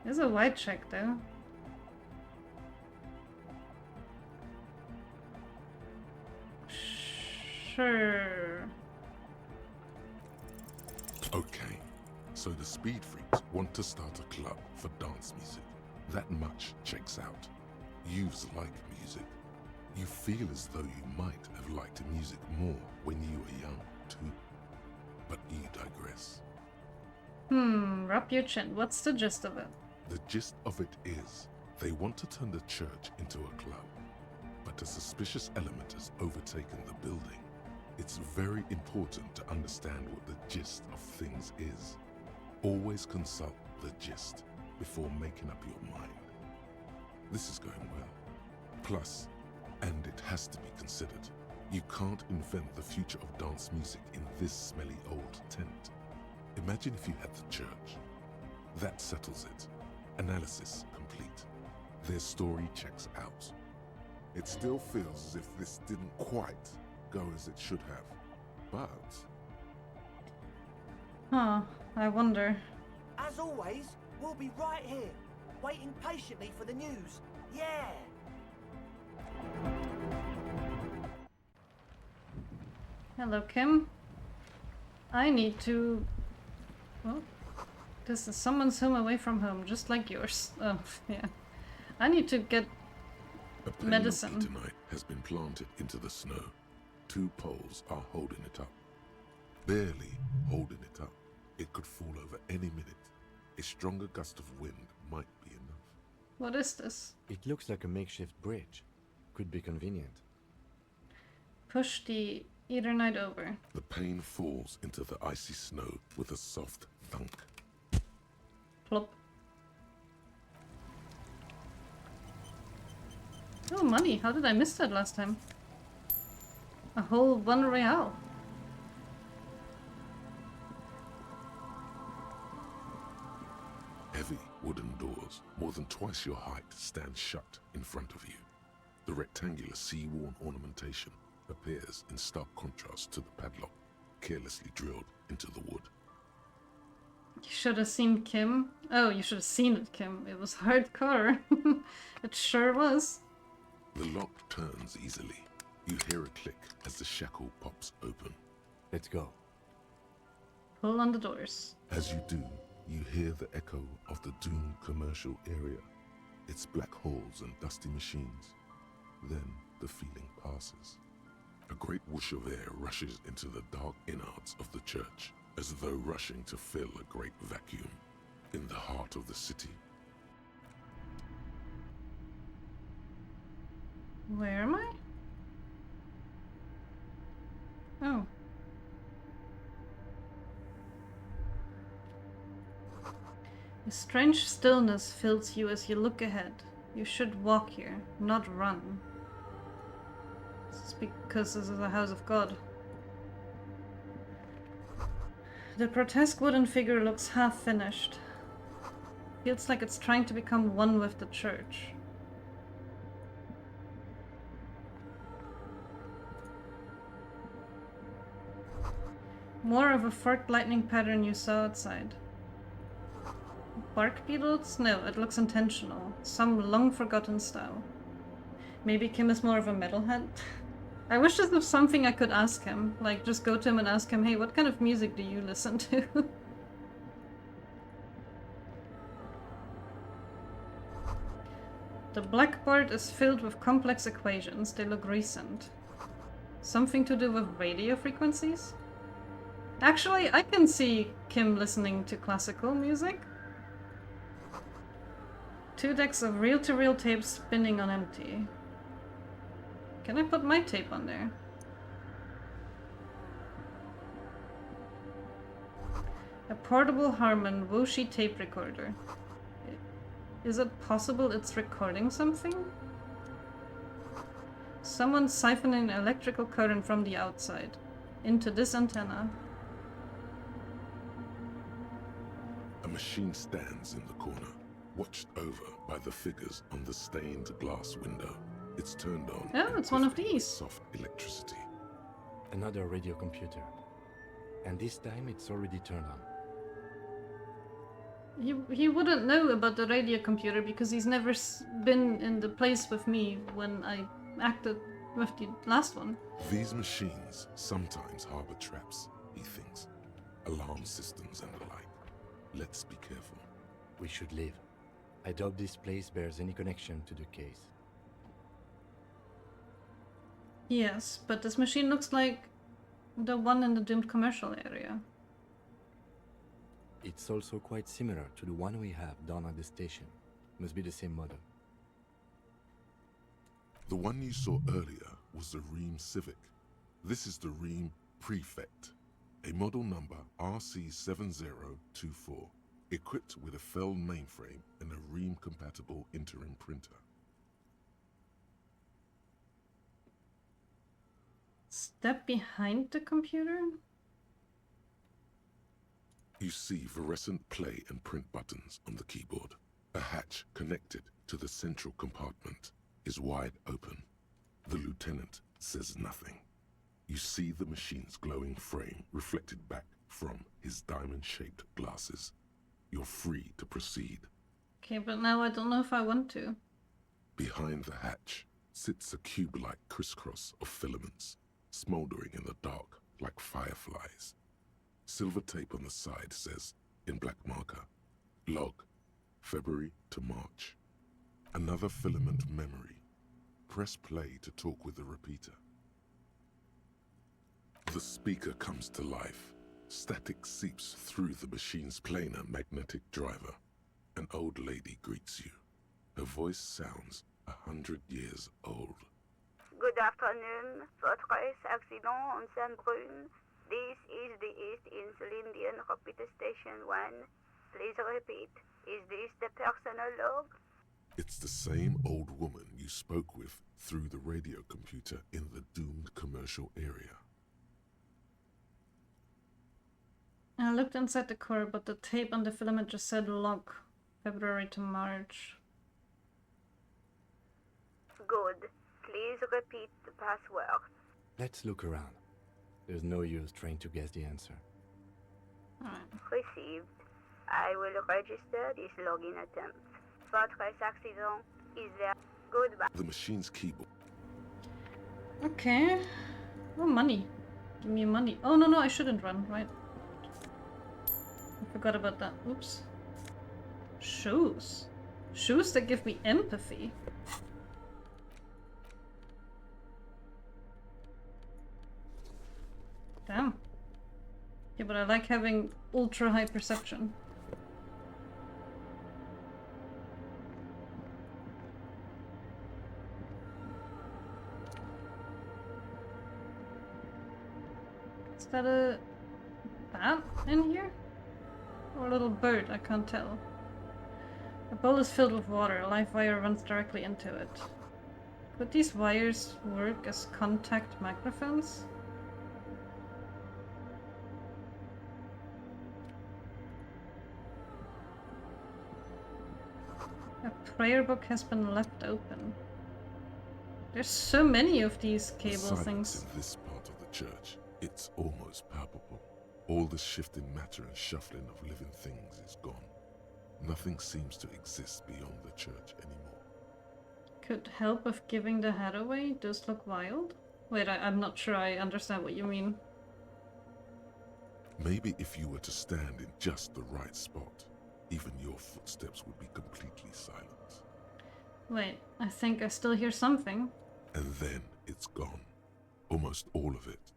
There's a white check though. Sure. Okay, so the Speed Freaks want to start a club for dance music. That much checks out. Youths like music. You feel as though you might have liked music more when you were young, too. But you digress. Rub your chin. What's the gist of it? The gist of it is, they want to turn the church into a club. But a suspicious element has overtaken the building. It's very important to understand what the gist of things is. Always consult the gist before making up your mind. This is going well. Plus, and it has to be considered, you can't invent the future of dance music in this smelly old tent. Imagine if you had the church. That settles it. Analysis complete. Their story checks out. It still feels as if this didn't quite go as it should have. But... Huh, I wonder. As always, we'll be right here, waiting patiently for the news. Yeah! Hello, Kim. I need to... Well, this is someone's home away from home, just like yours. Oh, yeah. I need to get a medicine. Tonight has been planted into the snow. 2 poles are holding it up. Barely holding it up. It could fall over any minute. A stronger gust of wind might be enough. What is this? It looks like a makeshift bridge. Could be convenient. Push the Eternite over. The pane falls into the icy snow with a soft thunk. Plop. Oh, money. How did I miss that last time? A whole 1 real. Heavy wooden doors, more than twice your height, stand shut in front of you. The rectangular sea-worn ornamentation appears in stark contrast to the padlock, carelessly drilled into the wood. You should have seen Kim. Oh, you should have seen it, Kim. It was hardcore. It sure was. The lock turns easily. You hear a click as the shackle pops open. Let's go. Pull on the doors. As you do, you hear the echo of the doomed commercial area. Its black holes and dusty machines. Then the feeling passes. A great whoosh of air rushes into the dark innards of the church, as though rushing to fill a great vacuum in the heart of the city. Where am I? Oh. A strange stillness fills you as you look ahead. You should walk here, not run. This is because this is a house of God. The grotesque wooden figure looks half finished. Feels like it's trying to become one with the church. More of a forked lightning pattern you saw outside. Bark beetles? No, it looks intentional. Some long-forgotten style. Maybe Kim is more of a metalhead? I wish this was something I could ask him. Like, just go to him and ask him, hey, what kind of music do you listen to? The blackboard is filled with complex equations. They look recent. Something to do with radio frequencies? Actually, I can see Kim listening to classical music. 2 decks of reel-to-reel tape spinning on empty. Can I put my tape on there? A portable Harman Wuxi tape recorder. Is it possible it's recording something? Someone siphoning electrical current from the outside into this antenna. A machine stands in the corner, watched over by the figures on the stained glass window. It's turned on. Oh, it's one of these. Soft electricity. Another radio computer. And this time it's already turned on. He wouldn't know about the radio computer because he's never been in the place with me when I acted with the last one. These machines sometimes harbor traps, he thinks. Alarm systems and the like. Let's be careful. We should leave. I doubt this place bears any connection to the case. Yes, but this machine looks like the one in the doomed commercial area. It's also quite similar to the one we have down at the station. Must be the same model. The one you saw earlier was the Ream Civic. This is the Ream Prefect, a model number RC7024, equipped with a Feld mainframe and a Ream-compatible interim printer. Step behind the computer? You see fluorescent play and print buttons on the keyboard. A hatch connected to the central compartment is wide open. The lieutenant says nothing. You see the machine's glowing frame reflected back from his diamond-shaped glasses. You're free to proceed. Okay, but now I don't know if I want to. Behind the hatch sits a cube-like crisscross of filaments, smoldering in the dark like fireflies. Silver tape on the side says, in black marker, log, February to March. Another filament memory. Press play to talk with the repeater. The speaker comes to life. Static seeps through the machine's planar magnetic driver. An old lady greets you. Her voice sounds 100 years old. Good afternoon. Fortress accident on Saint-Brune. This is the East Insulindian Repeater Station 1. Please repeat. Is this the personal log? It's the same old woman you spoke with through the radio computer in the doomed commercial area. I looked inside the core, but the tape on the filament just said log, February to March. Good. Please repeat the password. Let's look around. There's no use trying to guess the answer. Received. I will register this login attempt. Fortress accident is there. Goodbye. The machine's keyboard. Okay. Oh, money. Give me money. Oh, no, I shouldn't run, right? I forgot about that. Oops. Shoes. Shoes that give me empathy. Damn. Yeah, but I like having ultra high perception. Is that a bat in here? Or a little bird? I can't tell. A bowl is filled with water. A live wire runs directly into it. Could these wires work as contact microphones? A prayer book has been left open. There's so many of these cable Silence things. in this part of the church, it's almost palpable. All the shifting matter and shuffling of living things is gone. Nothing seems to exist beyond the church anymore. Could help with giving the head away. Does look wild? Wait, I'm not sure I understand what you mean. Maybe if you were to stand in just the right spot, even your footsteps would be completely silent. Wait, I think I still hear something. And then it's gone. Almost all of it.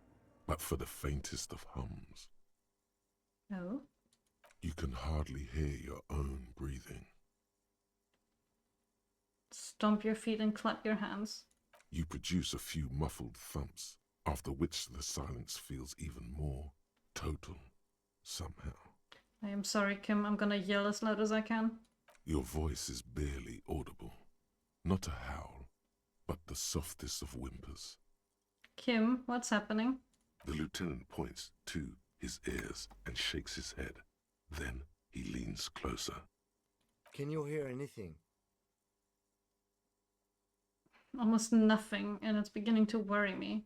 But for the faintest of hums. Oh? You can hardly hear your own breathing. Stomp your feet and clap your hands. You produce a few muffled thumps, after which the silence feels even more total, somehow. I am sorry, Kim. I'm gonna yell as loud as I can. Your voice is barely audible. Not a howl, but the softest of whimpers. Kim, what's happening? The lieutenant points to his ears and shakes his head. Then he leans closer. Can you hear anything? Almost nothing, and it's beginning to worry me.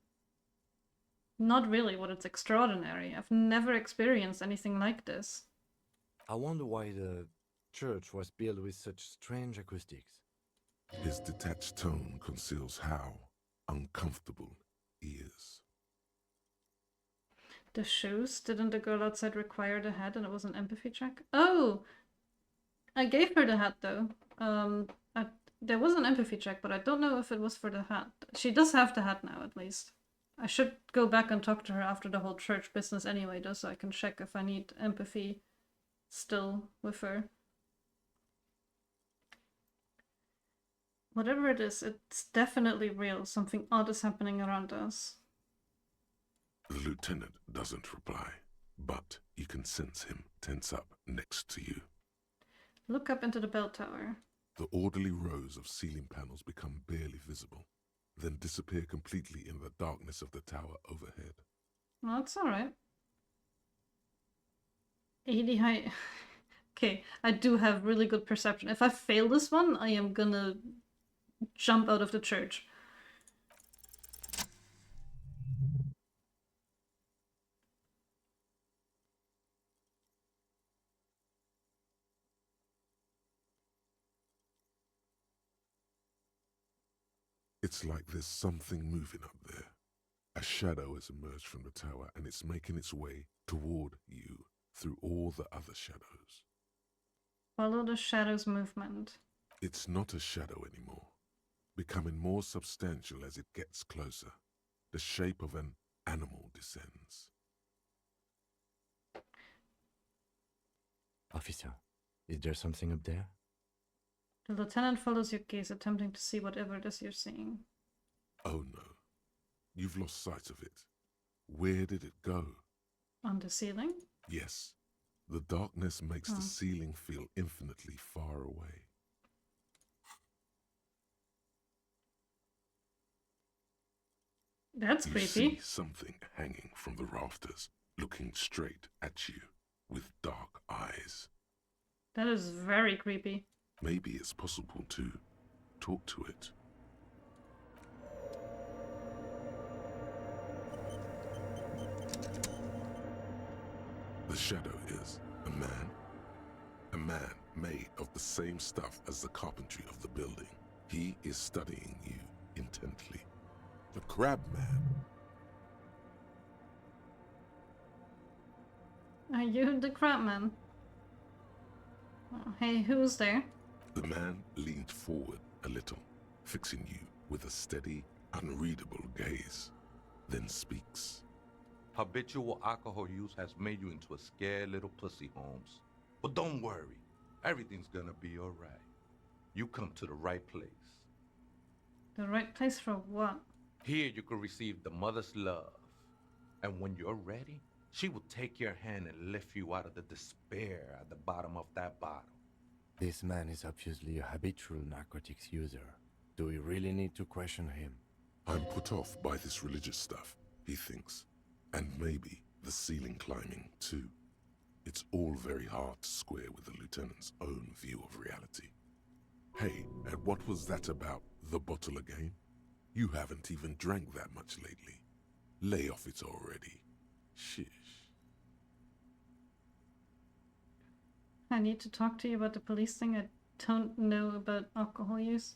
Not really, but it's extraordinary. I've never experienced anything like this. I wonder why the church was built with such strange acoustics. His detached tone conceals how uncomfortable he is. The shoes? Didn't the girl outside require the hat and it was an empathy check? Oh! I gave her the hat though. There was an empathy check, but I don't know if it was for the hat. She does have the hat now, at least. I should go back and talk to her after the whole church business anyway, though, so I can check if I need empathy still with her. Whatever it is, it's definitely real. Something odd is happening around us. The lieutenant doesn't reply, but you can sense him tense up next to you. Look up into the bell tower. The orderly rows of ceiling panels become barely visible, then disappear completely in the darkness of the tower overhead. Well, that's alright. 80 high... Okay, I do have really good perception. If I fail this one, I am gonna jump out of the church. It's like there's something moving up there. A shadow has emerged from the tower and it's making its way toward you through all the other shadows. Follow the shadow's movement. It's not a shadow anymore, becoming more substantial as it gets closer. The shape of an animal descends. Officer, is there something up there? The lieutenant follows your gaze, attempting to see whatever it is you're seeing. Oh no, you've lost sight of it. Where did it go? On the ceiling? Yes, the darkness makes the ceiling feel infinitely far away. That's creepy. You see something hanging from the rafters, looking straight at you with dark eyes. That is very creepy. Maybe it's possible to talk to it. The shadow is a man made of the same stuff as the carpentry of the building. He is studying you intently. The crab man. Are you the crab man? Oh, hey, who's there? The man leaned forward a little, fixing you with a steady, unreadable gaze, then speaks. Habitual alcohol use has made you into a scared little pussy, Holmes. But don't worry, everything's gonna be alright. You come to the right place. The right place for what? Here you can receive the mother's love. And when you're ready, she will take your hand and lift you out of the despair at the bottom of that bottle. This man is obviously a habitual narcotics user. Do we really need to question him? I'm put off by this religious stuff, he thinks. And maybe the ceiling climbing, too. It's all very hard to square with the lieutenant's own view of reality. Hey, and what was that about the bottle again? You haven't even drank that much lately. Lay off it already. Shish. I need to talk to you about the police thing. I don't know about alcohol use.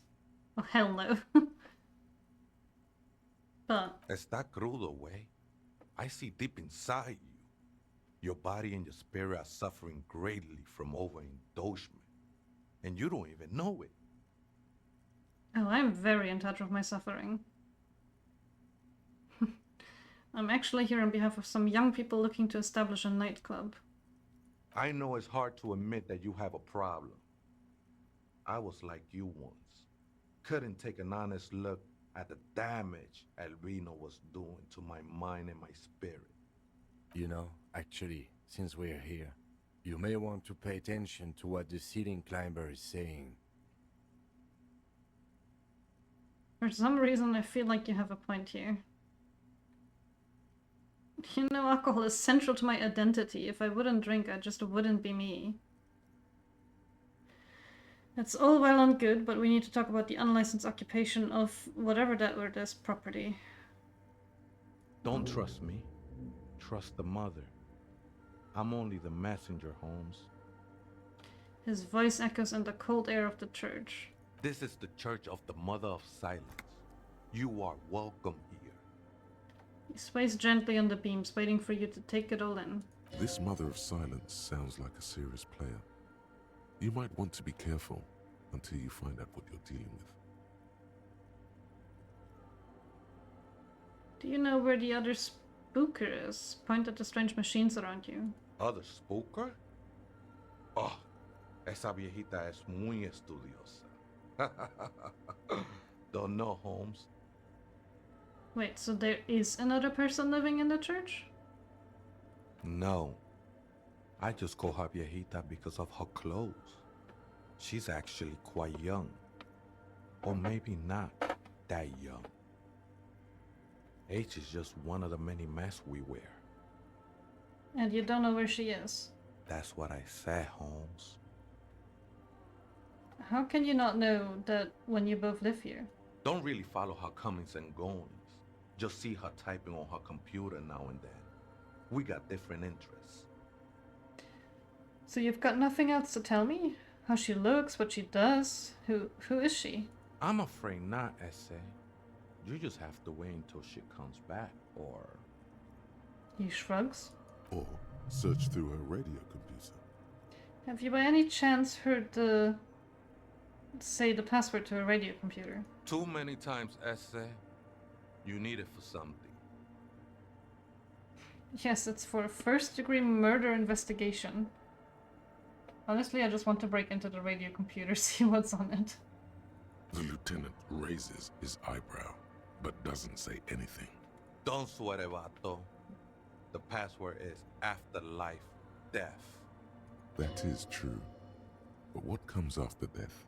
Oh, hell no. But... Está crudo, way. I see deep inside you. Your body and your spirit are suffering greatly from overindulgence. And you don't even know it. Oh, I'm very in touch with my suffering. I'm actually here on behalf of some young people looking to establish a nightclub. I know it's hard to admit that you have a problem. I was like you once. Couldn't take an honest look at the damage Albino was doing to my mind and my spirit. You know, actually, since we're here, you may want to pay attention to what the ceiling climber is saying. For some reason, I feel like you have a point here. You know, alcohol is central to my identity. If I wouldn't drink, I just wouldn't be me. That's all well and good, but we need to talk about the unlicensed occupation of whatever that word is, property. Don't trust me. Trust the mother. I'm only the messenger, Holmes. His voice echoes in the cold air of the church. This is the Church of the Mother of Silence. You are welcome here. He sways gently on the beams, waiting for you to take it all in. This Mother of Silence sounds like a serious player. You might want to be careful until you find out what you're dealing with. Do you know where the other spooker is? Point at the strange machines around you. Other spooker? Oh, esa viejita es muy estudiosa. Don't know, Holmes. Wait, so there is another person living in the church? No. I just call her viejita because of her clothes. She's actually quite young. Or maybe not that young. Age is just one of the many masks we wear. And you don't know where she is? That's what I said, Holmes. How can you not know that when you both live here? Don't really follow her comings and goings. Just see her typing on her computer now and then. We got different interests. So you've got nothing else to tell me? How she looks, what she does? Who is she? I'm afraid not, Essay. You just have to wait until she comes back, or... He shrugs. Or search through her radio computer. Have you by any chance heard the... say the password to a radio computer? Too many times, Essay. You need it for something. Yes, it's for a first-degree murder investigation. Honestly, I just want to break into the radio computer, see what's on it. The lieutenant raises his eyebrow, but doesn't say anything. Don't sweat it, Vato. The password is afterlife death. That is true. But what comes after death?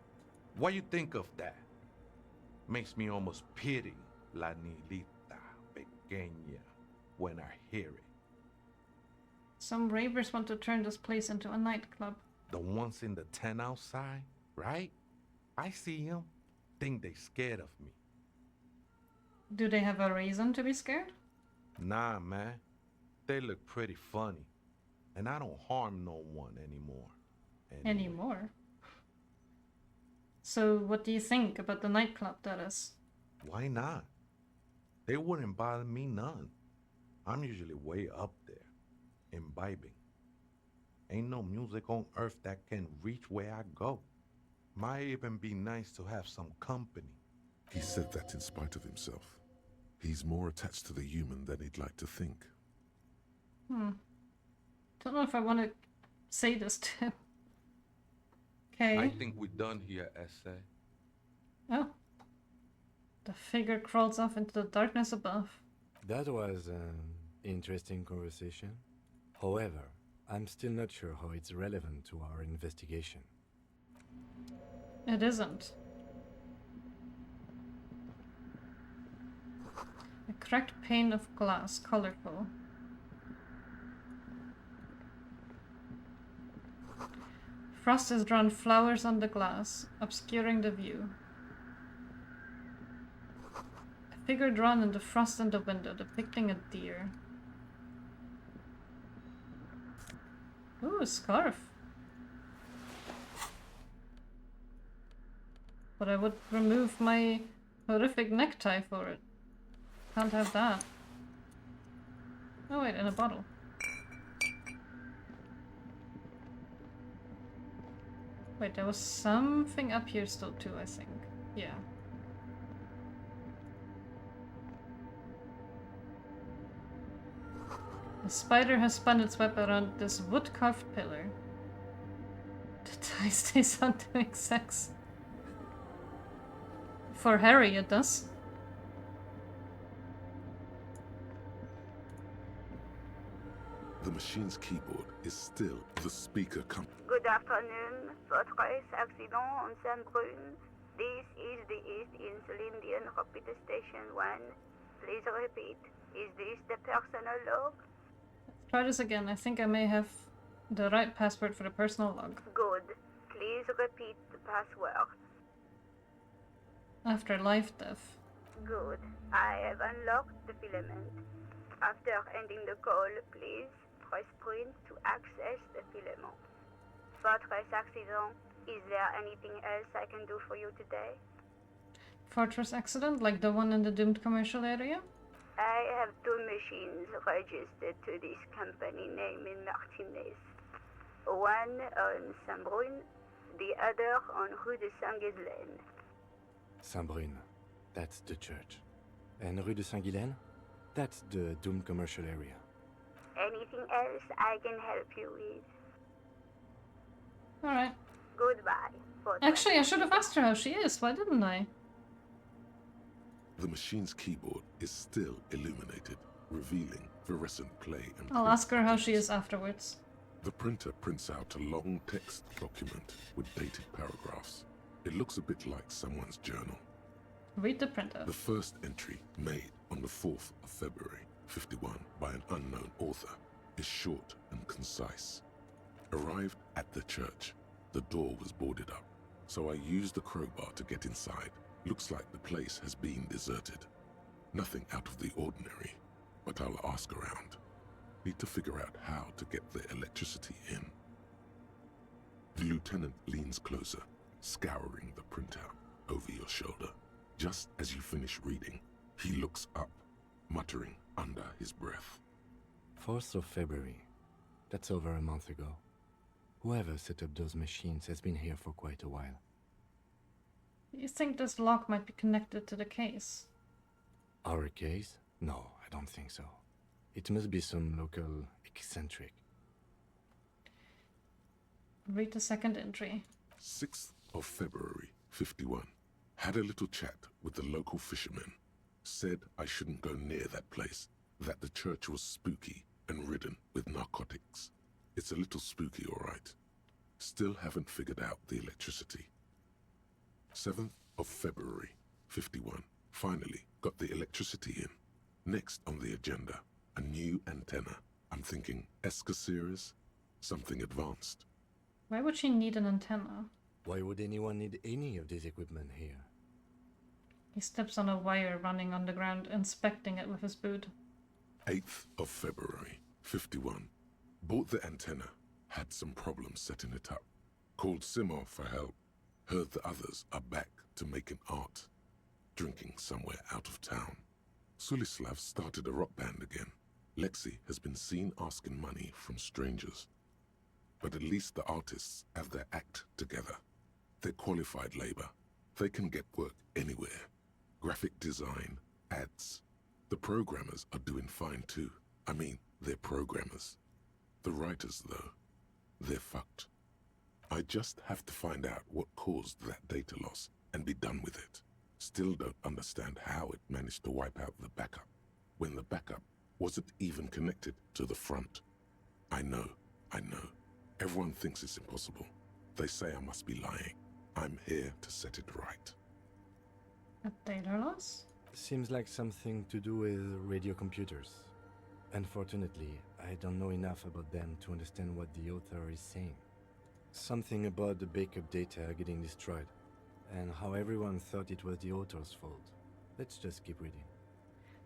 What you think of that? Makes me almost pity La Nilita Pequeña when I hear it. Some ravers want to turn this place into a nightclub. The ones in the tent outside, right? I see them. Think they scared of me. Do they have a reason to be scared? Nah, man. They look pretty funny. And I don't harm no one anymore. Anymore? So what do you think about the nightclub, that is? Why not? They wouldn't bother me none. I'm usually way up there, imbibing. Ain't no music on earth that can reach where I go. Might even be nice to have some company. He said that in spite of himself. He's more attached to the human than he'd like to think. Don't know if I want to say this to him. Okay. I think we're done here, Essay. Oh. The figure crawls off into the darkness above. That was an interesting conversation. However, I'm still not sure how it's relevant to our investigation. It isn't. A cracked pane of glass, colorful. Frost has drawn flowers on the glass, obscuring the view. A figure drawn in the frost in the window, depicting a deer. Ooh, a scarf. But I would remove my horrific necktie for it. Can't have that. Oh wait, in a bottle. Wait, there was something up here still too, I think. Yeah. A spider has spun its web around this wood-carved pillar. The tie stays on doing sex. For Harry, it does. The machine's keyboard is still the speaker Good afternoon, Fortress Accident on Saint-Brune. This is the East Insulindian Repeater Station 1. Please repeat. Is this the personal log? Let's try this again. I think I may have the right password for the personal log. Good. Please repeat the password. After life death. Good. I have unlocked the filament. After ending the call, please press print to access the filament. Fortress Accident, is there anything else I can do for you today? Fortress accident, like the one in the doomed commercial area? I have 2 machines registered to this company name in Martinez. One on Saint-Brune, the other on Rue de Saint-Ghislaine. Saint-Brune, that's the church. And Rue de Saint-Ghislaine? That's the doomed commercial area. Anything else I can help you with? Alright. Goodbye. Actually, I should have asked her how she is. Why didn't I? The machine's keyboard is still illuminated, revealing fluorescent clay and I'll print ask her how she is afterwards. The printer prints out a long text document with dated paragraphs. It looks a bit like someone's journal. Read the printer. The first entry, made on the 4th of February, 51, by an unknown author, is short and concise. Arrived at the church. The door was boarded up, so I used the crowbar to get inside. Looks like the place has been deserted. Nothing out of the ordinary, but I'll ask around. Need to figure out how to get the electricity in. The lieutenant leans closer, scouring the printout over your shoulder. Just as you finish reading, he looks up, muttering under his breath. 4th of February. That's over a month ago. Whoever set up those machines has been here for quite a while. You think this lock might be connected to the case? Our case? No, I don't think so. It must be some local eccentric. Read the second entry. 6th of February, 51. Had a little chat with the local fishermen. Said I shouldn't go near that place, that the church was spooky and ridden with narcotics. It's a little spooky, all right. Still haven't figured out the electricity. 7th of February, 51. Finally got the electricity in. Next on the agenda, a new antenna. I'm thinking ESCA series, something advanced. Why would she need an antenna? Why would anyone need any of this equipment here? He steps on a wire running on the ground, inspecting it with his boot. 8th of February, 51. Bought the antenna, had some problems setting it up. Called Simor for help. Heard the others are back to making art. Drinking somewhere out of town. Sulislav started a rock band again. Lexi has been seen asking money from strangers. But at least the artists have their act together. They're qualified labor. They can get work anywhere. Graphic design, ads. The programmers are doing fine too. I mean, they're programmers. The writers, though, they're fucked. I just have to find out what caused that data loss and be done with it. Still don't understand how it managed to wipe out the backup, when the backup wasn't even connected to the front. I know. Everyone thinks it's impossible. They say I must be lying. I'm here to set it right. A data loss? Seems like something to do with radio computers. Unfortunately, I don't know enough about them to understand what the author is saying. Something about the backup data getting destroyed, and how everyone thought it was the author's fault. Let's just keep reading.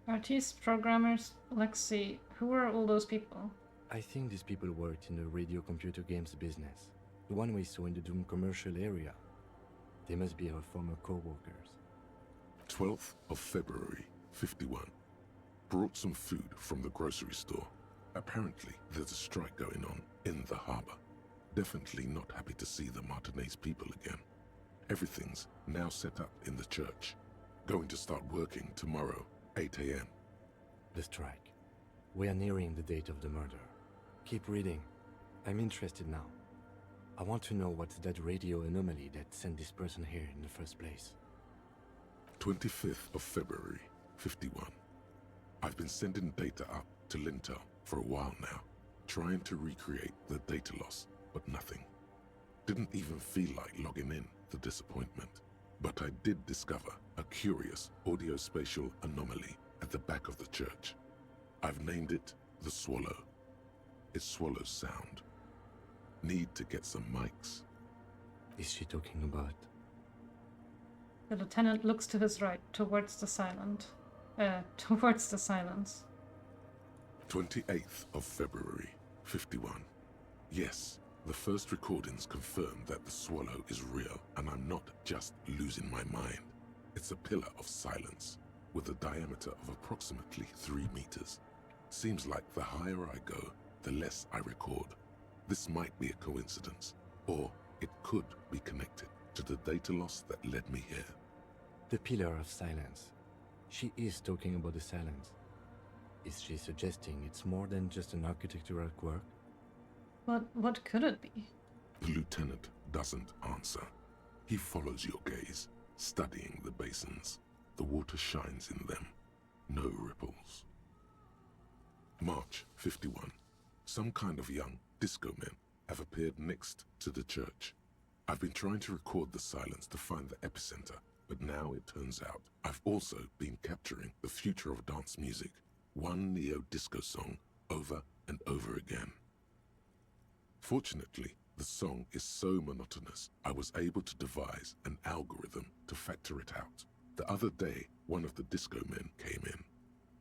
Artists, programmers, let's see. Who are all those people? I think these people worked in the radio computer games business. The one we saw in the Doom commercial area. They must be our former co-workers. 12th of February, 51. Brought some food from the grocery store. Apparently, there's a strike going on in the harbor. Definitely not happy to see the Martinez people again. Everything's now set up in the church. Going to start working tomorrow, 8 a.m. The strike. We are nearing the date of the murder. Keep reading. I'm interested now. I want to know what's that radio anomaly that sent this person here in the first place. 25th of February, 51. I've been sending data up to Lintel for a while now, trying to recreate the data loss, but nothing. Didn't even feel like logging in, the disappointment. But I did discover a curious audio-spatial anomaly at the back of the church. I've named it the Swallow. It swallows sound. Need to get some mics. Is she talking about? The lieutenant looks to his right, towards the silence. 28th of February, 51. Yes, the first recordings confirm that the Swallow is real, and I'm not just losing my mind. It's a pillar of silence, with a diameter of approximately 3 meters. Seems like the higher I go, the less I record. This might be a coincidence, or it could be connected to the data loss that led me here. The pillar of silence. She is talking about the silence. Is she suggesting it's more than just an architectural quirk? What could it be? The lieutenant doesn't answer. He follows your gaze, studying the basins. The water shines in them. No ripples. March 51. Some kind of young disco men have appeared next to the church. I've been trying to record the silence to find the epicenter, but now it turns out I've also been capturing the future of dance music, one neo-disco song over and over again. Fortunately, the song is so monotonous, I was able to devise an algorithm to factor it out. The other day, one of the disco men came in.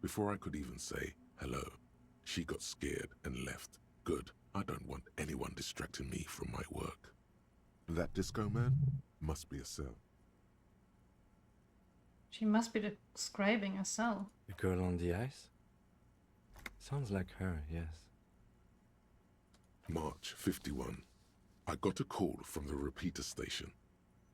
Before I could even say hello, she got scared and left. Good, I don't want anyone distracting me from my work. That disco man must be a cell. She must be describing a cell. The girl on the ice? Sounds like her, yes. March 51. I got a call from the repeater station.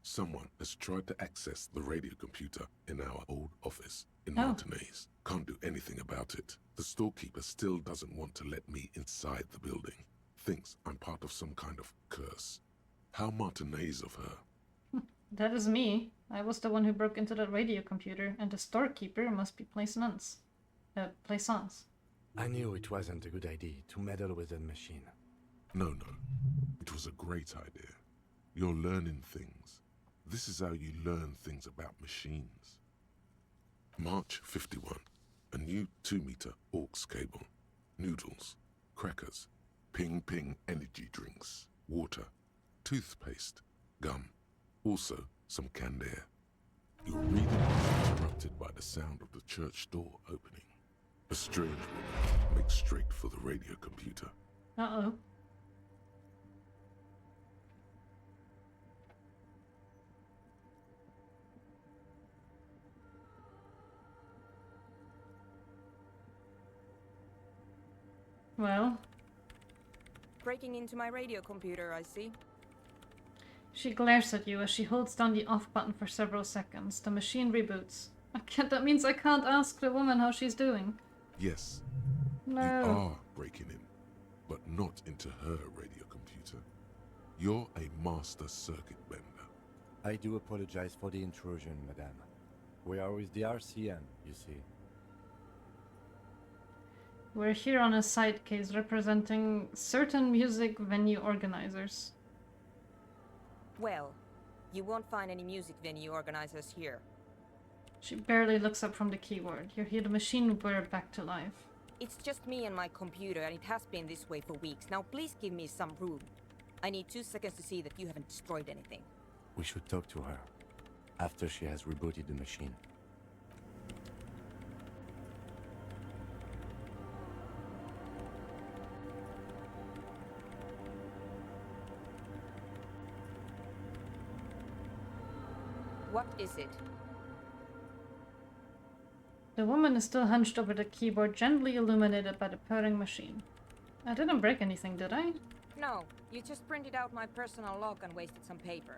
Someone has tried to access the radio computer in our old office in Martinez. Can't do anything about it. The storekeeper still doesn't want to let me inside the building. Thinks I'm part of some kind of curse. How Martinez of her. That is me. I was the one who broke into that radio computer, and the storekeeper must be Plaisance. I knew it wasn't a good idea to meddle with that machine. No. It was a great idea. You're learning things. This is how you learn things about machines. March 51. A new 2-meter aux cable. Noodles. Crackers. Ping energy drinks. Water. Toothpaste. Gum. Also, some canned air. Your reading is interrupted by the sound of the church door opening. A strange woman makes straight for the radio computer. Uh-oh. Well? Breaking into my radio computer, I see. She glares at you as she holds down the off button for several seconds. The machine reboots. That means I can't ask the woman how she's doing. Yes. No. You are breaking in, but not into her radio computer. You're a master circuit bender. I do apologize for the intrusion, madame. We are with the RCN, you see. We're here on a side case representing certain music venue organizers. Well, you won't find any music venue organizers here. She barely looks up from the keyboard. You hear the machine whir back to life. It's just me and my computer, and it has been this way for weeks. Now please give me some room. I need 2 seconds to see that you haven't destroyed anything. We should talk to her after she has rebooted the machine. What is it? The woman is still hunched over the keyboard, gently illuminated by the purring machine. I didn't break anything, did I? No, you just printed out my personal log and wasted some paper.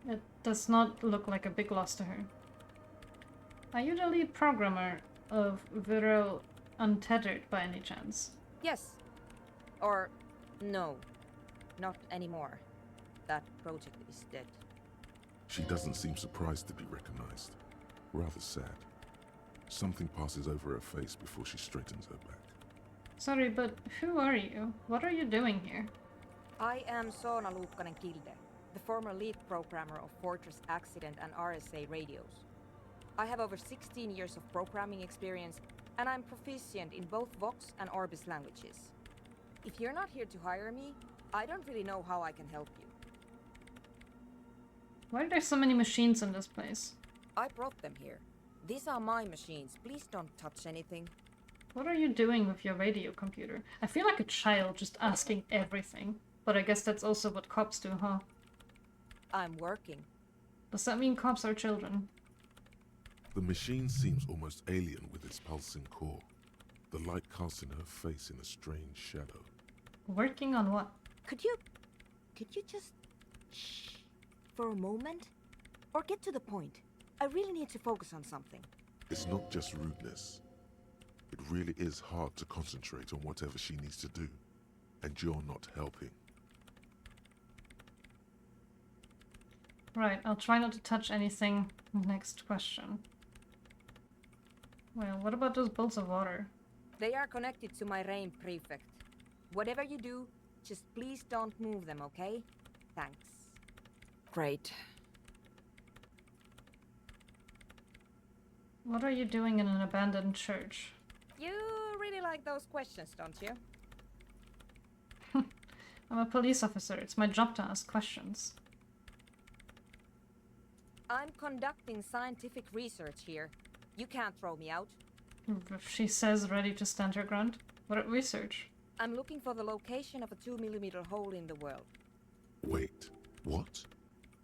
It does not look like a big loss to her. Are you the lead programmer of Viral untethered by any chance? Yes. Or no. Not anymore. That project is dead. She doesn't seem surprised to be recognized. Rather sad. Something passes over her face before she straightens her back. Sorry, but who are you? What are you doing here? I am Soona Luukkanen-Kilde, the former lead programmer of Fortress Accident and RSA radios. I have over 16 years of programming experience, and I'm proficient in both Vox and Orbis languages. If you're not here to hire me, I don't really know how I can help you. Why are there so many machines in this place? I brought them here. These are my machines. Please don't touch anything. What are you doing with your radio computer? I feel like a child just asking everything. But I guess that's also what cops do, huh? I'm working. Does that mean cops are children? The machine seems almost alien with its pulsing core. The light casting her face in a strange shadow. Working on what? Could you just shh for a moment? Or get to the point. I really need to focus on something. It's not just rudeness. It really is hard to concentrate on whatever she needs to do. And you're not helping. Right, I'll try not to touch anything. Next question. Well, what about those bolts of water? They are connected to my rain prefect. Whatever you do, just please don't move them, okay? Thanks. Great. What are you doing in an abandoned church? You really like those questions, don't you? I'm a police officer. It's my job to ask questions. I'm conducting scientific research here. You can't throw me out. She says ready to stand her ground. What research? I'm looking for the location of a 2mm hole in the world. Wait, what?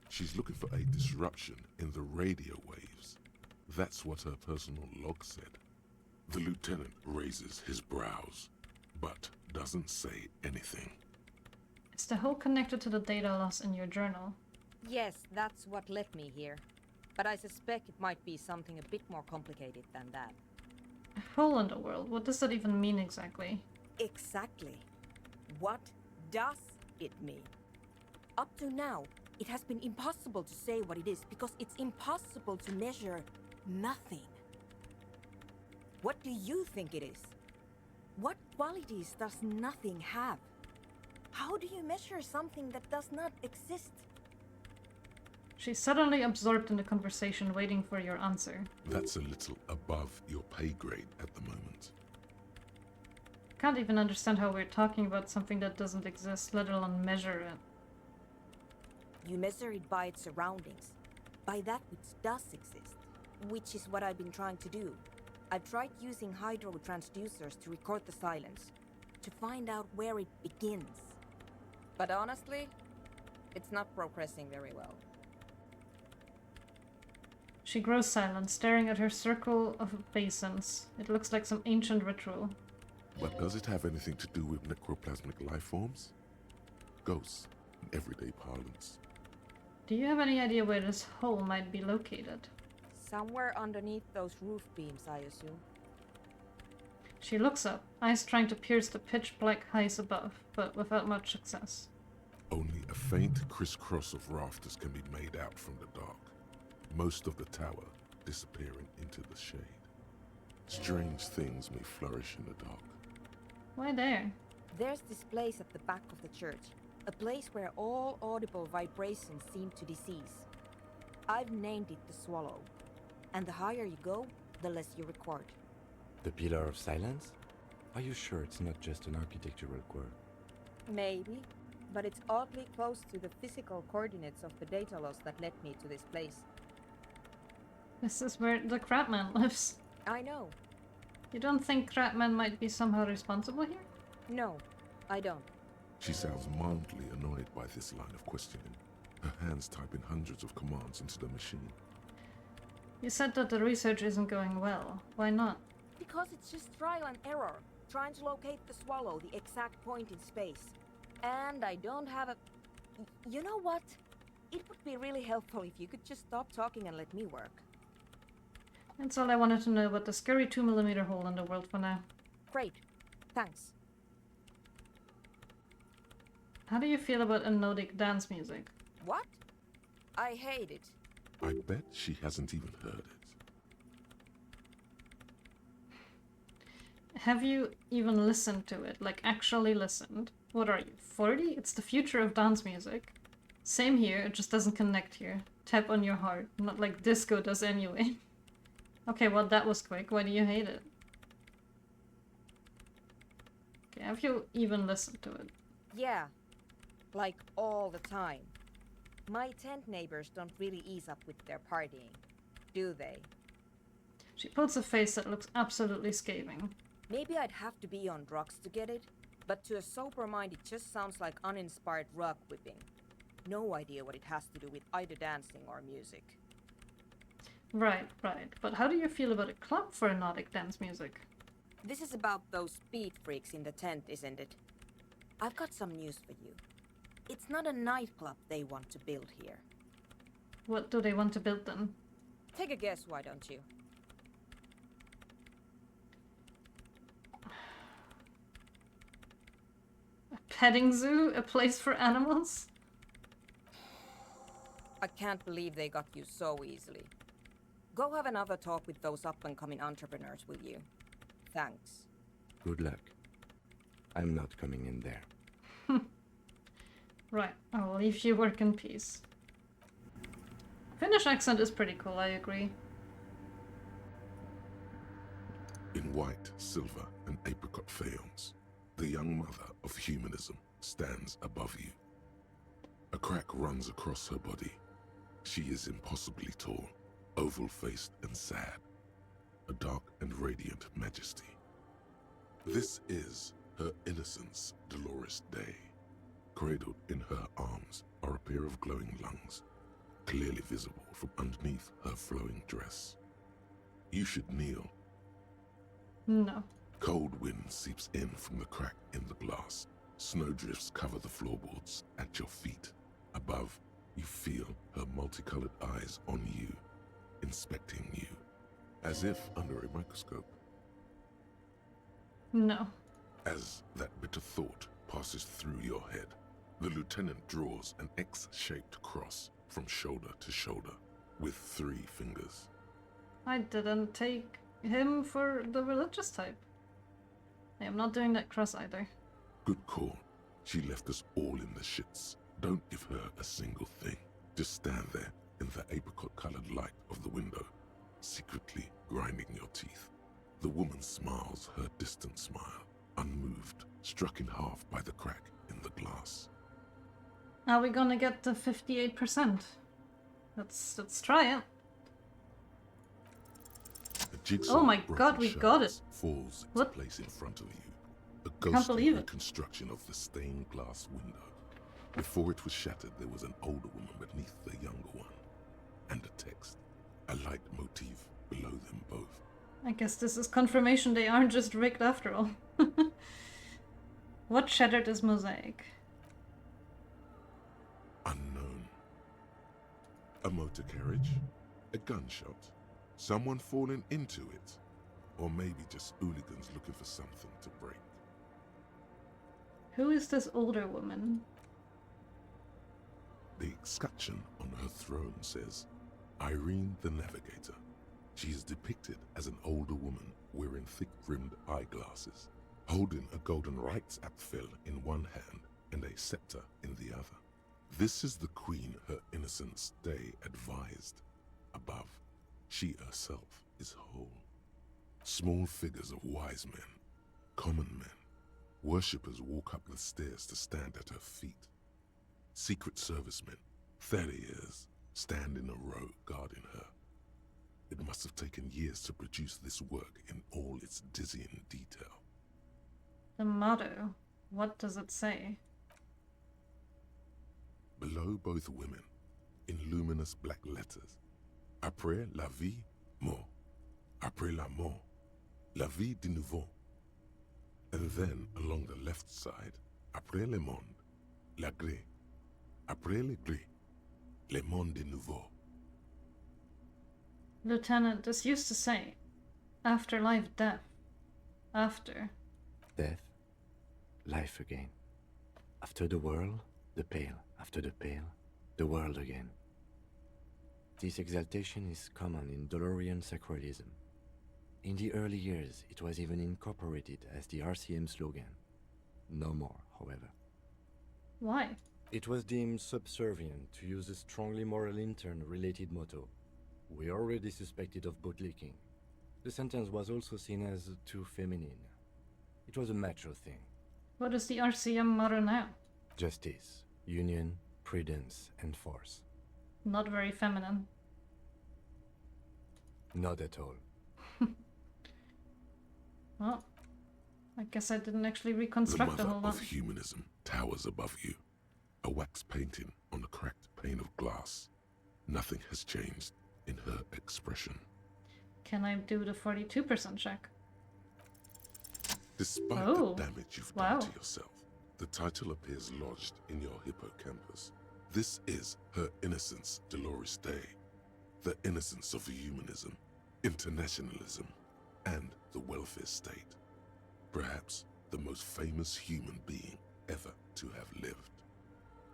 She's looking for a disruption in the radio waves. That's what her personal log said. The lieutenant raises his brows, but doesn't say anything. Is the hole connected to the data loss in your journal? Yes, that's what led me here. But I suspect it might be something a bit more complicated than that. A hole in the world? What does that even mean exactly? Exactly. What does it mean? Up to now, it has been impossible to say what it is because it's impossible to measure nothing. What do you think it is? What qualities does nothing have? How do you measure something that does not exist? She's suddenly absorbed in the conversation, waiting for your answer. That's a little above your pay grade at the moment. Can't even understand how we're talking about something that doesn't exist, let alone measure it. You measure it by its surroundings, by that which does exist, which is what I've been trying to do. I've tried using hydro transducers to record the silence, to find out where it begins. But honestly, it's not progressing very well. She grows silent, staring at her circle of basins. It looks like some ancient ritual. But does it have anything to do with necroplasmic life forms? Ghosts, in everyday parlance. Do you have any idea where this hole might be located? Somewhere underneath those roof beams, I assume. She looks up, eyes trying to pierce the pitch-black heights above, but without much success. Only a faint crisscross of rafters can be made out from the dark. Most of the tower disappearing into the shade. Strange things may flourish in the dark. Why there? There's this place at the back of the church. A place where all audible vibrations seem to decease. I've named it the Swallow. And the higher you go, the less you record. The Pillar of Silence? Are you sure it's not just an architectural quirk? Maybe, but it's oddly close to the physical coordinates of the data loss that led me to this place. This is where the Crabman lives. I know. You don't think Crabman might be somehow responsible here? No, I don't. She sounds mildly annoyed by this line of questioning. Her hands typing hundreds of commands into the machine. You said that the research isn't going well. Why not? Because it's just trial and error. Trying to locate the Swallow, the exact point in space. And I don't have a... You know what? It would be really helpful if you could just stop talking and let me work. That's all I wanted to know about the scary 2mm hole in the world for now. Great. Thanks. How do you feel about anodic dance music? What? I hate it. I bet she hasn't even heard it. Have you even listened to it? Like, actually listened? What are you, 40? It's the future of dance music. Same here, it just doesn't connect here. Tap on your heart. Not like disco does anyway. Okay, well that was quick. Why do you hate it? Okay, have you even listened to it? Yeah. Like all the time. My tent neighbors don't really ease up with their partying, do they? She puts a face that looks absolutely scathing. Maybe I'd have to be on drugs to get it, but to a sober mind it just sounds like uninspired rug whipping. No idea what it has to do with either dancing or music. Right. But how do you feel about a club for anodic dance music? This is about those speed freaks in the tent, isn't it? I've got some news for you. It's not a nightclub they want to build here. What do they want to build then? Take a guess, why don't you? A petting zoo? A place for animals? I can't believe they got you so easily. Go have another talk with those up-and-coming entrepreneurs, will you? Thanks. Good luck. I'm not coming in there. Right, I will leave you work in peace. Finnish accent is pretty cool, I agree. In white, silver, and apricot faience, the young mother of humanism stands above you. A crack runs across her body. She is impossibly tall, oval-faced and sad, a dark and radiant majesty. This is her innocence, Dolores Day. Cradled in her arms are a pair of glowing lungs, clearly visible from underneath her flowing dress. You should kneel. No. Cold wind seeps in from the crack in the glass. Snowdrifts cover the floorboards at your feet. Above, you feel her multicolored eyes on you, inspecting you, as if under a microscope. No. As that bitter thought passes through your head, the lieutenant draws an X-shaped cross from shoulder to shoulder with 3 fingers. I didn't take him for the religious type. I am not doing that cross either. Good call. She left us all in the shits. Don't give her a single thing. Just stand there in the apricot-colored light of the window, secretly grinding your teeth. The woman smiles her distant smile, unmoved, struck in half by the crack in the glass. Are we gonna get the 58%? Let's try it. The jigsaw oh my broken god, we got it! shards falls into What? place in front of you. A Can't ghostly believe it. reconstruction of the stained glass window. Before it was shattered, there was an older woman beneath the younger one, and a text, a light motif below them both. I guess this is confirmation they aren't just rigged after all. What shattered this mosaic? Unknown. A motor carriage, a gunshot, someone falling into it, or maybe just hooligans looking for something to break. Who is this older woman? The escutcheon on her throne says, Irene the Navigator. She is depicted as an older woman wearing thick-rimmed eyeglasses, holding a golden Reichsapfel in one hand and a scepter in the other. This is the queen her innocence day advised. Above, she herself is whole. Small figures of wise men, common men, worshippers walk up the stairs to stand at her feet. Secret servicemen, 30 years, stand in a row guarding her. It must have taken years to produce this work in all its dizzying detail. The motto. What does it say? Below both women, in luminous black letters, Après la vie, mort. Après la mort, la vie de nouveau. And then, along the left side, Après le monde, la gré. Après le gré, le monde de nouveau. Lieutenant, this used to say, after life, death. After. Death, life again. After the whirl, the pale. After the pale, the world again. This exaltation is common in Dolorian sacralism. In the early years, it was even incorporated as the RCM slogan. No more, however. Why? It was deemed subservient to use a strongly moral intern-related motto. We already suspected of bootlicking. The sentence was also seen as too feminine. It was a macho thing. What is the RCM motto now? Justice, union, prudence, and force. Not very feminine. Not at all. Well, I guess I didn't actually reconstruct the a whole mother lot. of humanism towers above you, a wax painting on a cracked pane of glass. Nothing has changed in her expression. Can I do the 42% check? Despite Oh, the damage you've wow. done to yourself, the title appears lodged in your hippocampus. This is her innocence, Dolores Day. The innocence of humanism, internationalism, and the welfare state. Perhaps the most famous human being ever to have lived.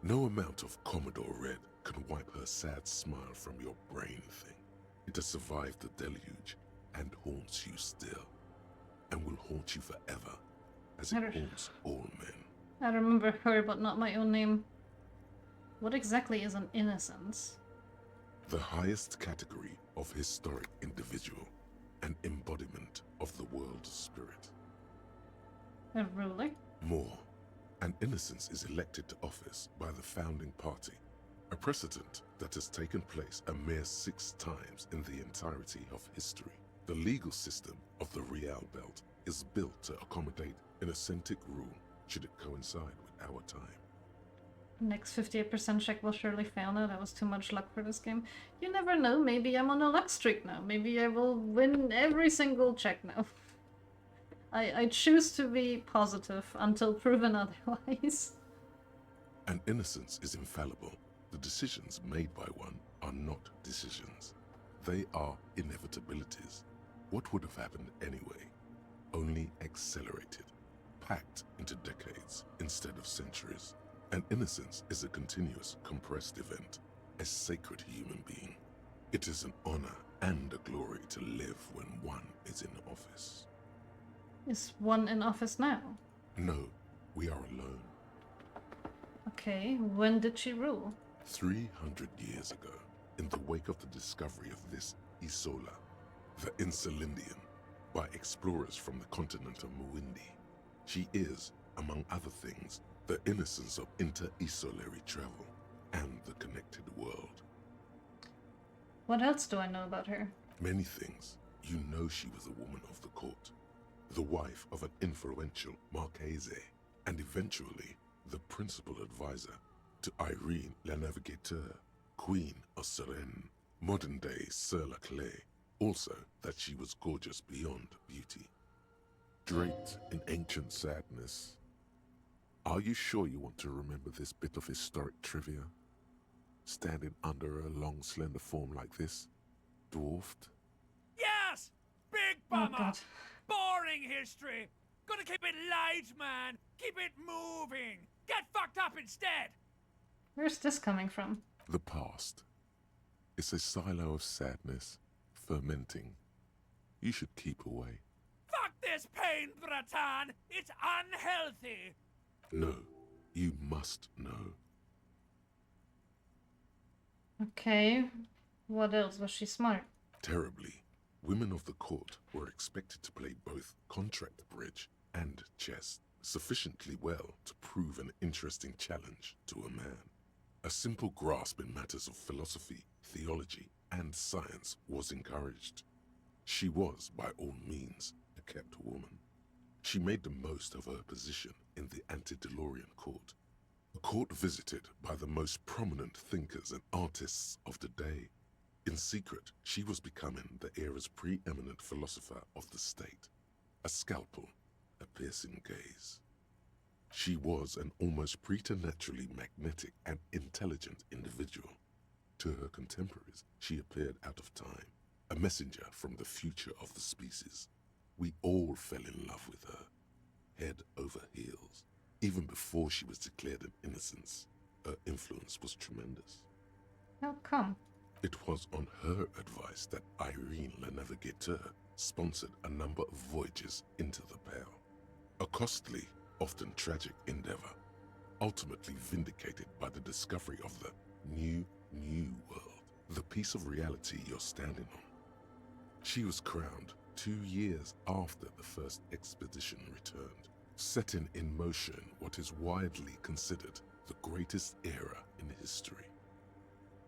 No amount of Commodore Red can wipe her sad smile from your brain thing. It has survived the deluge and haunts you still, and will haunt you forever, as it haunts all men. I remember her, but not my own name. What exactly is an innocence? The highest category of historic individual, an embodiment of the world spirit. A ruler? More, an innocence is elected to office by the founding party, a precedent that has taken place a mere 6 times in the entirety of history. The legal system of the Real Belt is built to accommodate an authentic rule should it coincide with our time. Next 58% check will surely fail now. That was too much luck for this game. You never know, maybe I'm on a luck streak now. Maybe I will win every single check now. I choose to be positive until proven otherwise. An innocence is infallible. The decisions made by one are not decisions. They are inevitabilities. What would have happened anyway? Only accelerated, packed into decades instead of centuries. An innocence is a continuous, compressed event, a sacred human being. It is an honor and a glory to live when one is in office. Is one in office now? No, we are alone. Okay, when did she rule? 300 years ago, in the wake of the discovery of this Isola, the Insulindian, by explorers from the continent of Muindi. She is, among other things, the innocence of inter-isolary travel and the connected world. What else do I know about her? Many things. You know she was a woman of the court, the wife of an influential Marchese, and eventually the principal advisor to Irene La Navigateur, Queen of Serene, modern-day Sir La Clé. Also that she was gorgeous beyond beauty. Draped in ancient sadness. Are you sure you want to remember this bit of historic trivia? Standing under a long, slender form like this, dwarfed? Yes! Big Oh, bummer! God. Boring history! Gotta keep it light, man! Keep it moving! Get fucked up instead! Where's this coming from? The past. It's a silo of sadness, fermenting. You should keep away. Fuck this pain, Bratan! It's unhealthy! No, you must know. Okay, what else? Was she smart? Terribly, women of the court were expected to play both contract bridge and chess sufficiently well to prove an interesting challenge to a man. A simple grasp in matters of philosophy, theology, and science was encouraged. She was, by all means, a kept woman. She made the most of her position in the antediluvian court, a court visited by the most prominent thinkers and artists of the day. In secret, she was becoming the era's preeminent philosopher of the state, a scalpel, a piercing gaze. She was an almost preternaturally magnetic and intelligent individual. To her contemporaries, she appeared out of time, a messenger from the future of the species. We all fell in love with her. head over heels. Even before she was declared an innocence, her influence was tremendous. How come? It was on her advice that Irene Le Navigateur sponsored a number of voyages into the Pale. A costly, often tragic endeavor, ultimately vindicated by the discovery of the new world, the piece of reality you're standing on. She was crowned 2 years after the first expedition returned, setting in motion what is widely considered the greatest era in history,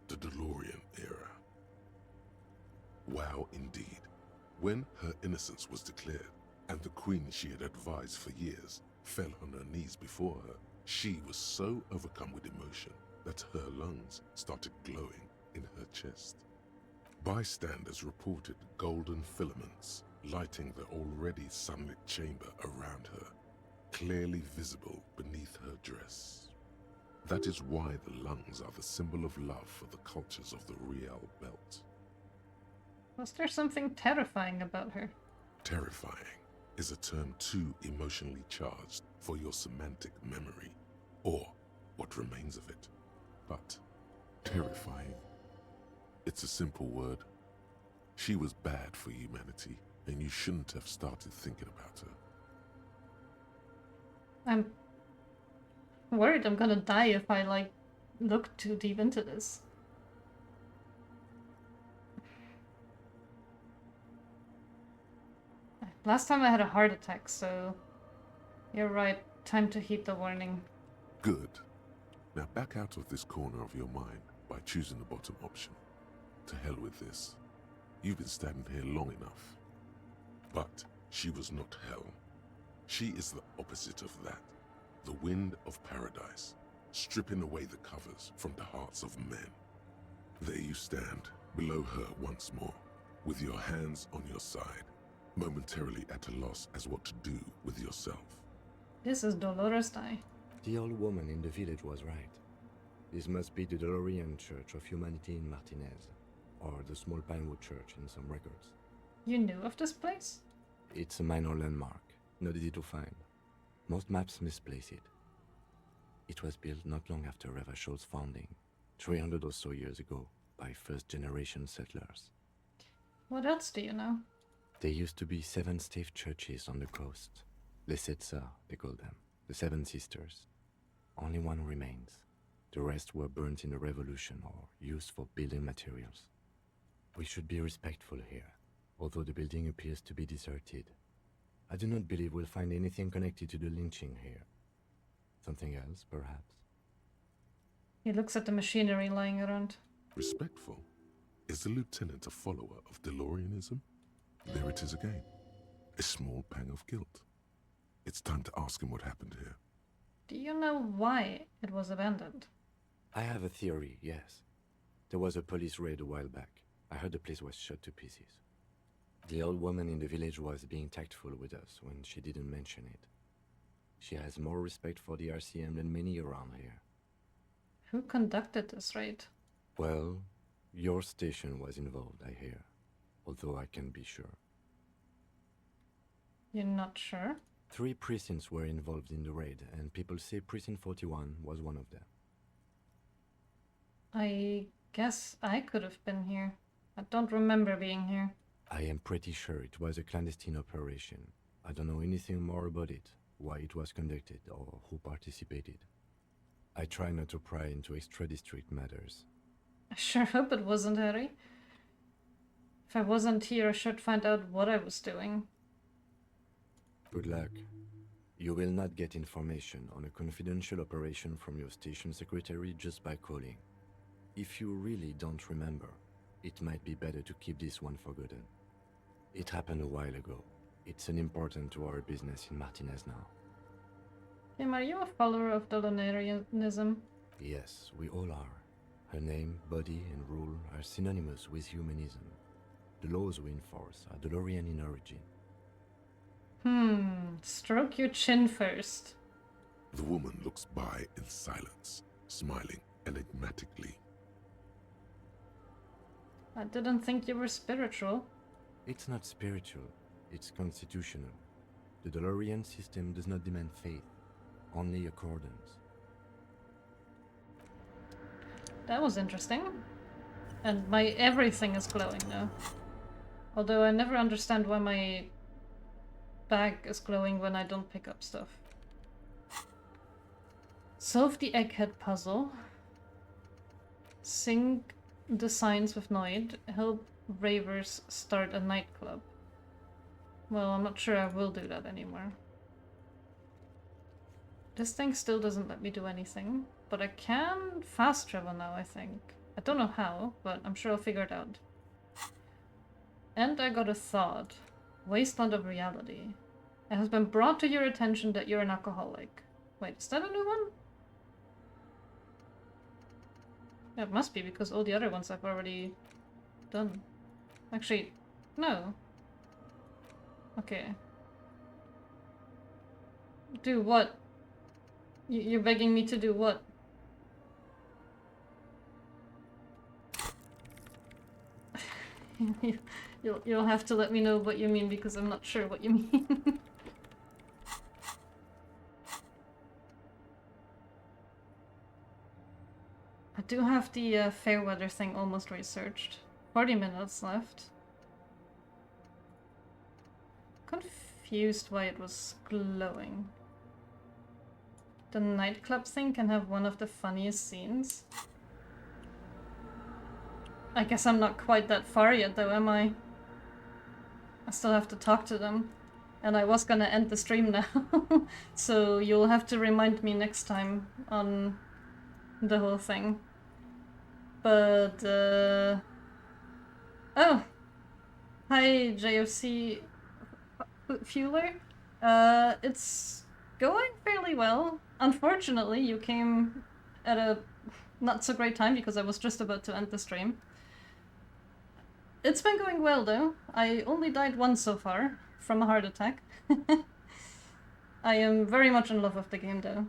the DeLorean era. Wow, indeed. When her innocence was declared, and the queen she had advised for years fell on her knees before her, she was so overcome with emotion that her lungs started glowing in her chest. Bystanders reported golden filaments lighting the already sunlit chamber around her, clearly visible beneath her dress. That is why the lungs are the symbol of love for the cultures of the Real Belt. Was there something terrifying about her? Terrifying is a term too emotionally charged for your semantic memory, or what remains of it. But terrifying, it's a simple word. She was bad for humanity, and you shouldn't have started thinking about her. I'm worried I'm gonna die if I, look too deep into this. Last time I had a heart attack, so you're right. Time to heed the warning. Good. Now back out of this corner of your mind by choosing the bottom option. To hell with this. You've been standing here long enough. But she was not hell. She is the opposite of that. The wind of paradise, stripping away the covers from the hearts of men. There you stand, below her once more, with your hands on your side, momentarily at a loss as what to do with yourself. This is Dolores Day. The old woman in the village was right. This must be the DeLorean Church of Humanity in Martinez, or the small Pinewood Church in some records. You knew of this place? It's a minor landmark, not easy to find. Most maps misplace it. It was built not long after Revachol's founding, 300 or so years ago, by first-generation settlers. What else do you know? There used to be 7 stave churches on the coast. Les Sept Sœurs, they call them, the 7 sisters. Only one remains. The rest were burnt in the revolution or used for building materials. We should be respectful here, although the building appears to be deserted. I do not believe we'll find anything connected to the lynching here. Something else, perhaps? He looks at the machinery lying around. Respectful? Is the lieutenant a follower of DeLoreanism? There it is again. A small pang of guilt. It's time to ask him what happened here. Do you know why it was abandoned? I have a theory, yes. There was a police raid a while back. I heard the place was shot to pieces. The old woman in the village was being tactful with us when she didn't mention it. She has more respect for the RCM than many around here. Who conducted this raid? Well, your station was involved, I hear. Although I can't be sure. You're not sure? 3 precincts were involved in the raid, and people say Precinct 41 was one of them. I guess I could have been here. I don't remember being here. I am pretty sure it was a clandestine operation. I don't know anything more about it, why it was conducted, or who participated. I try not to pry into extra-district matters. I sure hope it wasn't Harry. If I wasn't here, I should find out what I was doing. Good luck. You will not get information on a confidential operation from your station secretary just by calling. If you really don't remember, it might be better to keep this one forgotten. It happened a while ago. It's unimportant to our business in Martinez now. Tim, are you a follower of Dolonarianism? Yes, we all are. Her name, body, and rule are synonymous with humanism. The laws we enforce are DeLorean in origin. Stroke your chin first. The woman looks by in silence, smiling enigmatically. I didn't think you were spiritual. It's not spiritual, it's constitutional. The DeLorean system does not demand faith, only accordance. That was interesting. And my everything is glowing now. Although I never understand why my bag is glowing when I don't pick up stuff. Solve the egghead puzzle. Sync the signs with Noid. Help ravers start a nightclub. Well, I'm not sure I will do that anymore. This thing still doesn't let me do anything. But I can fast travel now, I think. I don't know how, but I'm sure I'll figure it out. And I got a thought. Wasteland of reality. It has been brought to your attention that you're an alcoholic. Wait, is that a new one? Yeah, it must be, because all the other ones I've already done. Actually, no. Okay. Do what? You're begging me to do what? You'll have to let me know what you mean, because I'm not sure what you mean. I do have the fair weather thing almost researched. 40 minutes left. Confused why it was glowing. The nightclub thing can have one of the funniest scenes. I guess I'm not quite that far yet though, am I? I still have to talk to them. And I was gonna end the stream now. So you'll have to remind me next time on the whole thing. But, oh! Hi, JOC Fueler. It's going fairly well. Unfortunately, you came at a not so great time because I was just about to end the stream. It's been going well though. I only died once so far from a heart attack. I am very much in love with the game though.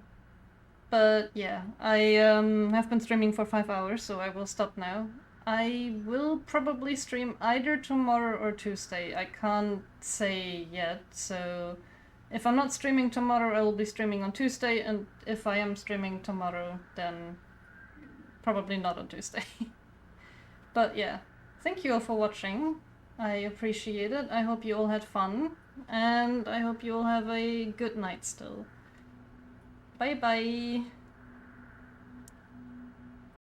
But yeah, I have been streaming for 5 hours, so I will stop now. I will probably stream either tomorrow or Tuesday. I can't say yet, so if I'm not streaming tomorrow, I will be streaming on Tuesday, and if I am streaming tomorrow, then probably not on Tuesday. But yeah, thank you all for watching. I appreciate it. I hope you all had fun, and I hope you all have a good night still. Bye bye!